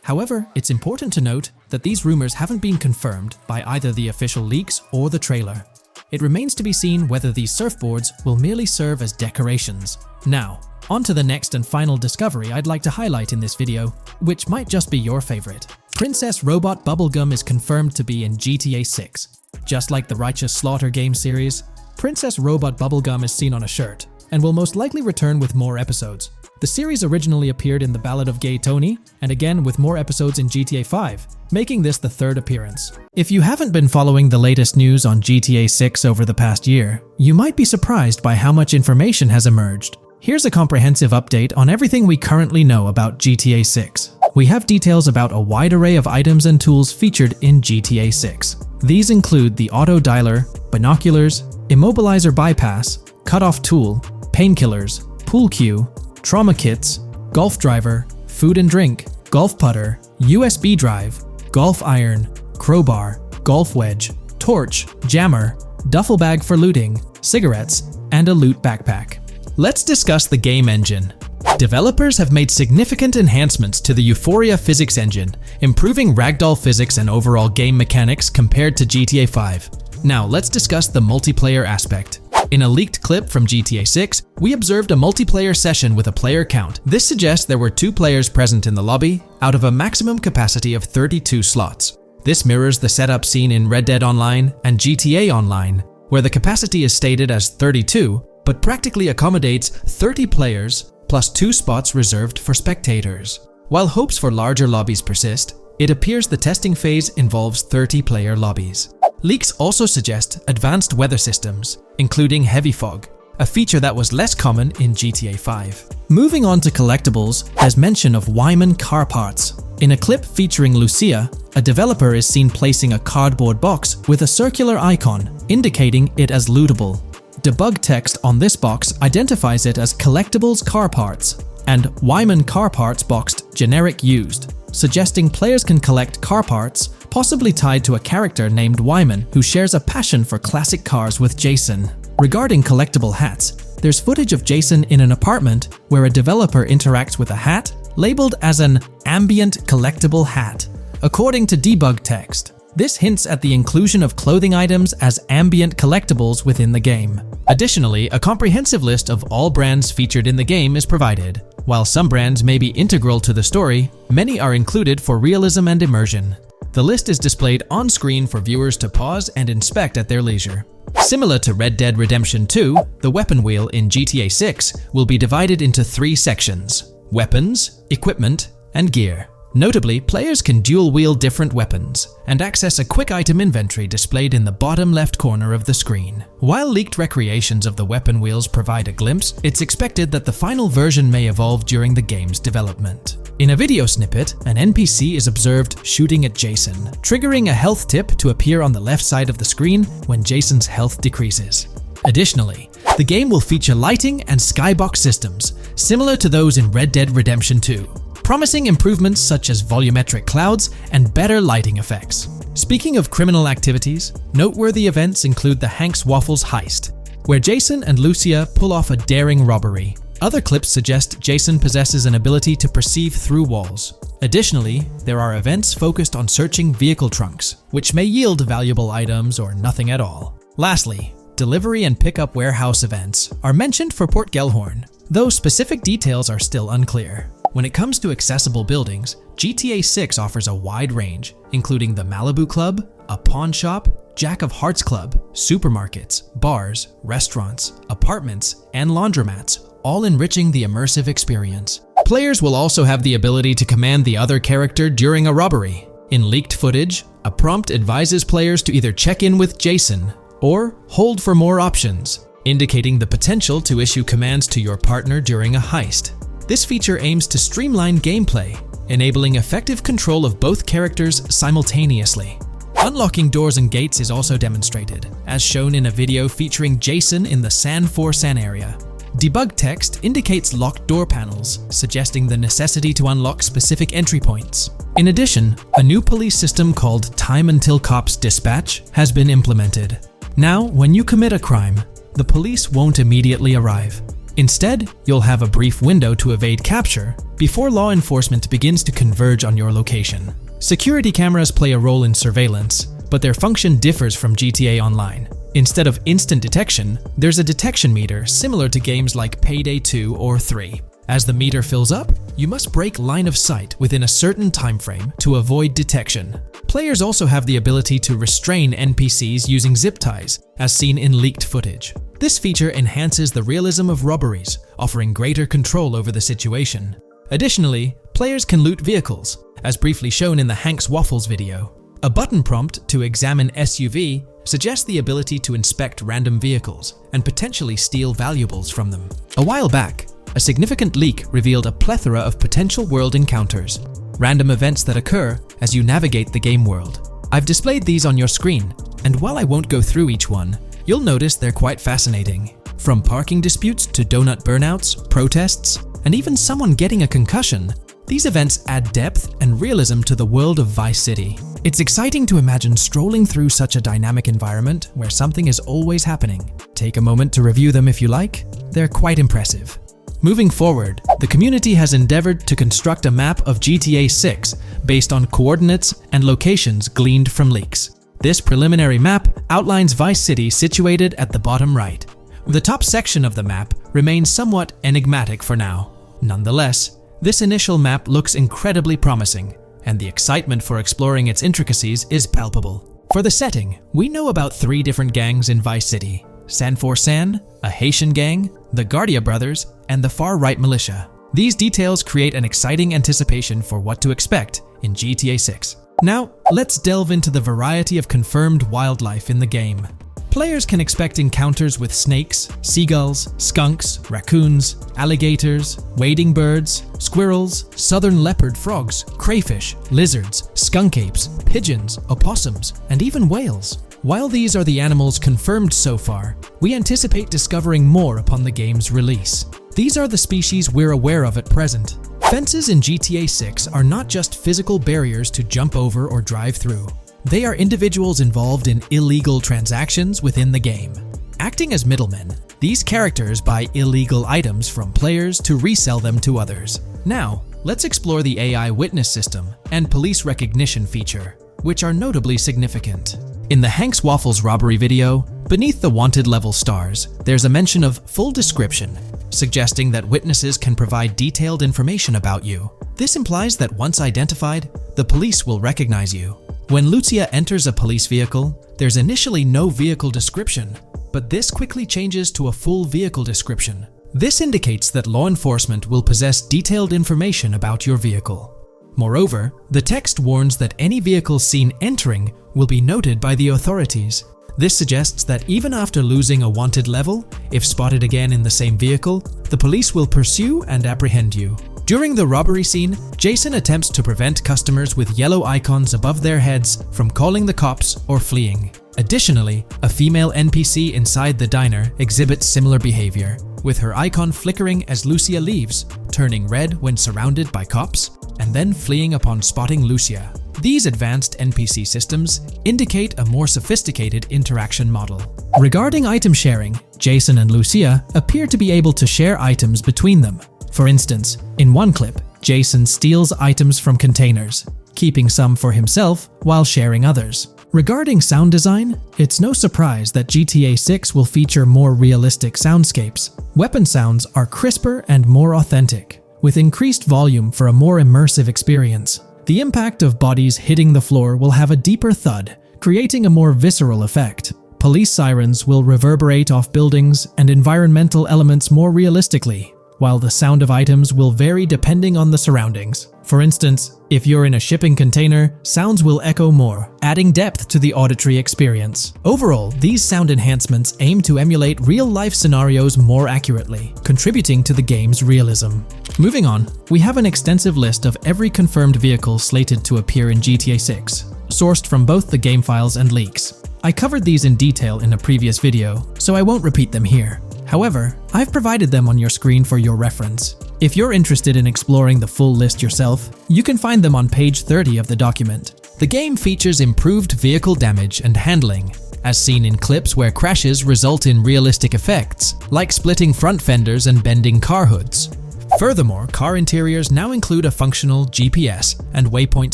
However, it's important to note that these rumors haven't been confirmed by either the official leaks or the trailer. It remains to be seen whether these surfboards will merely serve as decorations. Now, On to the next and final discovery I'd like to highlight in this video, which might just be your favorite. Princess Robot Bubblegum is confirmed to be in GTA 6. Just like the Righteous Slaughter game series, Princess Robot Bubblegum is seen on a shirt, and will most likely return with more episodes. The series originally appeared in The Ballad of Gay Tony, and again with more episodes in GTA 5, making this the third appearance. If you haven't been following the latest news on GTA 6 over the past year, you might be surprised by how much information has emerged. Here's a comprehensive update on everything we currently know about GTA 6. We have details about a wide array of items and tools featured in GTA 6. These include the auto dialer, binoculars, immobilizer bypass, cutoff tool, painkillers, pool cue, trauma kits, golf driver, food and drink, golf putter, USB drive, golf iron, crowbar, golf wedge, torch, jammer, duffel bag for looting, cigarettes, and a loot backpack. Let's discuss the game engine. Developers have made significant enhancements to the Euphoria physics engine, improving ragdoll physics and overall game mechanics compared to GTA 5. Now let's discuss the multiplayer aspect. In a leaked clip from GTA 6, we observed a multiplayer session with a player count. This suggests there were 2 players present in the lobby, out of a maximum capacity of 32 slots. This mirrors the setup seen in Red Dead Online and GTA Online, where the capacity is stated as 32, but practically accommodates 30 players plus 2 spots reserved for spectators. While hopes for larger lobbies persist, it appears the testing phase involves 30-player lobbies. Leaks also suggest advanced weather systems, including heavy fog, a feature that was less common in GTA 5. Moving on to collectibles, there's mention of Wyman car parts. In a clip featuring Lucia, a developer is seen placing a cardboard box with a circular icon, indicating it as lootable. Debug text on this box identifies it as Collectibles Car Parts and Wyman Car Parts boxed Generic Used, suggesting players can collect car parts, possibly tied to a character named Wyman who shares a passion for classic cars with Jason. Regarding collectible hats, there's footage of Jason in an apartment where a developer interacts with a hat labeled as an ambient collectible hat. According to debug text, this hints at the inclusion of clothing items as ambient collectibles within the game. Additionally, a comprehensive list of all brands featured in the game is provided. While some brands may be integral to the story, many are included for realism and immersion. The list is displayed on screen for viewers to pause and inspect at their leisure. Similar to Red Dead Redemption 2, the weapon wheel in GTA 6 will be divided into 3 sections: weapons, equipment, and gear. Notably, players can dual-wield different weapons and access a quick item inventory displayed in the bottom left corner of the screen. While leaked recreations of the weapon wheels provide a glimpse, it's expected that the final version may evolve during the game's development. In a video snippet, an NPC is observed shooting at Jason, triggering a health tip to appear on the left side of the screen when Jason's health decreases. Additionally, the game will feature lighting and skybox systems, similar to those in Red Dead Redemption 2. Promising improvements such as volumetric clouds and better lighting effects. Speaking of criminal activities, noteworthy events include the Hank's Waffles heist, where Jason and Lucia pull off a daring robbery. Other clips suggest Jason possesses an ability to perceive through walls. Additionally, there are events focused on searching vehicle trunks, which may yield valuable items or nothing at all. Lastly, delivery and pickup warehouse events are mentioned for Port Gellhorn, though specific details are still unclear. When it comes to accessible buildings, GTA 6 offers a wide range, including the Malibu Club, a pawn shop, Jack of Hearts Club, supermarkets, bars, restaurants, apartments, and laundromats, all enriching the immersive experience. Players will also have the ability to command the other character during a robbery. In leaked footage, a prompt advises players to either check in with Jason or hold for more options, indicating the potential to issue commands to your partner during a heist. This feature aims to streamline gameplay, enabling effective control of both characters simultaneously. Unlocking doors and gates is also demonstrated, as shown in a video featuring Jason in the San Forsan area. Debug text indicates locked door panels, suggesting the necessity to unlock specific entry points. In addition, a new police system called Time Until Cops Dispatch has been implemented. Now, when you commit a crime, the police won't immediately arrive. Instead, you'll have a brief window to evade capture before law enforcement begins to converge on your location. Security cameras play a role in surveillance, but their function differs from GTA Online. Instead of instant detection, there's a detection meter similar to games like Payday 2 or 3. As the meter fills up, you must break line of sight within a certain time frame to avoid detection. Players also have the ability to restrain NPCs using zip ties, as seen in leaked footage. This feature enhances the realism of robberies, offering greater control over the situation. Additionally, players can loot vehicles, as briefly shown in the Hank's Waffles video. A button prompt to examine SUV suggests the ability to inspect random vehicles and potentially steal valuables from them. A while back, a significant leak revealed a plethora of potential world encounters, random events that occur as you navigate the game world. I've displayed these on your screen, and while I won't go through each one, you'll notice they're quite fascinating. From parking disputes to donut burnouts, protests, and even someone getting a concussion, these events add depth and realism to the world of Vice City. It's exciting to imagine strolling through such a dynamic environment where something is always happening. Take a moment to review them if you like. They're quite impressive. Moving forward, the community has endeavored to construct a map of GTA 6 based on coordinates and locations gleaned from leaks. This preliminary map outlines Vice City situated at the bottom right. The top section of the map remains somewhat enigmatic for now. Nonetheless, this initial map looks incredibly promising, and the excitement for exploring its intricacies is palpable. For the setting, we know about 3 different gangs in Vice City: San4San, a Haitian gang, the Guardia Brothers, and the far-right militia. These details create an exciting anticipation for what to expect in GTA 6. Now, let's delve into the variety of confirmed wildlife in the game. Players can expect encounters with snakes, seagulls, skunks, raccoons, alligators, wading birds, squirrels, southern leopard frogs, crayfish, lizards, skunk apes, pigeons, opossums, and even whales. While these are the animals confirmed so far, we anticipate discovering more upon the game's release. These are the species we're aware of at present. Fences in GTA 6 are not just physical barriers to jump over or drive through. They are individuals involved in illegal transactions within the game. Acting as middlemen, these characters buy illegal items from players to resell them to others. Now, let's explore the AI witness system and police recognition feature, which are notably significant. In the Hank's Waffles robbery video, beneath the wanted level stars, there's a mention of full description, suggesting that witnesses can provide detailed information about you. This implies that once identified, the police will recognize you. When Lucia enters a police vehicle, there's initially no vehicle description, but this quickly changes to a full vehicle description. This indicates that law enforcement will possess detailed information about your vehicle. Moreover, the text warns that any vehicle seen entering will be noted by the authorities. This suggests that even after losing a wanted level, if spotted again in the same vehicle, the police will pursue and apprehend you. During the robbery scene, Jason attempts to prevent customers with yellow icons above their heads from calling the cops or fleeing. Additionally, a female NPC inside the diner exhibits similar behavior, with her icon flickering as Lucia leaves, turning red when surrounded by cops, and then fleeing upon spotting Lucia. These advanced NPC systems indicate a more sophisticated interaction model. Regarding item sharing, Jason and Lucia appear to be able to share items between them. For instance, in one clip, Jason steals items from containers, keeping some for himself while sharing others. Regarding sound design, it's no surprise that GTA 6 will feature more realistic soundscapes. Weapon sounds are crisper and more authentic, with increased volume for a more immersive experience. The impact of bodies hitting the floor will have a deeper thud, creating a more visceral effect. Police sirens will reverberate off buildings and environmental elements more realistically, while the sound of items will vary depending on the surroundings. For instance, if you're in a shipping container, sounds will echo more, adding depth to the auditory experience. Overall, these sound enhancements aim to emulate real-life scenarios more accurately, contributing to the game's realism. Moving on, we have an extensive list of every confirmed vehicle slated to appear in GTA 6, sourced from both the game files and leaks. I covered these in detail in a previous video, so I won't repeat them here. However, I've provided them on your screen for your reference. If you're interested in exploring the full list yourself, you can find them on page 30 of the document. The game features improved vehicle damage and handling, as seen in clips where crashes result in realistic effects, like splitting front fenders and bending car hoods. Furthermore, car interiors now include a functional GPS and waypoint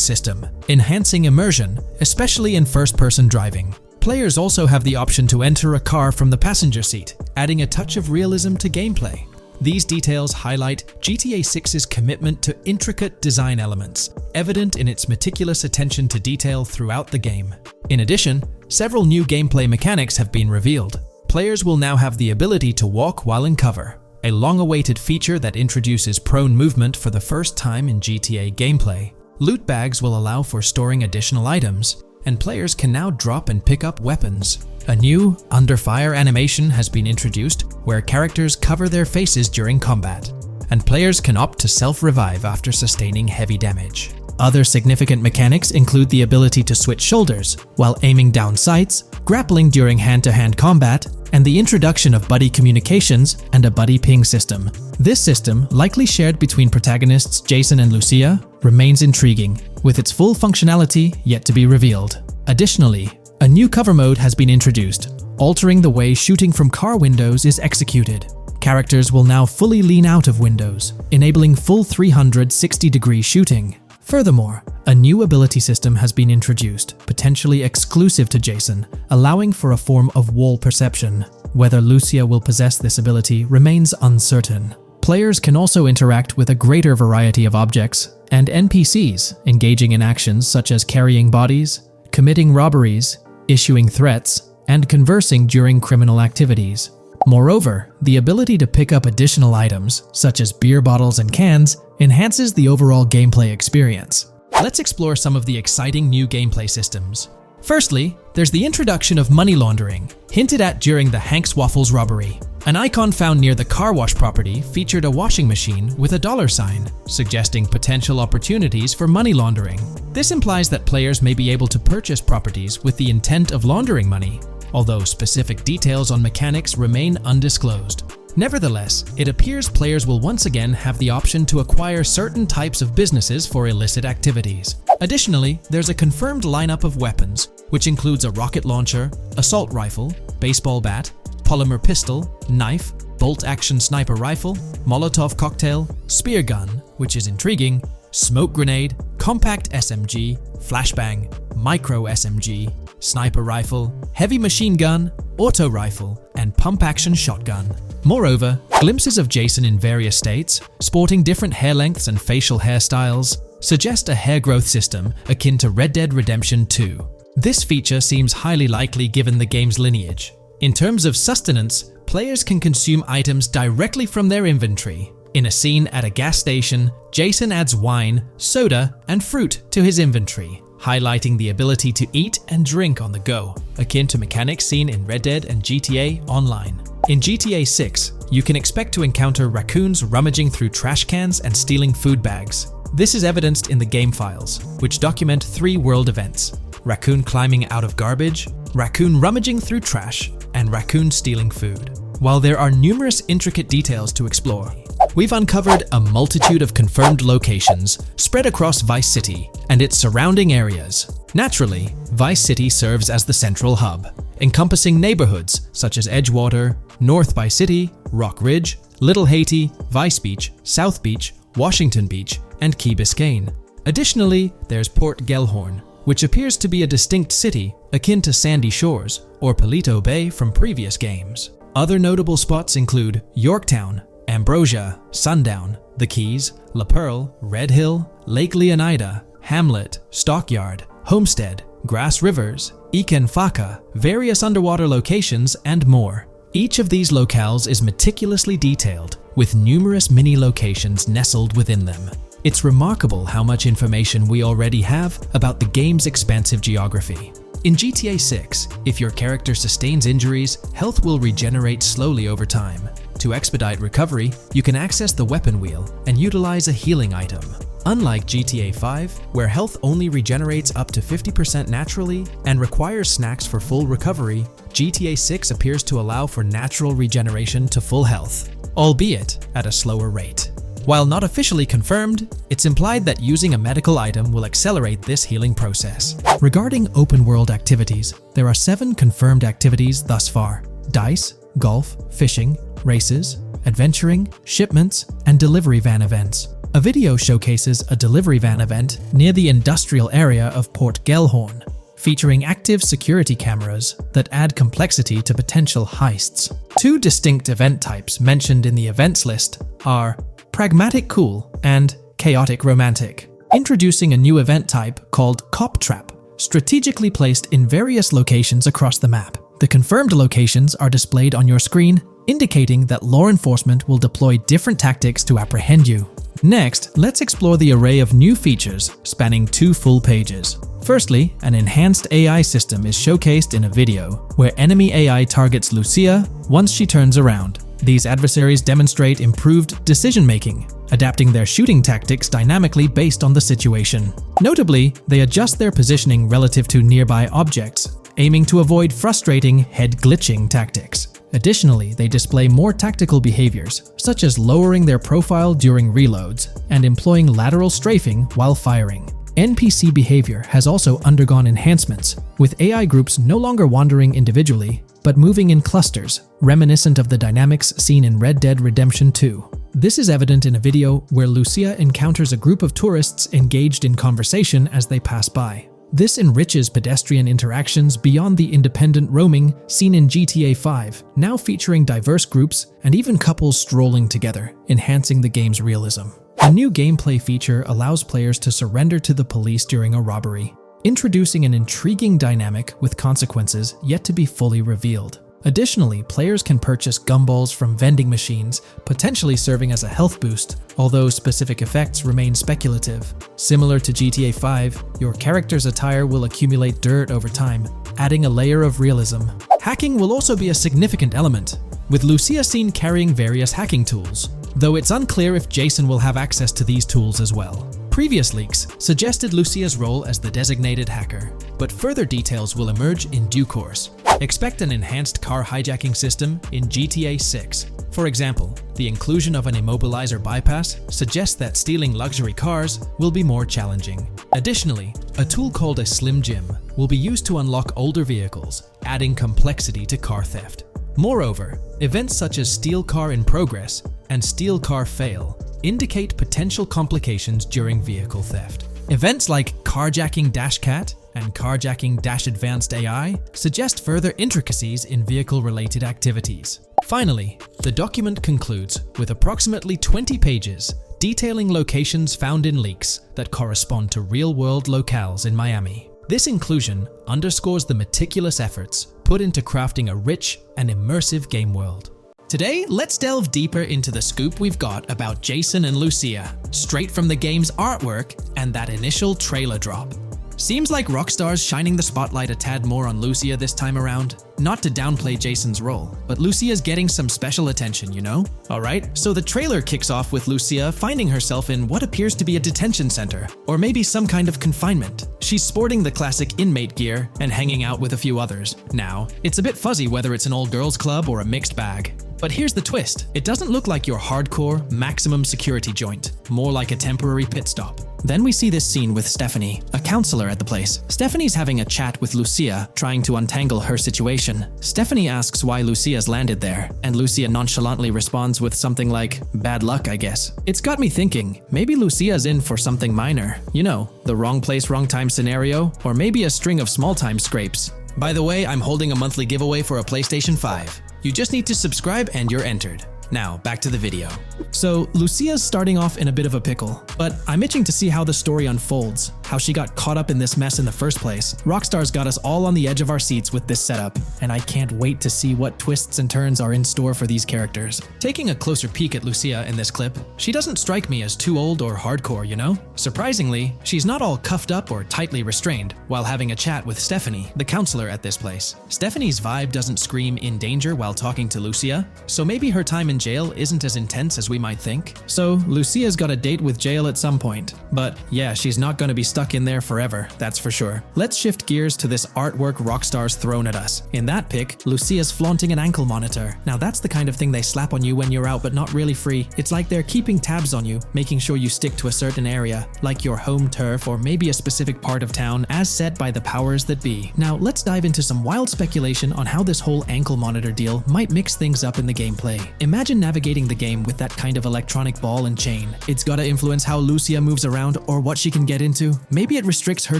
system, enhancing immersion, especially in first-person driving. Players also have the option to enter a car from the passenger seat, adding a touch of realism to gameplay. These details highlight GTA 6's commitment to intricate design elements, evident in its meticulous attention to detail throughout the game. In addition, several new gameplay mechanics have been revealed. Players will now have the ability to walk while in cover, a long-awaited feature that introduces prone movement for the first time in GTA gameplay. Loot bags will allow for storing additional items, and players can now drop and pick up weapons. A new under fire animation has been introduced where characters cover their faces during combat, and players can opt to self-revive after sustaining heavy damage. Other significant mechanics include the ability to switch shoulders while aiming down sights, grappling during hand-to-hand combat, and the introduction of buddy communications and a buddy ping system. This system, likely shared between protagonists Jason and Lucia, remains intriguing, with its full functionality yet to be revealed. Additionally, a new cover mode has been introduced, altering the way shooting from car windows is executed. Characters will now fully lean out of windows, enabling full 360-degree shooting. Furthermore, a new ability system has been introduced, potentially exclusive to Jason, allowing for a form of wall perception. Whether Lucia will possess this ability remains uncertain. Players can also interact with a greater variety of objects and NPCs, engaging in actions such as carrying bodies, committing robberies, issuing threats, and conversing during criminal activities. Moreover, the ability to pick up additional items, such as beer bottles and cans, enhances the overall gameplay experience. Let's explore some of the exciting new gameplay systems. Firstly, there's the introduction of money laundering, hinted at during the Hank's Waffles robbery. An icon found near the car wash property featured a washing machine with a dollar sign, suggesting potential opportunities for money laundering. This implies that players may be able to purchase properties with the intent of laundering money, although specific details on mechanics remain undisclosed. Nevertheless, it appears players will once again have the option to acquire certain types of businesses for illicit activities. Additionally, there's a confirmed lineup of weapons, which includes a rocket launcher, assault rifle, baseball bat, polymer pistol, knife, bolt-action sniper rifle, Molotov cocktail, spear gun, which is intriguing, smoke grenade, compact SMG, flashbang, micro SMG, sniper rifle, heavy machine gun, auto rifle, and pump-action shotgun. Moreover, glimpses of Jason in various states, sporting different hair lengths and facial hairstyles, suggest a hair growth system akin to Red Dead Redemption 2. This feature seems highly likely given the game's lineage. In terms of sustenance, players can consume items directly from their inventory. In a scene at a gas station, Jason adds wine, soda, and fruit to his inventory, highlighting the ability to eat and drink on the go, akin to mechanics seen in Red Dead and GTA Online. In GTA 6, you can expect to encounter raccoons rummaging through trash cans and stealing food bags. This is evidenced in the game files, which document 3 world events: raccoon climbing out of garbage, raccoon rummaging through trash, and raccoon stealing food. While there are numerous intricate details to explore, we've uncovered a multitude of confirmed locations spread across Vice City and its surrounding areas. Naturally, Vice City serves as the central hub, encompassing neighborhoods such as Edgewater, North Vice City, Rock Ridge, Little Haiti, Vice Beach, South Beach, Washington Beach, and Key Biscayne. Additionally, there's Port Gellhorn, which appears to be a distinct city akin to Sandy Shores or Paleto Bay from previous games. Other notable spots include Yorktown, Ambrosia, Sundown, The Keys, La Pearl, Red Hill, Lake Leonida, Hamlet, Stockyard, Homestead, Grass Rivers, Ikenfaka, various underwater locations, and more. Each of these locales is meticulously detailed, with numerous mini-locations nestled within them. It's remarkable how much information we already have about the game's expansive geography. In GTA 6, if your character sustains injuries, health will regenerate slowly over time. To expedite recovery, you can access the weapon wheel and utilize a healing item. Unlike GTA 5, where health only regenerates up to 50% naturally and requires snacks for full recovery, GTA 6 appears to allow for natural regeneration to full health, albeit at a slower rate. While not officially confirmed, it's implied that using a medical item will accelerate this healing process. Regarding open-world activities, there are 7 confirmed activities thus far: dice, golf, fishing, races, adventuring, shipments, and delivery van events. A video showcases a delivery van event near the industrial area of Port Gellhorn, featuring active security cameras that add complexity to potential heists. Two distinct event types mentioned in the events list are Pragmatic Cool and Chaotic Romantic. Introducing a new event type called Cop Trap, strategically placed in various locations across the map. The confirmed locations are displayed on your screen, indicating that law enforcement will deploy different tactics to apprehend you. Next, let's explore the array of new features spanning 2 full pages. Firstly, an enhanced AI system is showcased in a video, where enemy AI targets Lucia once she turns around. These adversaries demonstrate improved decision-making, adapting their shooting tactics dynamically based on the situation. Notably, they adjust their positioning relative to nearby objects, aiming to avoid frustrating head-glitching tactics. Additionally, they display more tactical behaviors, such as lowering their profile during reloads and employing lateral strafing while firing. NPC behavior has also undergone enhancements, with AI groups no longer wandering individually, but moving in clusters, reminiscent of the dynamics seen in Red Dead Redemption 2. This is evident in a video where Lucia encounters a group of tourists engaged in conversation as they pass by. This enriches pedestrian interactions beyond the independent roaming seen in GTA 5, now featuring diverse groups and even couples strolling together, enhancing the game's realism. A new gameplay feature allows players to surrender to the police during a robbery, introducing an intriguing dynamic with consequences yet to be fully revealed. Additionally, players can purchase gumballs from vending machines, potentially serving as a health boost, although specific effects remain speculative. Similar to GTA 5, your character's attire will accumulate dirt over time, adding a layer of realism. Hacking will also be a significant element, with Lucia seen carrying various hacking tools, though it's unclear if Jason will have access to these tools as well. Previous leaks suggested Lucia's role as the designated hacker, but further details will emerge in due course. Expect an enhanced car hijacking system in GTA 6. For example, the inclusion of an immobilizer bypass suggests that stealing luxury cars will be more challenging. Additionally, a tool called a Slim Jim will be used to unlock older vehicles, adding complexity to car theft. Moreover, events such as Steal Car in Progress and Steal Car Fail indicate potential complications during vehicle theft. Events like Carjacking Cat and Carjacking Advanced AI suggest further intricacies in vehicle-related activities. Finally, the document concludes with approximately 20 pages detailing locations found in leaks that correspond to real-world locales in Miami. This inclusion underscores the meticulous efforts put into crafting a rich and immersive game world. Today, let's delve deeper into the scoop we've got about Jason and Lucia, straight from the game's artwork and that initial trailer drop. Seems like Rockstar's shining the spotlight a tad more on Lucia this time around. Not to downplay Jason's role, but Lucia's getting some special attention, you know? Alright, so the trailer kicks off with Lucia finding herself in what appears to be a detention center, or maybe some kind of confinement. She's sporting the classic inmate gear and hanging out with a few others. Now, it's a bit fuzzy whether it's an all girls club or a mixed bag. But here's the twist. It doesn't look like your hardcore, maximum security joint, more like a temporary pit stop. Then we see this scene with Stephanie, a counselor at the place. Stephanie's having a chat with Lucia, trying to untangle her situation. Stephanie asks why Lucia's landed there, and Lucia nonchalantly responds with something like, "Bad luck, I guess." It's got me thinking, maybe Lucia's in for something minor. You know, the wrong place, wrong time scenario, or maybe a string of small-time scrapes. By the way, I'm holding a monthly giveaway for a PlayStation 5. You just need to subscribe and you're entered. Now, back to the video. So, Lucia's starting off in a bit of a pickle, but I'm itching to see how the story unfolds, how she got caught up in this mess in the first place. Rockstar's got us all on the edge of our seats with this setup, and I can't wait to see what twists and turns are in store for these characters. Taking a closer peek at Lucia in this clip, she doesn't strike me as too old or hardcore, you know? Surprisingly, she's not all cuffed up or tightly restrained while having a chat with Stephanie, the counselor at this place. Stephanie's vibe doesn't scream in danger while talking to Lucia, so maybe her time in jail isn't as intense as we might think. So, Lucia's got a date with jail at some point. But yeah, she's not gonna be stuck in there forever, that's for sure. Let's shift gears to this artwork Rockstar's thrown at us. In that pic, Lucia's flaunting an ankle monitor. Now that's the kind of thing they slap on you when you're out but not really free. It's like they're keeping tabs on you, making sure you stick to a certain area, like your home turf or maybe a specific part of town as set by the powers that be. Now let's dive into some wild speculation on how this whole ankle monitor deal might mix things up in the gameplay. Imagine Imagine navigating the game with that kind of electronic ball and chain. It's gotta influence how Lucia moves around or what she can get into. Maybe it restricts her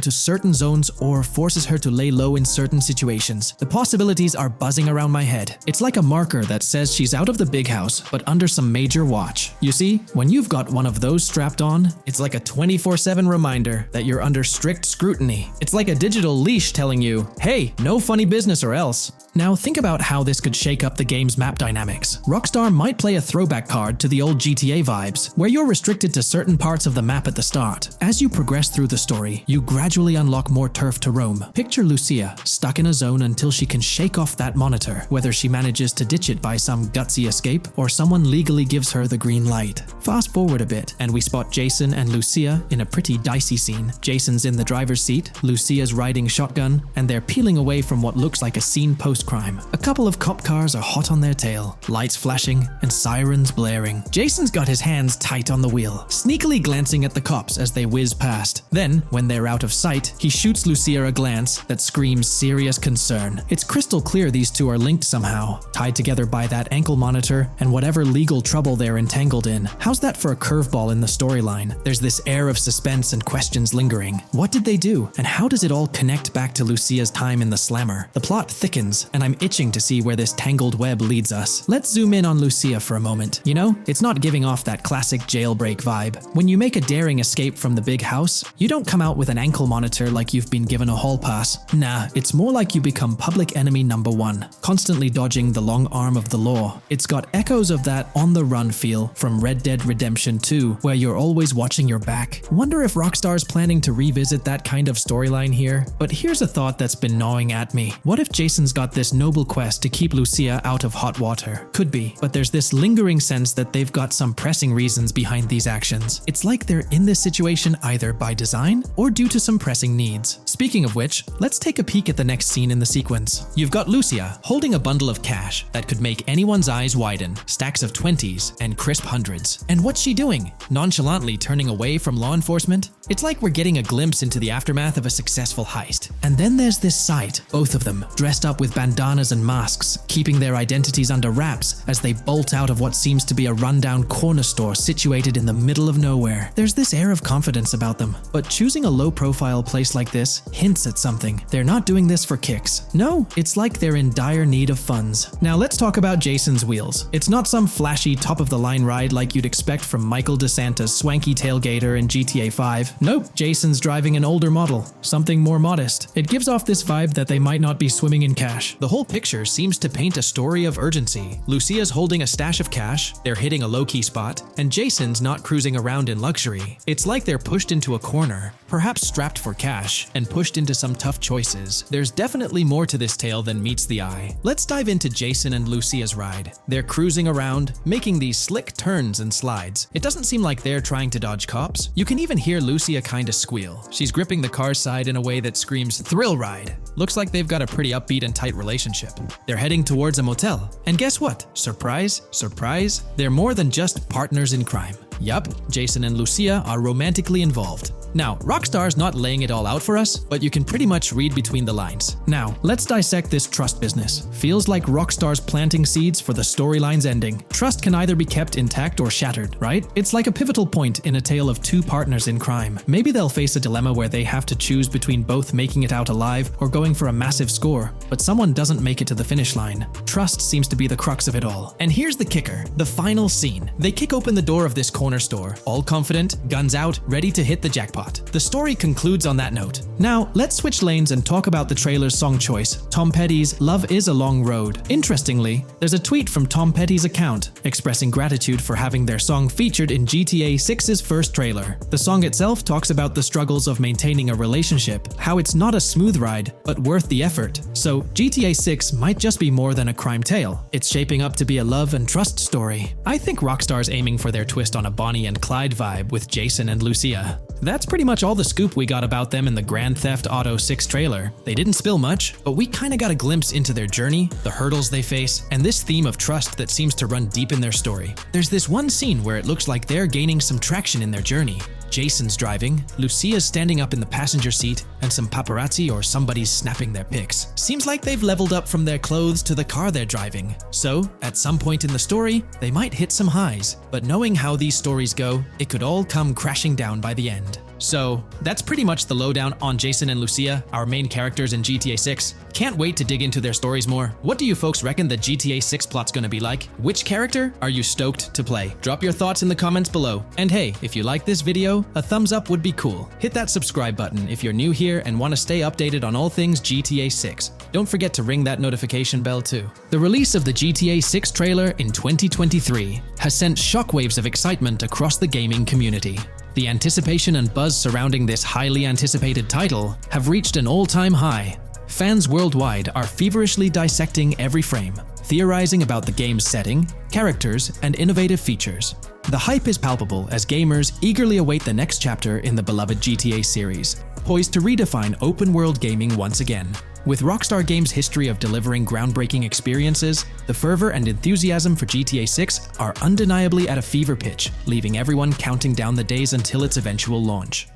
to certain zones or forces her to lay low in certain situations. The possibilities are buzzing around my head. It's like a marker that says she's out of the big house, but under some major watch. You see, when you've got one of those strapped on, it's like a 24/7 reminder that you're under strict scrutiny. It's like a digital leash telling you, hey, no funny business or else. Now think about how this could shake up the game's map dynamics. Rockstar might play a throwback card to the old GTA vibes, where you're restricted to certain parts of the map at the start. As you progress through the story, you gradually unlock more turf to roam. Picture Lucia, stuck in a zone until she can shake off that monitor, whether she manages to ditch it by some gutsy escape or someone legally gives her the green light. Fast forward a bit, and we spot Jason and Lucia in a pretty dicey scene. Jason's in the driver's seat, Lucia's riding shotgun, and they're peeling away from what looks like a scene post-crime. A couple of cop cars are hot on their tail, lights flashing and sirens blaring. Jason's got his hands tight on the wheel, sneakily glancing at the cops as they whiz past. Then, when they're out of sight, he shoots Lucia a glance that screams serious concern. It's crystal clear these two are linked somehow, tied together by that ankle monitor and whatever legal trouble they're entangled in. How's that for a curveball in the storyline? There's this air of suspense and questions lingering. What did they do? And how does it all connect back to Lucia's time in the slammer? The plot thickens, and I'm itching to see where this tangled web leads us. Let's zoom in on Lucia for a moment. You know, it's not giving off that classic jailbreak vibe. When you make a daring escape from the big house, you don't come out with an ankle monitor like you've been given a hall pass. Nah, it's more like you become public enemy number one, constantly dodging the long arm of the law. It's got echoes of that on-the-run feel from Red Dead Redemption 2, where you're always watching your back. Wonder if Rockstar's planning to revisit that kind of storyline here? But here's a thought that's been gnawing at me. What if Jason's got this noble quest to keep Lucia out of hot water? Could be, but there's this lingering sense that they've got some pressing reasons behind these actions. It's like they're in this situation either by design or due to some pressing needs. Speaking of which, let's take a peek at the next scene in the sequence. You've got Lucia holding a bundle of cash that could make anyone's eyes widen, stacks of 20s and crisp hundreds. And what's she doing? Nonchalantly turning away from law enforcement? It's like we're getting a glimpse into the aftermath of a successful heist. And then there's this sight, both of them, dressed up with bandanas and masks, keeping their identities under wraps as they bolt out of what seems to be a rundown corner store situated in the middle of nowhere. There's this air of confidence about them, but choosing a low-profile place like this hints at something. They're not doing this for kicks. No, it's like they're in dire need of funds. Now let's talk about Jason's wheels. It's not some flashy top-of-the-line ride like you'd expect from Michael DeSanta's swanky tailgater in GTA 5. Nope, Jason's driving an older model, something more modest. It gives off this vibe that they might not be swimming in cash. The whole picture seems to paint a story of urgency. Lucia's holding a stash of cash, they're hitting a low-key spot, and Jason's not cruising around in luxury. It's like they're pushed into a corner, perhaps strapped for cash, and pushed into some tough choices. There's definitely more to this tale than meets the eye. Let's dive into Jason and Lucia's ride. They're cruising around, making these slick turns and slides. It doesn't seem like they're trying to dodge cops. You can even hear Lucia kinda squeal. She's gripping the car's side in a way that screams thrill ride. Looks like they've got a pretty upbeat and tight relationship. They're heading towards a motel. And guess what? Surprise, surprise, they're more than just partners in crime. Yup, Jason and Lucia are romantically involved. Now, Rockstar's not laying it all out for us, but you can pretty much read between the lines. Now, let's dissect this trust business. Feels like Rockstar's planting seeds for the storyline's ending. Trust can either be kept intact or shattered, right? It's like a pivotal point in a tale of two partners in crime. Maybe they'll face a dilemma where they have to choose between both making it out alive or going for a massive score, but someone doesn't make it to the finish line. Trust seems to be the crux of it all. And here's the kicker, the final scene. They kick open the door of this corner store, all confident, guns out, ready to hit the jackpot. The story concludes on that note. Now, let's switch lanes and talk about the trailer's song choice, Tom Petty's Love Is a Long Road. Interestingly, there's a tweet from Tom Petty's account expressing gratitude for having their song featured in GTA 6's first trailer. The song itself talks about the struggles of maintaining a relationship, how it's not a smooth ride, but worth the effort. So, GTA 6 might just be more than a crime tale. It's shaping up to be a love and trust story. I think Rockstar's aiming for their twist on a Bonnie and Clyde vibe with Jason and Lucia. That's pretty much all the scoop we got about them in the Grand Theft Auto 6 trailer. They didn't spill much, but we kinda got a glimpse into their journey, the hurdles they face, and this theme of trust that seems to run deep in their story. There's this one scene where it looks like they're gaining some traction in their journey. Jason's driving, Lucia's standing up in the passenger seat, and some paparazzi or somebody's snapping their pics. Seems like they've leveled up from their clothes to the car they're driving. So, at some point in the story, they might hit some highs. But knowing how these stories go, it could all come crashing down by the end. So, that's pretty much the lowdown on Jason and Lucia, our main characters in GTA 6. Can't wait to dig into their stories more. What do you folks reckon the GTA 6 plot's gonna be like? Which character are you stoked to play? Drop your thoughts in the comments below. And hey, if you like this video, a thumbs up would be cool. Hit that subscribe button if you're new here and want to stay updated on all things GTA 6. Don't forget to ring that notification bell too. The release of the GTA 6 trailer in 2023 has sent shockwaves of excitement across the gaming community. The anticipation and buzz surrounding this highly anticipated title have reached an all-time high. Fans worldwide are feverishly dissecting every frame, theorizing about the game's setting, characters, and innovative features. The hype is palpable as gamers eagerly await the next chapter in the beloved GTA series, poised to redefine open-world gaming once again. With Rockstar Games' history of delivering groundbreaking experiences, the fervor and enthusiasm for GTA 6 are undeniably at a fever pitch, leaving everyone counting down the days until its eventual launch.